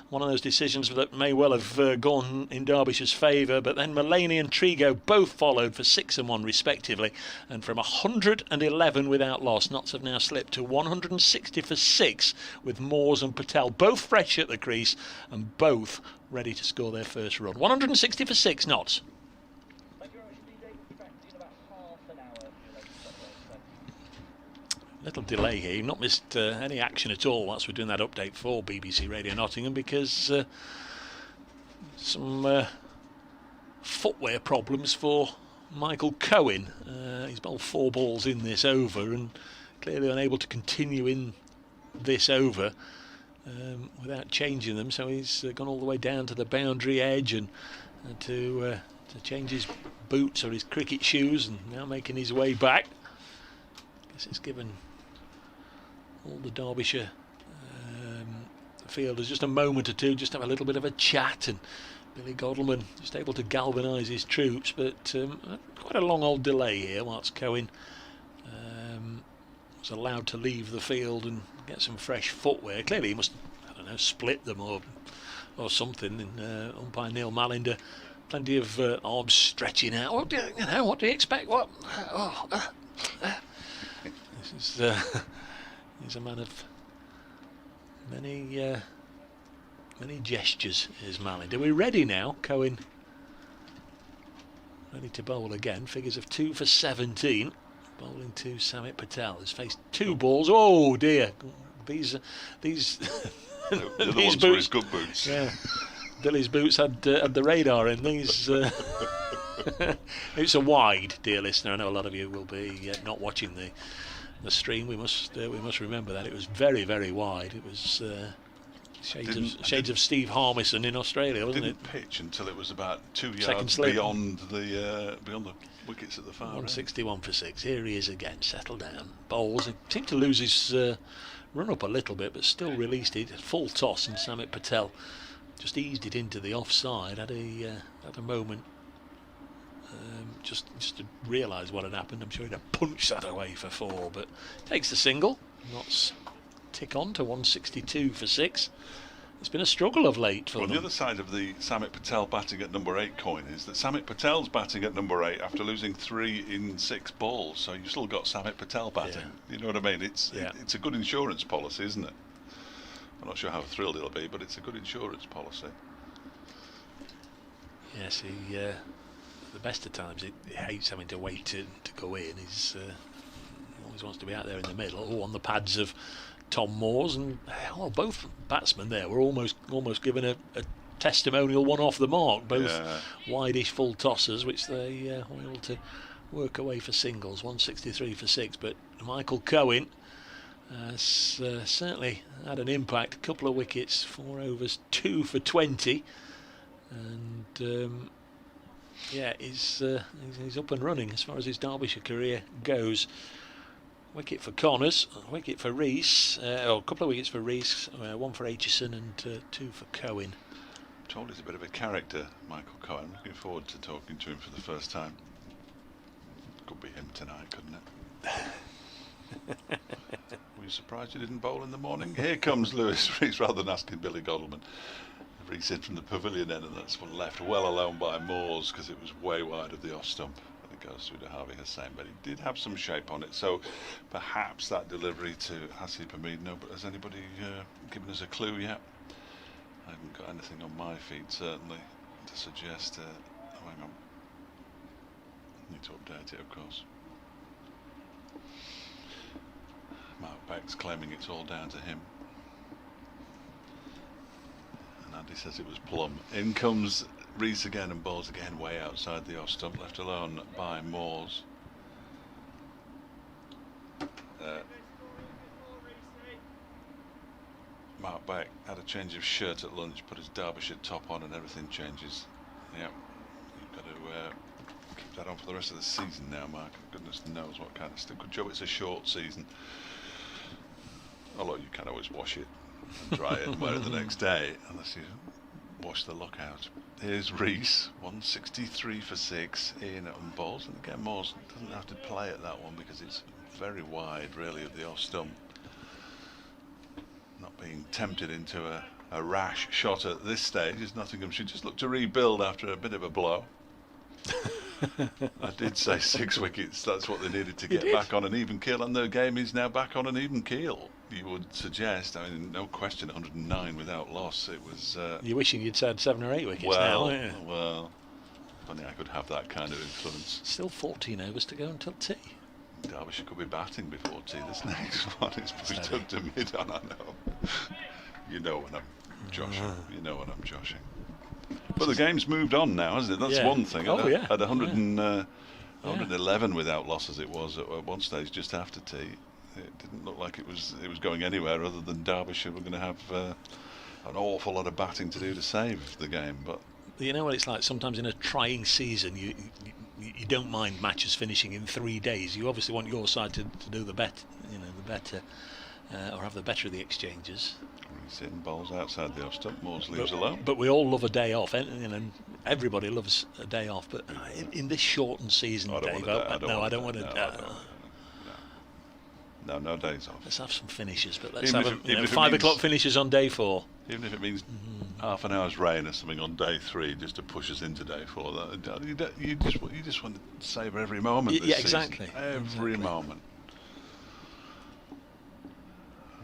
one of those decisions that may well have gone in Derbyshire's favour, but then Mulaney and Trigo both followed for 6 and 1 respectively, and from 111 without loss, Notts have now slipped to 160 for 6 with Moores and Patel both fresh at the crease and both ready to score their first run. 160 for 6 Notts. Little delay here. You've not missed any action at all whilst we're doing that update for BBC Radio Nottingham, because some footwear problems for Michael Cohen. He's bowled 4 balls in this over and clearly unable to continue in this over without changing them, so he's gone all the way down to the boundary edge and to change his boots or his cricket shoes, and now making his way back. Guess it's given all the Derbyshire fielders just a moment or two, just have a little bit of a chat, and Billy Godleman just able to galvanise his troops, but quite a long old delay here whilst Cohen was allowed to leave the field and get some fresh footwear. Clearly he must, I don't know, split them or something. And umpire Neil Malinder, plenty of arms stretching out. What do you expect? What? This is he's a man of many gestures, is Malinder. We're ready now. Cohen ready to bowl again. Figures of 2 for 17. Bowling to Samit Patel. Has faced 2 balls. Oh dear! These these boots. Good boots. Yeah, Billy's boots had the radar in these. It's a wide, dear listener. I know a lot of you will be not watching the stream. We must remember that it was very, very wide. It was shades of Steve Harmison in Australia, wasn't it? Didn't pitch until it was about 2 yards beyond the wickets at the far 161 for 6. Here he is again, settled down, bowls. He seemed to lose his run up a little bit, but still released it. Full toss, and Samit Patel just eased it into the offside. Had a moment just to realise what had happened. I'm sure he'd have punched that away for 4, but takes the single. Notts tick on to 162 for 6. It's been a struggle of late for them. The other side of the Samit Patel batting at number 8 coin is that Samit Patel's batting at number 8 after losing 3 in 6 balls, so you've still got Samit Patel batting. Yeah. You know what I mean? It's a good insurance policy, isn't it? I'm not sure how thrilled he'll be, but it's a good insurance policy. Yes, the best of times he hates having to wait to go in. He always wants to be out there in the middle, or on the pads of Tom Moores, and both batsmen there were almost given a testimonial one off the mark. Both wide-ish full tossers, which they were able to work away for singles. 163 for 6, but Michael Cohen has certainly had an impact. A couple of wickets, 4 overs, 2 for 20, and he's up and running as far as his Derbyshire career goes. Wicket for Connors, a wicket for Rees, a couple of wickets for Rees, 1 for Aitchison and 2 for Cohen. I'm told he's a bit of a character, Michael Cohen. I'm looking forward to talking to him for the first time. Could be him tonight, couldn't it? Were you surprised you didn't bowl in the morning? Here comes Lewis Rees, rather than asking Billy Godleman. Rees in from the pavilion end, and that's one left well alone by Moores because it was way wide of the off stump. I think it goes through to Harvey Hussain, but he did have some shape on it, so perhaps that delivery to Hasib Hamid. No, but has anybody given us a clue yet? I haven't got anything on my feed certainly to suggest. Oh, hang on, need to update it, of course. Mark Beck's claiming it's all down to him. And Andy says it was Plum. In comes Rees again and balls again way outside the off stump, left alone by Moores. Mark Beck had a change of shirt at lunch, put his Derbyshire top on, and everything changes. Yeah, you've got to keep that on for the rest of the season now, Mark. Goodness knows what kind of stuff. Good job it's a short season. Although you can always wash it and dry it and wear it the next day, unless you wash the look out. Here's Rees, 163 for 6, in on balls, and again Moores doesn't have to play at that one because it's very wide really of the off stump. Not being tempted into a rash shot at this stage, as Nottinghamshire just look to rebuild after a bit of a blow. I did say 6 wickets, that's what they needed to get back on an even keel, and the game is now back on an even keel, you would suggest. I mean, no question, 109 without loss. It was... You're wishing you'd said 7 or 8 wickets well, now, yeah. Well, funny I could have that kind of influence. Still 14 overs to go until tea. Derbyshire could be batting before tea. This next one is pushed up to mid on, I know. You know when I'm joshing. You know when I'm joshing. But the game's moved on now, hasn't it? That's one thing. At 111 without loss as it was at one stage just after tea, it didn't look like it was going anywhere other than Derbyshire were going to have an awful lot of batting to do to save the game. But you know what it's like sometimes in a trying season, you don't mind matches finishing in 3 days. You obviously want your side to do the better, or have the better of the exchanges. He's in balls outside the off stump. Moores leaves alone. But we all love a day off. Everybody loves a day off. But in this shortened season, Dave, I don't want to. No days off. Let's have some finishes, but let's have 5 o'clock finishes on day 4. Even if it means half an hour's rain or something on day 3, just to push us into day 4. You just want to savour every moment. This exactly. Season. Every moment.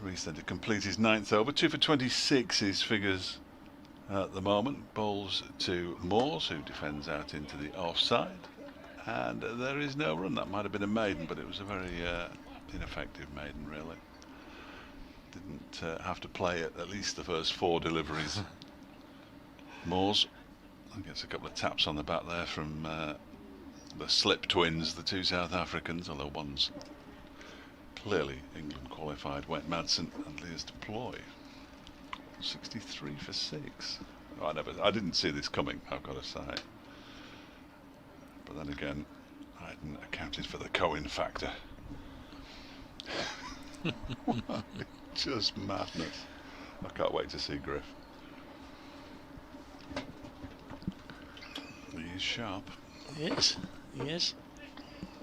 Rees then to complete his 9th over. 2 for 26 his figures at the moment. Balls to Moores, who defends out into the offside, and there is no run. That might have been a maiden, but it was a very ineffective maiden really. Didn't have to play at least the first 4 deliveries. Moores gets a couple of taps on the back there from the Slip twins, the 2 South Africans, although one's clearly England qualified, Wet Madsen and Lears Deploy. 63 for 6. I didn't see this coming, I've got to say. But then again, I hadn't accounted for the Cohen factor. Just madness. I can't wait to see Griff. He is sharp. He is.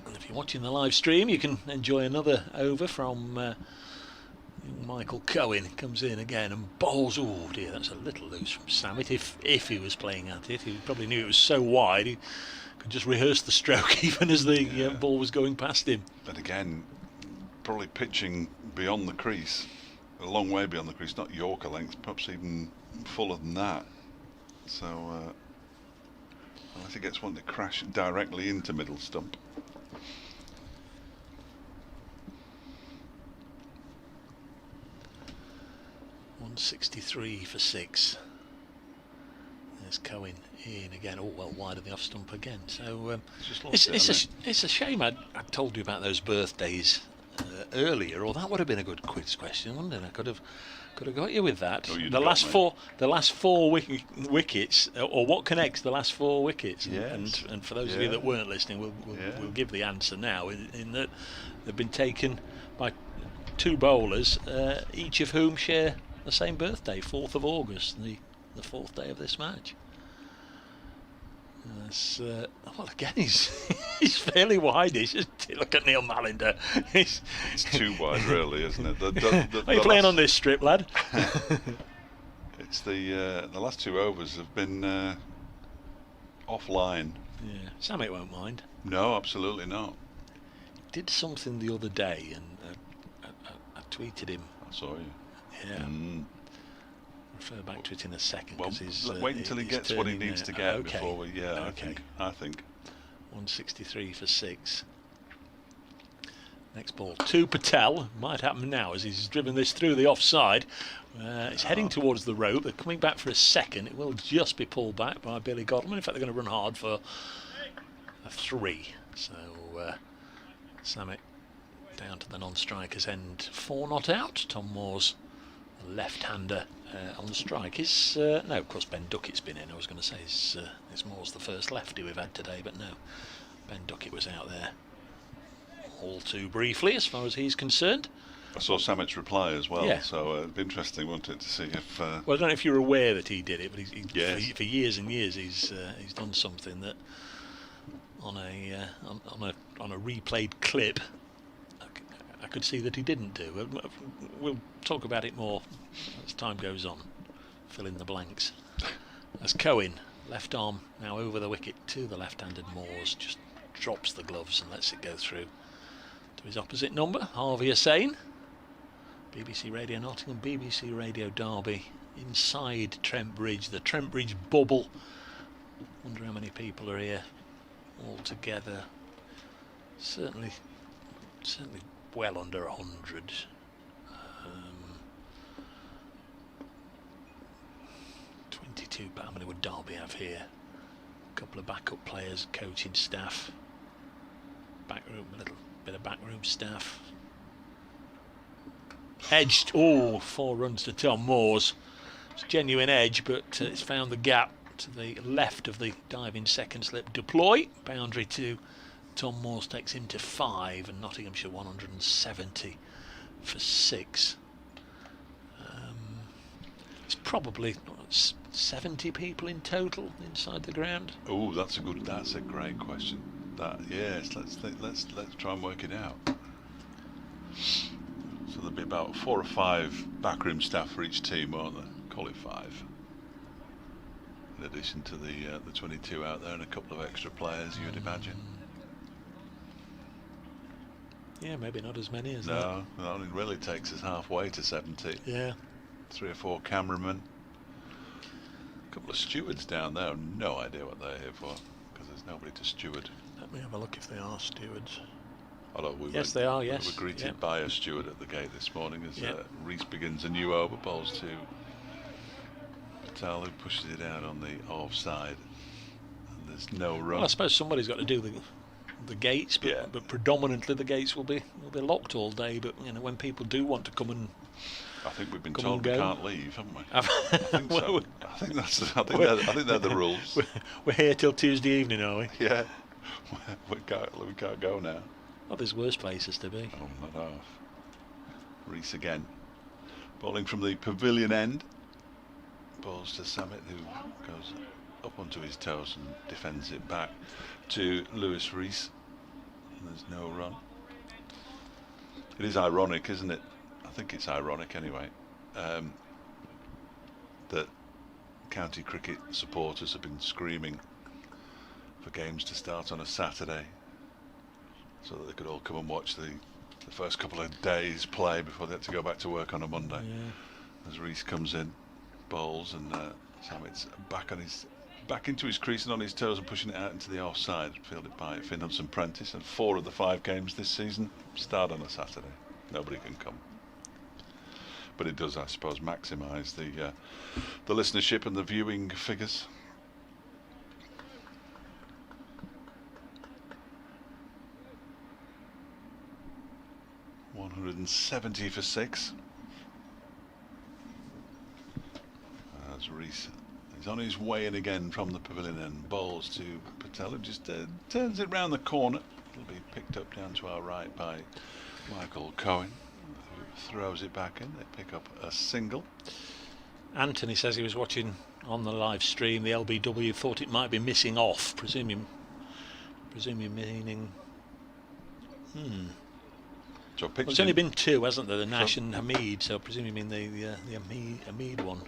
And if you're watching the live stream, you can enjoy another over from Michael Cohen. Comes in again and bowls. Oh dear, that's a little loose from Samet. If he was playing at it, he probably knew it was so wide he could just rehearse the stroke even as the ball was going past him. But again, probably pitching beyond the crease, a long way beyond the crease, not Yorker length, perhaps even fuller than that. So unless he gets one to crash directly into middle stump. .163 for 6. There's Cohen in again. Oh well, wide of the off stump again. So it's a shame I told you about those birthdays earlier, or that would have been a good quiz question, wouldn't it? I could have got you with that. Oh, the last four wickets, or what connects the last 4 wickets? Yes. And for those of you that weren't listening, we'll give the answer now. In that they've been taken by 2 bowlers, each of whom share the same birthday, 4th of August, the 4th day of this match. Well, again, he's fairly wide-ish, isn't he? Look at Neil Malinder. It's too wide, really, isn't it? Are you playing on this strip, lad? It's the last 2 overs have been offline. Yeah, Samet won't mind. No, absolutely not. Did something the other day, and I tweeted him. I saw you. Yeah. Refer back to it in a second. Well, He's, wait until he gets what he needs to get before we. Yeah, okay. I think. 163 for 6. Next ball to Patel. Might happen now as he's driven this through the offside. It's heading towards the rope. They're coming back for a second. It will just be pulled back by Billy Godleman. In fact, they're going to run hard for a 3. So Samet down to the non-striker's end. 4 not out. Tom Moore's left-hander on the strike. No, of course, Ben Duckett's been in. I was going to say it's Moore's the first lefty we've had today, but no. Ben Duckett was out there all too briefly as far as he's concerned. I saw Samet's reply as well, yeah. So it'd be interesting, wouldn't it, to see if... Well, I don't know if you're aware that he did it, but yes. for years and years he's done something that on a replayed clip I could see that he didn't do. We'll talk about it more as time goes on. Fill in the blanks. As Cohen, left arm now over the wicket to the left-handed Moores, just drops the gloves and lets it go through to his opposite number, Harvey Hussain. BBC Radio Nottingham, BBC Radio Derby, inside Trent Bridge, the Trent Bridge bubble. Wonder how many people are here all together. Certainly well under 100. 22, but how many would Derby have here? A couple of backup players, coaching staff, backroom, a little bit of backroom staff. Edged, 4 runs to Tom Moore's. It's genuine edge, but it's found the gap to the left of the diving second slip deploy. Boundary to Tom Moore's takes him to 5, and Nottinghamshire 170 for 6. It's probably 70 people in total inside the ground. Oh, that's a great question. Yes, let's try and work it out. So there'll be about 4 or 5 backroom staff for each team, won't there? Call it 5. In addition to the 22 out there and a couple of extra players, you'd imagine. Yeah, maybe not as many as that. No, that only really takes us halfway to 70. Yeah. 3 or 4 cameramen. A couple of stewards down there. No idea what they're here for, because there's nobody to steward. Let me have a look if they are stewards. Yes, they are, yes. We were greeted by a steward at the gate this morning as Yep. Reese begins a new over, balls to Patel, who pushes it out on the offside. And there's no run. Well, I suppose somebody's got to do the gates, but, Yeah. but predominantly the gates will be locked all day. But when people do want to come and I think we've been come told and we go. Can't leave, haven't we? I think so. I think they're the rules. We're here till Tuesday evening, are we? Yeah, we can't go now. Oh, there's worse places to be. Oh, not half. Reese again, bowling from the pavilion end. Balls to Samet, who goes up onto his toes and defends it back to Lewis Reese. And there's no run. It is ironic, isn't it? I think it's ironic anyway, that county cricket supporters have been screaming for games to start on a Saturday so that they could all come and watch the first couple of days play before they had to go back to work on a Monday. Yeah. As Reese comes in, bowls, and Samet's back into his crease and on his toes and pushing it out into the offside, fielded by Finn Hudson-Prentice. And 4 of the 5 games this season start on a Saturday. Nobody can come. But it does, I suppose, maximise the listenership and the viewing figures. .170 for 6. As Reese is on his way in again from the pavilion and bowls to Patel, who just turns it round the corner. It'll be picked up down to our right by Michael Cohen, who throws it back in. They pick up a single. Anthony says he was watching on the live stream. The LBW thought it might be missing off, presuming meaning. So Well, there's only been 2, hasn't there? The Nash and Hamid. So presuming you mean the Hamid one.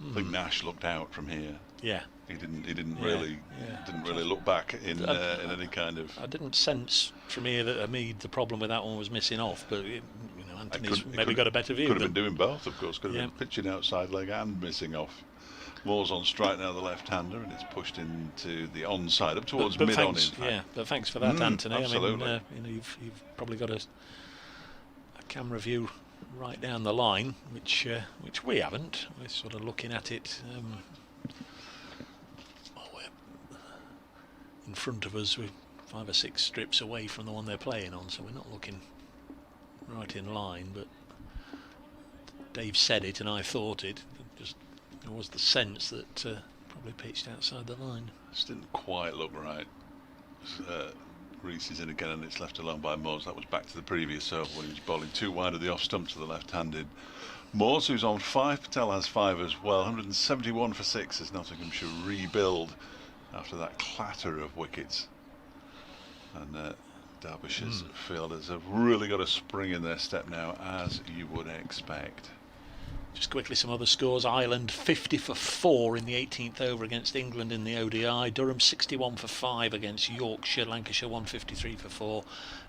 I think Nash looked out from here. Yeah. He didn't really look back in any kind of. I didn't sense from here that Hamid, the problem with that one was missing off, but Anthony's maybe got a better view. Could have been doing both, of course. Could have been pitching outside leg and missing off. Moore's on strike now, the left-hander, and it's pushed into the onside, up towards mid-on. Yeah, but thanks for that, Anthony. Absolutely. I mean, you've probably got a camera view right down the line, which we haven't. We're sort of looking at it. In front of us, we're 5 or 6 strips away from the one they're playing on, so we're not looking right in line. But Dave said it, and I thought it. There was the sense that probably pitched outside the line. Just didn't quite look right. Reese is in again, and it's left alone by Moores. That was back to the previous over when he was bowling too wide of the off stump to the left-handed. Moores, who's on 5, Patel has 5 as well. 171 for 6 as Nottinghamshire rebuild after that clatter of wickets. And Derbyshire's fielders have really got a spring in their step now, as you would expect. Just quickly, some other scores. Ireland 50 for 4 in the 18th over against England in the ODI. Durham 61 for 5 against Yorkshire. Lancashire 153 for 4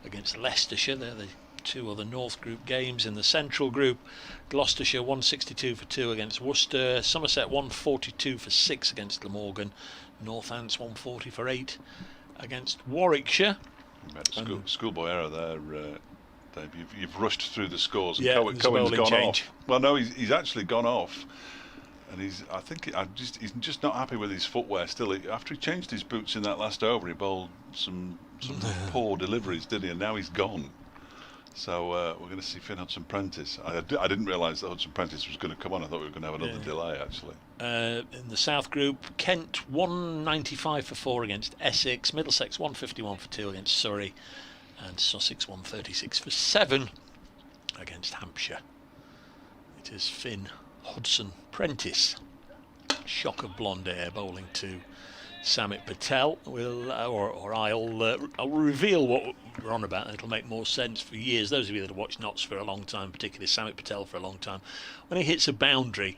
against Leicestershire. They're the 2 other North Group games. In the Central Group, Gloucestershire 162 for 2 against Worcester. Somerset 142 for 6 against Glamorgan. Northants 140 for 8 against Warwickshire. Schoolboy error there, Dave. You've rushed through the scores. And Cohen's gone change. off. Well, no, he's actually gone off, and he's just not happy with his footwear still. After he changed his boots in that last over, he bowled some poor deliveries, didn't he? And now he's gone. So we're going to see Finn Hudson-Prentice. I didn't realise that Hudson-Prentice was going to come on. I thought we were going to have another delay, actually. In the South Group, Kent 195 for 4 against Essex. Middlesex 151 for 2 against Surrey. And Sussex 136 for 7 against Hampshire. It is Finn Hudson-Prentice. Shock of blonde hair bowling to Samit Patel. I'll reveal what we're on about, and it'll make more sense for years. Those of you that have watched Notts for a long time, particularly Samit Patel for a long time, when he hits a boundary,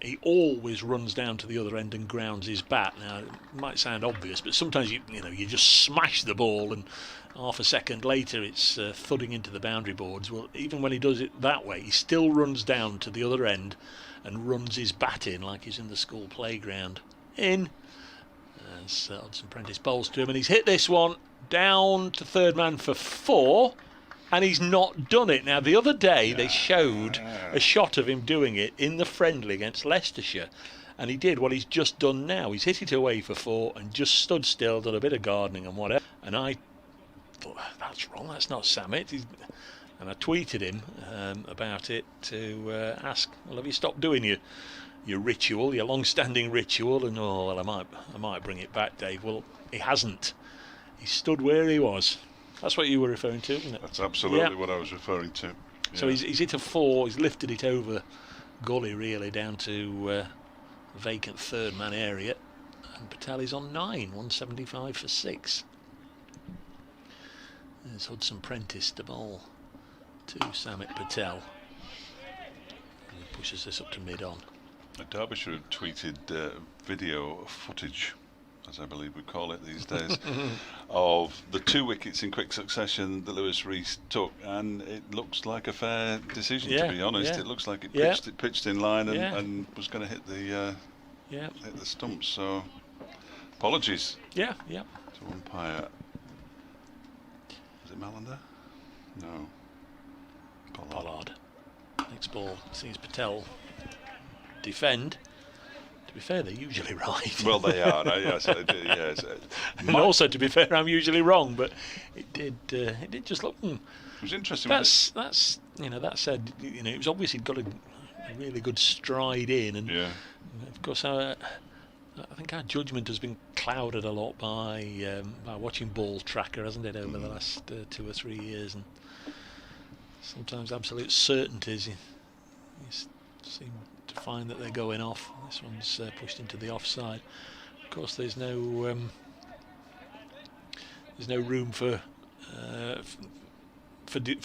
he always runs down to the other end and grounds his bat. Now, it might sound obvious, but sometimes you just smash the ball, and half a second later it's thudding into the boundary boards. Well, even when he does it that way, he still runs down to the other end and runs his bat in like he's in the school playground. In. As Hudson-Prentice bowls to him, and he's hit this one down to third man for 4, and he's not done it. Now, the other day they showed a shot of him doing it in the friendly against Leicestershire, and he did what he's just done now. He's hit it away for 4 and just stood still, done a bit of gardening and whatever, and I thought, that's wrong, that's not Samit. And I tweeted him about it to ask, well, have you stopped doing your ritual, your long-standing ritual? And I might bring it back, Dave. Well, he hasn't. He stood where he was. That's what you were referring to, isn't it? That's absolutely what I was referring to. Yeah. So he's hit a 4. He's lifted it over gully, really, down to vacant third man area. And Patel is on 9, 175 for 6. There's Hudson-Prentice to bowl to Samit Patel. And he pushes this up to mid-on. Derbyshire have tweeted video footage, as I believe we call it these days, of the 2 wickets in quick succession that Lewis Rees took, and it looks like a fair decision, to be honest. It looks like it pitched in line and was going to hit the stumps. So apologies to umpire. Is it Malander? No. Pollard. Next ball sees Patel defend. To be fair, they're usually right. Well, they are. Yes. And also, to be fair, I'm usually wrong, but it did just look. It was interesting. That said, it was obvious he'd got a really good stride in, and of course, I think our judgment has been clouded a lot by watching Ball Tracker, hasn't it, over the last 2 or 3 years, and sometimes absolute certainties you seem to find that they're going off. This one's pushed into the offside. Of course, there's no room for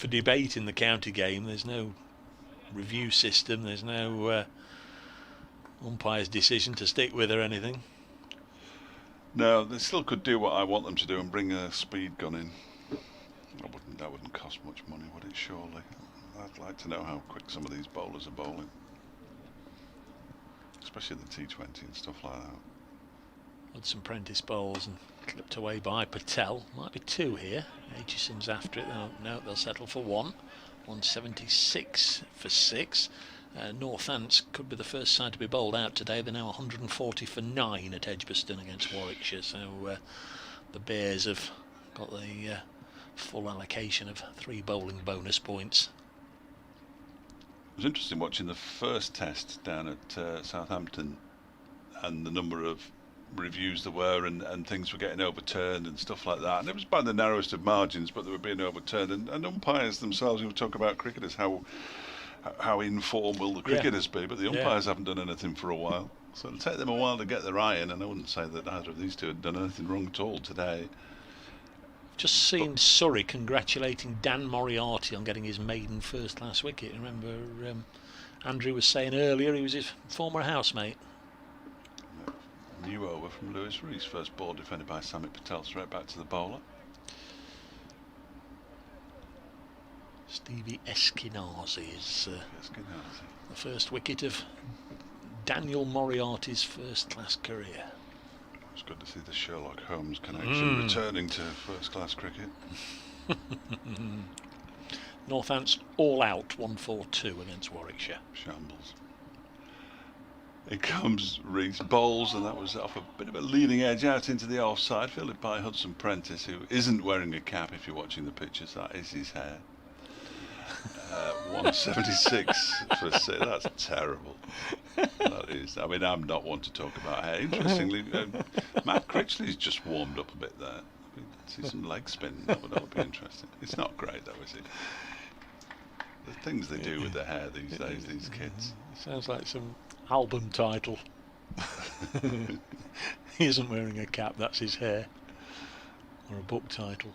debate in the county game. There's no review system. There's no umpire's decision to stick with or anything. No, they still could do what I want them to do and bring a speed gun in. That wouldn't cost much money, would it, surely? I'd like to know how quick some of these bowlers are bowling. Especially the T20 and stuff like that. Hudson Prentice bowls and clipped away by Patel. Might be 2 here. Aitchison's after it. No, they'll settle for 1. 176 for 6. Northants could be the first side to be bowled out today. They're now 140 for 9 at Edgbaston against Warwickshire. So the Bears have got the full allocation of 3 bowling bonus points. It was interesting watching the first test down at Southampton and the number of reviews there were and things were getting overturned and stuff like that. And it was by the narrowest of margins, but they were being overturned. And umpires themselves, who talk about cricketers, how informal the cricketers be, but the umpires haven't done anything for a while. So it'll take them a while to get their eye in, and I wouldn't say that either of these two had done anything wrong at all today. Just seen Surrey congratulating Dan Moriarty on getting his maiden first-class wicket. Remember, Andrew was saying earlier he was his former housemate. New over from Lewis Rees. First ball defended by Samit Patel, straight back to the bowler. Stevie Eskenazi is the first wicket of Daniel Moriarty's first-class career. It's good to see the Sherlock Holmes connection returning to first-class cricket. Northants all out 142 against Warwickshire. Shambles. Here comes Rees, bowls, and that was off a bit of a leading edge out into the offside, fielded by Hudson Prentice, who isn't wearing a cap if you're watching the pictures. That is his hair. 176 for 6. That's terrible. That is. I mean, I'm not one to talk about hair. Interestingly, Matt Critchley's just warmed up a bit there. I mean, see some leg spin. That would be interesting. It's not great, though, is it? The things they do with their hair these days, these kids. Sounds like some album title. He isn't wearing a cap. That's his hair. Or a book title.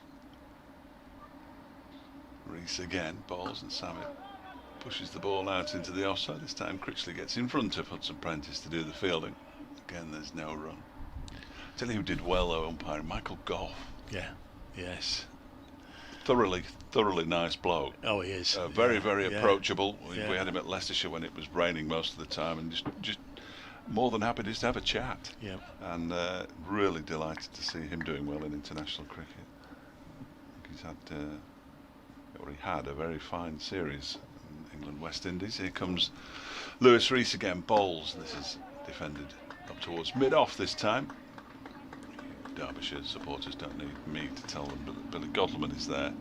Rees again, bowls, and Samit pushes the ball out into the offside. This time Critchley gets in front of Hudson Prentice to do the fielding. Again, there's no run. Tell you who did well though, umpire, Michael Goff. Yeah, yes. Thoroughly nice bloke. Oh, he is. Very approachable. We had him at Leicestershire when it was raining most of the time, and just more than happy just to have a chat. Yeah. And really delighted to see him doing well in international cricket. He's had. Or he had a very fine series in England West Indies. Here comes Lewis Rees again, bowls. This is defended up towards mid-off this time. Derbyshire supporters don't need me to tell them, but Billy Godleman is there.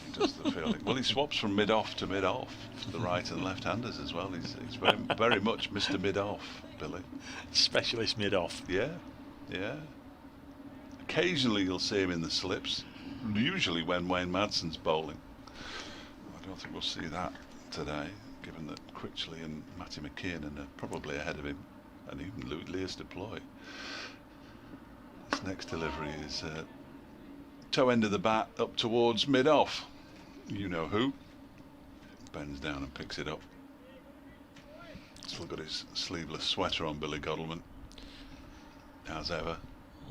He does the fielding. Well, he swaps from mid-off to mid-off for the right and left-handers as well. He's very much Mr. Mid-off, Billy. Specialist mid-off. Yeah. Occasionally you'll see him in the slips. Usually when Wayne Madson's bowling. I don't think we'll see that today, given that Critchley and Matty McKiernan are probably ahead of him, and even Leas Deploy. This next delivery is toe end of the bat up towards mid-off. You know who. Bends down and picks it up. Still got his sleeveless sweater on, Billy Godleman. As ever.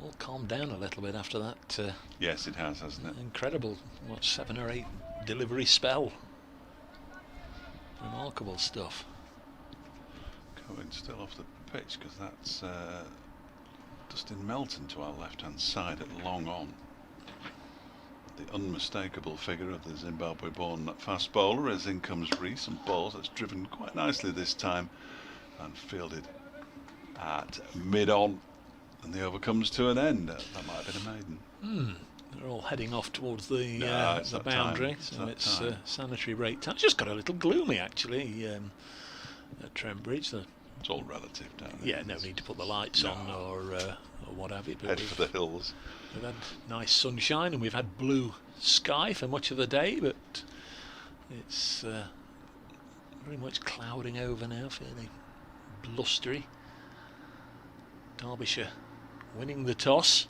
All calmed down a little bit after that. Yes, it has, hasn't it? Incredible, 7 or 8 delivery spell. Remarkable stuff. Going still off the pitch, because that's Dustin Melton to our left-hand side at long on. The unmistakable figure of the Zimbabwe-born fast bowler, as in comes Rees and bowls. That's driven quite nicely this time and fielded at mid-on. And the over comes to an end. That might have been a maiden. They're all heading off towards the boundary, so it's sanitary break time. It's just got a little gloomy actually at Trent Bridge. It's all relative down there. Yeah, no need to put the lights on or what have you. But head for the hills. We've had nice sunshine and we've had blue sky for much of the day, but it's very much clouding over now, fairly blustery. Derbyshire winning the toss,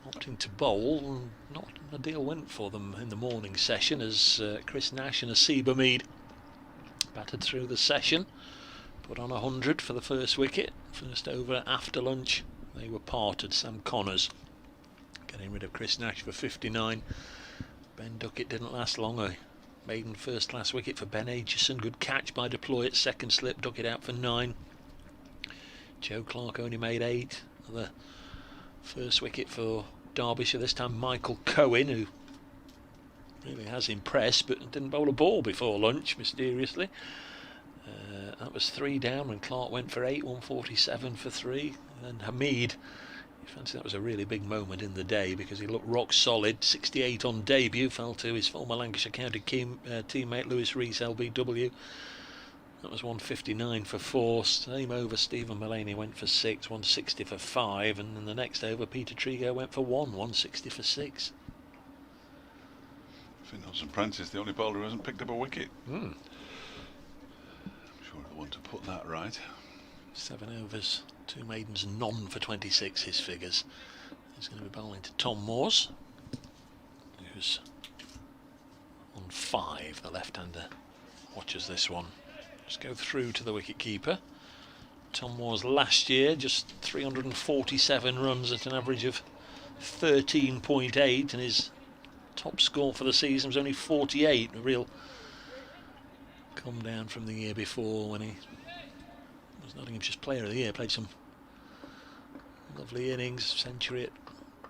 opting to bowl. Not a deal went for them in the morning session as Chris Nash and Asiba Mead battered through the session. put on 100 for the first wicket. First over after lunch. They were parted. Sam Connors getting rid of Chris Nash for 59. Ben Duckett didn't last long. A maiden first class wicket for Ben Aitchison. Good catch by Deploy at second slip. Duckett out for 9. Joe Clark only made 8. Another first wicket for Derbyshire. This time Michael Cohen, who really has impressed but didn't bowl a ball before lunch, mysteriously. That was 3 down when Clark went for 8, 147 for 3. And Hamid, you fancy that was a really big moment in the day because he looked rock solid. 68 on debut, fell to his former Lancashire County teammate Lewis Rees, LBW. That was 159 for 4. Same over, Stephen Mullaney went for 6, 160 for 5. And in the next over, Peter Trigo went for 160 for 6. I think Nelson Prentice, the only bowler who hasn't picked up a wicket. I'm sure I want to put that right. 7 overs, 2 maidens, none for 26, his figures. He's going to be bowling to Tom Moores, who's on 5, the left-hander. Watches this one. Just go through to the wicket-keeper. Tom Moores last year, just 347 runs at an average of 13.8, and his top score for the season was only 48. A real come down from the year before when he was Nottinghamshire's Player of the Year. Played some lovely innings, century at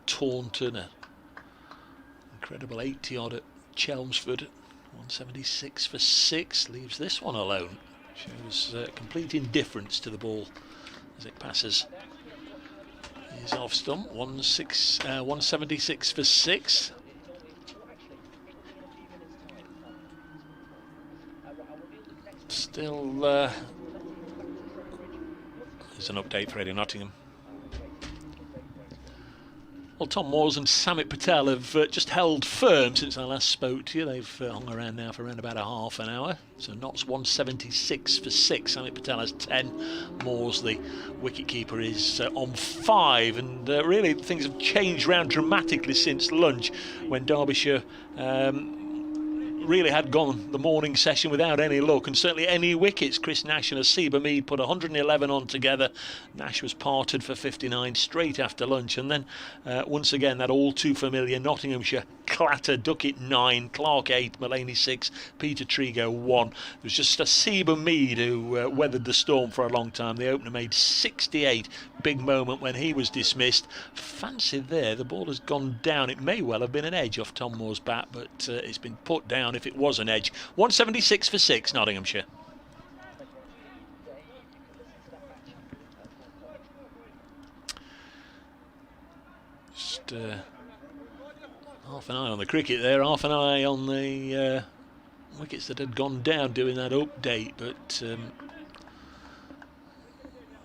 Taunton, an incredible 80 odd at Chelmsford, 176 for 6. Leaves this one alone. Shows complete indifference to the ball as it passes his off stump. 176 for 6. Still, there's an update for Radio Nottingham. Well, Tom Moores and Samit Patel have just held firm since I last spoke to you. They've hung around now for around about a half an hour. So Notts 176 for 6. Samit Patel has 10. Moores, the wicket-keeper, is on 5. And really things have changed round dramatically since lunch when Derbyshire really had gone the morning session without any luck and certainly any wickets. Chris Nash and Asiba Mead put 111 on together. Nash was parted for 59 straight after lunch, and then once again that all too familiar Nottinghamshire clatter. Duckett 9, Clark 8, Mullaney 6, Peter Trigo 1. It was just Asiba Mead who weathered the storm for a long time. The opener made 68. Big moment when he was dismissed. Fancy there, the ball has gone down. It may well have been an edge off Tom Moore's bat, but it's been put down if it was an edge. 176 for 6, Nottinghamshire. Just half an eye on the cricket there, half an eye on the wickets that had gone down doing that update, but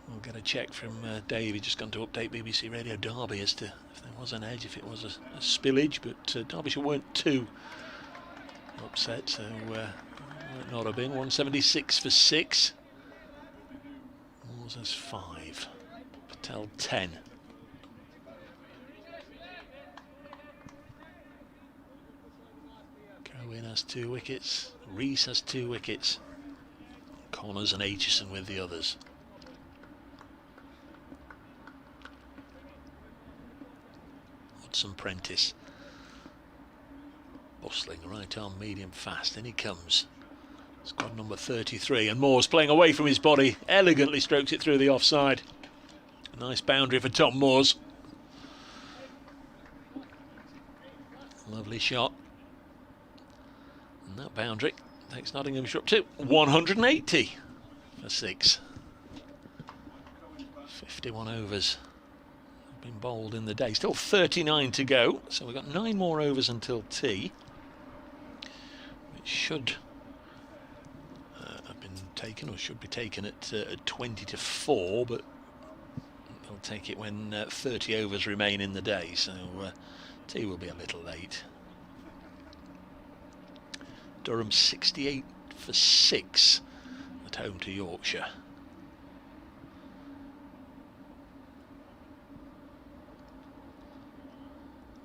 we'll get a check from Dave. He's just gone to update BBC Radio Derby as to if there was an edge, if it was a spillage, but Derbyshire weren't too upset, so might not have been. 176 for 6. Moores has 5. Patel 10. Cohen has 2 wickets. Rees has 2 wickets. Connors and Aitchison with the others. Hudson Prentice bustling right arm medium fast, and he comes. Squad number 33, and Moore's playing away from his body, elegantly strokes it through the offside. A nice boundary for Tom Moores. Lovely shot. And that boundary takes Nottinghamshire up to 180 for 6. 51 overs have been bowled in the day. Still 39 to go, so we've got 9 more overs until tea. It should have been taken, or should be taken at 20 to 4, but they'll take it when 30 overs remain in the day, so tea will be a little late. Durham 68 for 6 at home to Yorkshire.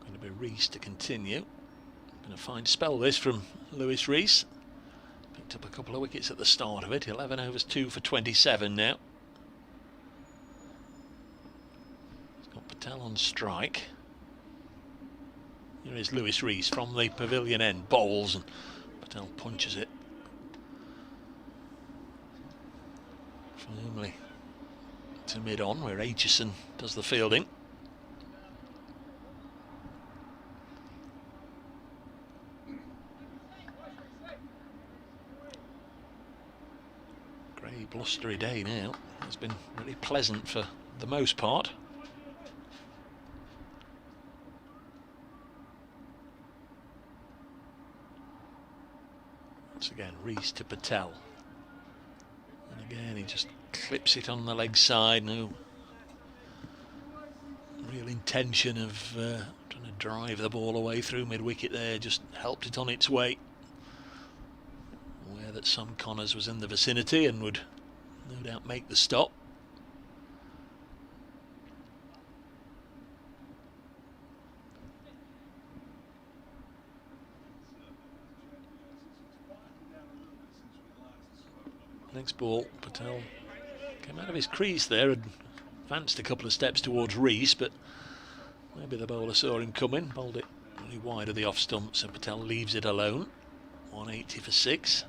Going to be Rees to continue. Going to find spell this from Lewis Rees. Picked up a couple of wickets at the start of it. 11 overs, 2 for 27 now. He's got Patel on strike. Here is Lewis Rees from the pavilion end. Bowls and Patel punches it firmly to mid-on, where Aitchison does the fielding. Grey, blustery day now. It's been really pleasant for the most part. Once again, Rees to Patel. And again, he just clips it on the leg side. No real intention of trying to drive the ball away through mid-wicket there. Just helped it on its way. Aware that Sam Connors was in the vicinity and would no doubt make the stop. Next ball, Patel came out of his crease there and advanced a couple of steps towards Rees, but maybe the bowler saw him coming, bowled it really wide of the off stump, so Patel leaves it alone. 180 for 6.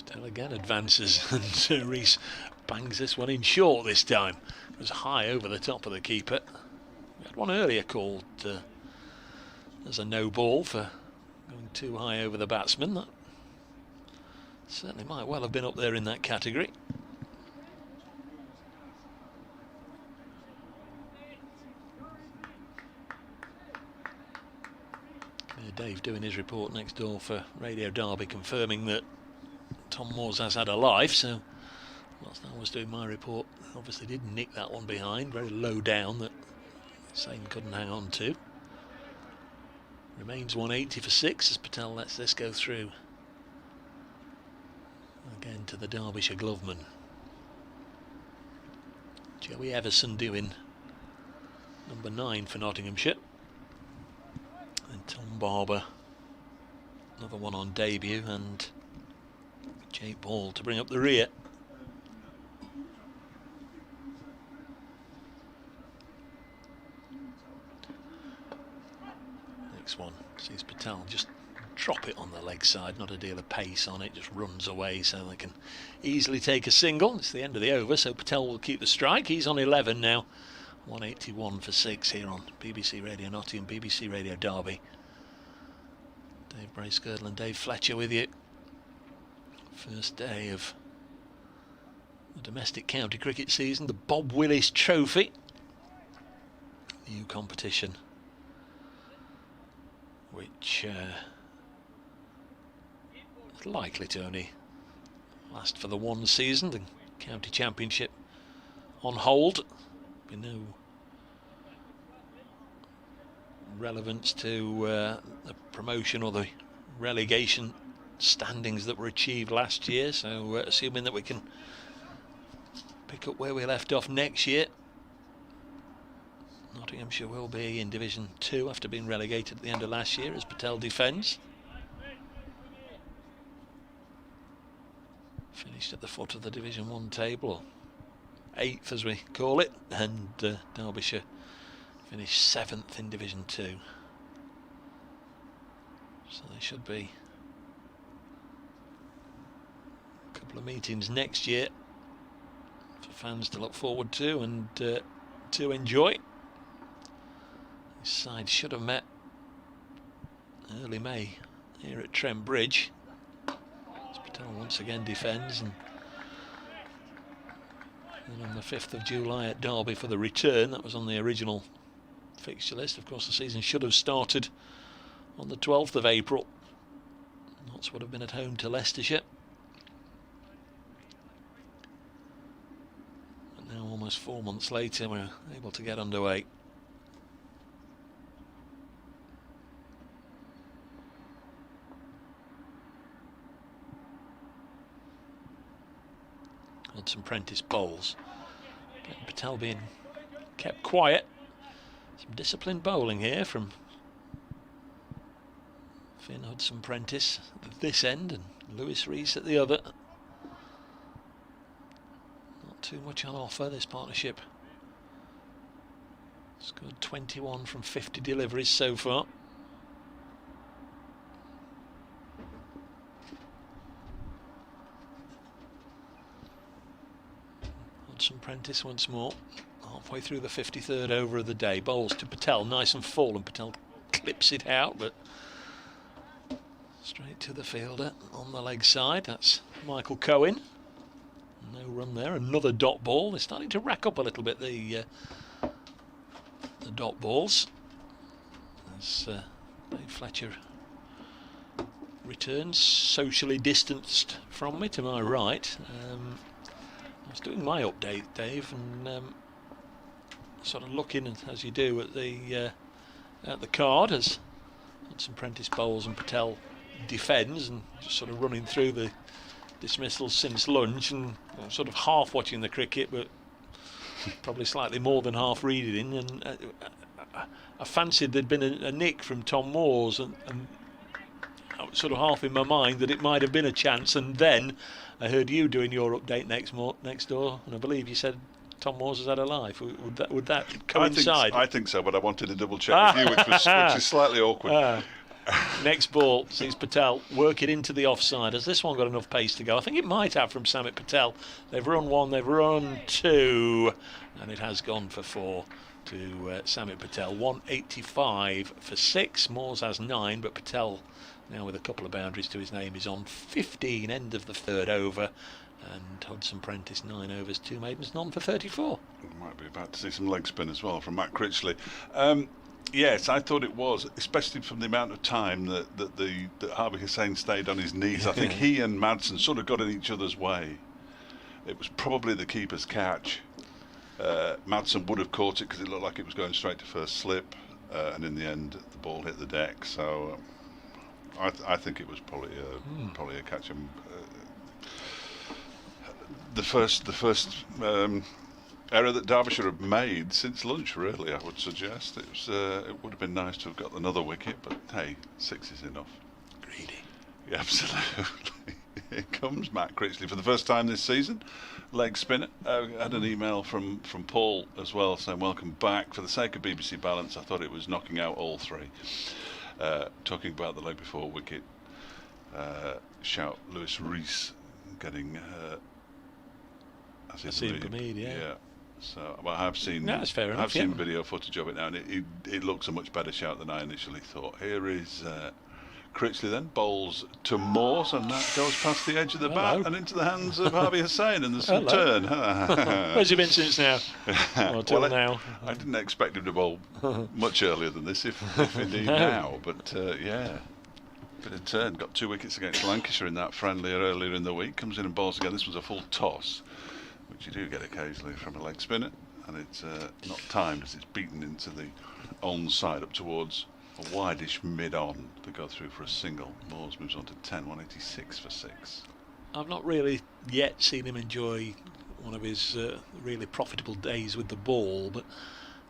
Patel again advances and Rees bangs this one in short this time. It was high over the top of the keeper. We had one earlier called as a no ball for going too high over the batsman. That certainly might well have been up there in that category. Dave doing his report next door for Radio Derby, confirming that Tom Moores has had a life, so whilst I was doing my report, obviously did nick that one behind, very low down, that Sane couldn't hang on to. Remains 180 for 6 as Patel lets this go through. Again to the Derbyshire gloveman. Joey Everson doing number 9 for Nottinghamshire. And Tom Barber, another one on debut, and Jake Ball to bring up the rear. Next one sees Patel just drop it on the leg side, not a deal of pace on it, just runs away so they can easily take a single. It's the end of the over, so Patel will keep the strike. He's on 11 now. 181 for 6 here on BBC Radio Nottingham, BBC Radio Derby. Dave Bracegirdle and Dave Fletcher with you. First day of the domestic county cricket season, the Bob Willis Trophy. New competition which is likely to only last for the one season. The county championship on hold. Be no relevance to the promotion or the relegation standings that were achieved last year, so assuming that we can pick up where we left off next year, Nottinghamshire will be in Division 2 after being relegated at the end of last year as Patel defends. Finished at the foot of the Division 1 table, 8th as we call it, and Derbyshire finished 7th in Division 2. So there should be a couple of meetings next year for fans to look forward to and to enjoy. This side should have met early May here at Trent Bridge. Patel once again defends, and then on the 5th of July at Derby for the return. That was on the original fixture list. Of course, the season should have started on the 12th of April. Notts would have been at home to Leicestershire. But now, almost 4 months later, we're able to get underway. Hudson Prentice bowls. Patel being kept quiet. Some disciplined bowling here from Finn Hudson Prentice at this end and Lewis Rees at the other. Not too much on offer, this partnership. Scored 21 from 50 deliveries so far. Hudson Prentice once more, halfway through the 53rd over of the day. Bowls to Patel, nice and full, and Patel clips it out, but straight to the fielder on the leg side. That's Michael Cohen. No run there. Another dot ball. They're starting to rack up a little bit, the dot balls. As Dave Fletcher returns, socially distanced from me to my right. I was doing my update, Dave, and sort of looking, as you do, at the card as Hudson Prentice bowls and Patel defends, and just sort of running through the dismissals since lunch, and sort of half watching the cricket, but probably slightly more than half reading. And I fancied there'd been a nick from Tom Moores, and I was sort of half in my mind that it might have been a chance, and then I heard you doing your update next door, and I believe you said Tom Moores has had a life. Would that coincide? I think so, but I wanted to double check with you, which is slightly awkward. Next ball sees Patel work it into the offside. Has this one got enough pace to go? I think it might have from Samit Patel. They've run one, they've run two, and it has gone for four to Samit Patel. 185 for 6. Moores has 9, but Patel, now with a couple of boundaries to his name, is on 15, end of the 3rd over. And Hudson Prentice 9 overs, 2 maidens, none for 34. Might be about to see some leg spin as well from Matt Critchley. Yes, I thought it was, especially from the amount of time that Harvey Hussain stayed on his knees. I think he and Madsen sort of got in each other's way. It was probably the keeper's catch. Madsen would have caught it because it looked like it was going straight to first slip, and in the end the ball hit the deck. So I think it was probably a catch. The first error that Derbyshire have made since lunch, really, I would suggest. It would have been nice to have got another wicket, but hey, 6 is enough. Greedy. Yeah, absolutely. Here comes Matt Critchley for the first time this season. Leg spinner. I had an email from Paul as well saying welcome back. For the sake of BBC balance, I thought it was knocking out all 3. Talking about the leg before wicket, shout Lewis Rees getting Asim Hamid, yeah. So I have seen. No, that's fair enough. I've seen video footage of it now, and it looks a much better shout than I initially thought. Here is Critchley then bowls to Moores, and that goes past the edge of the bat and into the hands of Harvey Hussain, and there's some turn. Where's he been since now? Well, now. I didn't expect him to bowl much earlier than this, if indeed now. But yeah, bit of turn. Got 2 wickets against Lancashire in that friendly earlier in the week. Comes in and bowls again. This was a full toss, which you do get occasionally from a leg spinner, and it's not timed as it's beaten into the on side up towards a wideish mid-on to go through for a single. Moores moves on to 10, 186 for 6. I've not really yet seen him enjoy one of his really profitable days with the ball, but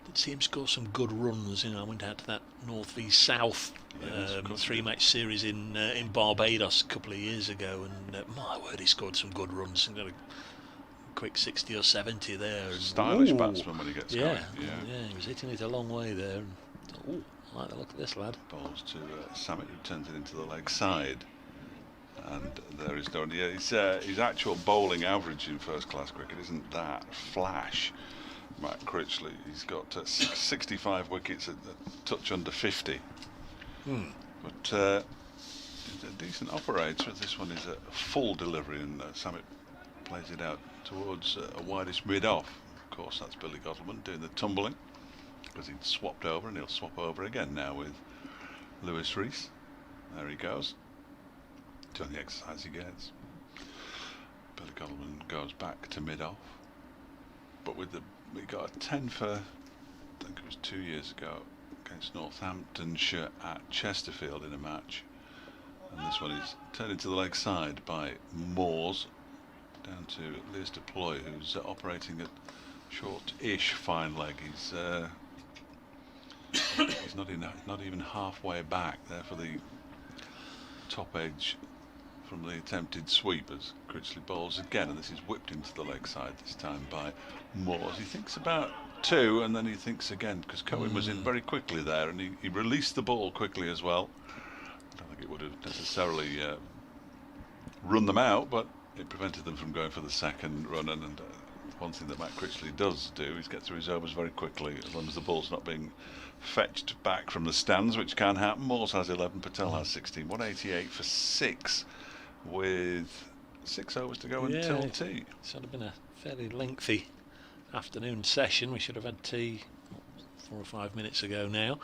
did see him score some good runs. I went out to that North v South 3-match series in Barbados a couple of years ago, and my word, he scored some good runs and got a quick 60 or 70 there. And, stylish batsman when he gets going. Yeah, he was hitting it a long way there. And, I like the look of this lad. Bowls to Samit, who turns it into the leg side. And there is Don. Yeah, his actual bowling average in first-class cricket isn't that flash. Matt Critchley, he's got 65 wickets at a touch under 50. But he's a decent operator. This one is a full delivery, and Samit plays it out towards a wideish mid-off. Of course, that's Billy Gottleman doing the tumbling, because he'd swapped over, and he'll swap over again now with Lewis Rees. There he goes. Doing the exercise he gets. Billy Gottleman goes back to mid-off. But we got a 10 for, I think it was 2 years ago, against Nottinghamshire at Chesterfield in a match. And this one is turned into the leg side by Moores. down to Leicester-Ploy, who's operating at short-ish fine leg. He's not even halfway back there for the top edge from the attempted sweep as Critchley bowls again, and this is whipped into the leg side this time by Moores. He thinks about 2 and then he thinks again, because Cohen was in very quickly there, and he released the ball quickly as well. I don't think it would have necessarily run them out, but it prevented them from going for the second run. And one thing that Matt Critchley does do is get through his overs very quickly, as long as the ball's not being fetched back from the stands, which can happen. Moores has 11, Patel has 16. 188 for 6 with 6 overs to go until tea. It's sort of been a fairly lengthy afternoon session. We should have had tea 4 or 5 minutes ago now,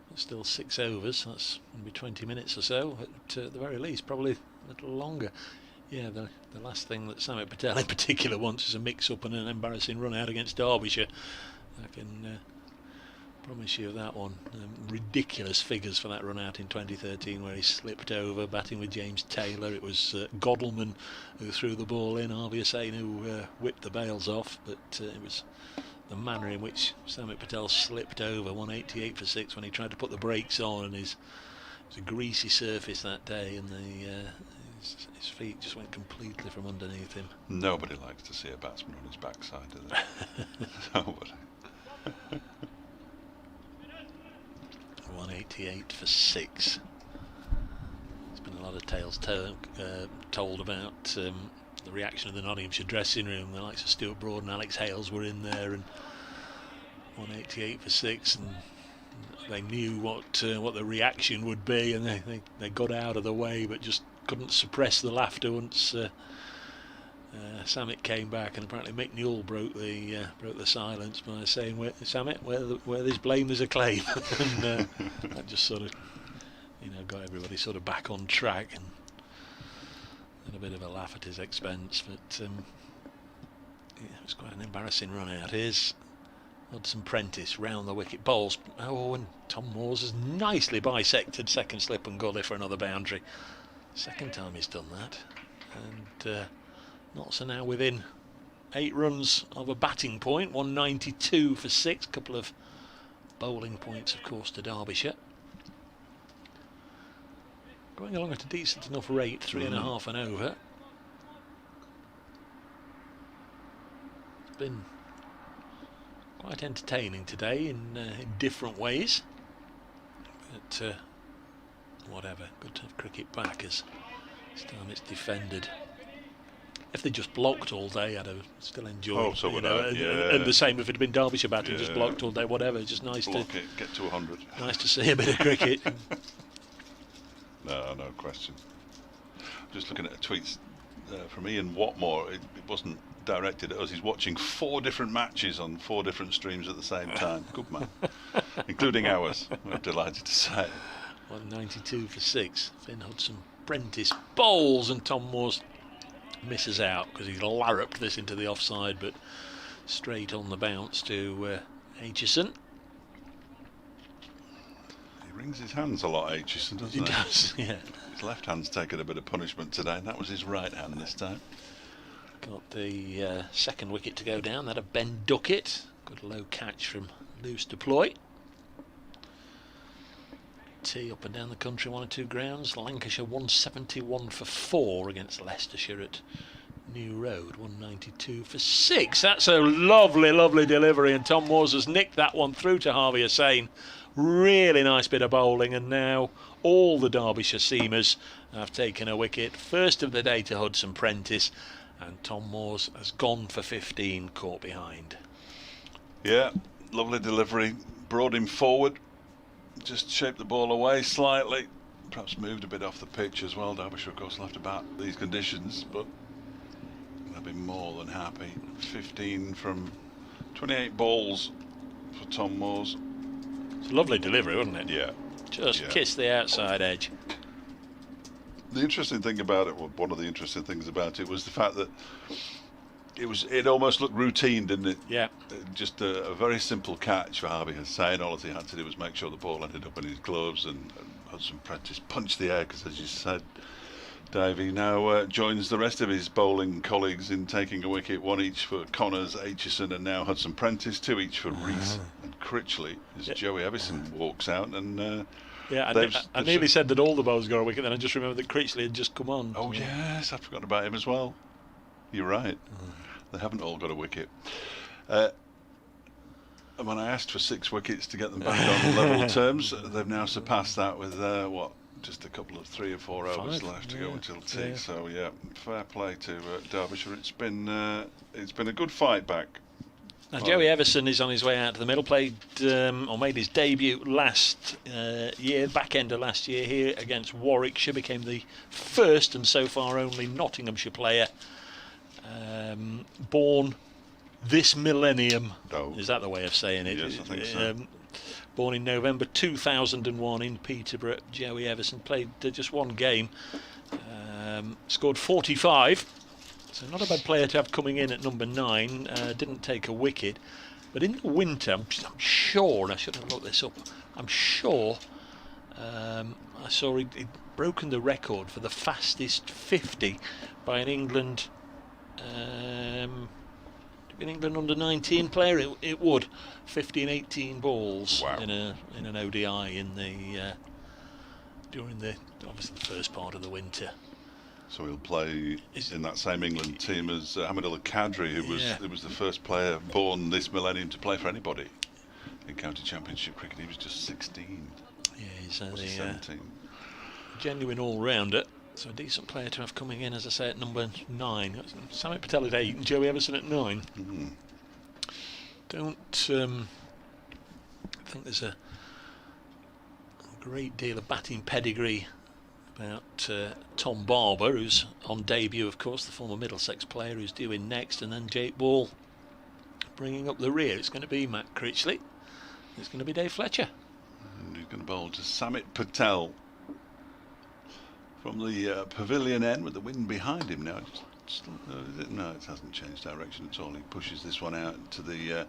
but still 6 overs. That's going to be 20 minutes or so at the very least, probably a little longer. Yeah, the last thing that Samit Patel in particular wants is a mix-up and an embarrassing run out against Derbyshire. I can promise you that one. Ridiculous figures for that run out in 2013 where he slipped over batting with James Taylor. It was Godalman who threw the ball in, Harvey Hussain who whipped the bails off, but it was the manner in which Samit Patel slipped over. 188 for 6 when he tried to put the brakes on, and it was a greasy surface that day, and his feet just went completely from underneath him. Nobody likes to see a batsman on his backside, do they? Nobody. 188 for 6. There's been a lot of tales told about the reaction of the Nottinghamshire dressing room. The likes of Stuart Broad and Alex Hales were in there, and 188 for 6, and they knew what the reaction would be, and they got out of the way, but just couldn't suppress the laughter once Samit came back, and apparently Mick Newell broke the silence by saying, "Samit, where there's blame, there's a claim," and that just sort of, got everybody sort of back on track, and a bit of a laugh at his expense. But it was quite an embarrassing run out. Here's Hudson Prentice round the wicket, bowls. Oh, and Tom Moores has nicely bisected second slip and gully for another boundary. Second time he's done that, and Notts are now within 8 runs of a batting point. 192 for 6. Couple of bowling points, of course, to Derbyshire. Going along at a decent enough rate, 3.5 and over. It's been quite entertaining today in different ways. But whatever, good to have cricket back, as this time it's defended. If they just blocked all day, I'd have still enjoyed it. And the same if it had been Derbyshire batting, just blocked all day, whatever. Just nice Block to get to 100. Nice to see a bit of cricket. No question. Just looking at tweets from Ian Watmore. It wasn't directed at us. He's watching 4 different matches on 4 different streams at the same time. Good man. Including ours, we're delighted to say. 192 for 6. Finn Hudson Prentice bowls, and Tom Moores misses out because he's larruped this into the offside, but straight on the bounce to Aitchison. He wrings his hands a lot, Aitchison, doesn't he? He does, yeah. His left hand's taken a bit of punishment today, and that was his right hand this time. Got the second wicket to go down. That a Ben Duckett. Good low catch from Leicester-Ploy. Tea up and down the country, 1 or 2 grounds. Lancashire 171 for 4 against Leicestershire at New Road. 192 for 6. That's a lovely, lovely delivery, and Tom Moores has nicked that one through to Harvey Hussain. Really nice bit of bowling, and now all the Derbyshire seamers have taken a wicket. First of the day to Hudson Prentice, and Tom Moores has gone for 15, caught behind. Yeah, lovely delivery. Brought him forward. Just shaped the ball away slightly, perhaps moved a bit off the pitch as well. Derbyshire, of course, will have to bat these conditions, but they'll be more than happy. 15 from 28 balls for Tom Moores. It's a lovely delivery, wasn't it? Yeah. Just kissed the outside edge. The interesting thing about it, well, one of the interesting things about it, was the fact that it almost looked routine, didn't it? Yeah. Just a very simple catch for Harvey Hussain. All he had to do was make sure the ball ended up in his gloves, and Hudson Prentice punched the air, because, as you said, Davey now joins the rest of his bowling colleagues in taking a wicket, one each for Connors, Aitchison and now Hudson Prentice, two each for Rees and Critchley as Joey Evison walks out. And I nearly said that all the bowlers got a wicket, then I just remembered that Critchley had just come on. Oh yes, I forgot about him as well. You're right, they haven't all got a wicket. And when I asked for 6 wickets to get them back on level terms, they've now surpassed that with just a couple of 3 or 4 overs left to go until tea. Yeah. So yeah, fair play to Derbyshire. It's been a good fight back. Now Joey Evison is on his way out to the middle. Played or made his debut last year, back end of last year here against Warwickshire. Became the first and so far only Nottinghamshire player born this millennium. Is that the way of saying it? Yes, I think so. Born in November 2001 in Peterborough, Joey Evison played just one game, scored 45, so not a bad player to have coming in at number 9. Didn't take a wicket, but in the winter, I'm sure, and I should have looked this up, I'm sure I saw he'd broken the record for the fastest 50 by an England under 19 player. It would 50 and 18 balls in an ODI in the during the obviously the first part of the winter. So he'll play in that same England team as Hamidullah Kadri, who was the first player born this millennium to play for anybody in county championship cricket. He was just 16. Yeah, he's 17. Genuine all-rounder. So a decent player to have coming in, as I say, at number 9. Samit Patel at 8 and Joey Evison at 9. Don't think there's a great deal of batting pedigree about Tom Barber, who's on debut, of course, the former Middlesex player who's due in next, and then Jake Ball bringing up the rear. It's going to be Matt Critchley. It's going to be Dave Fletcher. And he's going to bowl to Samit Patel from the pavilion end with the wind behind him now. No, it hasn't changed direction at all. He pushes this one out to the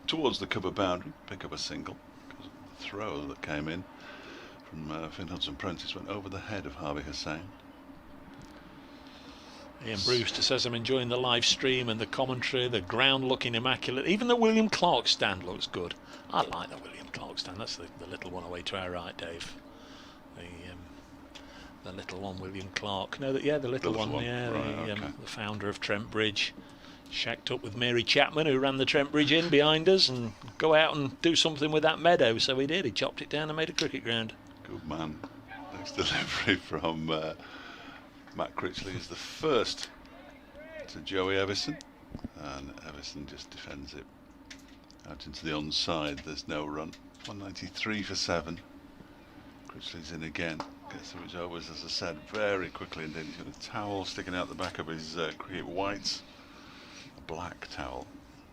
towards the cover boundary, pick up a single. Because the throw that came in from Finn Hudson Prentice went over the head of Harvey Hussain. Ian Brewster says I'm enjoying the live stream and the commentary, the ground looking immaculate. Even the William Clark stand looks good. I like the William Clark stand. That's the little one away to our right, Dave. The little one, William Clark. No, the little one. Yeah, right, the founder of Trent Bridge, shacked up with Mary Chapman, who ran the Trent Bridge Inn behind us, and go out and do something with that meadow. So he did. He chopped it down and made a cricket ground. Good man. Next delivery from Matt Critchley is the first to Joey Evison, and Evison just defends it out into the onside. There's no run. 193 for 7. Critchley's in again. Gets to his overs, as I said, very quickly indeed. He's got a towel sticking out the back of his cricket whites, a black towel.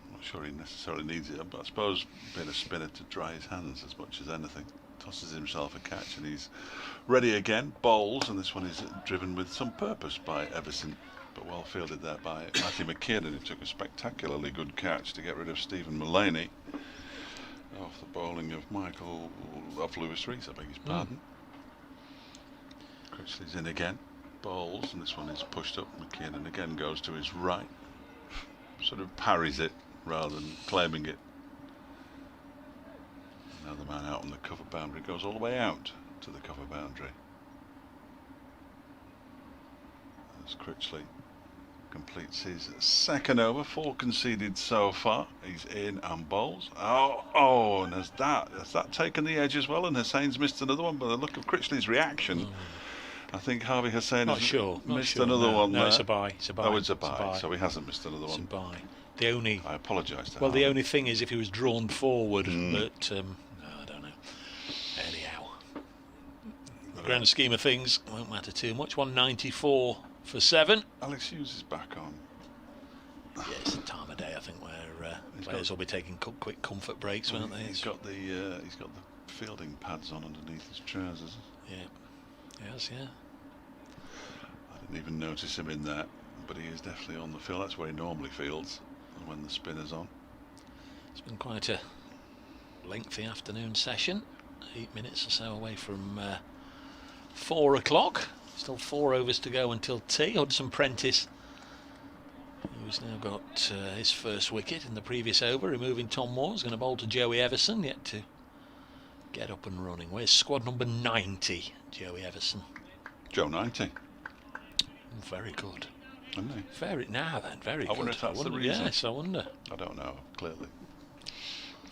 I'm not sure he necessarily needs it, but I suppose being a spinner to dry his hands as much as anything. Tosses himself a catch and he's ready again. Bowls, and this one is driven with some purpose by Evison, but well fielded there by Matthew McKiernan, who took a spectacularly good catch to get rid of Stephen Mullaney off the bowling of Lewis Rees, I beg his pardon. Critchley's in again, bowls, and this one is pushed up. McKiernan again goes to his right, sort of parries it rather than claiming it. Now the man out on the cover boundary goes all the way out to the cover boundary. As Critchley completes his second over, 4 conceded so far. He's in and bowls. And has that taken the edge as well? And Hussain's missed another one. By the look of Critchley's reaction, I think Harvey Hussain missed another one. No, it's a bye. It's a bye. Oh, it's a bye. So he hasn't missed another one. It's a bye. I apologise to Harvey. The only thing is if he was drawn forward, but no, I don't know. Anyhow, the grand scheme of things won't matter too much. 194 for 7. Alex Hughes is back on. Yeah, it's the time of day, I think, where players will be taking quick comfort breaks, won't they? He's got the fielding pads on underneath his trousers. Yeah, yes, yeah. I didn't even notice him in that, but he is definitely on the field. That's where he normally fields when the spinner's on. It's been quite a lengthy afternoon session. 8 minutes or so away from 4 o'clock. Still 4 overs to go until tea. Hudson Prentice, who's now got his first wicket in the previous over, removing Tom Moore, is going to bowl to Joey Everson, yet to get up and running. Where's squad number 90, Joey Everson? Joe 90. Very good. Isn't he? Very I good. wonder if that's the reason. Yes, I wonder. I don't know, clearly.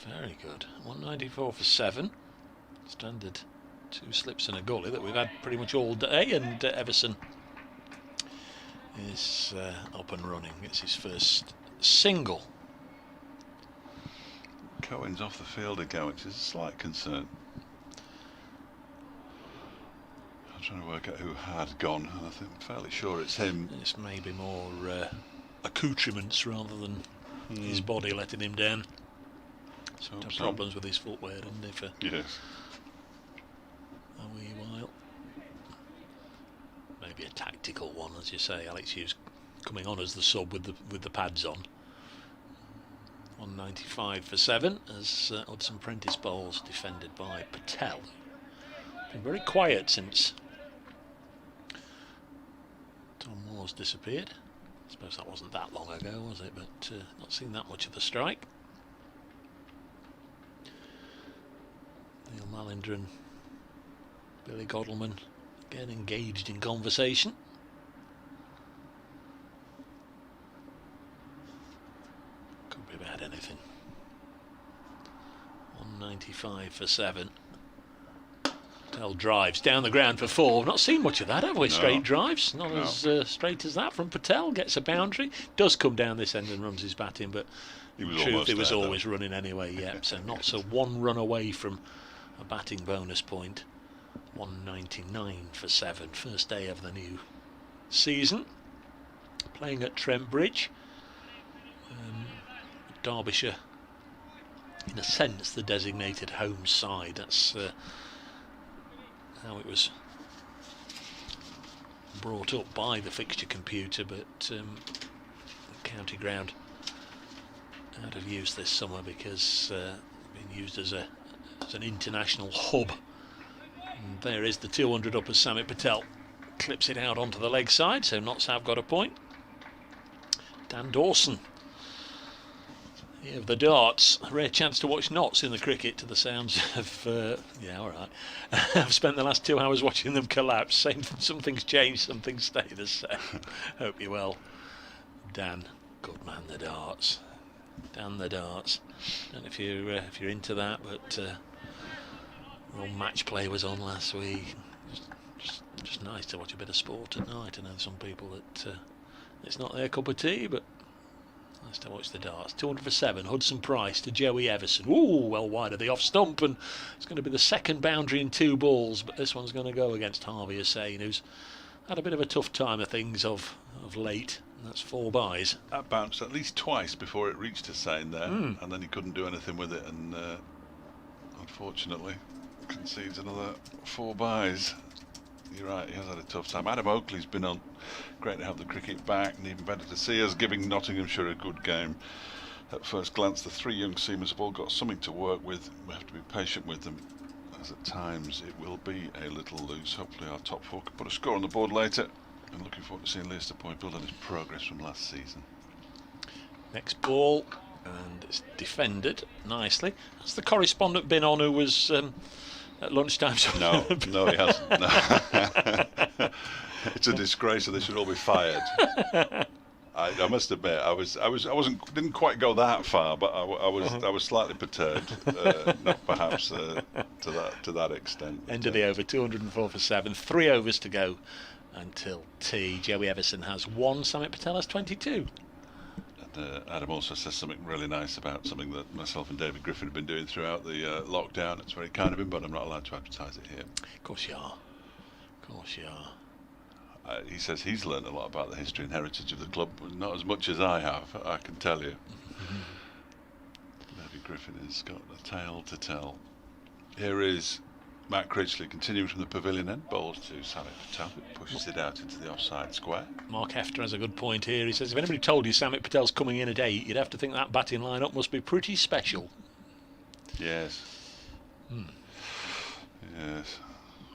Very good. 194 for 7. Standard 2 slips and a gully that we've had pretty much all day, and Everson is up and running. It's his first single. Cohen's off the field again, which is a slight concern. I'm trying to work out who had gone, and I think I'm fairly sure it's him. It's maybe more accoutrements rather than his body letting him down. So Had problems with his footwear, didn't he, for yes. a wee while. Maybe a tactical one, as you say. Alex Hughes coming on as the sub with the pads on. 195 for 7 as Hudson Prentice bowls, defended by Patel. Been very quiet since Tom Moore's disappeared. I suppose that wasn't that long ago, was it? But not seen that much of the strike. Neil Malinder and Billy Godleman again engaged in conversation. Could be about anything. 195 for 7. Patel drives down the ground for 4. We've not seen much of that, have we? No. Straight drives, not No. as straight as that from Patel. Gets a boundary, does come down this end and runs his bat in, but He was in truth, almost he was there, always running anyway. Yeah, so not so 1 run away from a batting bonus point. 199 for 7. First day of the new season. Playing at Trent Bridge. Derbyshire, in a sense, the designated home side. That's how it was brought up by the fixture computer, but the county ground out of use this summer because being used as an international hub. And there is the 200 up as Samit Patel clips it out onto the leg side, so Notts have got a point. Dan Dawson, he of the darts, a rare chance to watch Notts in the cricket to the sounds of yeah, all right. I've spent the last 2 hours watching them collapse. Some things change, some things stay the same. Hope you're well, Dan. Good man, the darts. Dan the darts. Don't know if you're into that, but well, match play was on last week. Just nice to watch a bit of sport at night. I know some people that it's not their cup of tea, but nice to watch the darts. 200 for 7. Hudson Price to Joey Everson. Ooh, well wide of the off stump, and it's going to be the second boundary in 2 balls, but this one's going to go against Harvey Hussain, who's had a bit of a tough time of things of late. And that's 4 byes. That bounced at least twice before it reached Hussain there, and then he couldn't do anything with it, and unfortunately concedes another 4 byes. You're right, he has had a tough time. Adam Oakley's been on. Great to have the cricket back, and even better to see us giving Nottinghamshire a good game. At first glance, the 3 young seamers have all got something to work with. We have to be patient with them, as at times it will be a little loose. Hopefully our top 4 can put a score on the board later. I'm looking forward to seeing Leicester Point build on his progress from last season. Next ball, and it's defended nicely. Has the correspondent been on who was at lunchtime? No, he hasn't. No. It's a disgrace, so they should all be fired. I must admit, didn't quite go that far, but I was slightly perturbed, not perhaps to that extent. End of the over, 204 for 7. 3 overs to go until tea. Joey Everson has 1. Samit Patel has 22. And Adam also says something really nice about something that myself and David Griffin have been doing throughout the lockdown. It's very kind of him, but I'm not allowed to advertise it here. Of course you are. Of course you are. He says he's learned a lot about the history and heritage of the club, but not as much as I have, I can tell you. David Griffin has got a tale to tell. Here is Matt Critchley continuing from the pavilion end, bowls to Samit Patel, who pushes it out into the offside square. Mark Hefter has a good point here. He says if anybody told you Samit Patel's coming in at 8, you'd have to think that batting line-up must be pretty special. Yes. Yes.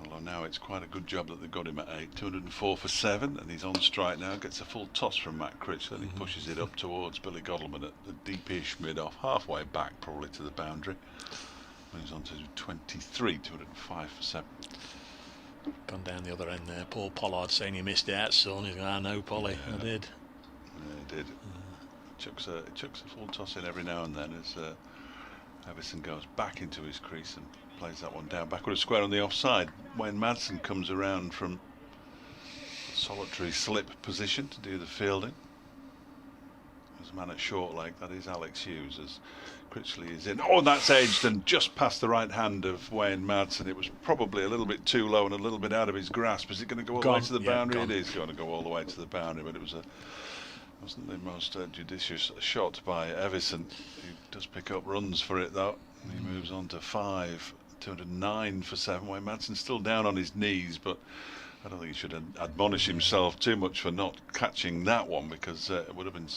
Although now it's quite a good job that they've got him at 8. 204 for 7, and he's on strike now. Gets a full toss from Matt Critchley, and he pushes it up towards Billy Godleman at the deepish mid-off, halfway back probably to the boundary. Moves on to 23, 205 for 7. Gone down the other end there. Paul Pollard saying, "You missed out, son." He's going, "I know, Polly, I did." Yeah, he did. Chucks a full toss in every now and then as Everson goes back into his crease and plays that one down backward, a square on the offside. Wayne Madsen comes around from a solitary slip position to do the fielding. There's a man at short leg, that is Alex Hughes, as Critchley is in. Oh, that's edged and just past the right hand of Wayne Madsen. It was probably a little bit too low and a little bit out of his grasp. Is it going to go all the way to the boundary? It is going to go all the way to the boundary, but it wasn't the most judicious shot by Everson. He does pick up runs for it though. He moves on to 5, 209 for 7. Wayne Madsen's still down on his knees, but I don't think he should admonish himself too much for not catching that one, because it would have been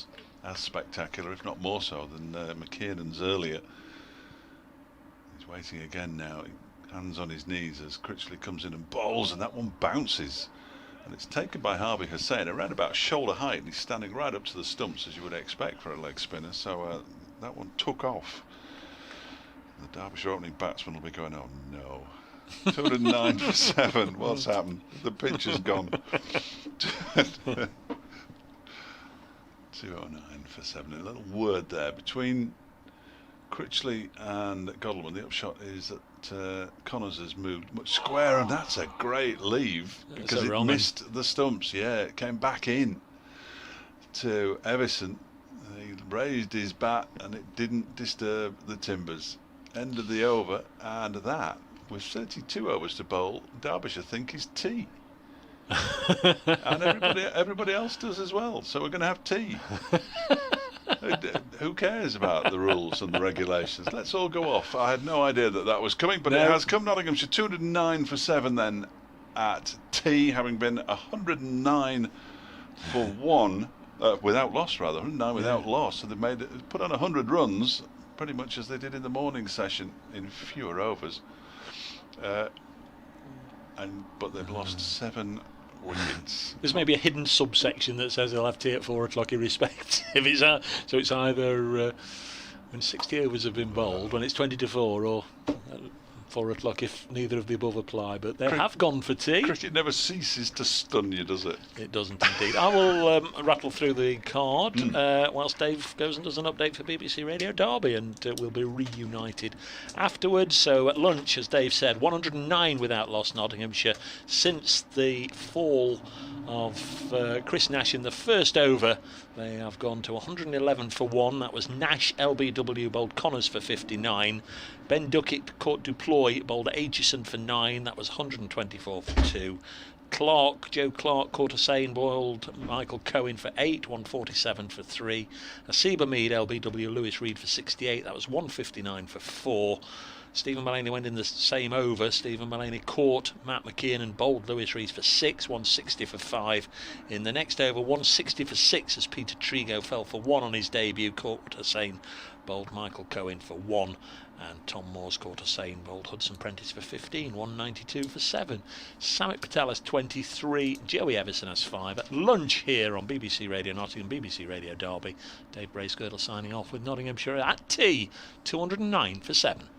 as spectacular, if not more so, than McKiernan's earlier. He's waiting again now, hands on his knees as Critchley comes in and bowls, and that one bounces. And it's taken by Harvey Hussain around about shoulder height, and he's standing right up to the stumps, as you would expect for a leg spinner. So that one took off. The Derbyshire opening batsman will be going, "Oh no." 209 for 7. What's happened? The pitch has gone. 209 for 7. A little word there between Critchley and Godleman. The upshot is that Connors has moved much square, and that's a great leave because it missed the stumps. Yeah, it came back in to Everson. He raised his bat and it didn't disturb the timbers. End of the over, and that, with 32 overs to bowl, Derbyshire think is tea. And everybody else does as well, so we're going to have tea. Who cares about the rules and the regulations? Let's all go off. I had no idea that was coming, but it has come. Nottinghamshire 209 for 7 then at tea, having been 109 for 1 without loss, rather 109 without loss. So they've put on 100 runs, pretty much as they did in the morning session in fewer overs. But they've lost 7 wickets. There's maybe a hidden subsection that says he'll have tea at 4 o'clock irrespective. So it's either when 60 overs have been bowled, when it's 20 to 4, or 4 o'clock if neither of the above apply. But they have gone for tea. Cricket never ceases to stun you, does it? It doesn't indeed. I will rattle through the card whilst Dave goes and does an update for BBC Radio Derby, and we'll be reunited afterwards. So at lunch, as Dave said, 109 without loss Nottinghamshire since the fall of Chris Nash in the first over. They have gone to 111 for 1. That was Nash. LBW bowled Connors for 59. Ben Duckett caught Duploy, bowled Aitchison for 9. That was 124 for 2. Joe Clark caught Hussain, bowled Michael Cohen for 8, 147 for 3. Asiba Mead, LBW Lewis Reed for 68. That was 159 for 4. Stephen Mullaney went in the same over. Stephen Mullaney caught Matt McKiernan, bowled Lewis Reed for 6, 160 for 5. In the next over, 160 for 6 as Peter Trigo fell for 1 on his debut. Caught Hussain, bowled Michael Cohen for 1. And Tom Moores caught Hussain, bowled Hudson Prentice for 15, 192 for 7. Samit Patel has 23, Joey Everson has 5. At lunch here on BBC Radio Nottingham, BBC Radio Derby, Dave Bracegirdle signing off with Nottinghamshire at tea, 209 for 7.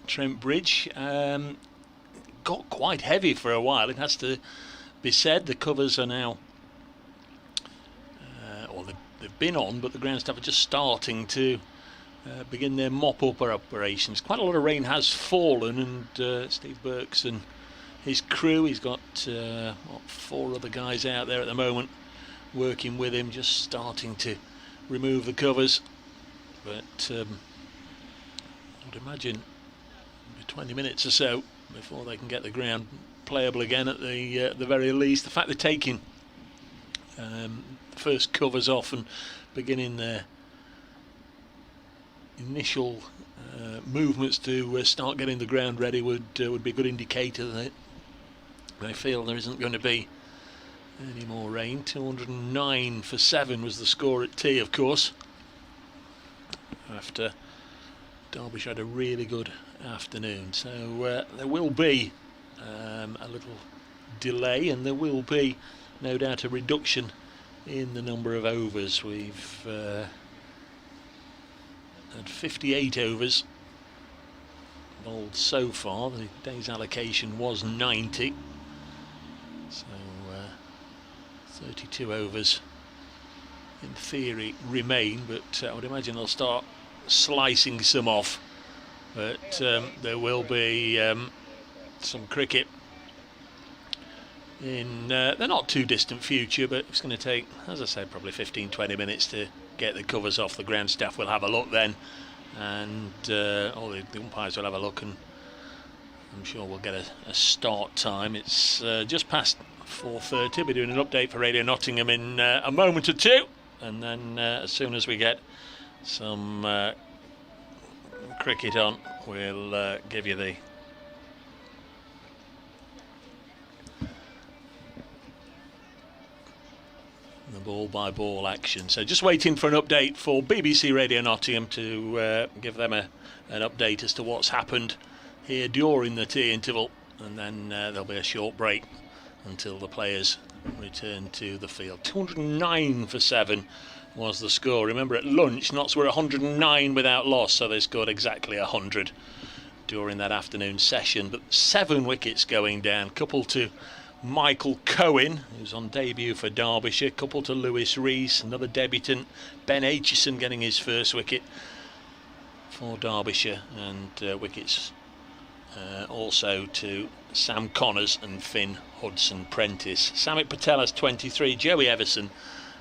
Trent Bridge. Got quite heavy for a while, it has to be said. The covers are now, or they've been on, but the ground staff are just starting to begin their mop-up operations. Quite a lot of rain has fallen, and Steve Burks and his crew, he's got 4 other guys out there at the moment working with him, just starting to remove the covers. But I would imagine 20 minutes or so before they can get the ground playable again at the very least. The fact they're taking the first covers off and beginning their initial movements to start getting the ground ready would be a good indicator that they feel there isn't going to be any more rain. 209 for 7 was the score at tea, of course, after Derbyshire had a really good afternoon. So there will be a little delay, and there will be no doubt a reduction in the number of overs. We've had 58 overs bowled so far. The day's allocation was 90, so 32 overs in theory remain, but I would imagine they'll start slicing some off. But there will be some cricket in the not too distant future, but it's going to take, as I said, probably 15-20 minutes to get the covers off. The ground staff will have a look then, and all the umpires will have a look, and I'm sure we'll get a start time. It's just past 4:30. We'll be doing an update for Radio Nottingham in a moment or two, and then as soon as we get some cricket on, we'll give you the ball by ball action. So just waiting for an update for BBC Radio Nottingham to give them an update as to what's happened here during the tea interval, and then there'll be a short break until the players return to the field. 209 for 7 was the score. Remember, at lunch Notts were 109 without loss, so they scored exactly 100 during that afternoon session. But 7 wickets going down, couple to Michael Cohen, who's on debut for Derbyshire, couple to Lewis Rees, another debutant, Ben Aitchison getting his first wicket for Derbyshire, and wickets also to Sam Connors and Finn Hudson-Prentice. Samit Patel has 23, Joey Everson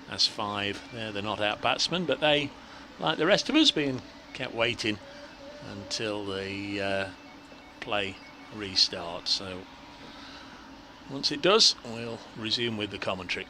has 5. They're the not out batsmen, but they, like the rest of us, being kept waiting until the play restarts. So once it does, we'll resume with the commentary.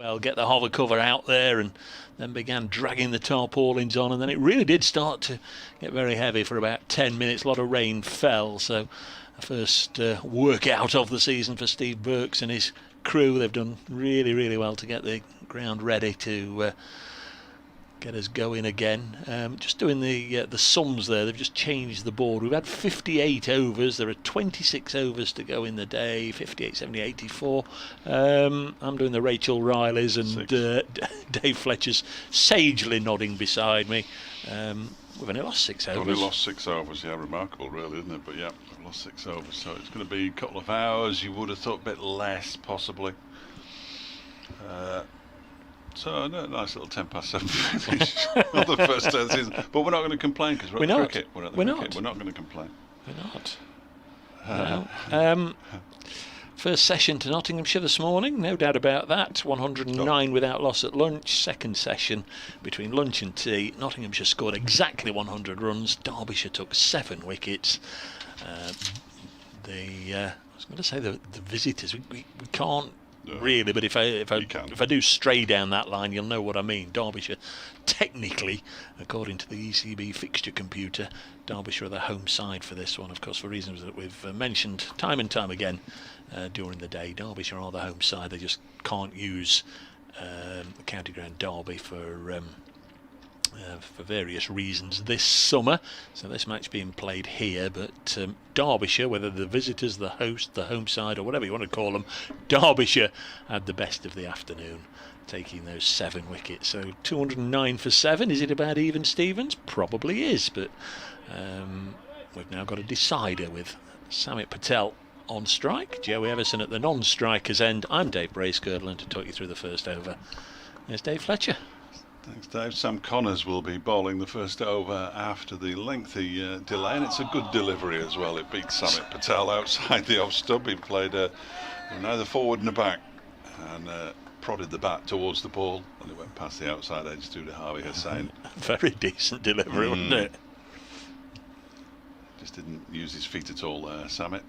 Well, get the hover cover out there, and then began dragging the tarpaulins on, and then it really did start to get very heavy for about 10 minutes. A lot of rain fell, so a first workout of the season for Steve Burks and his crew. They've done really, really well to get the ground ready to get us going again. Just doing the sums there. They've just changed the board. We've had 58 overs. There are 26 overs to go in the day. 58, 70, 84. I'm doing the Rachel Rileys, and Dave Fletcher's sagely nodding beside me. We've only lost 6 overs. Only lost 6 overs, yeah, remarkable really, isn't it? But yeah, we've lost 6 overs, so it's going to be a couple of hours. You would have thought a bit less, possibly. So a nice little 10 past 7 finish on the first day of the season. But we're not going to complain because we're at the cricket. We're at the cricket. We're not going to complain. We're not. No. First session to Nottinghamshire this morning, no doubt about that. 109 without loss at lunch. Second session between lunch and tea. Nottinghamshire scored exactly 100 runs. Derbyshire took 7 wickets. I was going to say the visitors. We can't. Really, but if I do stray down that line, you'll know what I mean. Derbyshire, technically, according to the ECB fixture computer, Derbyshire are the home side for this one. Of course, for reasons that we've mentioned time and time again during the day, Derbyshire are the home side. They just can't use the county ground Derby for various reasons this summer. So this match being played here, but Derbyshire, whether the visitors, the host, the home side, or whatever you want to call them, Derbyshire had the best of the afternoon, taking those 7 wickets. So 209 for 7. Is it about even, Stevens? Probably is, but we've now got a decider with Samit Patel on strike, Joey Everson at the non-strikers end. I'm Dave Bracegirdle, and to talk you through the first over, there's Dave Fletcher. Thanks, Dave. Sam Connors will be bowling the first over after the lengthy delay, and it's a good delivery as well. It beats Samit Patel outside the off stump. He played neither forward nor back, and prodded the bat towards the ball, and it went past the outside edge through to Harvey Hussain. Very decent delivery, wasn't it? Just didn't use his feet at all there, Samit.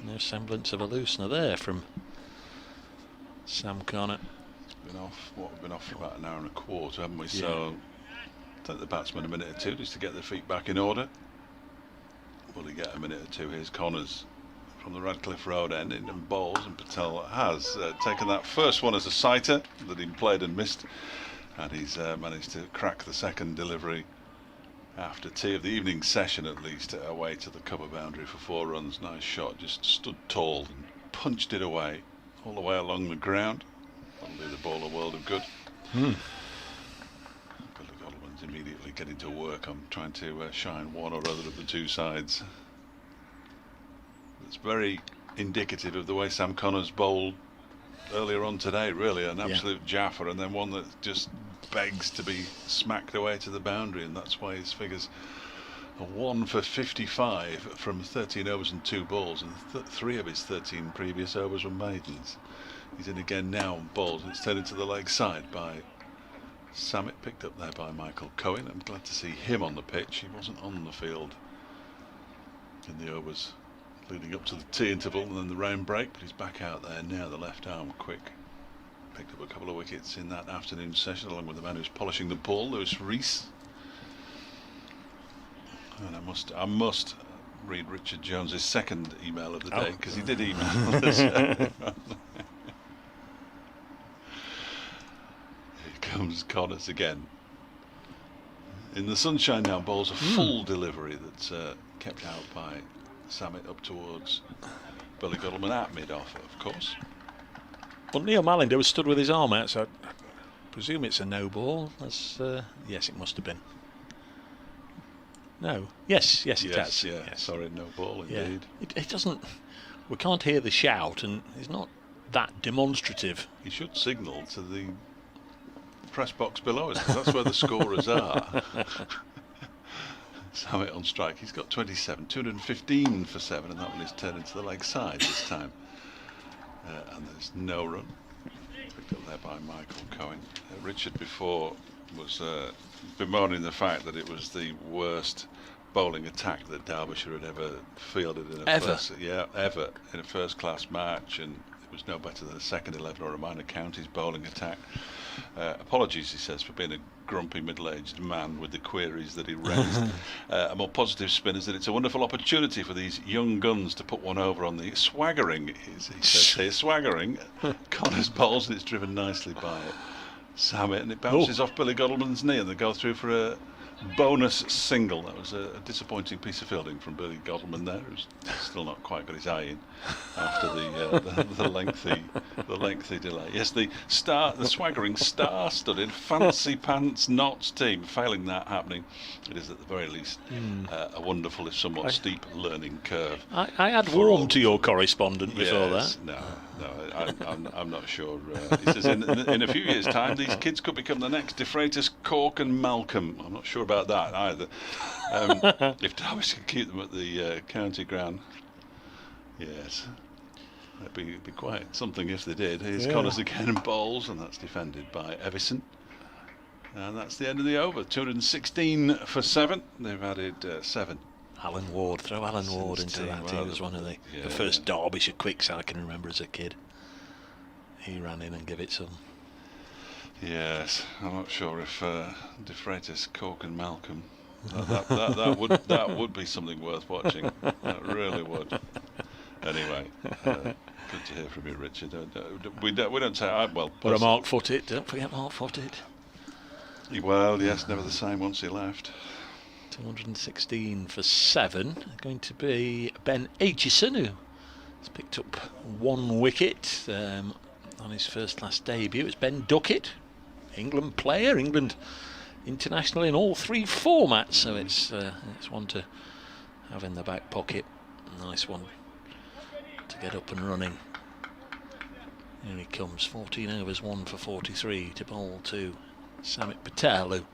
No semblance of a loosener there from Sam Connor. We've been off for about an hour and a quarter, haven't we? Yeah. So take the batsman a minute or two just to get their feet back in order. Will he get a minute or two? Here's Connors from the Radcliffe Road end, in and bowls, and Patel has taken that first one as a sighter that he played and missed, and he's managed to crack the second delivery after tea of the evening session, at least, away to the cover boundary for 4 runs. Nice shot, just stood tall and punched it away all the way along the ground. That'll do the ball a world of good. Billy Godwin's immediately getting to work on trying to shine one or other of the 2 sides. It's very indicative of the way Sam Connors bowled earlier on today, really. An absolute jaffer, and then one that just begs to be smacked away to the boundary, and that's why his figures are 1 for 55 from 13 overs and 2 balls, and 3 of his 13 previous overs were maidens. He's in again now on balls. It's turned into the leg side by Samit, picked up there by Michael Cohen. I'm glad to see him on the pitch. He wasn't on the field in the overs leading up to the tea interval and then the rain break, but he's back out there now. The left arm quick. Picked up a couple of wickets in that afternoon session, along with the man who's polishing the ball, Lewis Rees. And I must read Richard Jones's second email of the day, because he did email us. Comes Connors again in the sunshine now. Bowls a full delivery that's kept out by Samit up towards Billy Godalman at mid-off, of course. Well, Neil Malinder was stood with his arm out, so I presume it's a no ball. Yes, it must have been. No. Yes, it has. Yeah. Yes. Sorry, no ball indeed. It doesn't. We can't hear the shout, and it's not that demonstrative. He should signal to the press box below us, because that's where the scorers are. Samit on strike. He's got 27, 215 for 7, and that one is turned into the leg side this time. And there's no run. Picked up there by Michael Cohen. Richard before was bemoaning the fact that it was the worst bowling attack that Derbyshire had ever fielded in a ever in a first-class match, and was no better than a second 11 or a minor counties bowling attack. Apologies, he says, for being a grumpy middle-aged man with the queries that he raised. A more positive spin is that it's a wonderful opportunity for these young guns to put one over on the swaggering, he says here, swaggering. Connors bowls and it's driven nicely by Samet, and it bounces off Billy Godalmann's knee and they go through for a bonus single. That was a disappointing piece of fielding from Billy Godalmann there, who's still not quite got his eye in after the lengthy delay. Yes, the swaggering star-studded fancy pants Notts team. Failing that happening, it is at the very least a wonderful, if somewhat steep, learning curve. I had warmed to your correspondent before that. No, I'm not sure. He says in a few years' time, these kids could become the next De Freitas, Cork and Malcolm. I'm not sure about that either. If Derbyshire can keep them at the county ground, yes, it'd be quite something if they did. Here's Connors again and bowls, and that's defended by Everson. And that's the end of the over. 216 for 7. They've added 7. Alan Ward, throw Alan Ward into that. He was one of the first Derbyshire quicks I can remember as a kid. He ran in and gave it some. Yes, I'm not sure if De Freitas, Cork and Malcolm, that would be something worth watching. That really would. Anyway, good to hear from you, Richard. We don't say well. Or a Mark Footed. Don't forget Mark Footed. Well, yes, never the same once he left. 216 for 7. Going to be Ben Aitchison, who has picked up 1 wicket on his first class debut. It's Ben Duckett, England player, England international in all 3 formats, so it's one to have in the back pocket. Nice one to get up and running. Here he comes, 14 overs, 1 for 43 to bowl to Samet Patel, who,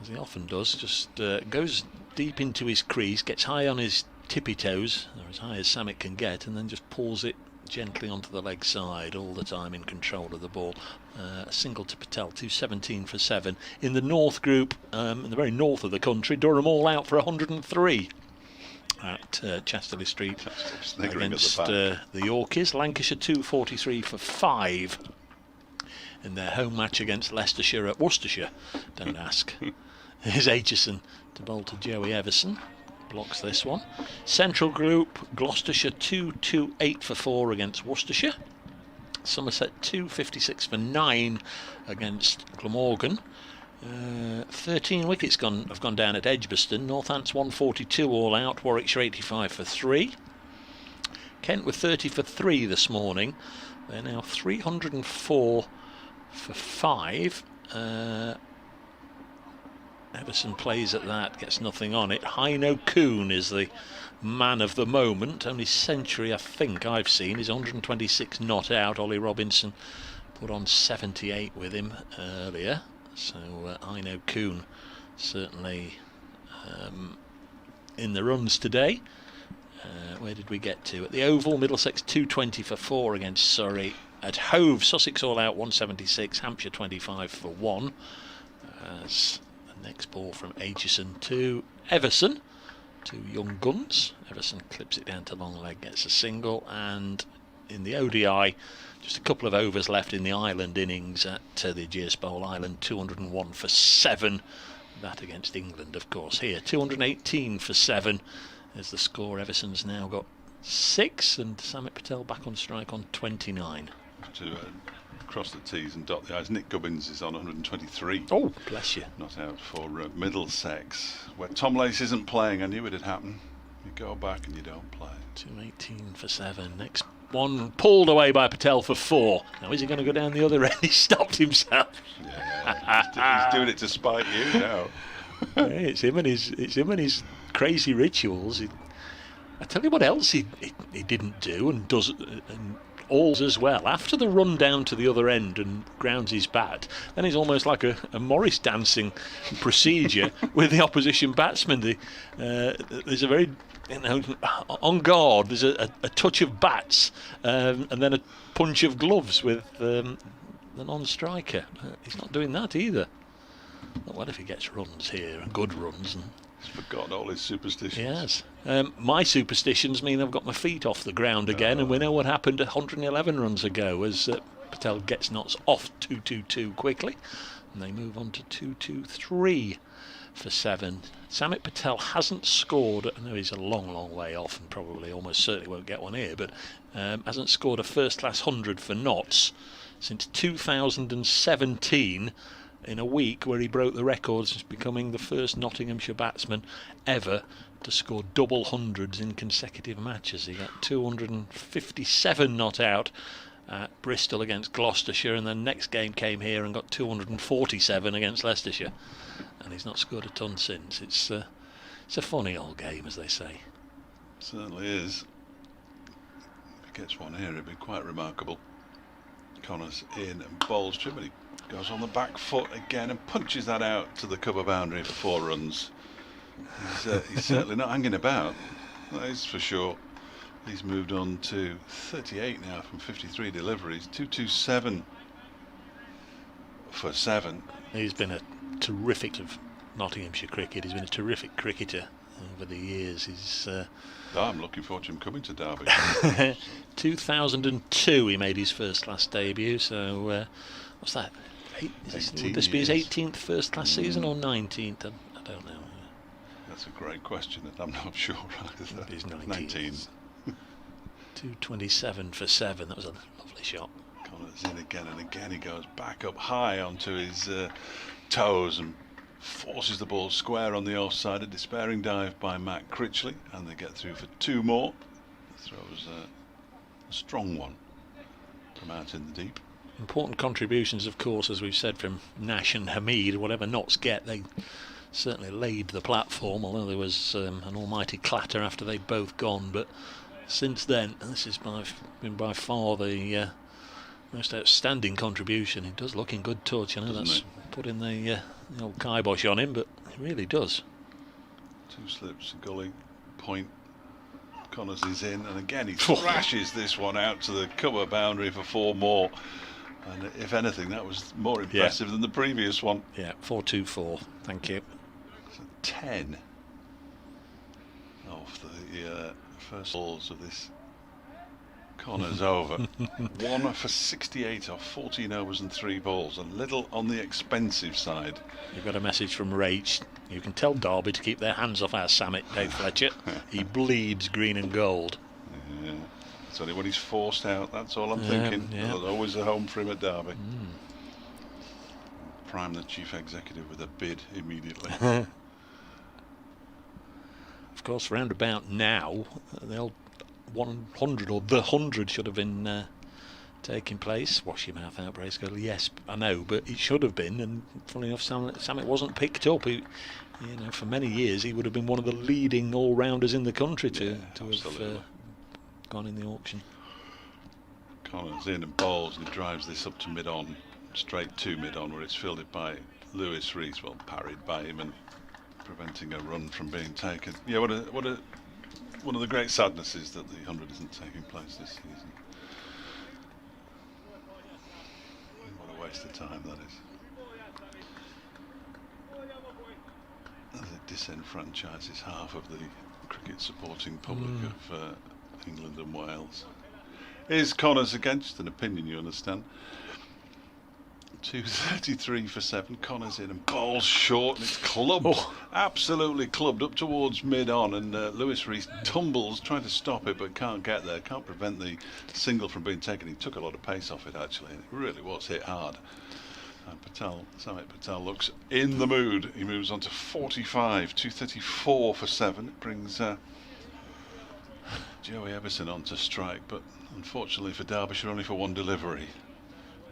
as he often does, just goes deep into his crease, gets high on his tippy toes, or as high as Samet can get, and then just pulls it gently onto the leg side, all the time in control of the ball. A single to Patel, 217 for 7. In the North Group, in the very north of the country, Durham all out for 103 at Chasterley Street against the Yorkies. Lancashire 243 for 5 in their home match against Leicestershire at Worcestershire. Don't ask. Here's Aitchison to bowl to Joey Everson. Blocks this one. Central Group, Gloucestershire 228 for 4 against Worcestershire. Somerset 256 for 9 against Glamorgan. 13 wickets have gone down at Edgbaston. Northants 142 all out. Warwickshire 85 for 3. Kent were 30 for 3 this morning. They're now 304 for 5. Everson plays at that, gets nothing on it. Heino Kuhn is the man of the moment. Only century I think I've seen is 126 not out. Ollie Robinson put on 78 with him earlier. So Heino Kuhn certainly in the runs today. Where did we get to? At the Oval, Middlesex 220 for 4 against Surrey. At Hove, Sussex all out 176, Hampshire 25 for 1. As the next ball from Aitchison to Everson, 2 young guns. Everson clips it down to long leg, gets a single, and in the ODI, just a couple of overs left in the Ireland innings at the Ageas Bowl. Ireland 201 for 7. That against England, of course. Here, 218 for 7 is the score. Everson's now got 6, and Samet Patel back on strike on 29. To cross the T's and dot the I's, Nick Gubbins is on 123. Oh, bless you. Not out for Middlesex, where Tom Lace isn't playing. I knew it'd happen. You go back and you don't play. 218 for 7. Next one pulled away by Patel for 4. Now is he going to go down the other end? He stopped himself. Yeah, he's doing it to spite you now. It's him and his crazy rituals. I tell you what else he didn't do and does and alls as well. After the run down to the other end and grounds his bat, then he's almost like a Morris dancing procedure with the opposition batsman. There's a very, on guard, there's a touch of bats and then a punch of gloves with the non-striker. He's not doing that either. Well, if he gets runs here, and good runs, and He's forgotten all his superstitions. Yes. My superstitions mean I've got my feet off the ground again, and we know what happened 111 runs ago as Patel gets knots off 2-2-2 quickly, and they move on to 2-2-3 for 7. Samit Patel hasn't scored. I know he's a long way off and probably almost certainly won't get one here, but hasn't scored a first-class 100 for knots since 2017, in a week where he broke the records as becoming the first Nottinghamshire batsman ever to score double hundreds in consecutive matches. He got 257 not out at Bristol against Gloucestershire, and the next game came here and got 247 against Leicestershire, and he's not scored a ton since. It's a funny old game, as they say. Certainly is. If he gets one here, it'd be quite remarkable. Connors in and bowls trim, and he goes on the back foot again and punches that out to the cover boundary for 4 runs. He's certainly not hanging about, that is for sure. He's moved on to 38 now from 53 deliveries. 227 for 7. He's been a terrific of Nottinghamshire cricket. He's been a terrific cricketer over the years. He's I'm looking forward to him coming to Derby. 2002 he made his first class debut, so what's that? Would this be his 18th first class season or 19th? I don't know. That's a great question, and I'm not sure either. He's 19. 227 for 7. That was a lovely shot. Connors in again and again. He goes back up high onto his toes and forces the ball square on the offside. A despairing dive by Matt Critchley, and they get through for 2 more. The throw's a strong one from out in the deep. Important contributions, of course, as we've said, from Nash and Hamid. Whatever knots get, they certainly laid the platform, although there was an almighty clatter after they'd both gone. But since then, this has been by far the most outstanding contribution. He does look in good touch. I know that's putting the old kibosh on him, but he really does. 2 slips, a gully, point. Connors is in, and again he thrashes this one out to the cover boundary for 4 more. And if anything, that was more impressive than the previous one. Yeah, 4-2-4. Thank you. So 10 off the first balls of this Connors over. 1 for 68 off 14 overs and 3 balls. A little on the expensive side. You've got a message from Rach. You can tell Derby to keep their hands off our Samit, Dave Fletcher. He bleeds green and gold. Yeah. It's only when he's forced out, that's all I'm thinking. Yeah. There's always a home for him at Derby. Prime the chief executive with a bid immediately. Of course, round about now, the old 100 or the 100 should have been taking place. Wash your mouth out, Bracegirdle. Yes, I know, but it should have been. And funnily enough, Samit wasn't picked up. He, for many years, he would have been one of the leading all-rounders in the country to have gone in the auction. Connors in and bowls, and he drives this up to mid-on, straight to mid-on, where it's fielded by Lewis Rees, well parried by him and preventing a run from being taken. Yeah, one of the great sadnesses that the 100 isn't taking place this season. What a waste of time that is. As it disenfranchises half of the cricket supporting public of England and Wales. Here's Connors again, just an opinion, you understand. 233 for 7. Connors in and bowls short, and it's clubbed, absolutely clubbed up towards mid-on, and Lewis Rees tumbles, trying to stop it, but can't get there, can't prevent the single from being taken. He took a lot of pace off it, actually, and it really was hit hard. And Samit Patel looks in the mood. He moves on to 45, 234 for 7. It brings Joey Everson on to strike, but unfortunately for Derbyshire, only for 1 delivery.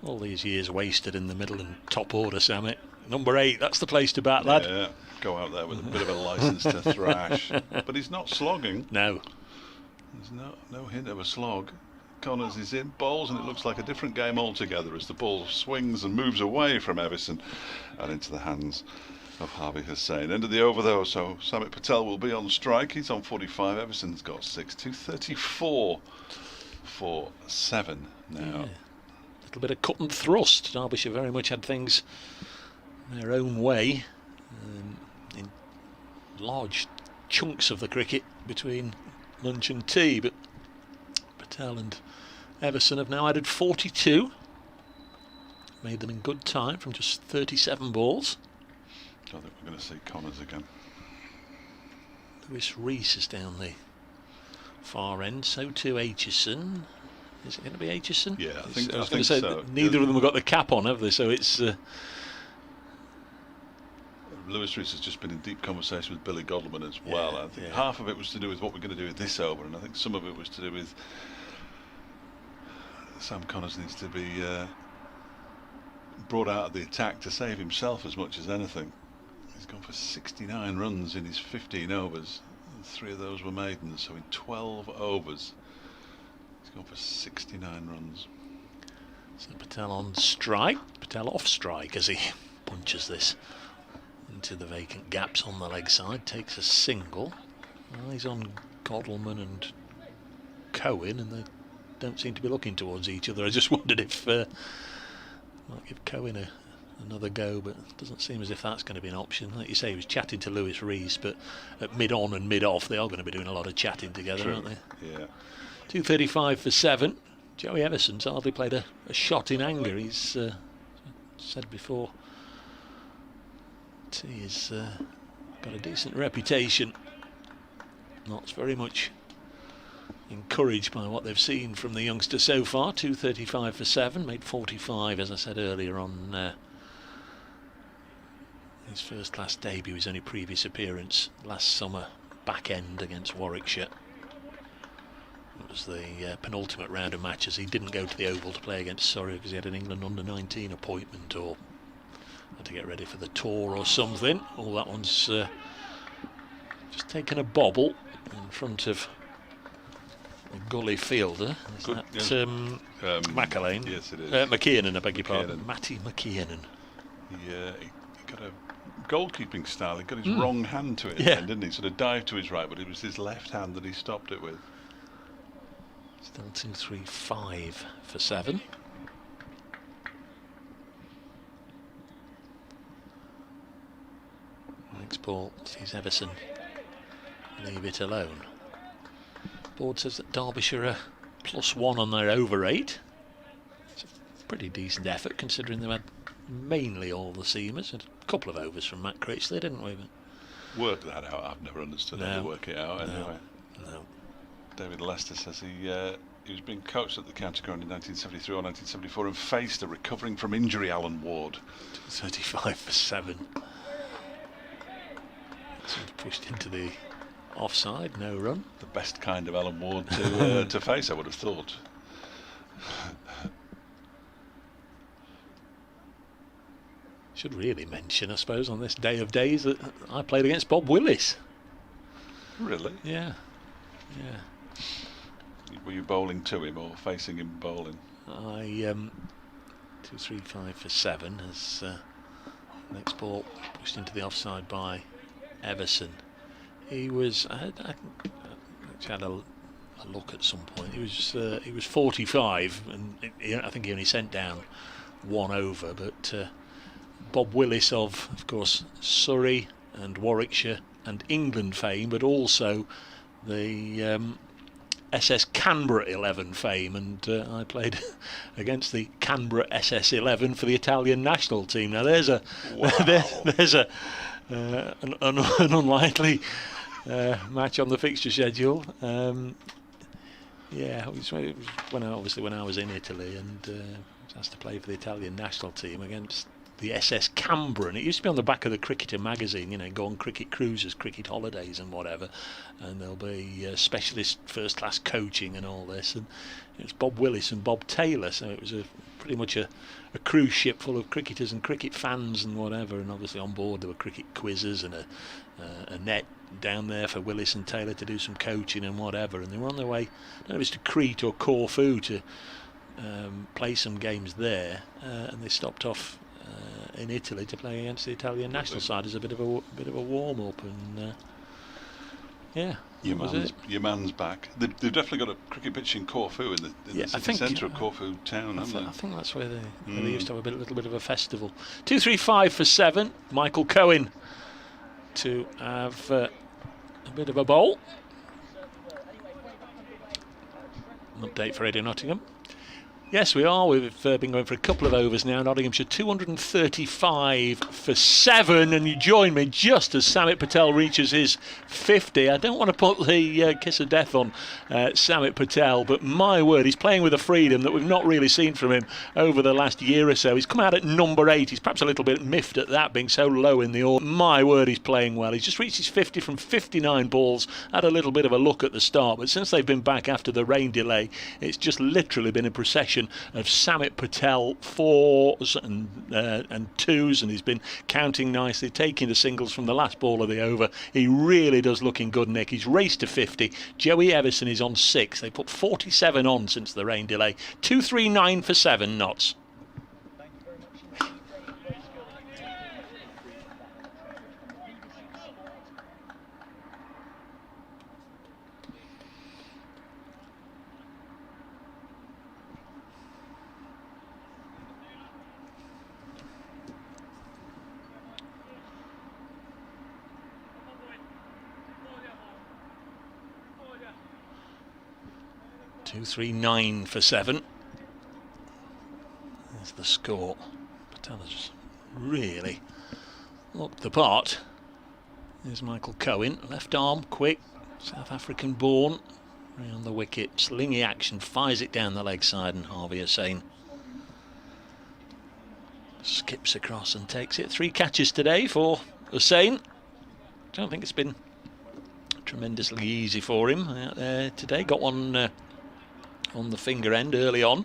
All these years wasted in the middle and top order, Samit. Number 8, that's the place to bat, lad. Yeah, go out there with a bit of a licence to thrash. But he's not slogging. No. There's no hint of a slog. Connors is in, bowls, and it looks like a different game altogether as the ball swings and moves away from Everson and into the hands of Harvey Hussain. End of the over though, so Samit Patel will be on strike. He's on 45, Everson's got 6. 234 for 7 now. Yeah. A little bit of cut and thrust. Derbyshire very much had things their own way. large chunks of the cricket between lunch and tea, but Patel and Everson have now added 42. Made them in good time from just 37 balls. I think we're going to see Connors again. Lewis Rees is down the far end, so too Aitchison. Is it going to be Aitchison? Yeah, I was going think to say so. Neither of them have got the cap on, have they? So it's Lewis Rees has just been in deep conversation with Billy Godleman as well. Yeah, I think yeah. half of it was to do with what we're going to do with this over, and I think some of it was to do with Sam Connors needs to be brought out of the attack to save himself as much as anything. He's gone for 69 runs in his 15 overs. 3 of those were maidens, so in 12 overs he's gone for 69 runs. So Patel on strike, Patel off strike as he punches this into the vacant gaps on the leg side, takes a single. Well, he's on Godleman and Cohen, and they don't seem to be looking towards each other. I just wondered if might give Cohen another go, but it doesn't seem as if that's going to be an option. Like you say, he was chatting to Lewis Rees, but at mid-on and mid-off they are going to be doing a lot of chatting together, True. aren't they? Yeah. 235 for 7. Joey Everson's hardly played a shot in anger. He's said before, he's got a decent reputation. Not very much encouraged by what they've seen from the youngster so far. 235 for 7, made 45 as I said earlier on his first class debut, his only previous appearance last summer, back end against Warwickshire. It was the penultimate round of matches. He didn't go to the Oval to play against Surrey because he had an England under-19 appointment, or had to get ready for the tour or something. All that one's just taken a bobble in front of a gully fielder. Is Good, that yes. McAlane? Yes, it is. McKiernan, I beg your McKiernan. pardon. Matty McKiernan. He got a goalkeeping style. He got his wrong hand to it, Yeah. then, didn't he? Sort of dived to his right, but it was his left hand that he stopped it with. Still 235 for 7. Next ball sees Everson leave it alone. Board says that Derbyshire are +1 on their over 8. It's a pretty decent effort considering they had mainly all the seamers and a couple of overs from Matt Critchley, didn't we? But Work that out. I've never understood how to work it out. Anyway, no. David Lester says he was being coached at the county ground in 1973 or 1974 and faced a recovering from injury Alan Ward. 35 for 7. So pushed into the offside, no run. The best kind of Alan Ward to face, I would have thought. Should really mention, I suppose, on this day of days that I played against Bob Willis. Really? Yeah. Were you bowling to him or facing him bowling? I 235 for 7 as next ball pushed into the offside by Everson. He was I had a look at some point. He was 45, and I think he only sent down 1 over. But Bob Willis of course Surrey and Warwickshire and England fame, but also the SS Canberra 11 fame, and I played against the Canberra SS 11 for the Italian national team. Now there's a there's a an unlikely match on the fixture schedule. Yeah, it was when I was in Italy and was asked to play for the Italian national team against the SS Canberra, and it used to be on the back of the Cricketer magazine, you know, go on cricket cruises, cricket holidays and whatever, and there'll be specialist first class coaching and all this, and it's Bob Willis and Bob Taylor, so it was pretty much a cruise ship full of cricketers and cricket fans and whatever, and obviously on board there were cricket quizzes and a net down there for Willis and Taylor to do some coaching and whatever, and they were on their way, I don't know if it's to Crete or Corfu to play some games there, and they stopped off in Italy to play against the Italian national side as a bit of a warm up, and yeah, your man's back. They've definitely got a cricket pitch in Corfu in the city centre of Corfu town, haven't they? I think that's where they used to have a little bit of a festival. 235 for 7. Michael Cohen to have a bit of a bowl. An update for Radio Nottingham. Yes, we are. We've been going for a couple of overs now. Nottinghamshire 235 for 7, and you join me just as Samit Patel reaches his 50. I don't want to put the kiss of death on Samit Patel, but my word, he's playing with a freedom that we've not really seen from him over the last year or so. He's come out at number 8. He's perhaps a little bit miffed at that being so low in the order. My word, he's playing well. He's just reached his 50 from 59 balls. Had a little bit of a look at the start, but since they've been back after the rain delay, it's just literally been a procession of Samit Patel 4s and 2s, and he's been counting nicely, taking the singles from the last ball of the over. He really does looking good, Nick. He's raced to 50. Joey Everson is on 6. They put 47 on since the rain delay. 239 for 7 knots. 239 for 7. There's the score. Patel has really looked the part. There's Michael Cohen, left arm, quick, South African born, around the wicket, slingy action, fires it down the leg side, and Harvey Hussain skips across and takes it. 3 catches today for Hussain. Don't think it's been tremendously easy for him out there today. Got one on the finger end early on.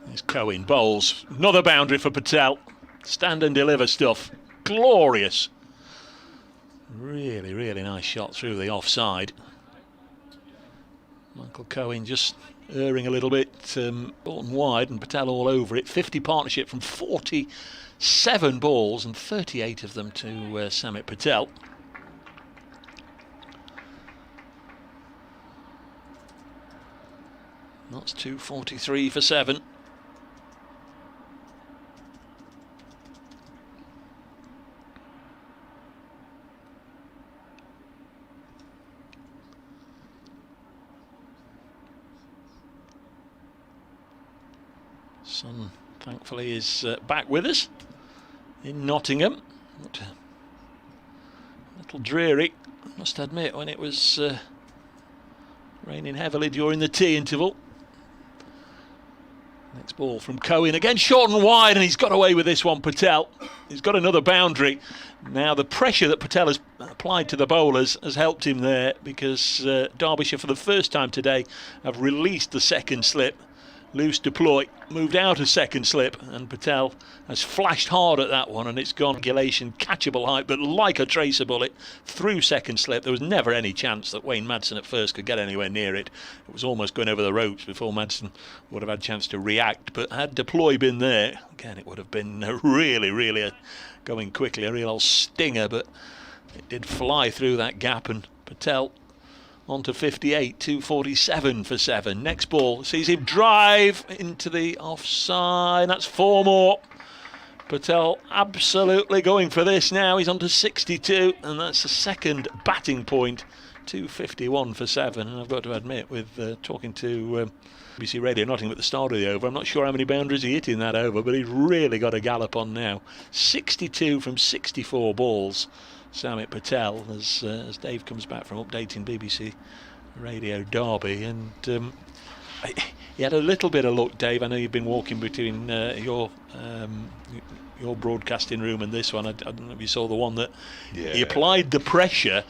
There's Cohen, bowls. Another boundary for Patel. Stand and deliver stuff. Glorious. Really, really nice shot through the offside. Michael Cohen just erring a little bit ball wide, and Patel all over it. 50 partnership from 47 balls, and 38 of them to Samit Patel. That's 243 for 7. Son, thankfully, is back with us in Nottingham. Looked a little dreary, I must admit, when it was raining heavily during the tea interval. Next ball from Cohen, again short and wide, and he's got away with this one, Patel. He's got another boundary. Now the pressure that Patel has applied to the bowlers has helped him there, because Derbyshire for the first time today have released the second slip. Loose deploy, moved out a second slip, and Patel has flashed hard at that one, and it's gone regulation, catchable height, but like a tracer bullet through second slip. There was never any chance that Wayne Madsen at first could get anywhere near it. It was almost going over the ropes before Madsen would have had a chance to react, but had deploy been there, again it would have been really going quickly, a real old stinger, but it did fly through that gap, and Patel on to 58, 247 for 7. Next ball sees him drive into the offside. That's 4 more. Patel absolutely going for this now. He's on to 62, and that's the second batting point. 251 for 7. And I've got to admit, with talking to BBC Radio Nottingham at the start of the over, I'm not sure how many boundaries he hit in that over, but he's really got a gallop on now. 62 from 64 balls. Samit Patel, as Dave comes back from updating BBC Radio Derby, and he had a little bit of luck, Dave. I know you've been walking between your broadcasting room and this one. I don't know if you saw the one that he applied the pressure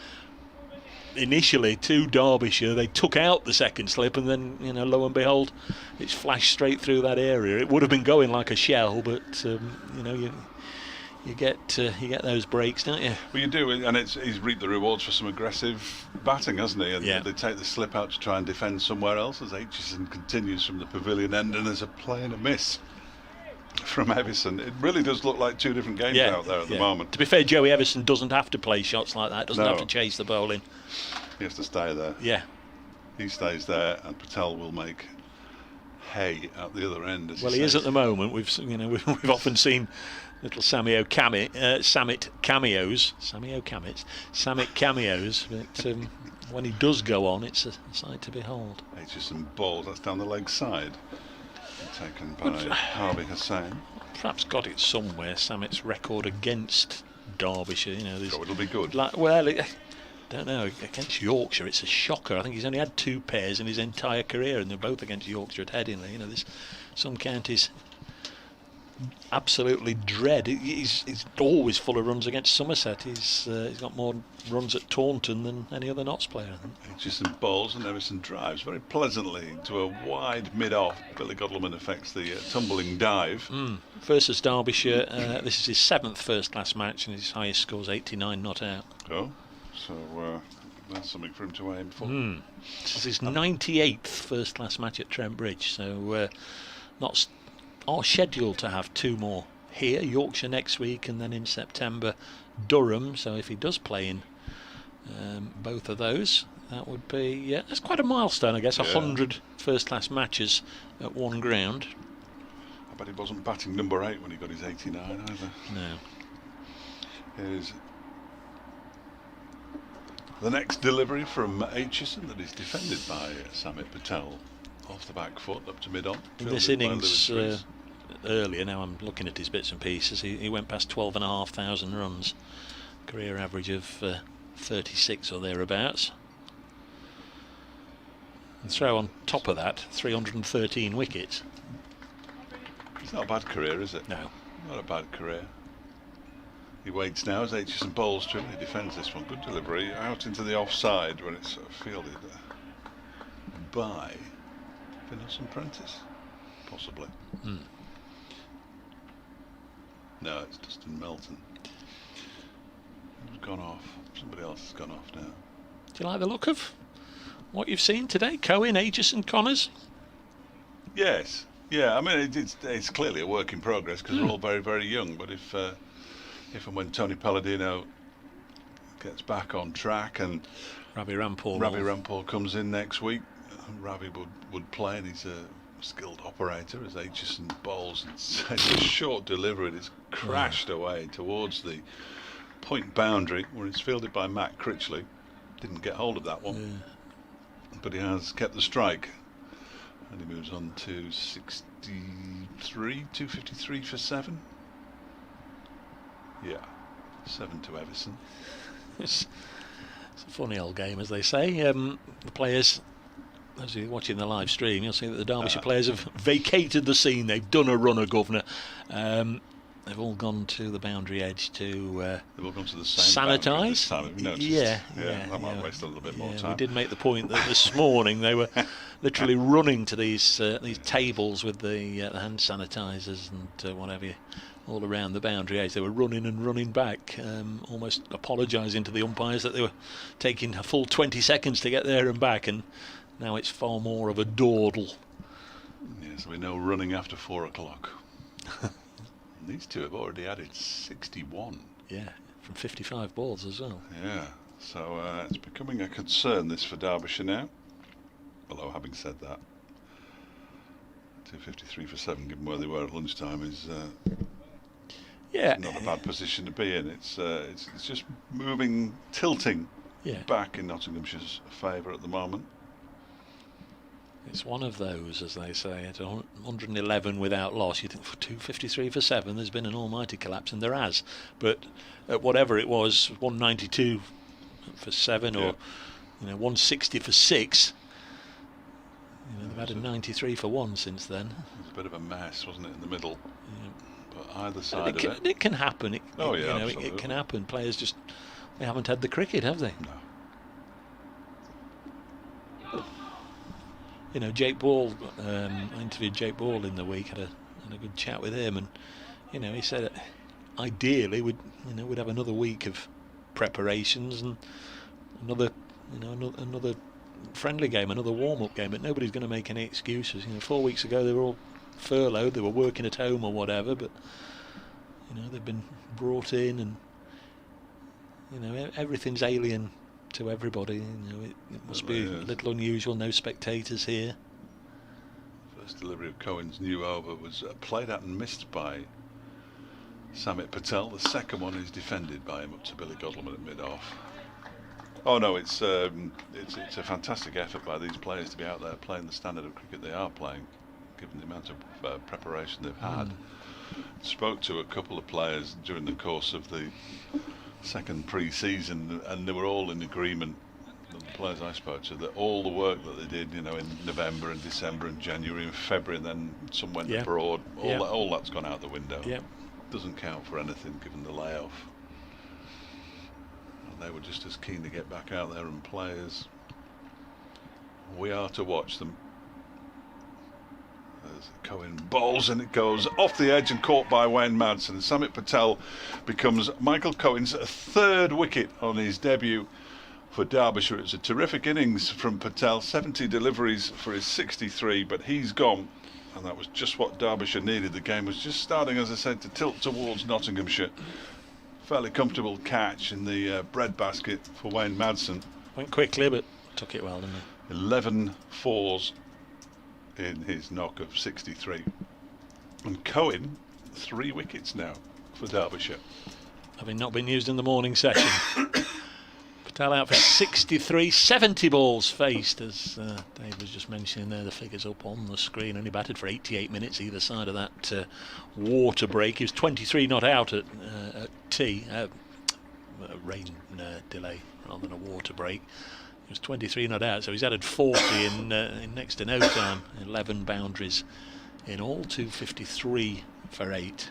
initially to Derbyshire. They took out the second slip, and then, lo and behold, it's flashed straight through that area. It would have been going like a shell, but you get those breaks, don't you? Well, you do, and he's reaped the rewards for some aggressive batting, hasn't he? And they take the slip out to try and defend somewhere else as Aitchison continues from the pavilion end, and there's a play and a miss from Everson. It really does look like 2 different games out there at the moment. To be fair, Joey Everson doesn't have to play shots like that, doesn't have to chase the bowling. He has to stay there. Yeah. He stays there, and Patel will make hay at the other end. As Well, he is at the moment. We've we've often seen little Samit cameos, but when he does go on, it's a sight to behold. Aitchison balls, that's down the leg side, taken by Harvey Hussain. Perhaps got it somewhere. Samit's record against Derbyshire, So it'll be good. I don't know, against Yorkshire it's a shocker. I think he's only had 2 pairs in his entire career, and they're both against Yorkshire at Headingley. There's some counties absolutely dread. He's always full of runs against Somerset. He's got more runs at Taunton than any other Notts player, I think. Aitchison bowls and Everson drives very pleasantly to a wide mid-off. Billy Godleman affects the tumbling dive. Versus Derbyshire, this is his 7th first-class match, and his highest score is 89 not out. Oh, so that's something for him to aim for. This is his 98th first-class match at Trent Bridge, so Notts are scheduled to have 2 more here, Yorkshire next week, and then in September Durham. So if he does play in both of those, that would be that's quite a milestone, I guess. 100 first-class matches at one ground. I bet he wasn't batting number 8 when he got his 89 either. No. Here's the next delivery from Aitchison that is defended by Samit Patel off the back foot up to mid-on. In this innings earlier, now I'm looking at his bits and pieces, he went past 12,500 runs, career average of 36 or thereabouts, and throw on top of that 313 wickets. It's not a bad career, is it? No. Not a bad career. He waits now as Aitchison bowls to him. He defends this one. Good delivery out into the offside when it's fielded by Finelson Prentice, possibly. No, it's Dustin Melton. Who's gone off? Somebody else has gone off now. Do you like the look of what you've seen today? Cohen, Aitchison, Connors? Yes. Yeah, I mean, it's clearly a work in progress because they're all very, very young. But if and when Tony Palladino gets back on track and Ravi Rampal comes in next week, Ravi would play, and he's a skilled operator as Aitchison bowls. It's a short delivery. It's crashed away towards the point boundary where it's fielded by Matt Critchley. Didn't get hold of that one, but he has kept the strike, and he moves on to 253 for 7. Yeah, 7 to Everson. It's a funny old game, as they say. The players, as you're watching the live stream, you'll see that the Derbyshire players have vacated the scene. They've done a runner, governor. They've all gone to the boundary edge to they've all gone to the same sanitise. That might waste a little bit more time. We did make the point that this morning they were literally running to these tables with the hand sanitisers and whatever, all around the boundary edge. They were running and running back, almost apologising to the umpires that they were taking a full 20 seconds to get there and back, and now it's far more of a dawdle. Yes, we know running after 4 o'clock. These two have already added 61. Yeah, from 55 balls as well. Yeah, so it's becoming a concern, this, for Derbyshire now. Although, having said that, 253 for 7, given where they were at lunchtime, is not a bad position to be in. It's just tilting back in Nottinghamshire's favour at the moment. It's one of those, as they say, at 111 without loss. You think for 253 for 7, there's been an almighty collapse, and there has. But at whatever it was, 192 for 7 or 160 for 6, they've had a 93 for 1 since then. It was a bit of a mess, wasn't it, in the middle? But either side of it. It can happen. Absolutely. It can happen. Players just, they haven't had the cricket, have they? No. Jake Ball, I interviewed Jake Ball in the week, had a good chat with him, and he said ideally we'd have another week of preparations and another friendly game, another warm-up game, but nobody's going to make any excuses. 4 weeks ago they were all furloughed, they were working at home or whatever, but they've been brought in, and everything's alien to everybody. It must be Really a is. little unusual. No spectators here. First delivery of Cohen's new over was played out and missed by Samit Patel. The second one is defended by him up to Billy Godleman at mid-off. Oh no, it's a fantastic effort by these players to be out there playing the standard of cricket they are playing, given the amount of preparation they've had. Spoke to a couple of players during the course of the second pre-season, and they were all in agreement, the players I spoke to, that all the work that they did, in November and December and January and February, and then some went abroad, all that's gone out the window. Doesn't count for anything given the layoff. And they were just as keen to get back out there and play as we are to watch them. As Cohen bowls, and it goes off the edge and caught by Wayne Madsen. And Samit Patel becomes Michael Cohen's third wicket on his debut for Derbyshire. It's a terrific innings from Patel, 70 deliveries for his 63, but he's gone, and that was just what Derbyshire needed. The game was just starting, as I said, to tilt towards Nottinghamshire. Fairly comfortable catch in the breadbasket for Wayne Madsen. Went quickly, but took it well, didn't he? 11 fours in his knock of 63. And Cohen, 3 wickets now for Derbyshire. Having not been used in the morning session. Patel out for 63, 70 balls faced, as Dave was just mentioning there, the figures up on the screen. Only batted for 88 minutes either side of that water break. He was 23 not out at tea, a rain delay rather than a water break. He was 23 not out, so he's added 40 in next to no time. 11 boundaries in all, 253 for 8.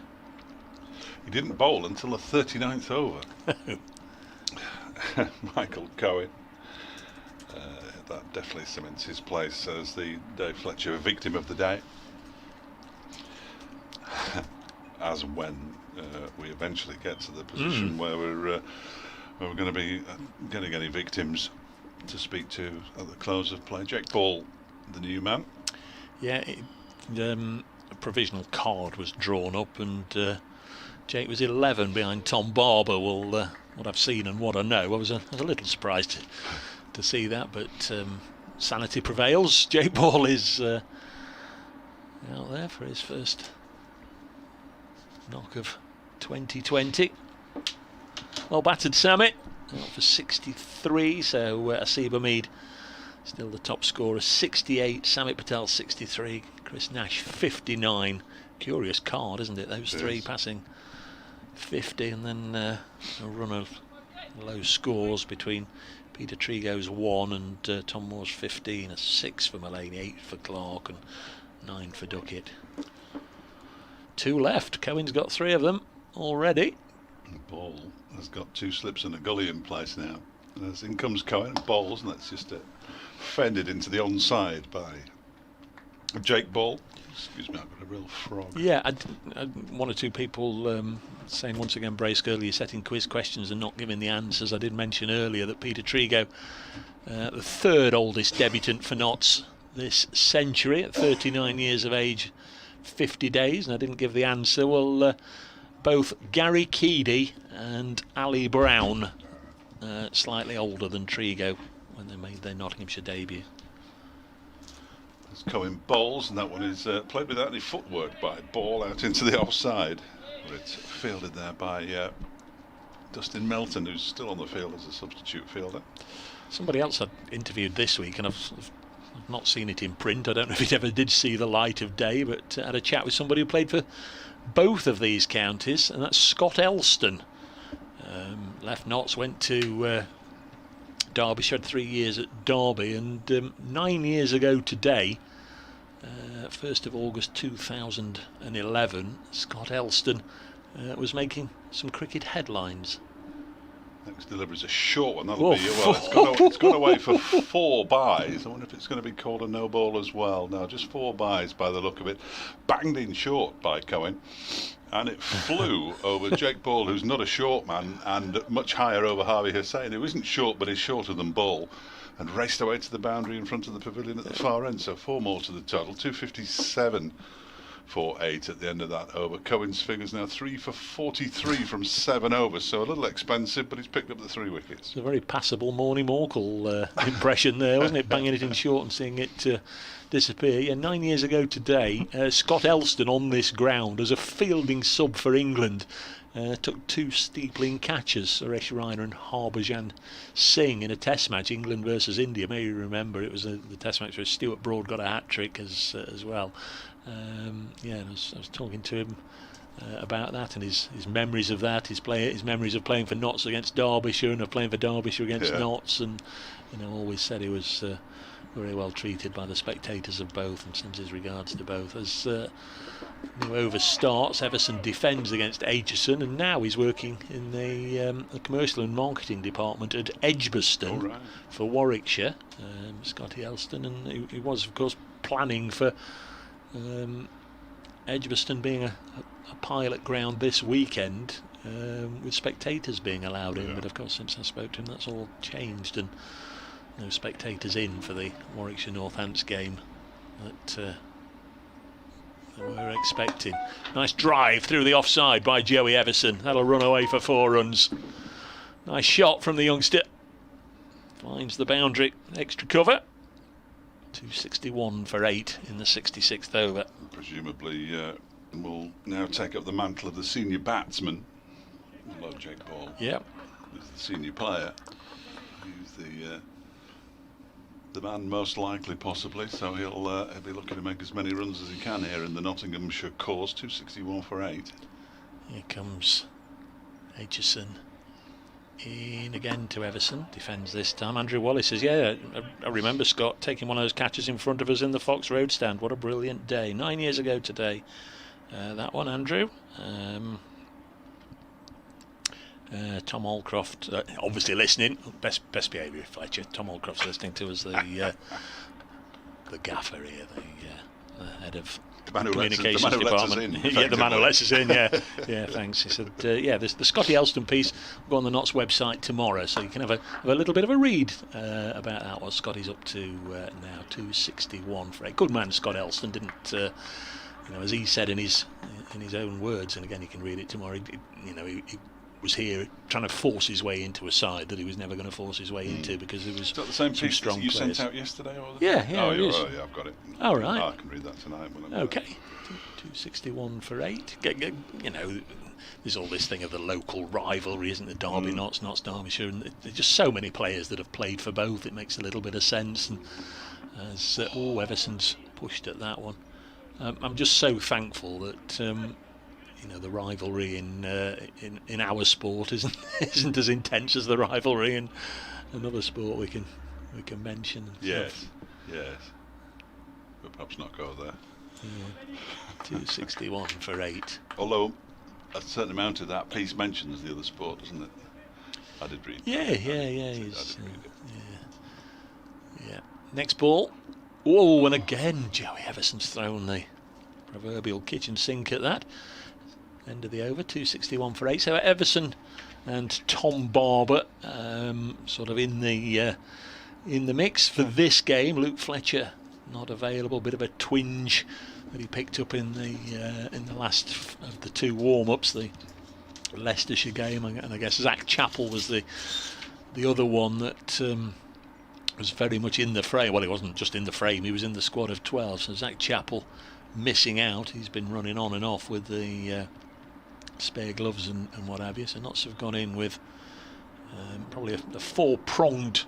He didn't bowl until the 39th over. Michael Cohen. That definitely cements his place as the Dave Fletcher victim of the day. As and when we eventually get to the position where we're going to be getting any victims to speak to at the close of play. Jake Ball, the new man. Yeah, a provisional card was drawn up, and Jake was 11 behind Tom Barber. Well, what I've seen and what I know, I was a little surprised to see that, but sanity prevails. Jake Ball is out there for his first knock of 2020. Well battered, Samit. Out for 63, so Asiba Mead still the top scorer, 68. Samit Patel 63. Chris Nash 59. Curious card, isn't it? Those three passing 50, and then a run of low scores between Peter Trigo's 1 and Tom Moore's 15. A 6 for Mullany, 8 for Clark, and 9 for Duckett. 2 left. Cohen's got 3 of them already. Ball has got 2 slips and a gully in place now. As in comes Cohen and bowls, and that's just fended into the onside by Jake Ball. Excuse me, I've got a real frog. Yeah, one or two people saying once again, Brace Gurley is setting quiz questions and not giving the answers. I did mention earlier that Peter Trigo, the 3rd oldest debutant for Notts this century, at 39 years of age, 50 days, and I didn't give the answer. Well, both Gary Keady and Ali Brown, slightly older than Trigo when they made their Nottinghamshire debut. As Cohen bowls, and that one is played without any footwork by Ball out into the offside. But it's fielded there by Dustin Melton, who's still on the field as a substitute fielder. Somebody else I interviewed this week, and I've not seen it in print. I don't know if it ever did see the light of day, but had a chat with somebody who played for both of these counties, and that's Scott Elston. Left Notts, went to Derbyshire, had 3 years at Derby, and 9 years ago today, 1st of August 2011, Scott Elston was making some cricket headlines. Next delivery's a short one. That'll be well. It's gone away for 4 byes. I wonder if it's going to be called a no ball as well. No, just 4 byes by the look of it. Banged in short by Cohen, and it flew over Jake Ball, who's not a short man, and much higher over Harvey Hussain, who isn't short but is shorter than Ball, and raced away to the boundary in front of the pavilion at the far end. So 4 more to the total. 257 for 8 at the end of that over. Cohen's figures now 3 for 43 from 7 overs, so a little expensive, but he's picked up the 3 wickets. It's a very passable Morny Morkel impression there, wasn't it? Banging it in short and seeing it disappear. Yeah, 9 years ago today, Scott Elston on this ground as a fielding sub for England took 2 steepling catches, Suresh Raina and Harbhajan Singh, in a test match, England versus India. Maybe you remember it was the test match where Stuart Broad got a hat-trick as well. Yeah, I was talking to him about that and his memories of that, his memories of playing for Notts against Derbyshire and of playing for Derbyshire against Notts, and always said he was very well treated by the spectators of both, and sends his regards to both. As new over starts, Everson defends against Aitchison, and now he's working in the commercial and marketing department at Edgbaston for Warwickshire, Scotty Elston, and he was of course planning for Edgbaston being a pilot ground this weekend, with spectators being allowed in, but of course since I spoke to him that's all changed, and no spectators in for the Warwickshire Northants game that we were expecting. Nice drive through the offside by Joey Everson, that'll run away for 4 runs. Nice shot from the youngster, finds the boundary, extra cover. 261 for 8 in the 66th over. Presumably will now take up the mantle of the senior batsman, Low Jake Ball. Yep. He's the senior player. He's the man most likely, possibly, so he'll be looking to make as many runs as he can here in the Nottinghamshire course. 261 for 8. Here comes Aitchison in again to Everson, defends this time. Andrew Wallace says, yeah, I remember Scott taking one of those catches in front of us in the Fox Road stand. What a brilliant day. 9 years ago today, that one, Andrew. Tom Holcroft, obviously listening. Best behaviour, Fletcher. Tom Holcroft's listening to us, the gaffer here, the head of communications department. Yeah, the man who lets us in. Yeah, yeah. Thanks. He said, yeah, the Scotty Elston piece will go on the Notts website tomorrow, so you can have a little bit of a read about that. What Scotty's up to now. 261 for 8. Good man, Scott Elston. Didn't as he said in his own words, and again you can read it tomorrow. He was here trying to force his way into a side that he was never going to force his way into, because it was the same piece strong that you players. sent out yesterday? Or Yeah, oh, it is. Oh, yeah, I've got it. All right. Oh, I can read that tonight. When I'm okay. 261 for 8. There's all this thing of the local rivalry, isn't there? Derby, Notts, Derbyshire, and there's just so many players that have played for both. It makes a little bit of sense. And as Everson's pushed at that one, I'm just so thankful that the rivalry in our sport isn't as intense as the rivalry in another sport we can mention. Yes, but perhaps not go there. Yeah. 261 for 8. Although a certain amount of that piece mentions the other sport, doesn't it? I did read. Yeah. Yeah. Next ball. Whoa, and again Joey Everson's thrown the proverbial kitchen sink at that. End of the over, 261 for 8. So Everson and Tom Barber sort of in the mix for this game. Luke Fletcher not available. Bit of a twinge that he picked up in the last of the 2 warm-ups, the Leicestershire game, and I guess Zach Chappell was the other one that was very much in the frame. Well, he wasn't just in the frame; he was in the squad of 12. So Zach Chappell missing out. He's been running on and off with the spare gloves and what have you. So Notts have gone in with probably a 4-pronged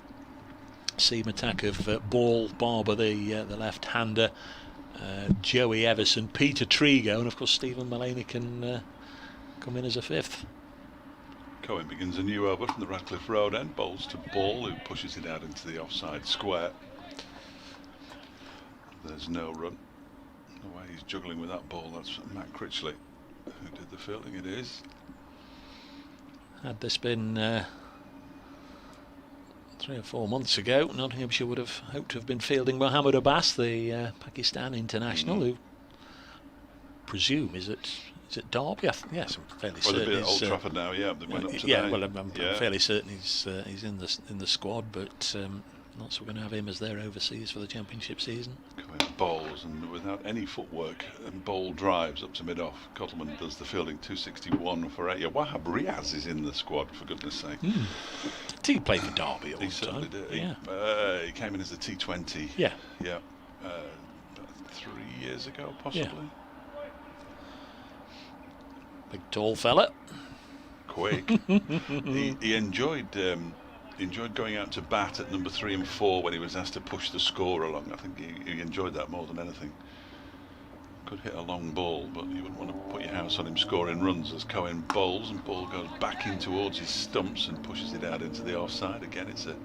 seam attack of Ball, Barber, the left-hander, Joey Everson, Peter Trigo, and of course Stephen Mullaney can come in as a 5th. Cohen begins a new over from the Radcliffe Road end. Bowls to Ball, who pushes it out into the offside square. There's no run. The way he's juggling with that ball, that's Matt Critchley who did the fielding. It is. Had this been 3 or 4 months ago, Nottinghamshire would have hoped to have been fielding Mohammad Abbas, the Pakistan international, who presume is at Derby. Yes, I'm fairly certain. They're at Old Trafford now. Yeah, they went up today. Yeah, well, I'm fairly certain he's in the squad, but Not so we're going to have him as their overseas for the championship season. Going bowls and without any footwork and bowl drives up to mid-off. Kottleman does the fielding, 261 for 8. Yeah, Wahab Riaz is in the squad, for goodness sake. Did he play for Derby all He the certainly time? did. Yeah. He came in as a T20. Yeah. Yeah. 3 years ago, possibly. Big tall fella. Quick. he enjoyed going out to bat at number 3 and 4 when he was asked to push the score along. I think he enjoyed that more than anything. Could hit a long ball, but you wouldn't want to put your house on him scoring runs as Cohen bowls, and ball goes back in towards his stumps and pushes it out into the offside. Again, it's a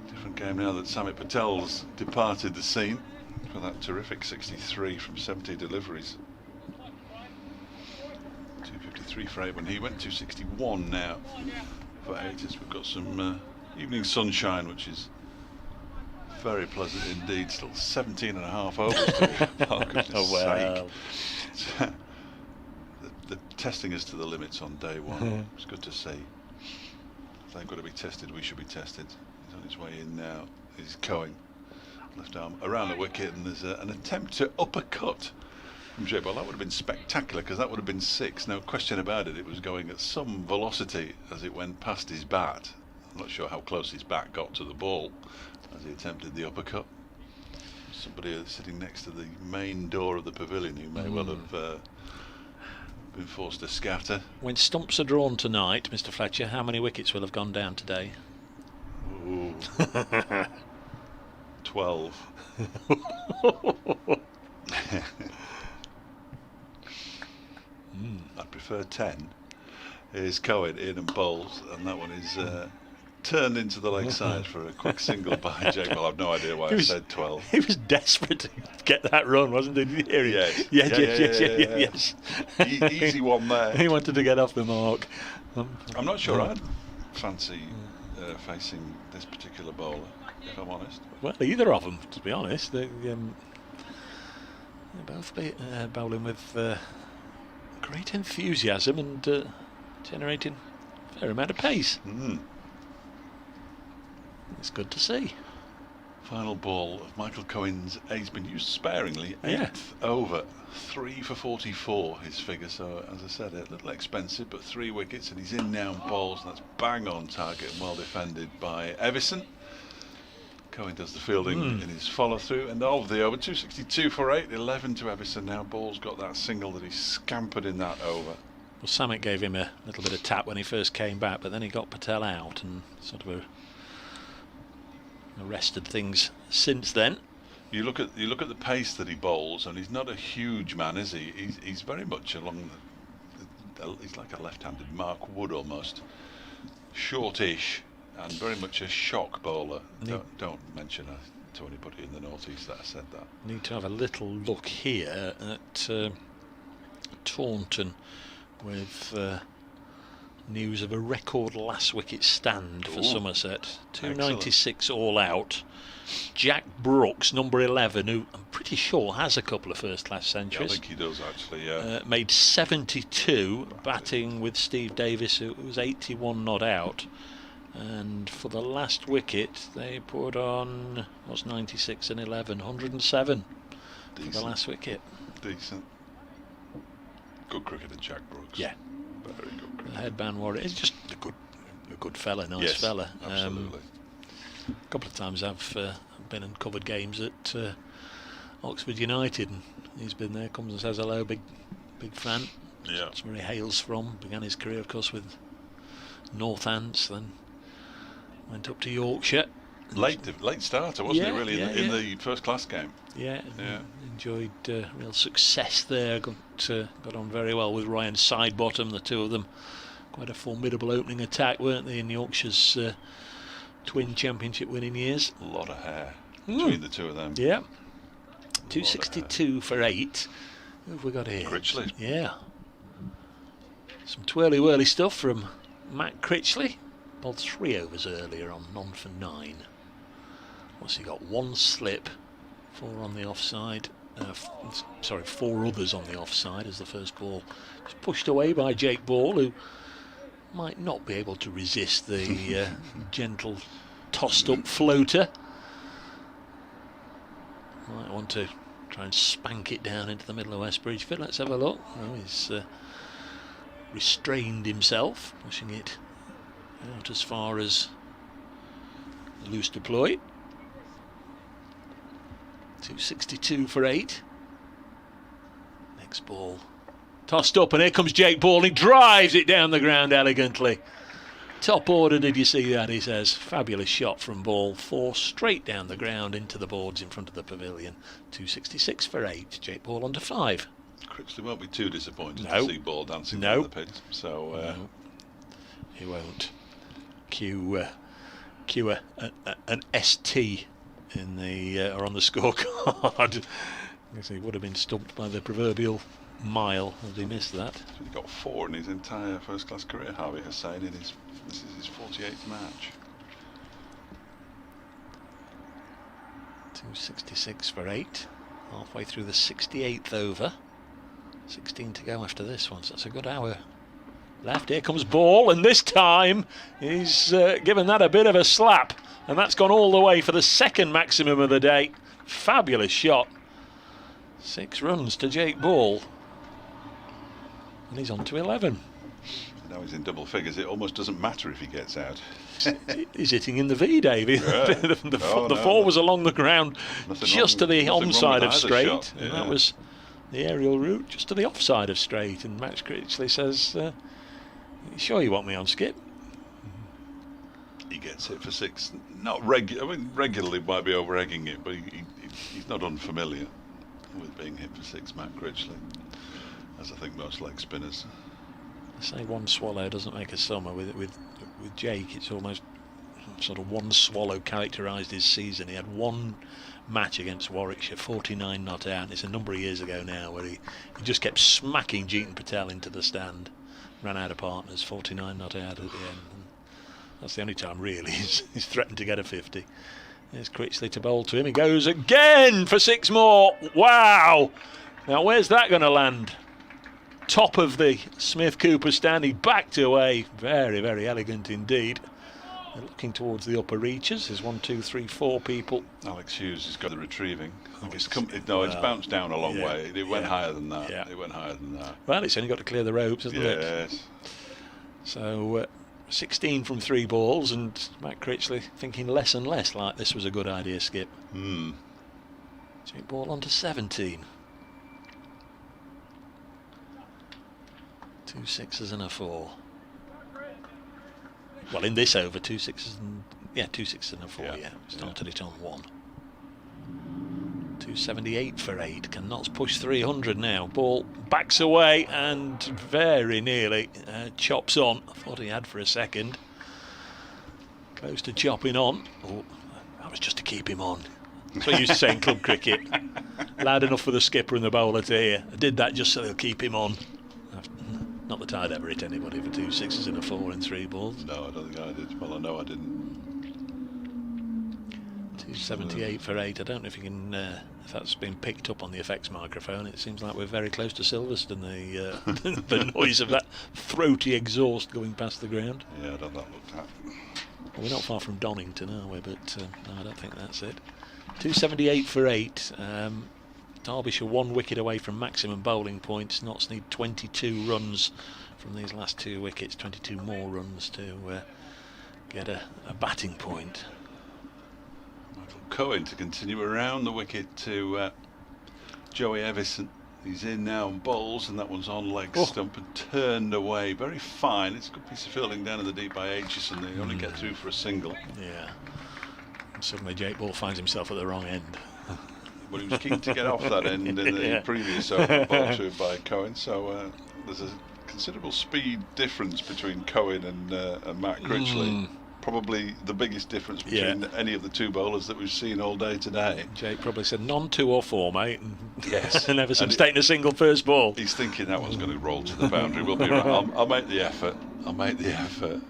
different game now that Samit Patel's departed the scene for that terrific 63 from 70 deliveries. 253 for 8 when he went, 261 now for 8 as we've got some evening sunshine, which is very pleasant indeed. Still 17 and a half overs to oh, goodness sake. The testing us to the limits on day one. It's good to see. If they've got to be tested, we should be tested. He's on his way in now. He's Cohen, left arm around the wicket, and there's an attempt to uppercut from Jake Ball. That would have been spectacular, because that would have been 6. No question about it. It was going at some velocity as it went past his bat. I'm not sure how close his bat got to the ball as he attempted the uppercut. Somebody sitting next to the main door of the pavilion who may well have been forced to scatter. When stumps are drawn tonight, Mr. Fletcher, how many wickets will have gone down today? Ooh. 12. I prefer 10. Here's Cohen in and bowls, and that one is turned into the leg side for a quick single by Jake. Well, I've no idea why I said 12. He was desperate to get that run, wasn't he? Did you hear him? Yes. Easy one there. He wanted to get off the mark. I'm not sure I'd fancy facing this particular bowler, if I'm honest. Well, either of them, to be honest. They're both bowling with great enthusiasm and generating a fair amount of pace. It's good to see. Final ball of Michael Cohen's. He's been used sparingly. 8th over, 3 for 44 his figure. So as I said, a little expensive, but 3 wickets, and he's in now and bowls, and that's bang on target and well defended by Evison. Cohen does the fielding in his follow through, and of the over, 262 for 8, 11 to Evison. Now Ball's got that single that he scampered in that over. Well, Samit gave him a little bit of tap when he first came back, but then he got Patel out and sort of arrested things since then. You look at the pace that he bowls, and he's not a huge man, is he? He's very much along he's like a left-handed Mark Wood almost, shortish, and very much a shock bowler. Don't mention to anybody in the northeast that I said that. Need to have a little look here at Taunton with news of a record last wicket stand for Somerset. 296 all out. Jack Brooks, number 11, who I'm pretty sure has a couple of first-class centuries. Yeah, I think he does actually, yeah. Made 72, batting with Steve Davis, who was 81 not out. And for the last wicket, they put on, what's 96 and 11, 107 for the last wicket. Decent. Good cricketer, Jack Brooks. Yeah. Very good cricketer. The headband warrior. He's just a good fella, nice fella. Absolutely. A couple of times I've been and covered games at Oxford United, and he's been there, comes and says hello, big fan. Yeah. That's where he hails from. Began his career, of course, with Northants, then went up to Yorkshire. Late starter, wasn't he, really, in the first-class game? Yeah. Enjoyed real success there. Got on very well with Ryan Sidebottom, the two of them. Quite a formidable opening attack, weren't they, in Yorkshire's twin championship winning years? A lot of hair between the two of them. Yeah. 262 for 8. Who have we got here? Critchley. Yeah. Some twirly-whirly stuff from Matt Critchley. Bowled 3 overs earlier on, none for 9. What's he got? 1 slip, 4 on the offside. 4 others on the offside as the first ball was pushed away by Jake Ball, who might not be able to resist the gentle tossed up floater. Might want to try and spank it down into the middle of West Bridgeford. Let's have a look. Oh, he's restrained himself, pushing it out as far as loose deploy. 262 for 8. Next ball tossed up, and here comes Jake Ball. He drives it down the ground elegantly. Top order, did you see that? He says. Fabulous shot from Ball. 4 straight down the ground into the boards in front of the pavilion. 266 for 8. Jake Ball under 5. Critchley won't be too disappointed No. to see Ball dancing down the pit. So no, he won't. Cue an ST in the or on the scorecard. Because he would have been stumped by the proverbial mile as he missed that. He's got 4 in his entire first-class career, Harvey Hussain. This is his 48th match. 266 for 8. Halfway through the 68th over. 16 to go after this one, so that's a good hour left. Here comes Ball, and this time he's given that a bit of a slap, and that's gone all the way for the second maximum of the day. Fabulous shot. 6 runs to Jake Ball, and he's on to 11. Now he's in double figures. It almost doesn't matter if he gets out. He's hitting in the V, Davey. Yeah. the 4 was along the ground, just to the onside of straight, shot. and Yeah. that was the aerial route, just to the offside of straight. And Max Critchley says, "You sure you want me on, Skip?" He gets hit for 6. Not regularly might be over-egging it, but he's not unfamiliar with being hit for 6, Matt Critchley, as I think most leg spinners. I say one swallow doesn't make a summer. With Jake, it's almost sort of one swallow characterised his season. He had one match against Warwickshire, 49 not out. It's a number of years ago now, where he just kept smacking Jeetan Patel into the stand. Ran out of partners, 49 not out at the end. And that's the only time really he's threatened to get a 50. There's Critchley to bowl to him. He goes again for 6 more. Wow! Now where's that going to land? Top of the Smith Cooper stand. He backed away. Very, very elegant indeed. They're looking towards the upper reaches. There's 1, 2, 3, 4 people. Alex Hughes has got the retrieving. It's well, bounced down a long way. It went higher than that. Yeah. It went higher than that. Well, it's only got to clear the ropes, hasn't it? Yes. So 16 from 3 balls, and Matt Critchley thinking less and less like this was a good idea, Skip. Jake Ball on to 17. 2 6s and a 4. Well, in this over, 2 6s and 2 6s and a 4. Yeah, started it on 1. 278 for 8. Can Notts push 300 now? Ball backs away and very nearly chops on. I thought he had for a second. Close to chopping on. Oh, that was just to keep him on. That's what you used to say in club cricket. Loud enough for the skipper and the bowler to hear. I did that just so they'll keep him on. Not that I'd ever hit anybody for 2 6s and a 4 in 3 balls. No, I don't think I did. Well, I know I didn't. 278 for 8. I don't know if you can, if that's been picked up on the effects microphone. It seems like we're very close to Silverstone. The noise of that throaty exhaust going past the ground. Yeah, I don't know that looked at. Well, we're not far from Donington, are we? But no, I don't think that's it. 278 for 8. Derbyshire 1 wicket away from maximum bowling points. Notts need 22 runs from these last 2 wickets. 22 more runs to get a batting point. Michael Cohen to continue around the wicket to Joey Evison. He's in now and bowls, and that one's on leg stump and turned away. Very fine. It's a good piece of fielding down in the deep by Aitchison. They only get through for a single. Yeah. And suddenly Jake Ball finds himself at the wrong end. But he was keen to get off that end in the previous over ball to by Cohen. So there's a considerable speed difference between Cohen and Matt Critchley. Probably the biggest difference between any of the 2 bowlers that we've seen all day today. Jake probably said none 2 or 4, mate. And yes. And Everson's taking a single first ball. He's thinking that one's going to roll to the boundary. We'll be right. I'll make the effort. I'll make the effort.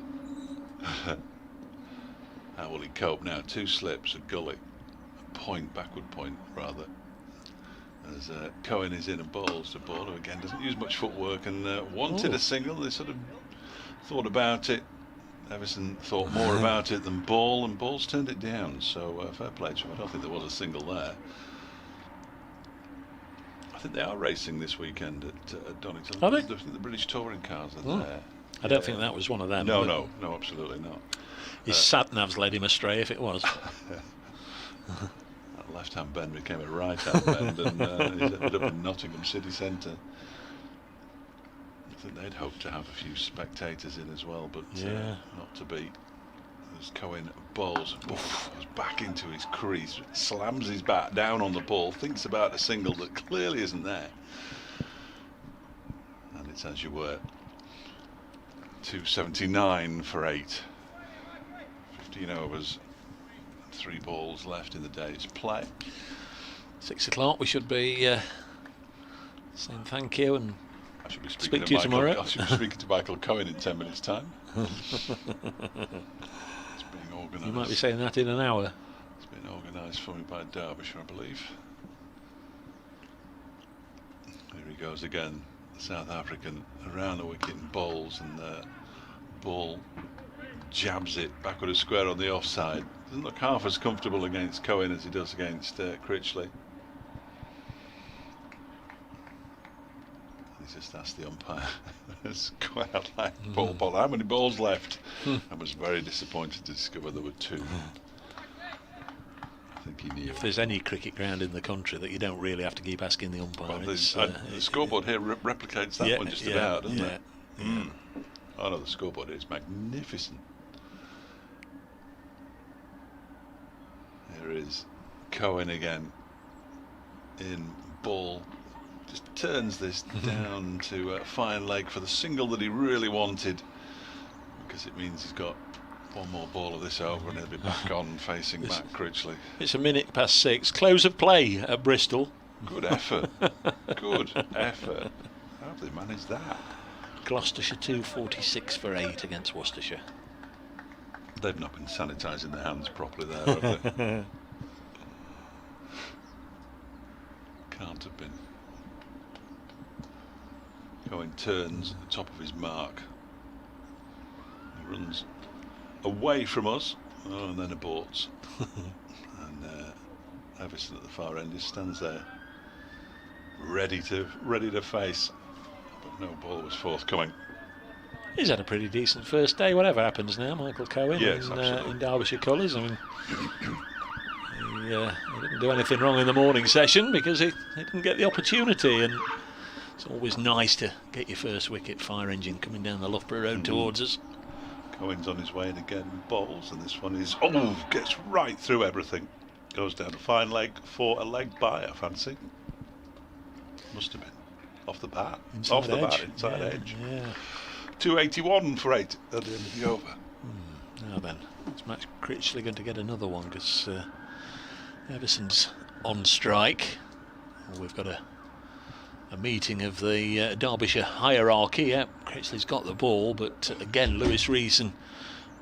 How will he cope now? 2 slips, a gully, a point, backward point rather. As Cohen is in and bowls to ball, who again doesn't use much footwork and wanted a single. They sort of thought about it. Everson thought more about it than Ball, and Ball's turned it down. So fair play to him. I don't think there was a single there. I think they are racing this weekend at Donington. Are they? I think the British touring cars are there. I don't think that was one of them. No, absolutely not. His sat-navs led him astray if it was. That left-hand bend became a right-hand bend, and he's ended up in Nottingham city centre. I think they'd hoped to have a few spectators in as well, but not to be. As Cohen bowls, goes back into his crease, slams his bat down on the ball, thinks about a single that clearly isn't there. And it's as you were. 279 for 8. 15 overs, 3 balls left in the day's play. 6 o'clock, we should be saying thank you and I should be speak to you tomorrow. I should be speaking to Michael Cohen in 10 minutes' time. You might be saying that in an hour. It's been organised for me by Derbyshire, I believe. Here he goes again, the South African around the wicket and bowls, and the ball jabs it backward of square on the offside. Doesn't look half as comfortable against Cohen as he does against Critchley. He's just asked the umpire. It's quite like ball. How many balls left? I was very disappointed to discover there were 2. I think he knew. If there's any cricket ground in the country that you don't really have to keep asking the umpire, the scoreboard here replicates that one just about, doesn't it? Yeah. Oh no, the scoreboard is magnificent. Here is Cohen again in ball. Just turns this down to a fine leg for the single that he really wanted, because it means he's got one more ball of this over and he'll be back on facing back Critchley. It's a minute past 6. Close of play at Bristol. Good effort. Good effort. How have they managed that? Gloucestershire 246 for 8 against Worcestershire. They've not been sanitising their hands properly there, have they? Can't have been. Cohen turns at the top of his mark. He runs away from us, and then aborts. And Everson at the far end just stands there, ready to face, but no ball was forthcoming. He's had a pretty decent first day, whatever happens now, Michael Cohen, in Derbyshire colours. I mean, he didn't do anything wrong in the morning session because he didn't get the opportunity, and it's always nice to get your first wicket, fire engine coming down the Loughborough Road towards us. Cohen's on his way in again, bowls, and this one is, gets right through everything. Goes down a fine leg for a leg by, I fancy. Must have been. Off the bat. Inside edge. Yeah. 281 for 8 at the end of the over. Now then, is Max Critchley going to get another one, because Everson's on strike. We've got a meeting of the Derbyshire hierarchy. Yeah, Critchley's got the ball, but again Lewis Rees and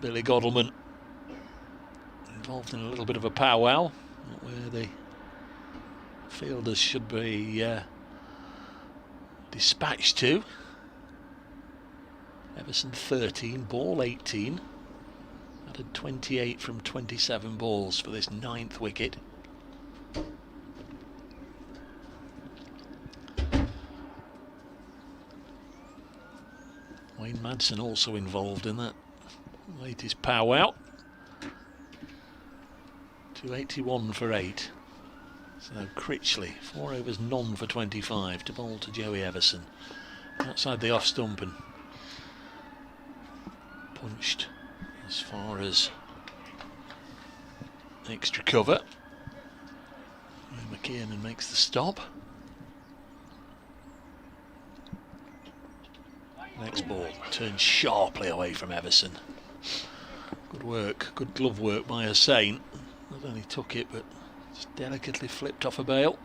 Billy Godalman involved in a little bit of a powwow where the fielders should be dispatched to. Everson 13, ball 18, added 28 from 27 balls for this 9th wicket. Wayne Madsen also involved in that latest powwow. 281 for 8. So Critchley, 4 overs, none for 25 to bowl to Joey Everson. Outside the off stump and punched as far as extra cover. McKiernan makes the stop. Next ball turns sharply away from Everson. Good work, good glove work by Hussain. Not only took it, but just delicately flipped off a bail.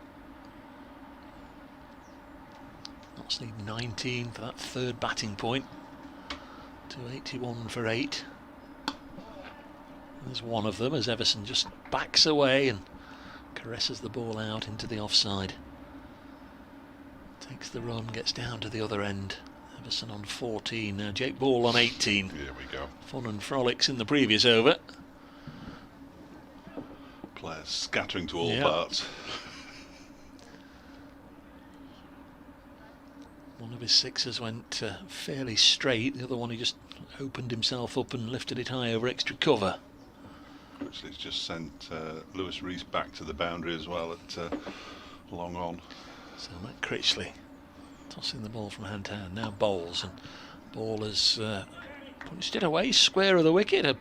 Knots need 19 for that 3rd batting point. 281 for 8. There's one of them as Everson just backs away and caresses the ball out into the offside. Takes the run, gets down to the other end Everson on 14 now. Jake Ball on 18. Here we go. Fun and frolics in the previous over. Players scattering to all Yep. parts. One of his sixes went fairly straight. The other one, he just opened himself up and lifted it high over extra cover. Critchley's just sent Lewis Rees back to the boundary as well at long on. So Matt Critchley tossing the ball from hand to hand. Now Bowles, and Ball has punched it away square of the wicket. A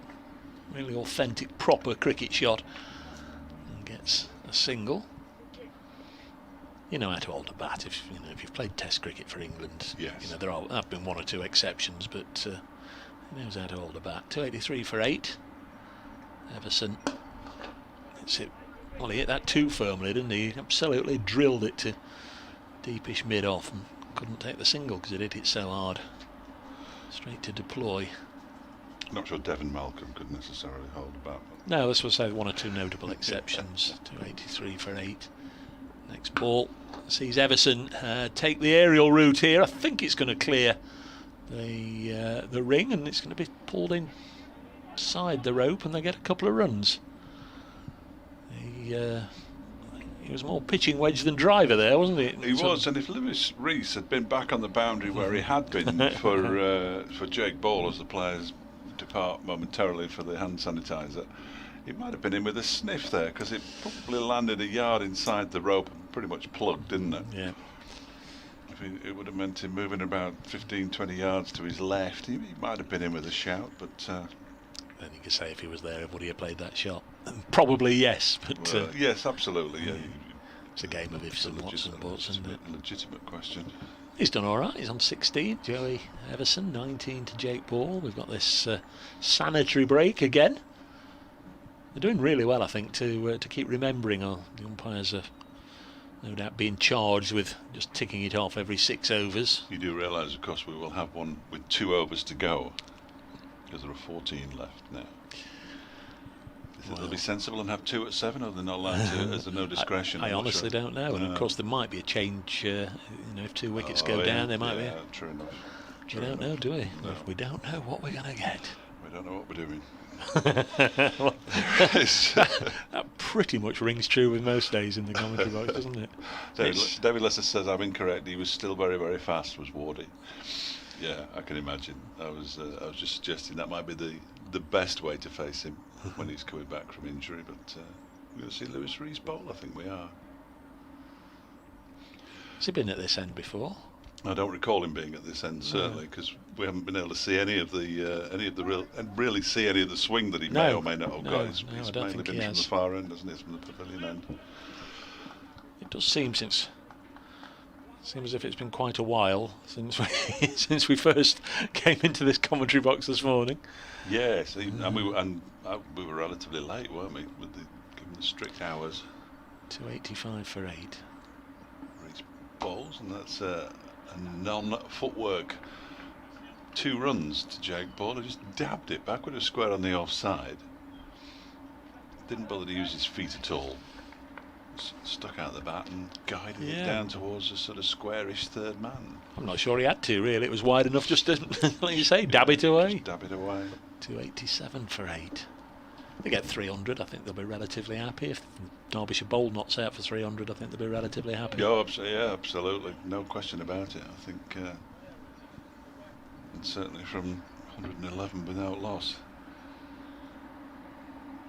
really authentic, proper cricket shot. And gets a single. You know how to hold a bat if you've played Test cricket for England. Yes. There have been one or two exceptions, but he knows how to hold a bat. 283 for 8. Everson. It's it. Well, he hit that too firmly, didn't he? He absolutely drilled it to deepish mid off and couldn't take the single because it hit it so hard. Straight to deploy. Not sure Devon Malcolm could necessarily hold a bat. No, this was one or two notable exceptions. 283 for 8. Next ball sees Everson take the aerial route here. I think it's going to clear the ring, and it's going to be pulled inside the rope, and they get a couple of runs. He was more pitching wedge than driver there, wasn't he? He was, and if Lewis Rees had been back on the boundary where he had been for Jake Ball as the players depart momentarily for the hand sanitizer, he might have been in with a sniff there, because it probably landed a yard inside the rope and pretty much plugged, didn't it? Yeah. It would have meant him moving about 15-20 yards to his left. He might have been in with a shout, but then you could say if he was there, would he have played that shot? Probably yes, but well, yes, absolutely. Yeah, it's a game of ifs and whats and buts, isn't it? Legitimate question. He's done all right. He's on 16. Joey Everson, 19 to Jake Ball. We've got this sanitary break again. They're doing really well, I think, to keep remembering. The umpires are no doubt being charged with just ticking it off every 6 overs. You do realise, of course, we will have one with 2 overs to go, because there are 14 left now. They'll be sensible and have 2 at 7, or they're not allowed to? Is there no discretion? I honestly don't know. And of course, there might be a change. If 2 wickets go down, there might be. True enough. We don't know, do we? No. We don't know what we're going to get. We don't know what we're doing. Well, that pretty much rings true with most days in the commentary box, doesn't it? David Lesser says I'm incorrect. He was still very, very fast, was Wardy. Yeah, I can imagine. I was just suggesting that might be the best way to face him when he's coming back from injury. But we're going to see Lewis Rees bowl. I think we are. Has he been at this end before? I don't recall him being at this end, certainly, because we haven't been able to see any of the see any of the swing that he may or may not have got. He's mainly been from the far end, hasn't he, from the pavilion end. It does seem as if it's been quite a while since we first came into this commentary box this morning. Yes, and we were relatively late, weren't we, given the strict hours. 285 for 8. Rees bowls, and that's a non-footwork 2 runs to Jake Ball, who just dabbed it backward of square on the offside. Didn't bother to use his feet at all. Stuck out the bat and guided it down towards a sort of squarish third man. I'm not sure he had to, really. It was wide enough just to, like you say, dab it away. Just dab it away. 287 for 8. They get 300, I think they'll be relatively happy. If Derbyshire Bowl knocks out for 300, I think they'll be relatively happy. Yeah, absolutely. No question about it. I think and certainly from 111 without loss.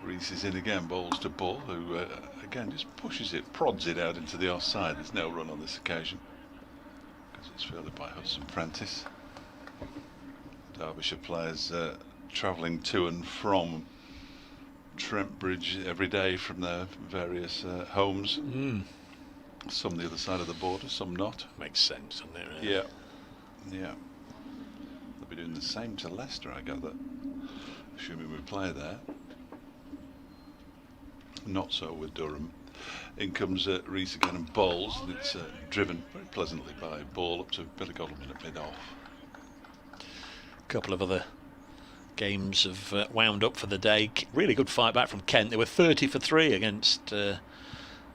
Rees is in again, bowls to Ball, who again just pushes it, prods it out into the offside. There's no run on this occasion, because it's fielded by Hudson Prentice. Derbyshire players travelling to and from Trent Bridge every day from their various homes. Some the other side of the border, some not. Makes sense, doesn't it? Really? Yeah. They'll be doing the same to Leicester, I gather, assuming we play there. Not so with Durham. In comes Rees again and bowls, and it's driven very pleasantly by Ball up to Billy Godalming at mid-off. A couple of other games have wound up for the day. Really good fight back from Kent. They were 30 for 3 against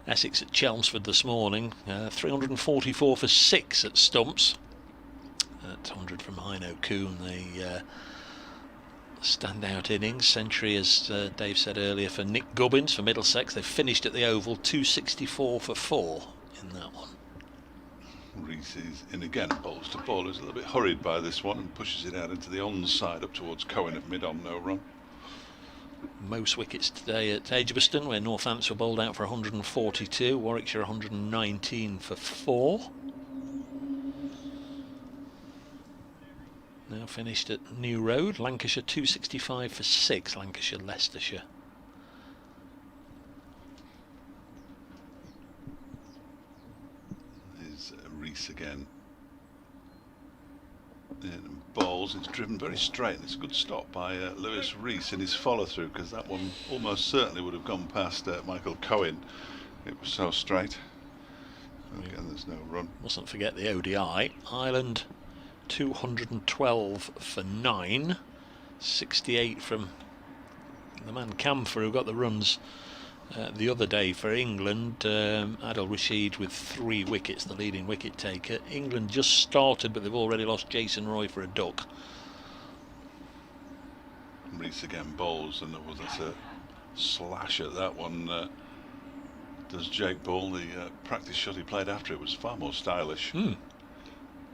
Essex at Chelmsford this morning. 344 for 6 at Stumps. That 100 from Heino Kuhn, the standout innings. Century, as Dave said earlier, for Nick Gubbins for Middlesex. They finished at the Oval 264 for 4 in that one. Reese is in again, bowls to ball. Is a little bit hurried by this one and pushes it out into the onside up towards Cohen at mid-on, no run. Most wickets today at Edgbaston, where Northants were bowled out for 142, Warwickshire 119 for 4. Now finished at New Road, Lancashire 265 for 6, Lancashire Leicestershire. There's Reese again. In bowls, it's driven very straight. It's a good stop by Lewis Reese in his follow through, because that one almost certainly would have gone past Michael Cohen. It was so straight. Again, there's no run. Mustn't forget the ODI. Ireland 212 for 9, 68 from the man Camphor, who got the runs the other day for England. Adil Rashid with 3 wickets, the leading wicket taker. England just started, but they've already lost Jason Roy for a duck. Reese again bowls, and that's a slash at that one. Does Jake Ball. The practice shot he played after it was far more stylish.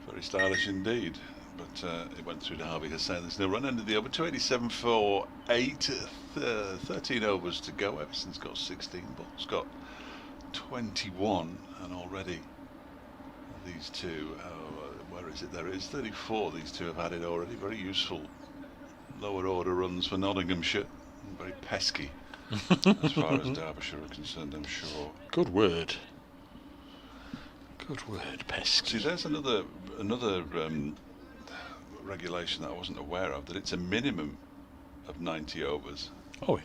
Very stylish indeed. But it went through to Harvey Hussain. There's no run. Ended the over 287 for 8. 13 overs to go. Everson's got 16. Ball's got 21. And already these two, where is it? There it is, 34. These two have had it already. Very useful lower order runs for Nottinghamshire. And very pesky as far as Derbyshire are concerned, I'm sure. Good word. Good word, pesky. See, there's another regulation that I wasn't aware of, that it's a minimum of 90 overs. Oh,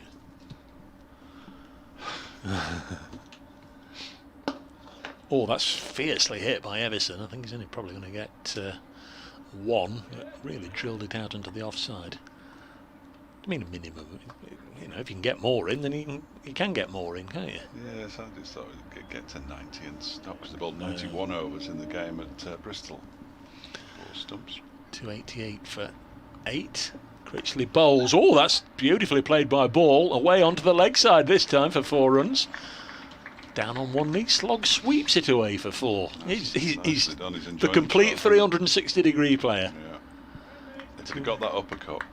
yeah. Oh, that's fiercely hit by Everson. I think he's only probably going to get 1. Really drilled it out into the offside. I mean, a minimum. You know, if you can get more in, then you can get more in, can't you? Yes, I just thought we'd get to 90 and stop, because they bowled 91 overs in the game at Bristol. 4 stumps. 288 for 8. Critchley bowls. Oh, that's beautifully played by Ball. Away onto the leg side this time for 4 runs. Down on one knee, Slog sweeps it away for 4. He's the complete 360-degree player. Yeah. If he got that uppercut,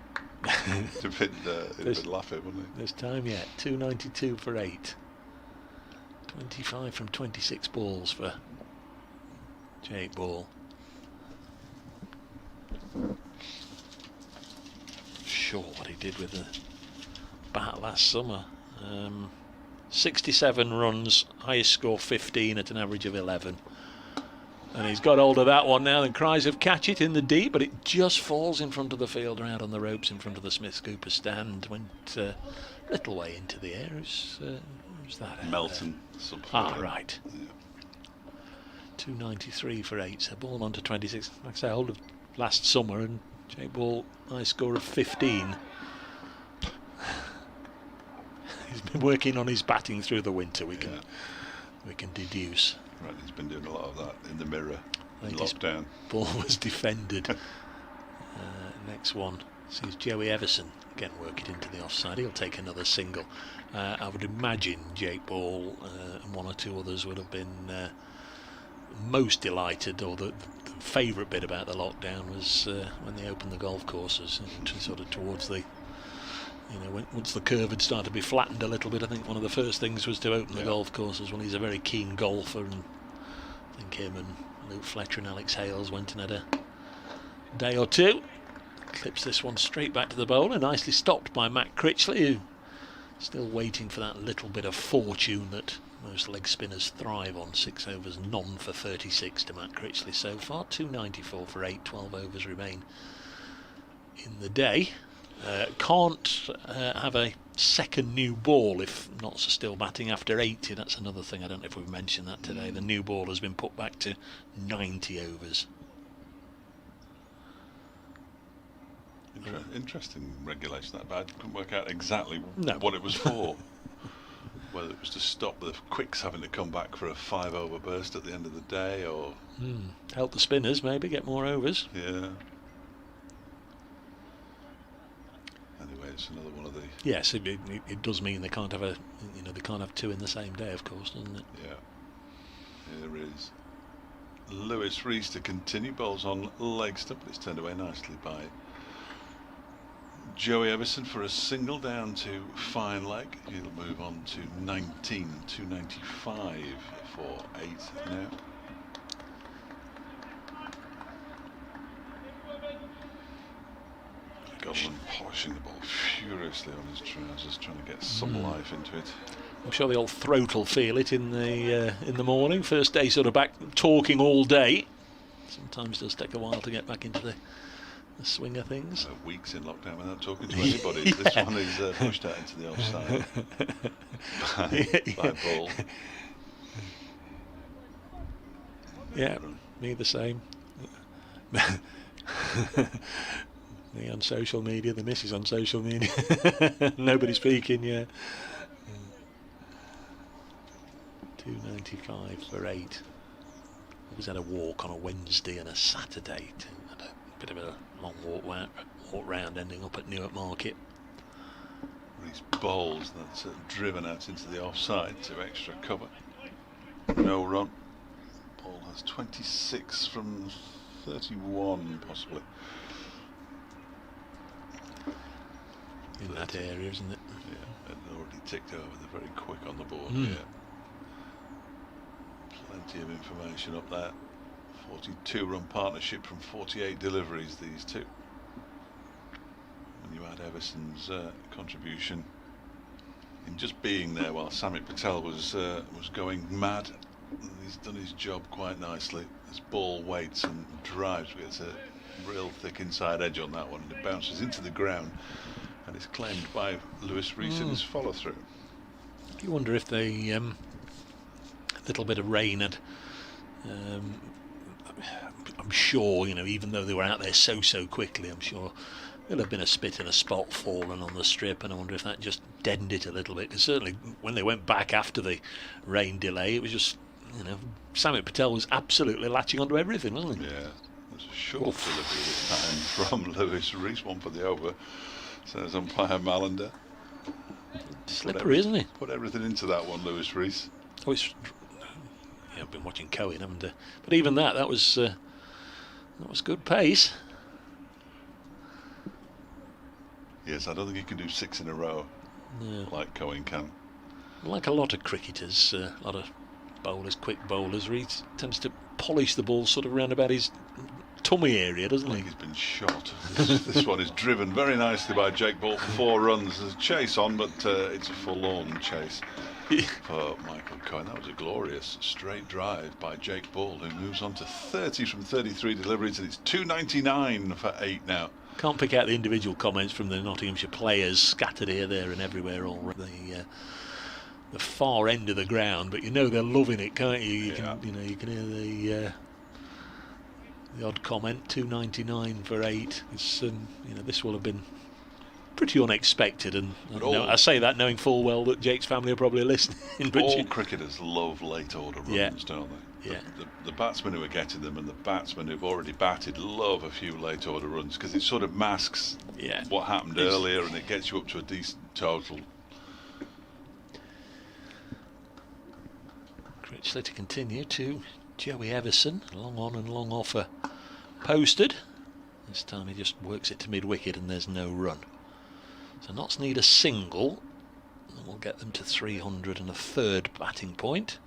he'd been laughing, wouldn't he? This time yet. 292 for 8. 25 from 26 balls for Jake Ball. Sure what he did with the bat last summer. 67 runs, highest score 15 at an average of 11. And he's got hold of that one now, and cries of catch it in the deep, but it just falls in front of the fielder out on the ropes in front of the Smith-Cooper stand. Went a little way into the air. Who's that? Melton. Right. Yeah. 293 for 8, so Ball on to 26. Like I say, hold of last summer, and Jake Ball, high score of 15. He's been working on his batting through the winter, we can deduce. Right, he's been doing a lot of that in the mirror in lockdown. Ball was defended. Next one sees Joey Everson again work it into the offside. He'll take another single. I would imagine Jake Ball and 1 or 2 others would have been most delighted, or the favourite bit about the lockdown was when they opened the golf courses, and sort of towards the, once the curve had started to be flattened a little bit. I think one of the first things was to open the golf courses. Well, he's a very keen golfer, and I think him and Luke Fletcher and Alex Hales went and had a day or 2. Clips this one straight back to the bowler, nicely stopped by Matt Critchley, who still waiting for that little bit of fortune that most leg spinners thrive on. 6 overs, none for 36 to Matt Critchley so far. 294 for 8, 12 overs remain in the day. Can't have a second new ball if Notts are still batting after 80. That's another thing. I don't know if we've mentioned that today. The new ball has been put back to 90 overs. Interesting regulation, that, but I couldn't work out exactly what it was for. whether it was to stop the quicks having to come back for a 5-over burst at the end of the day, or help the spinners maybe get more overs. yeah. Anyway, it's another one of the Yes, it does mean they can't have they can't have two in the same day, of course, doesn't it? yeah. Here is Lewis Rees to continue, bowls on leg stump, but it's turned away nicely by Joey Everson for a single down to fine leg. He'll move on to 19, 295 for 8 now. Godwin polishing the ball furiously on his trousers, trying to get some life into it. I'm sure the old throat will feel it in the morning. First day sort of back talking all day. Sometimes it does take a while to get back into the swing of things. Weeks in lockdown without talking to anybody. Yeah. This one is pushed out into the offside by ball. Yeah, me the same. Me on social media, the missus on social media. Nobody speaking, yeah. 295 for 8. I was at a walk on a Wednesday and a Saturday. Had a bit of a long walk round, ending up at Newark Market. These bowls that's driven out into the offside to extra cover. No run. Ball has 26 from 31 possibly. In that area, isn't it? Yeah, and already ticked over. They're very quick on the board. Yeah. Plenty of information up there. 42-run partnership from 48 deliveries, these two. When you add Everson's contribution in just being there while Samit Patel was going mad, he's done his job quite nicely. This ball waits and drives. It's a real thick inside edge on that one, and it bounces into the ground, and it's claimed by Lewis Rees in his follow-through. You wonder if the little bit of rain had, I'm sure, even though they were out there so quickly, I'm sure there'll have been a spit and a spot fallen on the strip, and I wonder if that just deadened it a little bit, because certainly when they went back after the rain delay, it was just, Samit Patel was absolutely latching onto everything, wasn't he? Yeah, it was a short delivery this time from Lewis Rees, one for the over, says umpire Malander. Slippery, isn't he? Put everything into that one, Lewis Rees. Oh, I've been watching Cohen, haven't I? But even that was good pace. Yes, I don't think he can do 6 in a row like Cohen can. Like a lot of cricketers, a lot of bowlers, quick bowlers, Rees tends to polish the ball sort of around about his tummy area, doesn't he? He's been shot. This one is driven very nicely by Jake Ball for 4 runs. There's a chase on, but it's a forlorn chase for Michael Cohen. That was a glorious straight drive by Jake Ball, who moves on to 30 from 33 deliveries, and it's 299 for 8 now. Can't pick out the individual comments from the Nottinghamshire players scattered here, there and everywhere all around the far end of the ground, but they're loving it, can't you? You can hear the odd comment. 299 for 8. It's this will have been pretty unexpected, and I say that knowing full well that Jake's family are probably listening. But all cricketers love late order runs, don't they? Yeah. The batsmen who are getting them and the batsmen who've already batted love a few late order runs, because it sort of masks what happened earlier, and it gets you up to a decent total. Critchley to continue to Joey Everson, long on and long offer posted. This time he just works it to mid-wicket and there's no run. So Notts need a single, and we'll get them to 303rd batting point.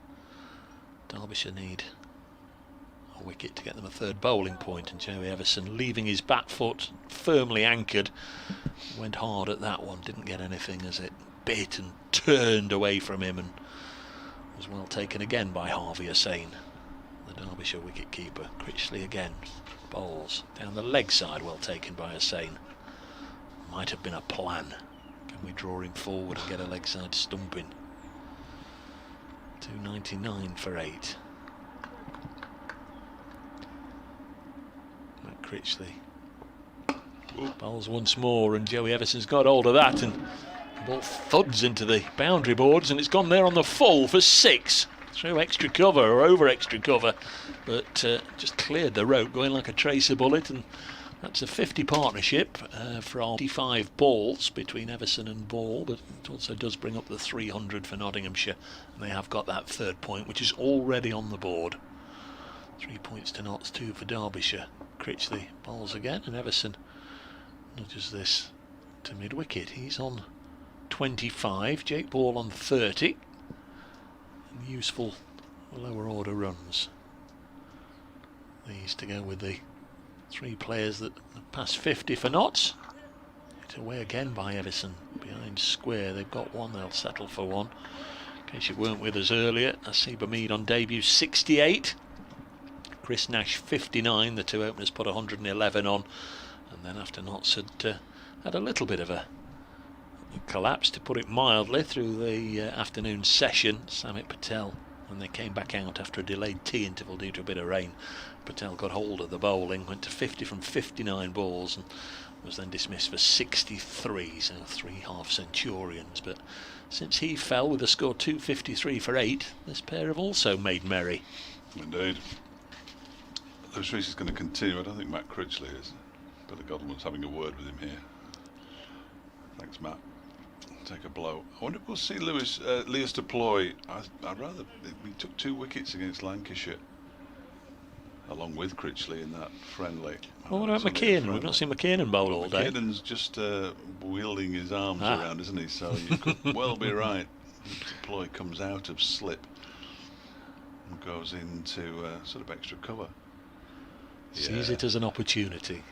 Derbyshire need a wicket to get them a 3rd bowling point, and Joey Everson, leaving his bat foot firmly anchored, went hard at that one, didn't get anything as it bit and turned away from him, and was well taken again by Harvey Hussain, the Derbyshire wicket keeper. Critchley again bowls down the leg side, well taken by Hussain. Might have been a plan. Can we draw him forward and get a leg side stumping? 299 for 8. Matt Critchley bowls once more, and Joey Everson's got hold of that, and Ball thuds into the boundary boards, and it's gone there on the full for 6. Through extra cover or over extra cover, but just cleared the rope, going like a tracer bullet. And that's a 50 partnership from 55 balls between Everson and Ball, but it also does bring up the 300 for Nottinghamshire, and they have got that 3rd point, which is already on the board. 3 points to Notts, 2 for Derbyshire. Critch the balls again, and Everson nudges this to mid-wicket. He's on 25, Jake Ball on 30. And useful lower order runs. These to go with the 3 players that passed 50 for Notts. Hit away again by Everson behind square. They've got one, they'll settle for one. In case you weren't with us earlier, Asiba Mead on debut 68. Chris Nash 59. The 2 openers put 111 on, and then after Notts had a little bit of a collapse, to put it mildly, through the afternoon session. Samit Patel, when they came back out after a delayed tea interval due to a bit of rain, Patel got hold of the bowling, went to 50 from 59 balls, and was then dismissed for 63, so 3 half-centurions. But since he fell with a score 253 for 8, this pair have also made merry. Indeed. Lewis Rees is going to continue. I don't think Matt Critchley is. Billy Godwin's having a word with him here. Thanks, Matt. Take a blow. I wonder if we'll see Leas deploy. I'd rather. We took 2 wickets against Lancashire, along with Critchley in that friendly. Well, what about McKiernan? We've not seen McKiernan bowl all day. McKiernan's just wielding his arms around, isn't he? So you could well be right. Deploy comes out of slip and goes into sort of extra cover. Sees it as an opportunity.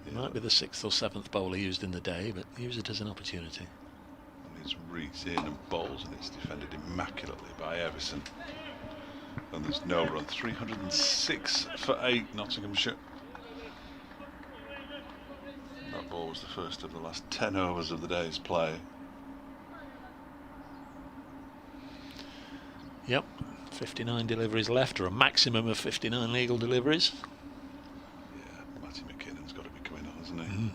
It might be the 6th or 7th bowler used in the day, but use it as an opportunity. And it's Rees in and bowls, and it's defended immaculately by Everson. And there's no run. 306 for 8, Nottinghamshire. That ball was the first of the last 10 overs of the day's play. Yep, 59 deliveries left, or a maximum of 59 legal deliveries. Yeah, Matty McKinnon's got to be coming on, hasn't he?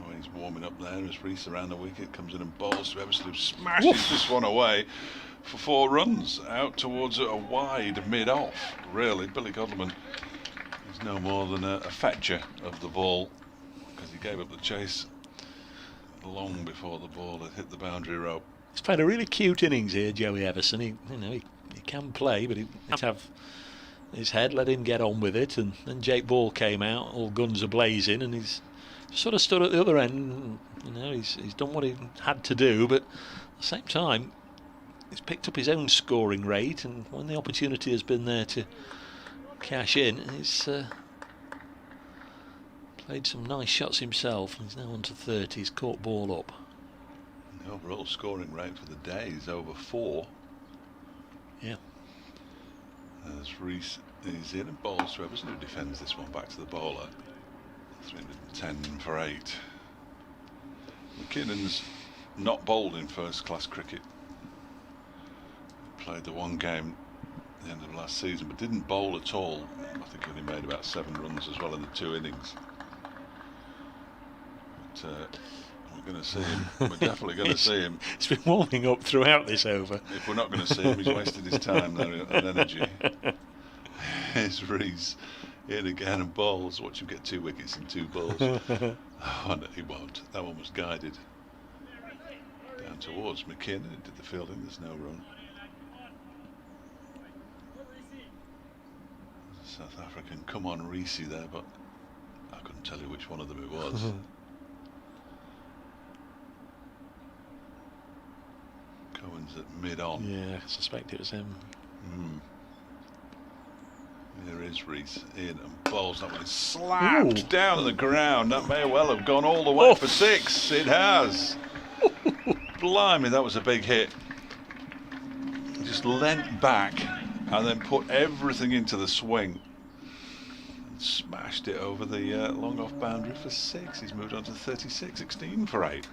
Oh, he's warming up there as Rees around the wicket comes in and bowls to Everson, who smashes this one away for 4 runs out towards a wide mid-off. Really, Billy Godwin is no more than a fetcher of the ball, because he gave up the chase long before the ball had hit the boundary rope. He's played a really cute innings here, Joey Everson. He can play, but he has to have his head, let him get on with it. And then Jake Ball came out, all guns a blazing, and he's sort of stood at the other end. You know, he's done what he had to do, but at the same time, he's picked up his own scoring rate, and when the opportunity has been there to cash in, he's played some nice shots himself. He's now on to 30. He's caught Ball up. The overall scoring rate for the day is over 4. Yeah. As Rees is in and bowls to Everson, who defends this one back to the bowler. 310 for 8. McKinnon's not bowled in first-class cricket. Played the 1 game at the end of last season, but didn't bowl at all. I think he only made about 7 runs as well in the 2 innings. But we're going to see him. We're definitely going to see him. He's been warming up throughout this over. If we're not going to see him, he's wasted his time there and energy. Here's Rees in again and bowls. Watch him get 2 wickets and 2 balls. Oh, no, he won't. That one was guided down towards McKinnon. It did the fielding. There's no run. South African come on Rees there, but I couldn't tell you which one of them it was. Cohen's at mid-on. Yeah, I suspect it was him. There is Rees in and bowls. That one is slapped down to the ground. That may well have gone all the way for 6. It has. Blimey, that was a big hit. Just leant back and then put everything into the swing and smashed it over the long off boundary for 6. He's moved on to 36, 16 for 8.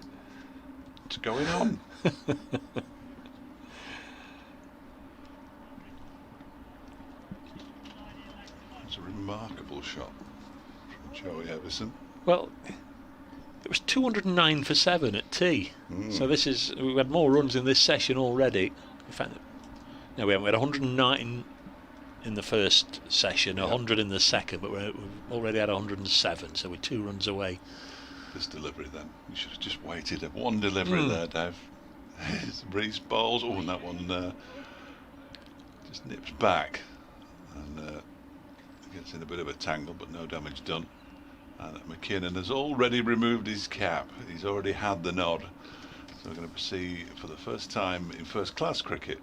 What's going on? It's a remarkable shot from Joey Everson. Well, It was 209 for 7 at tee. So this is, we've had more runs in this session already. In fact, no, we haven't. We had 109 in the first session, 100 in the second, but we've already had 107, so we're 2 runs away. This delivery then, you should have just waited at one delivery there, Dave. Breeze balls, and that one just nips back and gets in a bit of a tangle, but no damage done. And McKinnon has already removed his cap. He's already had the nod. So we're going to see for the first time in first class cricket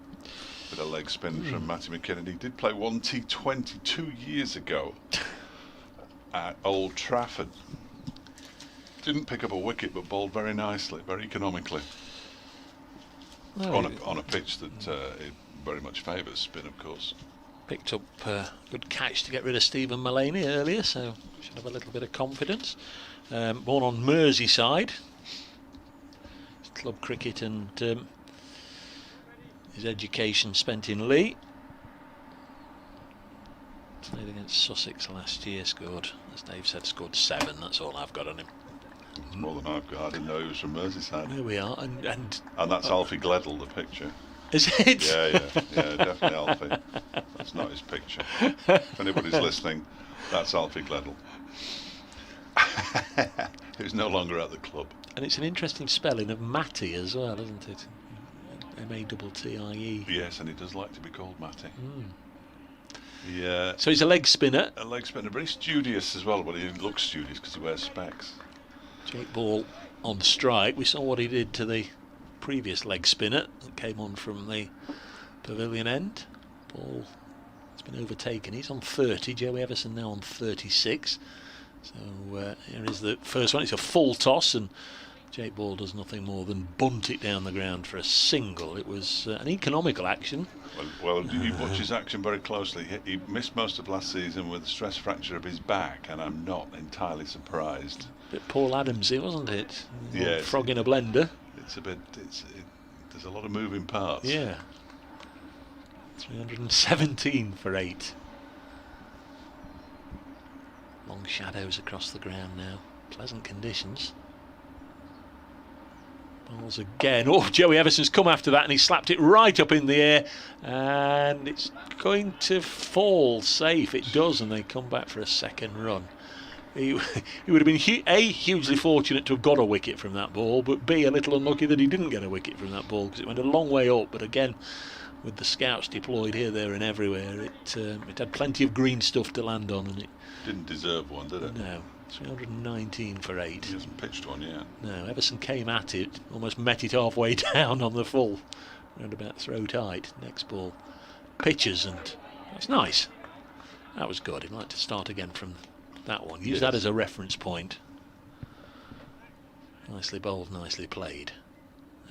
with a leg spin from Matty McKinnon. He did play one T20 2 years ago at Old Trafford. Didn't pick up a wicket, but bowled very nicely, very economically. On a pitch that it very much favours spin, of course. Picked up a good catch to get rid of Stephen Mullaney earlier, so should have a little bit of confidence. Born on Merseyside, club cricket and his education spent in Lee. Played against Sussex last year, scored, as Dave said, scored 7. That's all I've got on him. It's more than I've got. I didn't know he was from Merseyside. There we are, and that's Alfie Gledel, the picture. Is it? Yeah, definitely Alfie. That's not his picture. If anybody's listening, that's Alfie Gledel. Who's no longer at the club. And it's an interesting spelling of Matty as well, isn't it? M-A-T-T-I-E. Yes, and he does like to be called Matty. Yeah. So he's a leg spinner. A leg spinner, very studious as well, but he looks studious because he wears specs. Jake Ball on strike. We saw what he did to the previous leg spinner that came on from the pavilion end. Ball has been overtaken. He's on 30. Joey Everson now on 36. So here is the first one. It's a full toss, and Jake Ball does nothing more than bunt it down the ground for a single. It was an economical action. Well, you watch his action very closely. He missed most of last season with a stress fracture of his back, and I'm not entirely surprised. Bit Paul Adamsy, wasn't it? Yeah, frog in a blender. It's a bit. There's a lot of moving parts. Yeah. 317 for 8. Long shadows across the ground now. Pleasant conditions. Balls again. Oh, Joey Everson's come after that and he slapped it right up in the air. And it's going to fall safe. It does, and they come back for a second run. He would have been hugely fortunate to have got a wicket from that ball, but B, a little unlucky that he didn't get a wicket from that ball because it went a long way up. But again, with the scouts deployed here, there and everywhere, it had plenty of green stuff to land on, and it didn't deserve one, did it? No. 319 for 8. He hasn't pitched one yet. No, Everson came at it, almost met it halfway down on the full, round about throat height. Next ball pitches, and that's nice. That was good. He'd like to start again from that one. Use that as a reference point. Nicely bowled, nicely played.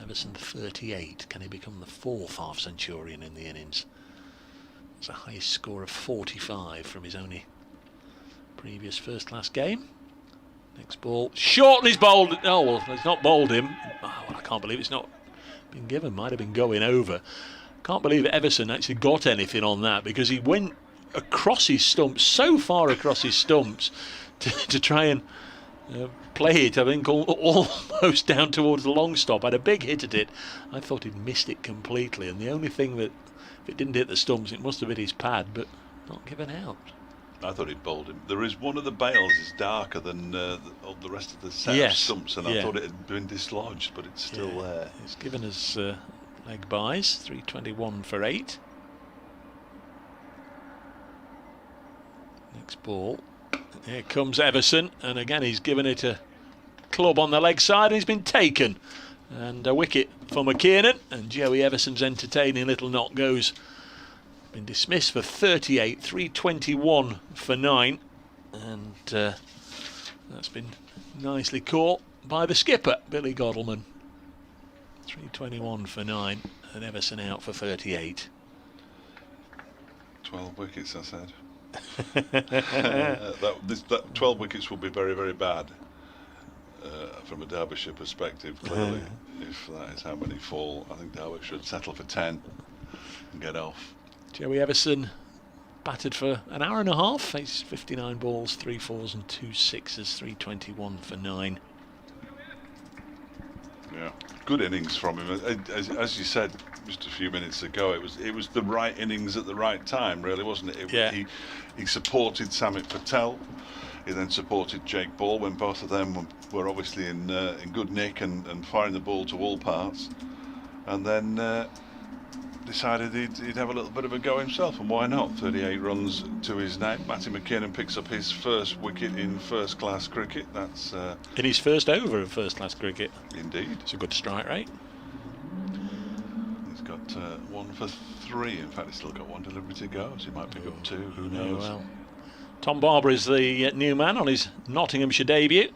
Everson 38. Can he become the 4th half-centurion in the innings? It's a highest score of 45 from his only previous first-class game. Next ball, short, and he's bowled. Oh, well, he's not bowled him. Oh, well, I can't believe it's not been given. Might have been going over. Can't believe Everson actually got anything on that, because he went across his stumps, so far across his stumps, to try and play it, I think, almost down towards the long stop. Had a big hit at it. I thought he'd missed it completely, and the only thing that, if it didn't hit the stumps, it must have hit his pad, but not given out. I thought he'd bowled him. There is one of the bails is darker than the rest of the set of stumps, and I thought it had been dislodged, but it's still there. He's given us leg byes, 321 for 8. Next ball. Here comes Everson, and again he's given it a club on the leg side, and he's been taken. And a wicket for McKiernan, and Joey Everson's entertaining little knock goes. Been dismissed for 38, 321 for 9, and that's been nicely caught by the skipper, Billy Goddleman. 321 for 9, and Everson out for 38. 12 wickets, I said. that 12 wickets will be very, very bad from a Derbyshire perspective, clearly. If that is how many fall, I think Derbyshire should settle for 10 and get off. Joey Everson batted for an hour and a half. Faced 59 balls, 3 4s and 2 6s, 321 for 9. Yeah, good innings from him. As you said just a few minutes ago, it was the right innings at the right time, really, wasn't it? Yeah. He supported Samit Patel. He then supported Jake Ball when both of them were obviously in good nick and firing the ball to all parts. And then decided he'd have a little bit of a go himself, and why not? 38 runs to his name. Matty McKinnon picks up his first wicket in first-class cricket. That's in his first over of first-class cricket. Indeed. It's a good strike rate. He's got 1 for 3. In fact, he's still got 1 delivery to go, so he might pick up 2. Who knows? Well, Tom Barber is the new man on his Nottinghamshire debut.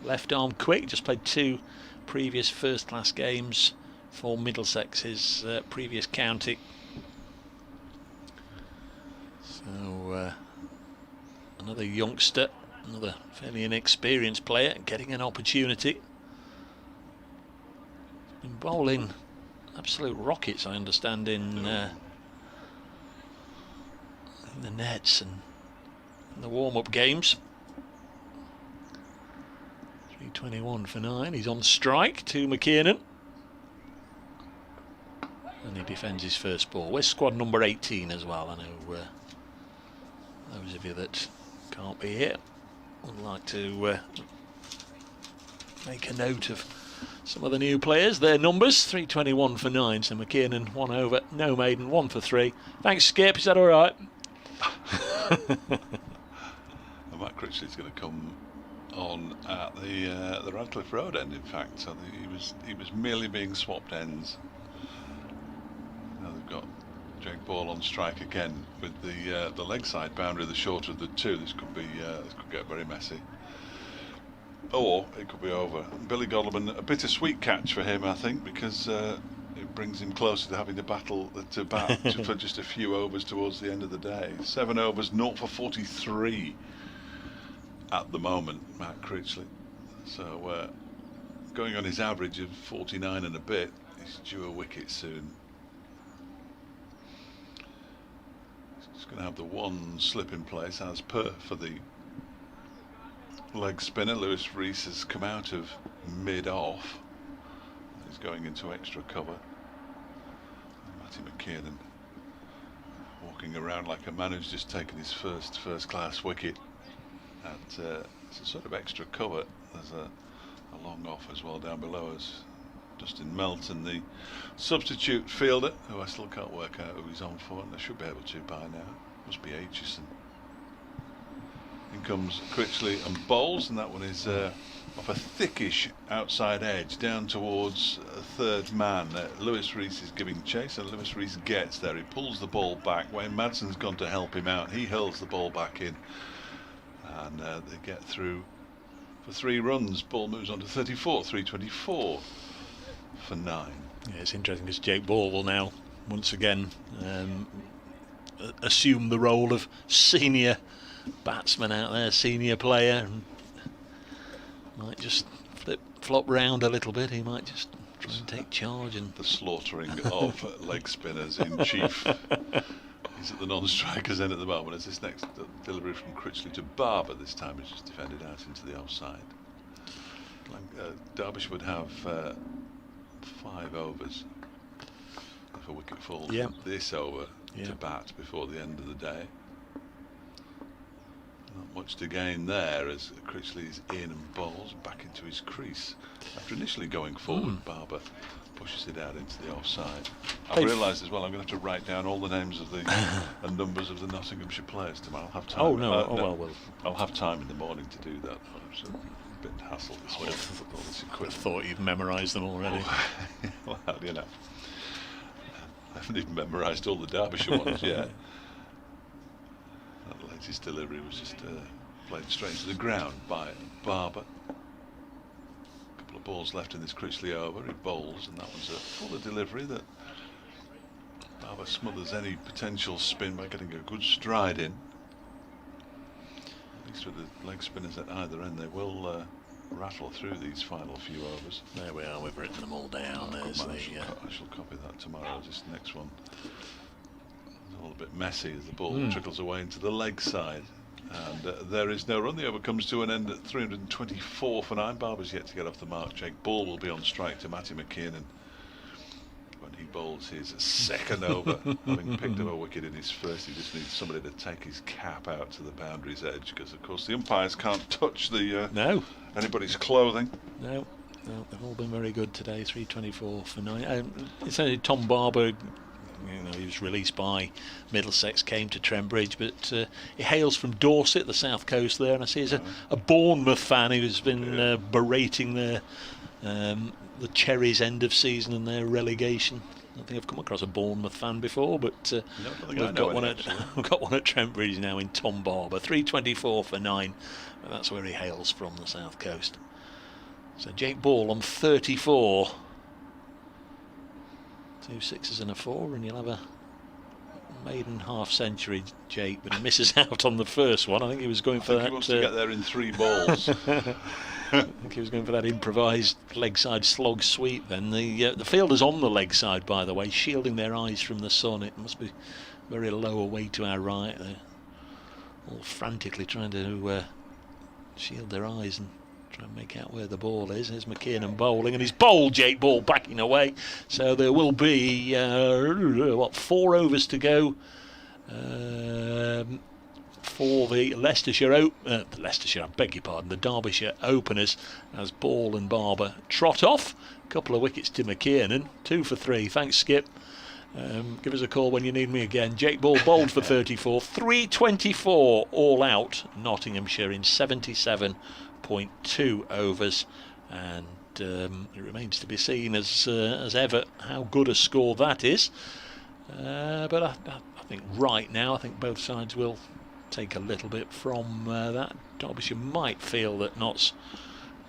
Left arm quick, just played 2 previous first-class games for Middlesex, his previous county. So another youngster, another fairly inexperienced player getting an opportunity. Been bowling absolute rockets, I understand, in the nets and in the warm-up games. 321 for 9. He's on strike to McKiernan. And he defends his first ball. We're squad number 18 as well. I know those of you that can't be here would like to make a note of some of the new players. Their numbers: 321 for 9. So McKiernan 1 over, no maiden, 1 for 3. Thanks, Skip. Is that all right? Matt Critchley's going to come on at the Radcliffe Road end. In fact, so he was merely being swapped ends. Now they've got Jake Ball on strike again with the leg side boundary, the shorter of the 2. This could get very messy, or it could be over. Billy Godleman, a bittersweet catch for him, I think, because it brings him closer to having to battle to bat for just a few overs towards the end of the day. 7 overs, 0 for 43 at the moment, Matt Critchley. So going on his average of 49 and a bit, he's due a wicket soon. He's going to have the 1 slip in place as per for the leg spinner. Lewis Rees has come out of mid-off. He's going into extra cover. Matty McKiernan walking around like a man who's just taken his first-class wicket. At it's a sort of extra cover. There's a long off as well down below us. Dustin Melton, the substitute fielder, who I still can't work out who he's on for, and I should be able to by now. Must be Aitchison. In comes Critchley and bowls, and that one is off a thickish outside edge down towards a third man. Lewis Rees is giving chase, and Lewis Rees gets there. He pulls the ball back. Wayne Madsen's gone to help him out. He hurls the ball back in. And they get through for 3 runs. Ball moves on to 34, 324 for 9. Yeah, it's interesting because Jake Ball will now once again assume the role of senior batsman out there, senior player, and might just flop round a little bit. He might just try and take charge. And the slaughtering of leg spinners in chief. He's at the non-strikers end at the moment as this next delivery from Critchley to Barber. This time it's just defended out into the offside. Derbyshire would have 5 overs if a wicket falls this over to bat before the end of the day. Not much to gain there as Critchley is in and bowls back into his crease. After initially going forward, Barber pushes it out into the offside. I've realised as well I'm going to have to write down all the names of the and numbers of the Nottinghamshire players tomorrow. I'll have time. Oh no, I'll have time in the morning to do that. It's a bit hassle this way. All this equipment. I thought you've memorised them already. Well, you know, I haven't even memorised all the Derbyshire ones yet. That latest delivery was just played straight to the ground by Barber. Balls left in this Critchley over. He bowls, and that was a fuller delivery that Barber smothers any potential spin by getting a good stride in. At least with the leg spinners at either end, they will rattle through these final few overs. There we are. We've written them all down. I shall copy that tomorrow. This next one is all a bit messy as the ball trickles away into the leg side. And there is no run. The over comes to an end at 324 for 9. Barber's yet to get off the mark. Jake Ball will be on strike to Matty McKiernan when he bowls his second over. Having picked up a wicket in his first, he just needs somebody to take his cap out to the boundary's edge, because of course the umpires can't touch the anybody's clothing. No, they've all been very good today. 324 for 9. It's only Tom Barber. He was released by Middlesex, came to Trent Bridge, but he hails from Dorset, the south coast there, and I see he's a Bournemouth fan who's been berating the Cherries' end of season and their relegation. I don't think I've come across a Bournemouth fan before, but we've got one at Trent Bridge now in Tom Barber. 324 for 9, and that's where he hails from, the south coast. So Jake Ball on 34. 2 6s and a 4, and you'll have a maiden half century, Jake, but he misses out on the first one. I think he was going for that. He wants to get there in 3 balls. I think he was going for that improvised leg side slog sweep. Then the fielders on the leg side, by the way, shielding their eyes from the sun. It must be very low away to our right. They're all frantically trying to shield their eyes and try and make out where the ball is. There's McKiernan bowling, and he's bowled. Jake Ball backing away. So there will be 4 overs to go for the Leicestershire the Derbyshire openers, as Ball and Barber trot off. A couple of wickets to McKiernan, 2 for 3. Thanks, Skip. Give us a call when you need me again. Jake Ball bowled for 34. 324 all out. Nottinghamshire in 77.2 overs, and it remains to be seen as ever how good a score that is. But I think right now, I think both sides will take a little bit from that. Derbyshire might feel that Notts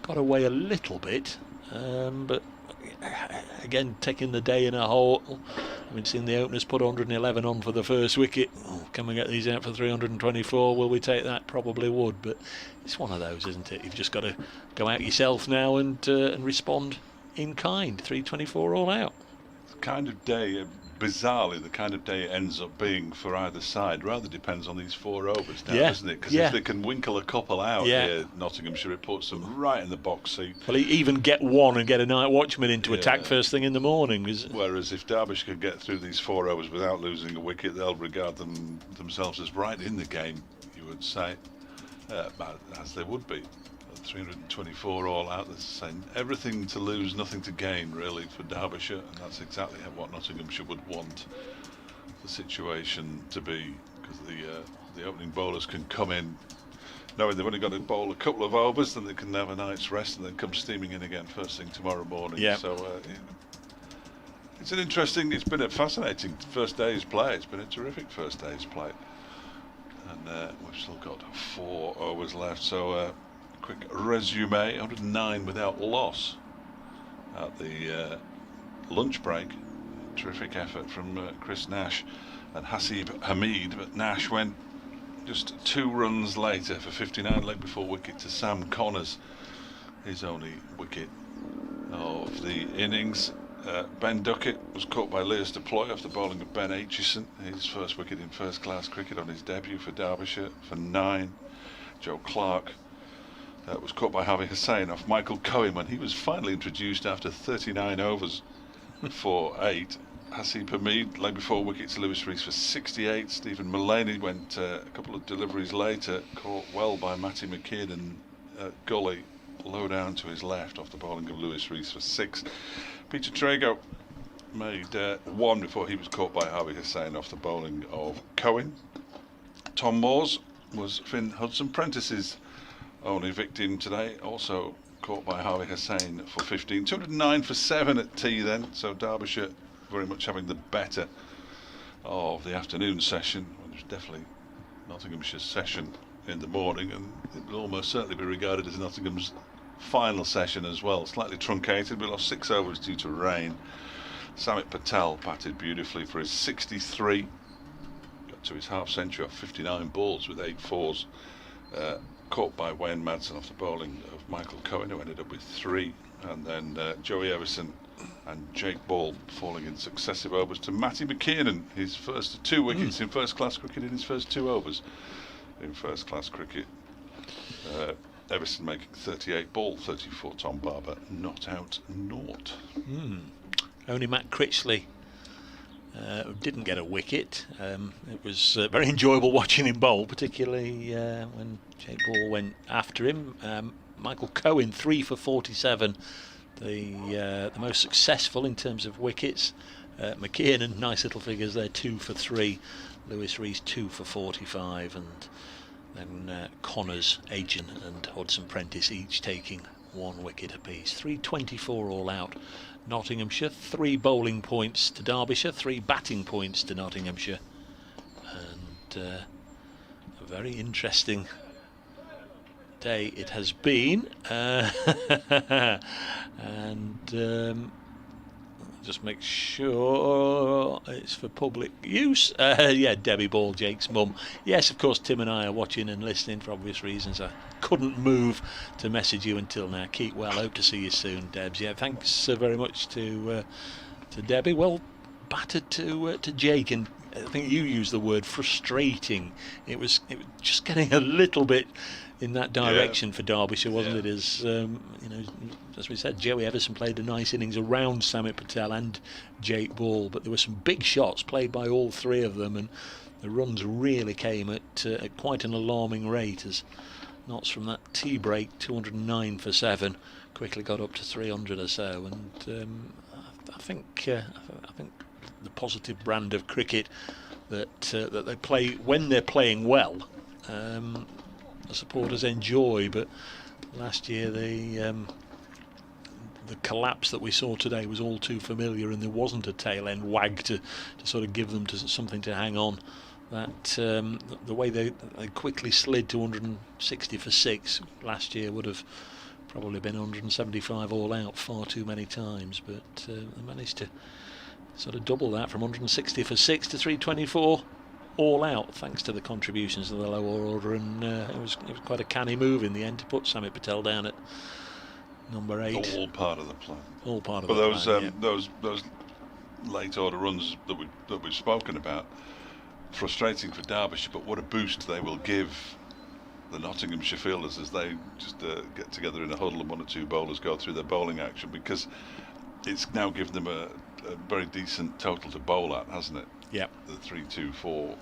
got away a little bit, but again, taking the day in a whole. We've seen the openers put 111 on for the first wicket. Can we get these out for 324? Will we take that? Probably would, but it's one of those, isn't it? You've just got to go out yourself now and respond in kind. 324 all out. The kind of day, bizarrely, the kind of day it ends up being for either side rather depends on these 4 overs now, doesn't it? Because if they can winkle a couple out here, Nottinghamshire, it puts them right in the box seat. Well, even get one and get a night watchman into attack first thing in the morning. Whereas if Derbyshire could get through these 4 overs without losing a wicket, they'll regard themselves as right in the game, you would say, as they would be. 324 all out. There's saying everything to lose, nothing to gain, really, for Derbyshire, and that's exactly what Nottinghamshire would want the situation to be, because the opening bowlers can come in knowing they've only got to bowl a couple of overs, then they can have a night's rest and then come steaming in again first thing tomorrow morning. So it's been a fascinating first day's play. It's been a terrific first day's play, and we've still got 4 overs left, so quick resume: 109 without loss at the lunch break. Terrific effort from Chris Nash and Hasib Hamid, but Nash went just 2 runs later for 59, leg before wicket to Sam Connors, his only wicket of the innings. Ben Duckett was caught by Lewis Deploy after bowling of Ben Aitchison, his first wicket in first class cricket on his debut for Derbyshire, for 9. Joe Clark was caught by Harvey Hussain off Michael Cohen when he was finally introduced after 39 overs for 8. Hasib Hamid, leg before wicket to Lewis Rees for 68. Stephen Mullaney went a couple of deliveries later, caught well by Matty McKiernan gully, low down to his left off the bowling of Lewis Rees for 6. Peter Trago made 1 before he was caught by Harvey Hussain off the bowling of Cohen. Tom Moores was Finn Hudson-Prentice's only victim today, also caught by Harvey Hussain for 15. 209 for 7 at tea then, so Derbyshire very much having the better of the afternoon session. Well, there's definitely Nottinghamshire's session in the morning, and it will almost certainly be regarded as Nottingham's final session as well. Slightly truncated. We lost 6 overs due to rain. Samit Patel batted beautifully for his 63. Got to his half century off 59 balls with 8 fours. Caught by Wayne Madsen off the bowling of Michael Cohen, who ended up with 3, and then Joey Everson and Jake Ball falling in successive overs to Matty McKiernan, his first 2 wickets in first class cricket in his first 2 overs in first-class cricket. Everton making 38 ball, 34 Tom Barber, not out naught. Only Matt Critchley didn't get a wicket. It was very enjoyable watching him bowl, particularly when Jake Ball went after him. Michael Cohen 3 for 47, the most successful in terms of wickets. McKiernan, nice little figures there, 2 for 3. Lewis Rees 2 for 45, and then Connors, Aitken and Hudson Prentice each taking 1 wicket apiece. 324 all out. Nottinghamshire, 3 bowling points to Derbyshire, 3 batting points to Nottinghamshire, and a very interesting day it has been. And just make sure it's for public use. Yeah, Debbie Ball, Jake's mum. Yes, of course, Tim and I are watching and listening for obvious reasons. I couldn't move to message you until now. Keep well. Hope to see you soon, Debs. Yeah, thanks very much to Debbie. Well battered to Jake, and I think you used the word frustrating. It was just getting a little bit in that direction for Derbyshire, wasn't it? As as we said, Joey Everson played a nice innings around Samit Patel and Jake Ball, but there were some big shots played by all 3 of them, and the runs really came at quite an alarming rate, as Notts from that tea break, 209 for 7, quickly got up to 300 or so, and I think the positive brand of cricket that they play when they're playing well, the supporters enjoy. But last year the collapse that we saw today was all too familiar, and there wasn't a tail end wag to sort of give them something to hang on. That the way they quickly slid to 160 for 6 last year would have probably been 175 all out far too many times, but they managed to sort of double that from 160 for 6 to 324 all out, thanks to the contributions of the lower order, and it was quite a canny move in the end to put Samit Patel down at number 8. All part of the plan. All part of the plan. Those late order runs that we've spoken about, frustrating for Derbyshire, but what a boost they will give the Nottinghamshire fielders as they just get together in a huddle and 1 or 2 bowlers go through their bowling action, because it's now given them a very decent total to bowl at, hasn't it? Yeah. The 3-2-4.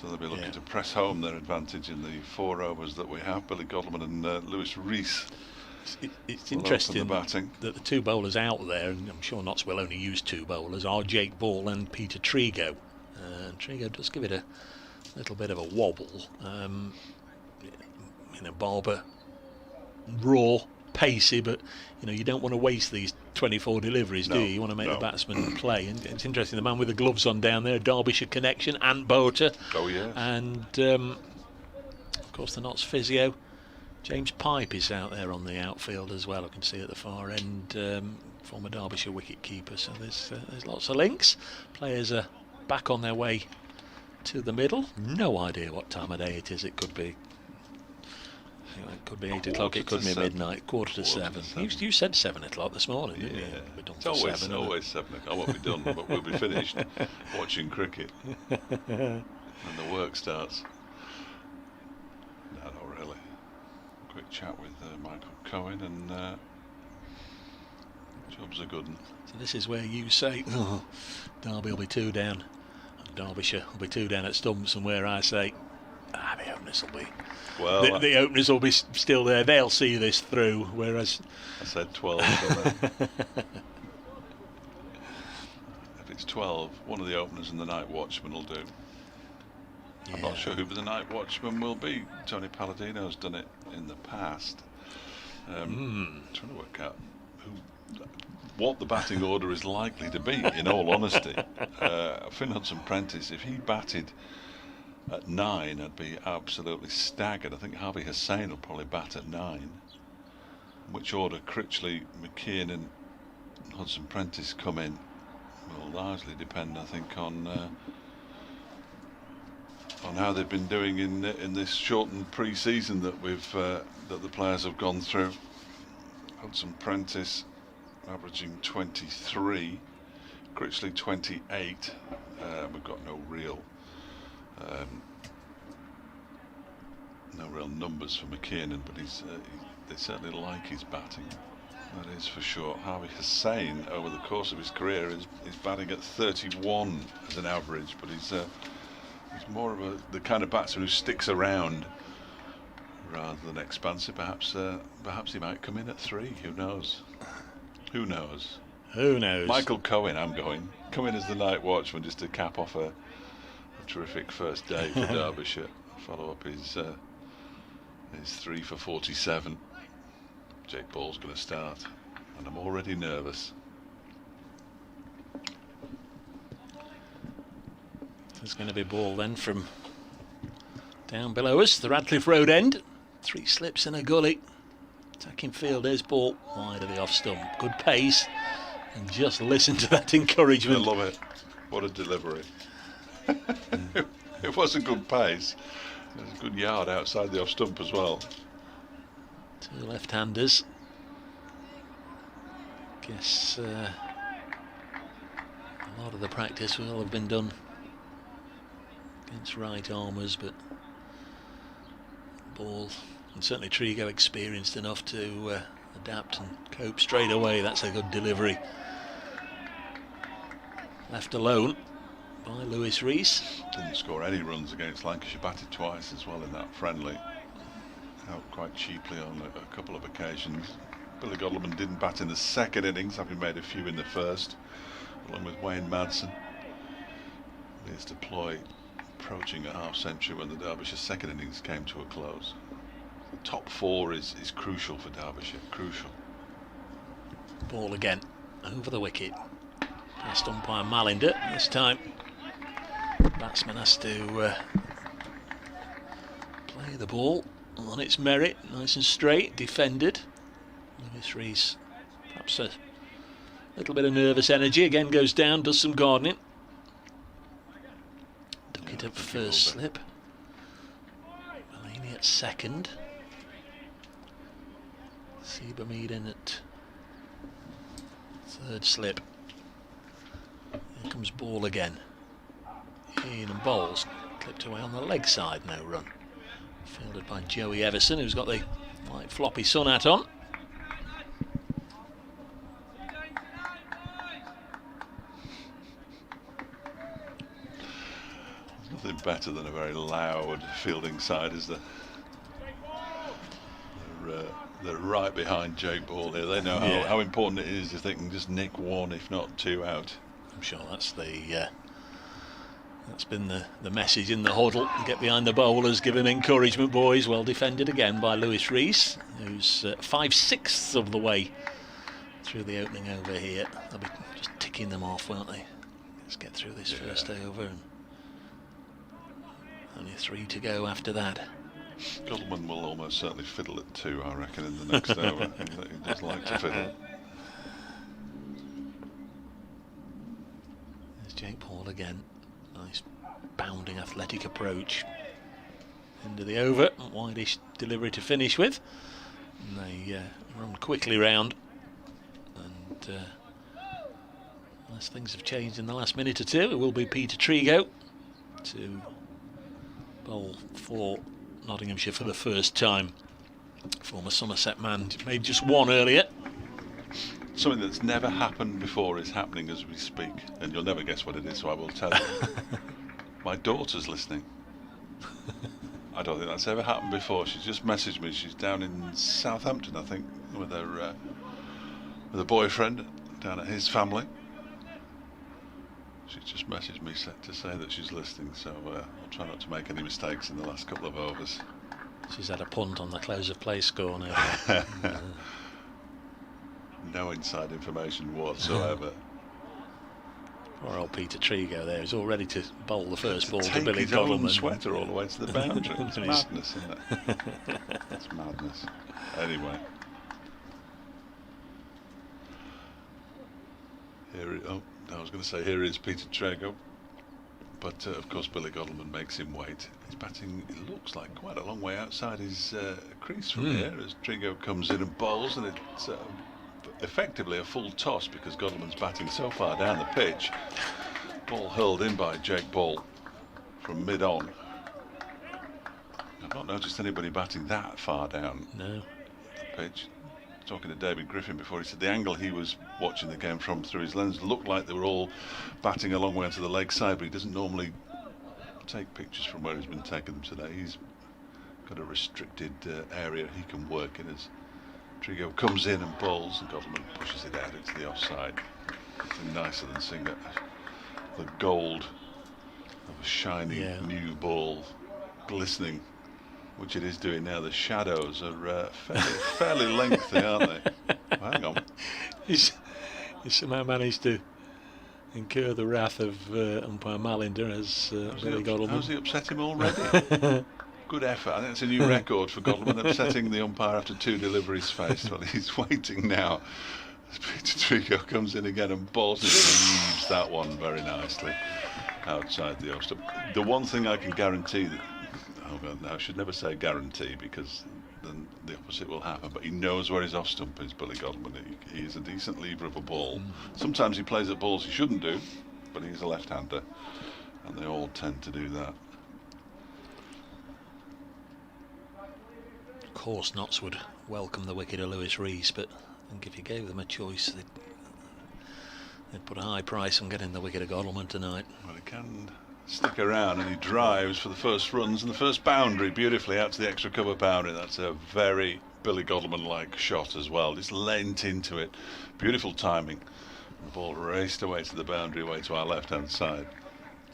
So they'll be looking to press home their advantage in the 4 overs that we have. Billy Godleman and Lewis Rees. It's interesting that the 2 bowlers out there, and I'm sure Notts will only use 2 bowlers, are Jake Ball and Peter Trigo. And Trigo does give it a little bit of a wobble. Barber, raw, pacey, but you don't want to waste these 24 deliveries, do you? You want to make the batsman play. And it's interesting, the man with the gloves on down there, Derbyshire connection, Ant Boter. Oh yes. And of course the Notts physio, James Pipe, is out there on the outfield as well. I can see at the far end, former Derbyshire wicket keeper. So there's lots of links. Players are back on their way to the middle. No idea what time of day it is. It could be. It could be 8 o'clock, it could be midnight, quarter to 7. You said 7 o'clock this morning, didn't you? We're done for 7. Always 7 o'clock. I won't be done, but we'll be finished watching cricket. And the work starts. No, not really. Quick chat with Michael Cohen, and job's a good one. So this is where you say, Derby will be 2 down, and Derbyshire will be 2 down at stumps, and where I say, the openers will be. Well, the openers will be still there. They'll see this through. Whereas I said 12. If it's 12, one of the openers and the night watchman will do. Yeah. I'm not sure who the night watchman will be. Tony Palladino's done it in the past. Trying to work out what the batting order is likely to be. In all honesty, Finn Hudson-Prentice, if he batted at 9, I'd be absolutely staggered. I think Harvey Hussain will probably bat at 9. Which order Critchley, McKeon and Hudson-Prentice come in will largely depend, I think, on how they've been doing in this shortened pre-season that that the players have gone through. Hudson-Prentice averaging 23, Critchley 28. We've got no real no real numbers for McKiernan, but they certainly like his batting. That is for sure. Harvey Hussain, over the course of his career, is batting at 31 as an average, but he's more of the kind of batsman who sticks around rather than expansive. Perhaps he might come in at 3. Who knows? Who knows? Who knows? Michael Cohen, come in as the night watchman just to cap off a terrific first day for Derbyshire. Follow up his 3 for 47. Jake Ball's going to start, and I'm already nervous. There's going to be a ball then from down below us, the Radcliffe Road end. 3 slips in a gully. Attacking field, there's ball wide of the off stump. Good pace, and just listen to that encouragement. I love it. What a delivery. It was a good pace. There's a good yard outside the off stump as well. 2 left-handers. Guess a lot of the practice will have been done against right armers, but Ball and certainly Trigo experienced enough to adapt and cope straight away. That's a good delivery. Left alone by Lewis Rees. Didn't score any runs against Lancashire. Batted twice as well in that friendly. Out quite cheaply on a couple of occasions. Billy Godleman didn't bat in the second innings, having made a few in the first, along with Wayne Madsen. His deploy approaching a half-century when the Derbyshire second innings came to a close. The top 4 is crucial for Derbyshire, crucial. Ball again, over the wicket. Past umpire Malinder this time. Batsman has to play the ball on its merit, nice and straight, defended. Lewis Rees, perhaps a little bit of nervous energy, again goes down, does some gardening. Duck it up first slip. Mulaney at second. Seabermead in at third slip. Here comes ball again. In and bowls, clipped away on the leg side, no run. Fielded by Joey Everson, who's got the white floppy sun hat on. Nothing better than a very loud fielding side, is there? They're right behind Jake Ball here. They know how important it is if they can just nick 1, if not 2 out. I'm sure that's been the message in the huddle. Get behind the bowlers, give him encouragement, boys. Well defended again by Lewis Rees, who's 5/6 of the way through the opening over here. They'll be just ticking them off, won't they? Let's get through this first over, and only 3 to go after that. Godleman will almost certainly fiddle at 2, I reckon, in the next over. He does like to fiddle. There's Jake Paul again. Nice bounding athletic approach. End of the over, wideish delivery to finish with. And they run quickly round. And unless things have changed in the last minute or 2, it will be Peter Trigo to bowl for Nottinghamshire for the first time. Former Somerset man, made just 1 earlier. Something that's never happened before is happening as we speak, and you'll never guess what it is, so I will tell you. My daughter's listening. I don't think that's ever happened before. She's just messaged me. She's down in Southampton, I think, with her boyfriend down at his family. She's just messaged me to say that she's listening, so I'll try not to make any mistakes in the last couple of overs. She's had a punt on the close of play score now. No inside information whatsoever. Poor old Peter Trigo there, he's all ready to bowl the first ball to Billy his own Godleman. Sweater all the way to the boundary. It's madness, isn't it? It's madness. Anyway. I was going to say here is Peter Trigo, but of course Billy Godleman makes him wait. He's batting, it looks like, quite a long way outside his crease from here as Trigo comes in and bowls, and it's effectively a full toss because Godleman's batting so far down the pitch. Ball hurled in by Jake Ball from mid-on. I've not noticed anybody batting that far down No. the pitch. Talking to David Griffin before, he said the angle he was watching the game from through his lens looked like they were all batting a long way to the leg side, but he doesn't normally take pictures from where he's been taking them today. He's got a restricted area he can work in as Trigo comes in and bowls, and Godalming pushes it out into the offside. Nothing nicer than seeing the gold of a shiny new ball glistening, which it is doing now. The shadows are fairly lengthy, aren't they? Oh, hang on. He's somehow managed to incur the wrath of umpire Malinder as Billy Godalming. How's he upset him already? Good effort. I think it's a new record for Godalming, upsetting the umpire after 2 deliveries faced. Well, he's waiting now. Peter Trigo comes in again and balls it and leaves that one very nicely outside the off stump. The one thing I can guarantee that, I should never say guarantee because then the opposite will happen, but he knows where his off stump is, Billy Godalming. He is a decent lever of a ball. Sometimes he plays at balls he shouldn't do, but he's a left-hander, and they all tend to do that. Of course, Notts would welcome the wicket of Lewis Rees, but I think if you gave them a choice, they'd put a high price on getting the wicket of Godalming tonight. Well, he can stick around, and he drives for the first runs and the first boundary beautifully out to the extra cover boundary. That's a very Billy Godalming-like shot as well. Just leant into it. Beautiful timing. The ball raced away to the boundary, away to our left-hand side.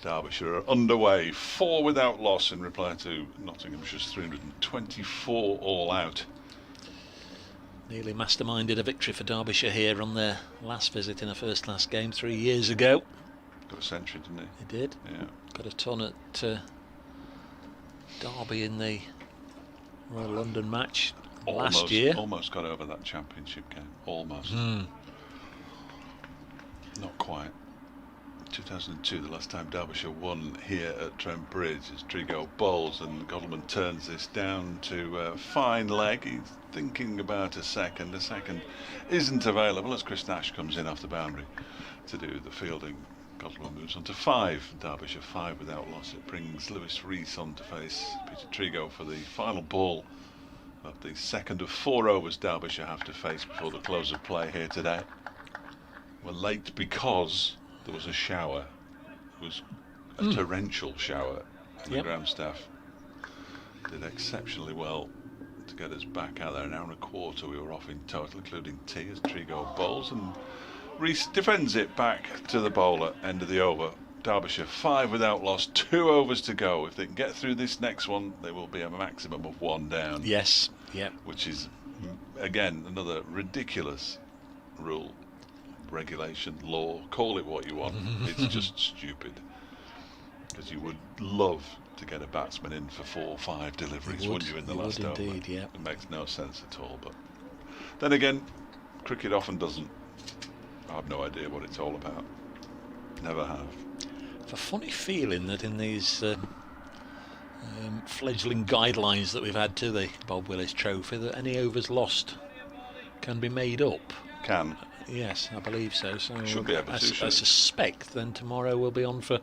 Derbyshire are underway, 4 without loss in reply to Nottinghamshire's 324 all out. Nearly masterminded a victory for Derbyshire here on their last visit in a first-class game 3 years ago. Got a century, didn't he? He did. Yeah. Got a ton at Derby in the Royal London match last year. Almost got over that championship game. Almost. Not quite. 2002, the last time Derbyshire won here at Trent Bridge, as Trigo bowls and Godalming turns this down to a fine leg. He's thinking about a second. A second isn't available as Chris Nash comes in off the boundary to do the fielding. Godalming moves on to 5. Derbyshire 5 without loss. It brings Lewis Rees on to face Peter Trigo for the final ball of the second of 4 overs Derbyshire have to face before the close of play here today. We're late because there was a shower. It was a torrential shower, and the ground staff did exceptionally well to get us back out there. An hour and a quarter we were off in total, including tea, as Trigo bowls, and Rees defends it back to the bowler, end of the over. Derbyshire 5 without loss, 2 overs to go. If they can get through this next one, there will be a maximum of 1 down. Yes, yep. Which is, again, another ridiculous rule. Regulation, law, call it what you want. It's just stupid, because you would love to get a batsman in for 4 or 5 deliveries, wouldn't you, in the last over? Indeed, yeah. It makes no sense at all, but then again, cricket often doesn't. I have no idea what it's all about. Never have. I have a funny feeling that in these fledgling guidelines that we've had to the Bob Willis Trophy, that any overs lost can be made up. Can. Yes, I believe so. So should be able to. I suspect then tomorrow we'll be on for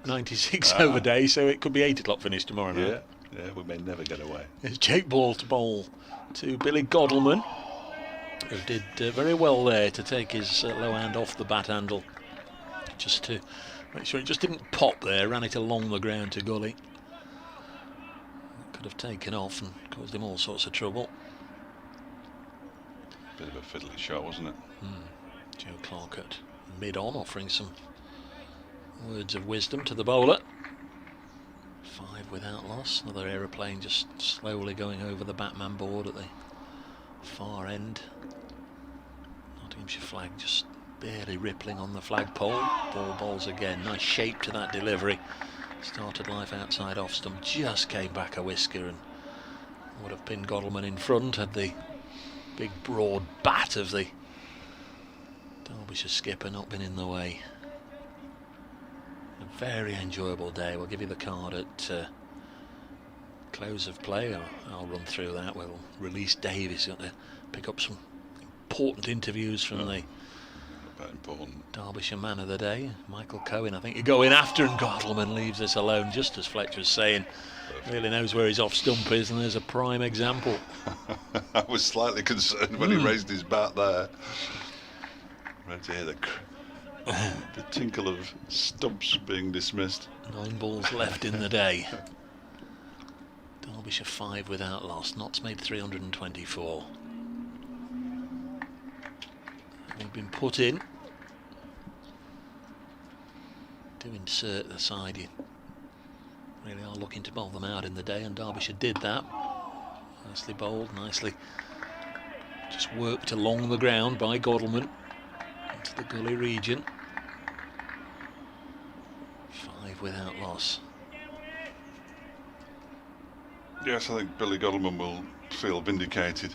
96 Ah. over day, so it could be 8 o'clock finish tomorrow night. Yeah, we may never get away. It's Jake Ball to bowl to Billy Godalming, who did very well there to take his low hand off the bat handle, just to make sure it just didn't pop there, ran it along the ground to gully. Could have taken off and caused him all sorts of trouble. Bit of a fiddly shot, wasn't it? Joe Clark at mid-on, offering some words of wisdom to the bowler. 5 without loss. Another aeroplane just slowly going over the batman board at the far end. Nottinghamshire flag just barely rippling on the flagpole. Ball bowls again. Nice shape to that delivery. Started life outside off stump, just came back a whisker and would have pinned Godalming in front had the big broad bat of the Derbyshire skipper not been in the way. A very enjoyable day. We'll give you the card at close of play. I'll run through that. We'll release Dave. He's got to pick up some important interviews from the but important. Derbyshire man of the day, Michael Cohen, I think you go in after, and Gottleman leaves us alone, just as Fletcher was saying. Really knows where his off stump is, and there's a prime example. I was slightly concerned when he raised his bat there. Ready to hear the tinkle of stumps being dismissed. 9 balls left in the day. Derbyshire 5 without loss. Notts made 324. Having been put in to insert the side, you really are looking to bowl them out in the day, and Derbyshire did that. Nicely bowled, nicely just worked along the ground by Gottleman into the gully region. 5 without loss. Yes, I think Billy Gottleman will feel vindicated.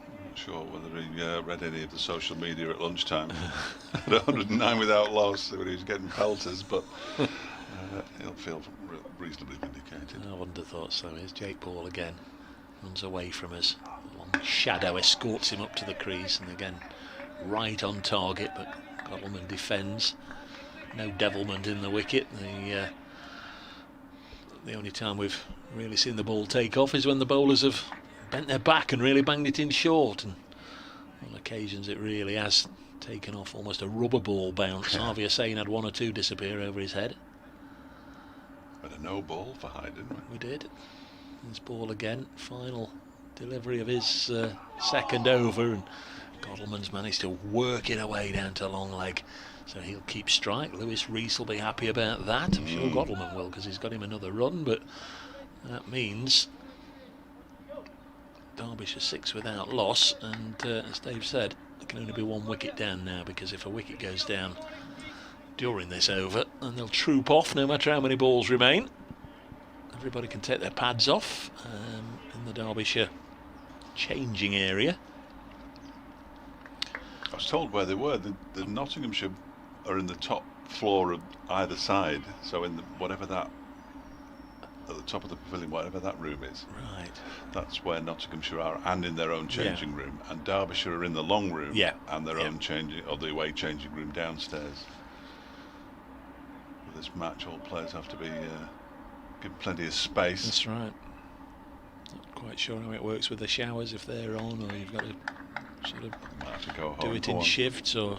I'm not sure whether he read any of the social media at lunchtime. At 109 without loss, when he was getting pelters, but he'll feel reasonably vindicated. I wouldn't have thought so. Here's Jake Ball again. Runs away from us. A long shadow escorts him up to the crease, and again right on target, but Gottleman defends. No devilment in the wicket. The only time we've really seen the ball take off is when the bowlers have bent their back and really banged it in short, and on occasions it really has taken off, almost a rubber ball bounce. Harvey Hussain had 1 or 2 disappear over his head. Had a no ball for Hyde, didn't we? We did. His ball again, final delivery of his second over, and Gottleman's managed to work it away down to long leg, so he'll keep strike. Lewis Rees will be happy about that. I'm sure Gottleman will, because he's got him another run, but that means Derbyshire 6 without loss, and as Dave said, there can only be 1 wicket down now, because if a wicket goes down during this over, then they'll troop off no matter how many balls remain. Everybody can take their pads off in the Derbyshire changing area. I was told where they were. The Nottinghamshire are in the top floor of either side, so in whatever that, at the top of the pavilion, whatever that room is. Right. That's where Nottinghamshire are, and in their own changing room. And Derbyshire are in the long room, and their own changing, or the away changing room downstairs. For this match, all players have to be given plenty of space. That's right. Not quite sure how it works with the showers, if they're on, or you've got to sort of do it in shifts, or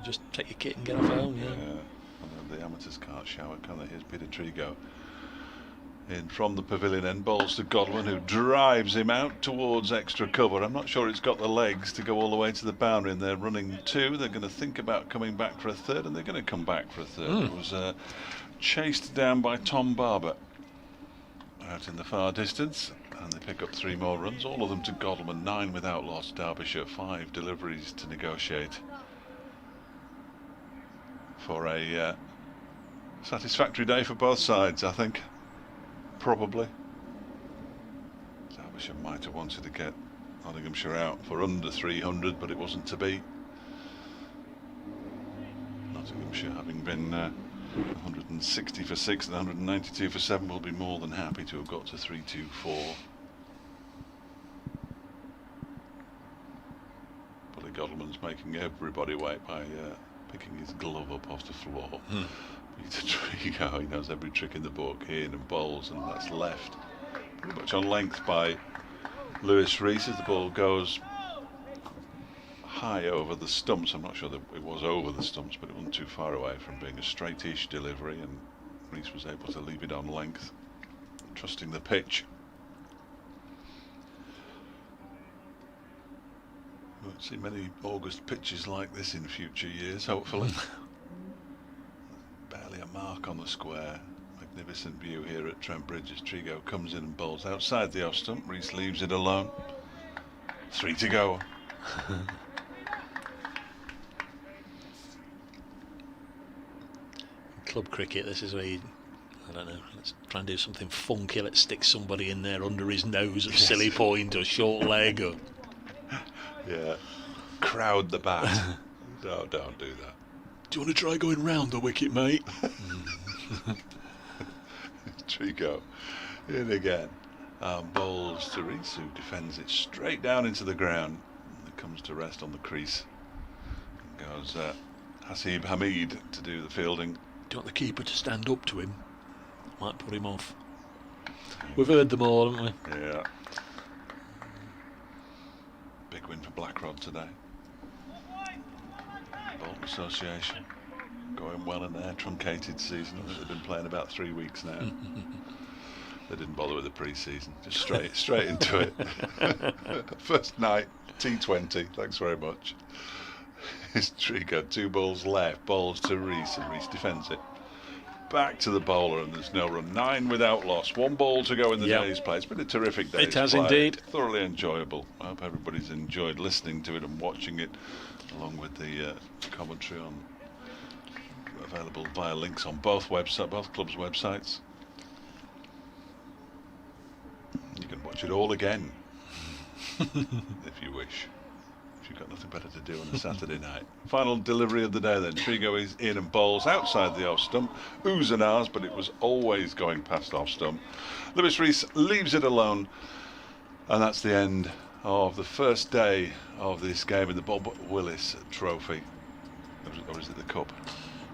just take your kit and get off home. Yeah. And the amateurs can't shower, can they? Here's Peter Trigo in from the pavilion end, bowls to Godwin, who drives him out towards extra cover. I'm not sure it's got the legs to go all the way to the boundary, and they're running 2. They're going to think about coming back for a 3rd, and they're going to come back for a 3rd. It was chased down by Tom Barber out in the far distance, and they pick up 3 more runs, all of them to Godleman. 9 without loss. Derbyshire 5 deliveries to negotiate for a satisfactory day for both sides, I think. Probably. Derbyshire might have wanted to get Nottinghamshire out for under 300, but it wasn't to be. Nottinghamshire, having been 160 for 6 and 192 for 7, will be more than happy to have got to 324. Billy Godleman's making everybody wait by picking his glove up off the floor. Peter Trigo, he knows every trick in the book, in and bowls, and that's left pretty much on length by Lewis Rees as the ball goes high over the stumps. I'm not sure that it was over the stumps, but it wasn't too far away from being a straightish delivery, and Rees was able to leave it on length, trusting the pitch. We won't see many August pitches like this in future years, hopefully. Barely a mark on the square. Magnificent view here at Trent Bridge as Trigo comes in and bowls outside the off stump. Rees leaves it alone. 3 to go. Club cricket, this is where you, I don't know, let's try and do something funky. Let's stick somebody in there under his nose at silly point or short leg, or yeah, crowd the bat. No, don't do that. Do you want to try going round the wicket, mate? Trigo in again. Bowls to Rees, who defends it straight down into the ground. And it comes to rest on the crease. goes Hasib Hamid to do the fielding. Do you want the keeper to stand up to him? Might put him off. We've heard them all, haven't we? Yeah. Big win for Blackrod today. Bolton Association going well in their truncated season. I think they've been playing about 3 weeks now. They didn't bother with the pre-season, just straight into it. First night, T20, thanks very much. His trigger, 2 balls left, balls to Reese, and Reese defends it. Back to the bowler, and there's no run. 9 without loss, 1 ball to go in the day's play. It's been a terrific day. It has indeed. Thoroughly enjoyable. I hope everybody's enjoyed listening to it and watching it, along with the commentary on available via links on both clubs' websites. You can watch it all again if you wish, if you've got nothing better to do on a Saturday night. Final delivery of the day then. Trigo is in and bowls outside the off stump. Oohs and ahs, but it was always going past off stump. Lewis Rees leaves it alone, and that's the end of the first day of this game in the Bob Willis Trophy. Or is it the Cup?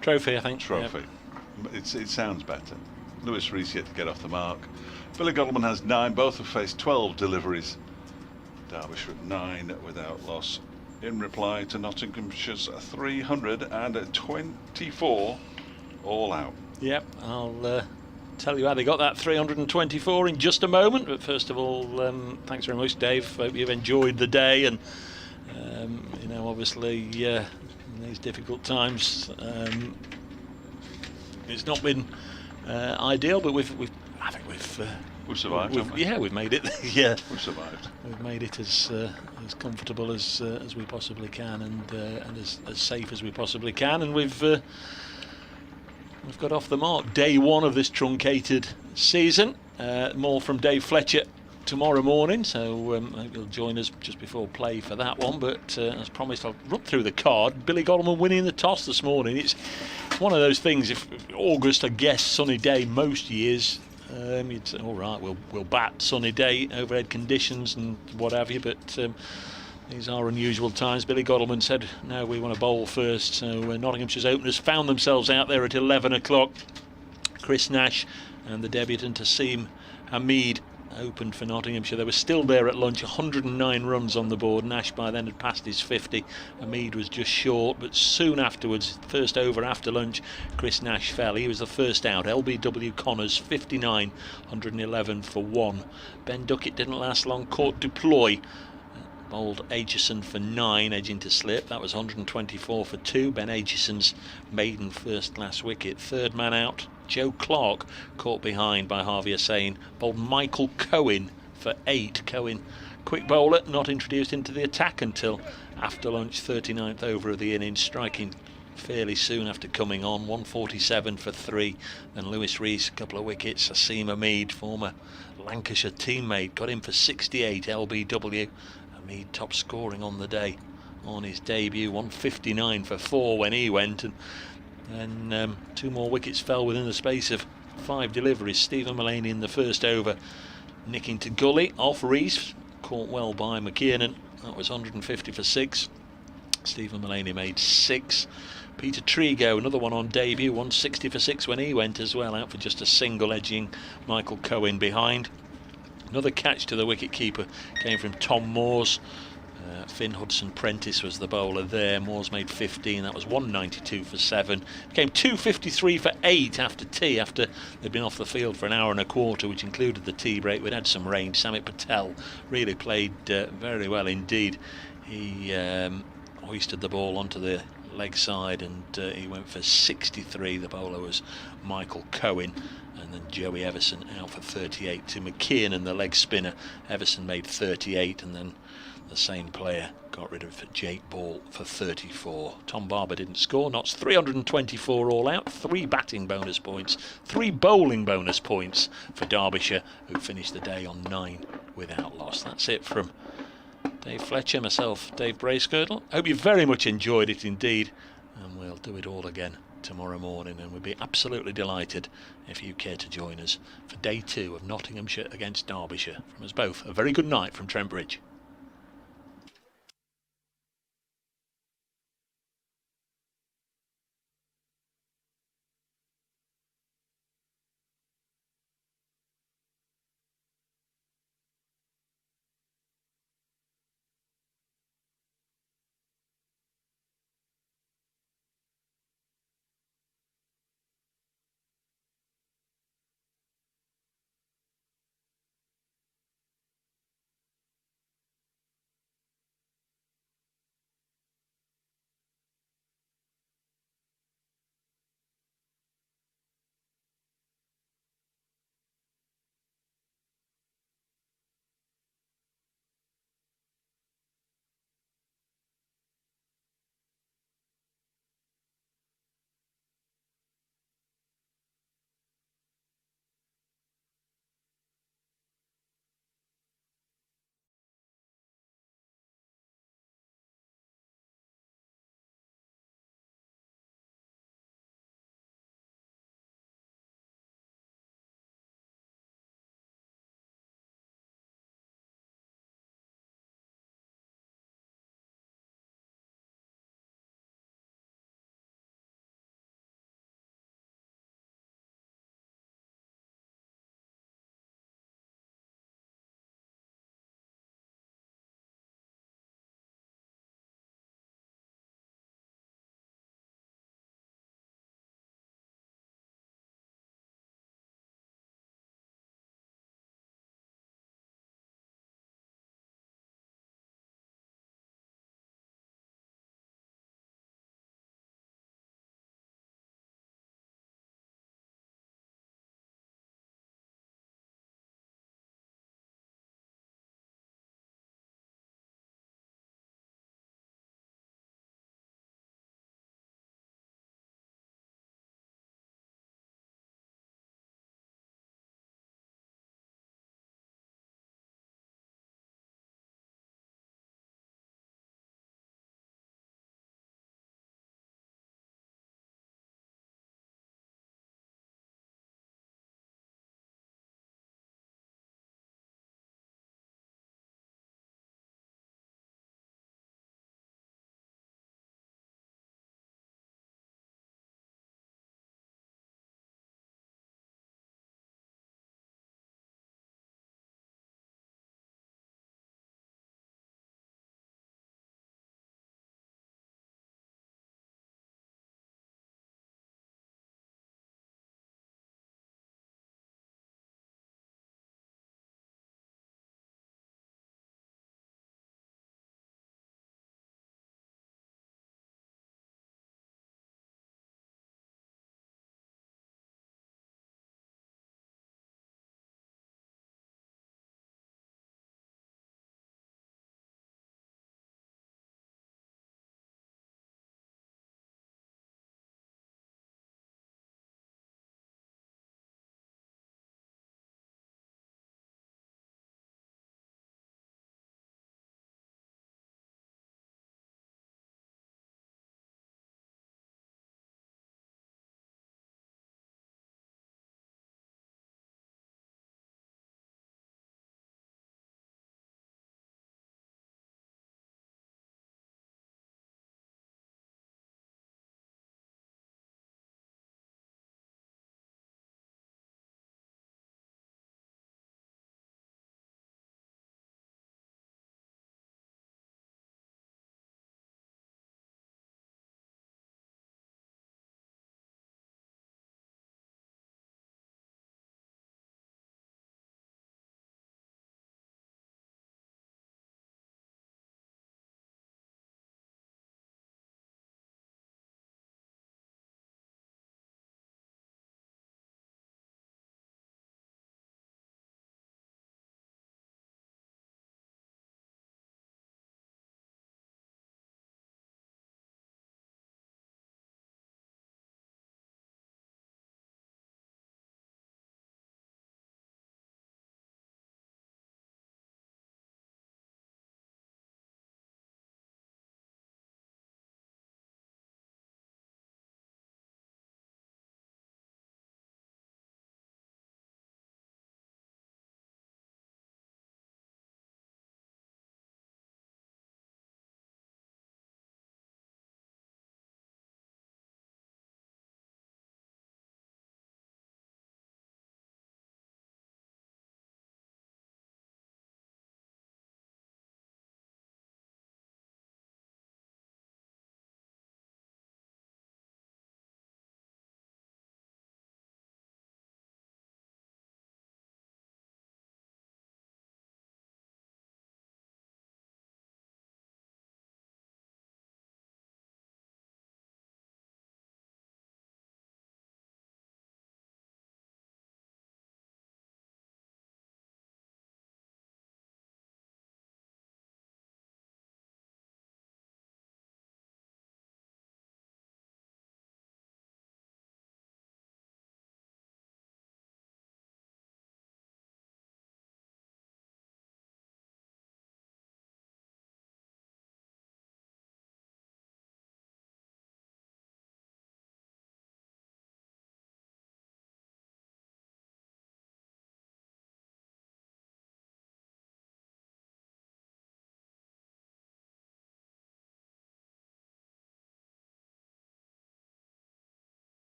Trophy, I think. Trophy. Yep. It sounds better. Lewis Rees yet to get off the mark. Billy Godleman has 9. Both have faced 12 deliveries. Derbyshire at 9 without loss. In reply to Nottinghamshire's 324 all out. Yep, I'll tell you how they got that 324 in just a moment. But first of all, thanks very much, Dave. Hope you've enjoyed the day, and you know, obviously in these difficult times, it's not been ideal, but I think we've survived. We've made it. Yeah, we've survived. We've made it as comfortable as we possibly can, and as safe as we possibly can, and we've got off the mark. Day 1 of this truncated season. More from Dave Fletcher tomorrow morning, so I hope you'll join us just before play for that one. But as promised, I'll run through the card. Billy Godleman winning the toss this morning. It's one of those things. If August, I guess, sunny day most years, you'd say, all right, we'll bat sunny day, overhead conditions and what have you. But these are unusual times. Billy Godleman said, no, we want to bowl first. So Nottinghamshire's openers found themselves out there at 11 o'clock. Chris Nash and the debutant Asim Hamid opened for Nottinghamshire. They were still there at lunch. 109 runs on the board. Nash by then had passed his 50. Hamid was just short, but soon afterwards, first over after lunch, Chris Nash fell. He was the first out. LBW Connors 59, 111 for 1. Ben Duckett didn't last long. Caught Deploy bowled Aitchison for 9, edging to slip. That was 124 for 2. Ben Aitchison's maiden first class wicket. Third man out, Joe Clark, caught behind by Harvey Hussain, bowled Michael Cohen for 8. Cohen, quick bowler, not introduced into the attack until after lunch, 39th over of the innings, striking fairly soon after coming on. 147 for 3. Then Lewis Rees, a couple of wickets. Asim Hamid, former Lancashire teammate, got in for 68. LBW. Hamid top scoring on the day on his debut. 159 for 4 when he went, and 2 more wickets fell within the space of 5 deliveries. Stephen Mullaney in the first over, nicking to gully off Rees, caught well by McKiernan. That was 150 for 6. Stephen Mullaney made 6. Peter Trigo, another one on debut, 160 for 6 when he went as well, out for just a single, edging Michael Cohen behind. Another catch to the wicket keeper came from Tom Moores. Finn Hudson-Prentice was the bowler there. Moores made 15. That was 192 for 7. Became 253 for 8 after tea, after they'd been off the field for an hour and a quarter, which included the tea break. We'd had some rain. Samit Patel really played very well indeed. He hoisted the ball onto the leg side, and he went for 63. The bowler was Michael Cohen. And then Joey Everson out for 38 to McKiernan, the leg spinner. Everson made 38, and then the same player got rid of Jake Ball for 34. Tom Barber didn't score. Notts 324 all out. 3 batting bonus points, 3 bowling bonus points for Derbyshire, who finished the day on 9 without loss. That's it from Dave Fletcher, myself, Dave Bracegirdle. Hope you very much enjoyed it indeed, and we'll do it all again tomorrow morning, and we'll be absolutely delighted if you care to join us for day 2 of Nottinghamshire against Derbyshire. From us both, a very good night from Trent Bridge.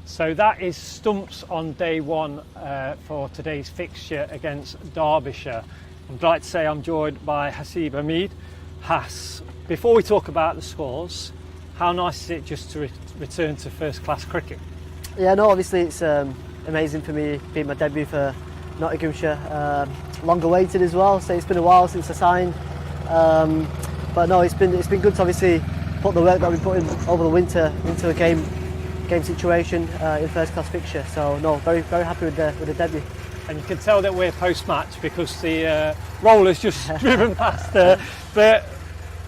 So that is stumps on day one for today's fixture against Derbyshire. I'm glad to say I'm joined by Hasib Hamid. Has, before we talk about the scores, how nice is it just to return to first class cricket? Yeah, no, obviously it's amazing for me, being my debut for Nottinghamshire. Long awaited as well, so it's been a while since I signed. But no, it's been good to obviously put the work that we've put in over the winter into a game situation in first class fixture. So no, very happy with the debut. And you can tell that we're post-match because the roller's just driven past there. But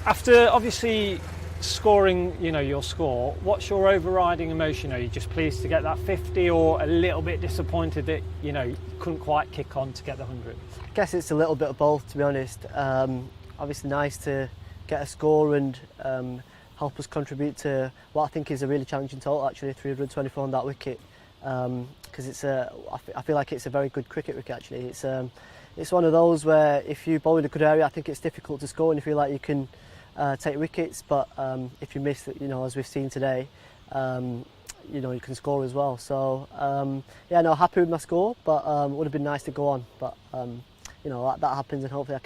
after obviously scoring, your score, what's your overriding emotion? Are you just pleased to get that 50, or a little bit disappointed that you couldn't quite kick on to get the 100? I guess it's a little bit of both, to be honest. Obviously nice to get a score and help us contribute to what I think is a really challenging total, actually, 324 on that wicket. Because I feel like it's a very good cricket wicket, actually. It's one of those where if you bowl in a good area, I think it's difficult to score and you feel like you can take wickets, but if you miss it, as we've seen today, you can score as well. So yeah, no, happy with my score, but would have been nice to go on. But that happens, and hopefully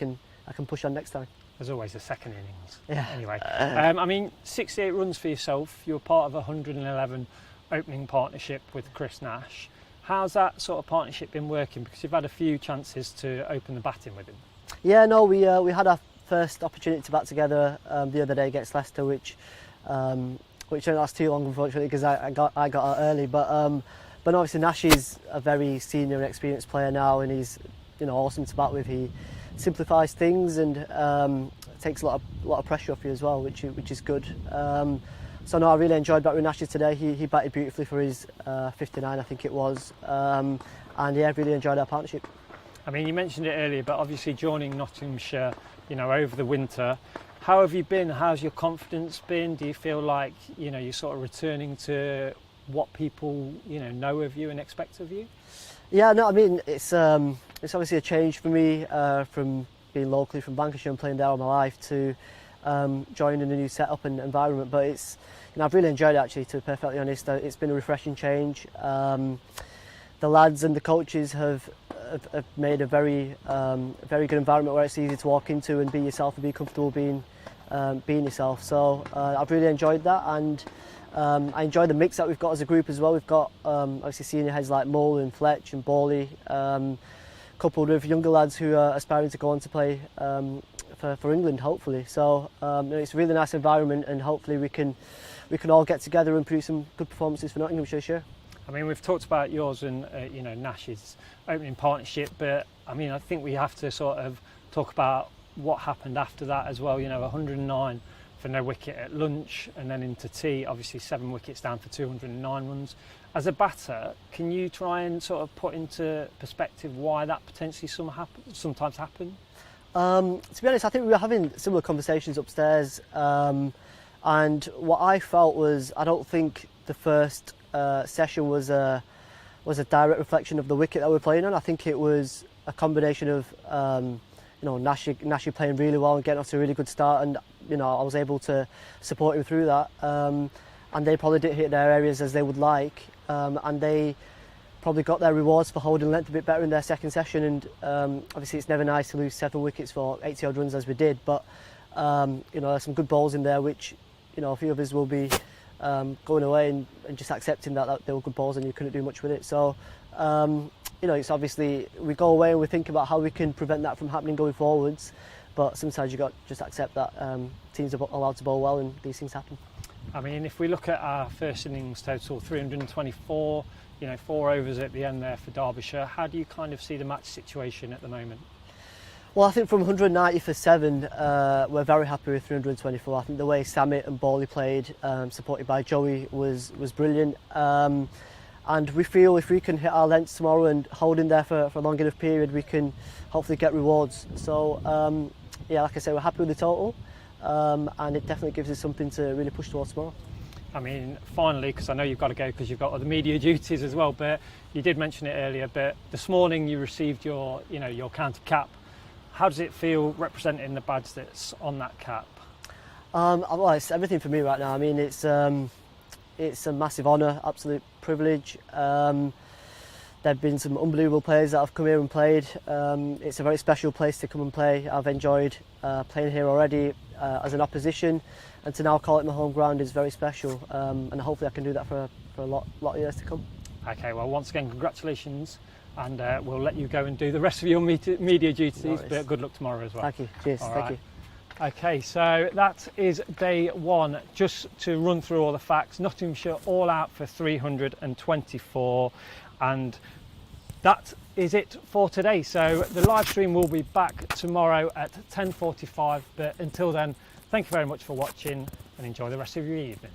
I can push on next time. There's always a second innings. Yeah. Anyway, 68 runs for yourself. You were part of a 111 opening partnership with Chris Nash. How's that sort of partnership been working? Because you've had a few chances to open the batting with him. Yeah, no, we had our first opportunity to bat together the other day against Leicester, which didn't last too long, unfortunately, because I got out early. But obviously Nash is a very senior and experienced player now, and he's awesome to bat with. He simplifies things and takes a lot of pressure off you as well, which is good. So no, I really enjoyed batting with Nash today. He batted beautifully for his 59, I think it was, and yeah, really enjoyed our partnership. I mean, you mentioned it earlier, but obviously joining Nottinghamshire, over the winter, how have you been? How's your confidence been? Do you feel like you're sort of returning to what people know of you and expect of you? Yeah, no, I mean it's obviously a change for me from being locally from Lancashire and playing there all my life to joining a new setup and environment. But it's I've really enjoyed it, actually, to be perfectly honest. It's been a refreshing change. The lads and the coaches have made a very good environment where it's easy to walk into and be yourself and be comfortable being yourself. So I've really enjoyed that, and I enjoy the mix that we've got as a group as well. We've got obviously senior heads like Mull and Fletch and Bawley, coupled with younger lads who are aspiring to go on to play for England, hopefully. So it's a really nice environment, and hopefully we can all get together and produce some good performances for Nottinghamshire. Sure. I mean, we've talked about yours and Nash's opening partnership, but I mean, I think we have to sort of talk about what happened after that as well. 109 for no wicket at lunch, and then into tea, obviously 7 wickets down for 209 runs. As a batter, can you try and sort of put into perspective why that potentially sometimes happen? To be honest, I think we were having similar conversations upstairs, and what I felt was, I don't think the first session was a direct reflection of the wicket that we were playing on. I think it was a combination of Nash playing really well and getting off to a really good start, and I was able to support him through that, and they probably didn't hit their areas as they would like, and they probably got their rewards for holding length a bit better in their second session. And obviously it's never nice to lose 7 wickets for 80 odd runs as we did, but there's some good balls in there which a few of us will be going away and just accepting that they were good balls and you couldn't do much with it. So it's obviously, we go away and we think about how we can prevent that from happening going forwards, but sometimes you got to just accept that teams are allowed to bowl well and these things happen. I mean, if we look at our first innings total, 324, 4 overs at the end there for Derbyshire, how do you kind of see the match situation at the moment? Well, I think from 190 for 7, we're very happy with 324. I think the way Samit and Bawley played, supported by Joey, was brilliant. And we feel if we can hit our lengths tomorrow and hold in there for a long enough period, we can hopefully get rewards. So, like I said, we're happy with the total, and it definitely gives us something to really push towards tomorrow. I mean, finally, because I know you've got to go because you've got other media duties as well, but you did mention it earlier, but this morning you received your county cap. How does it feel representing the badge that's on that cap? Well, it's everything for me right now. I mean, it's it's a massive honour, absolute privilege. There have been some unbelievable players that have come here and played. It's a very special place to come and play. I've enjoyed playing here already as an opposition, and to now call it my home ground is very special. And hopefully I can do that for a lot of years to come. Okay, well, once again, congratulations, and we'll let you go and do the rest of your media duties, but good luck tomorrow as well. Thank you. Cheers. Thank you. Okay, so that is day one. Just to run through all the facts, Nottinghamshire all out for 324, and that is it for today. So the live stream will be back tomorrow at 10:45, but until then, thank you very much for watching and enjoy the rest of your evening.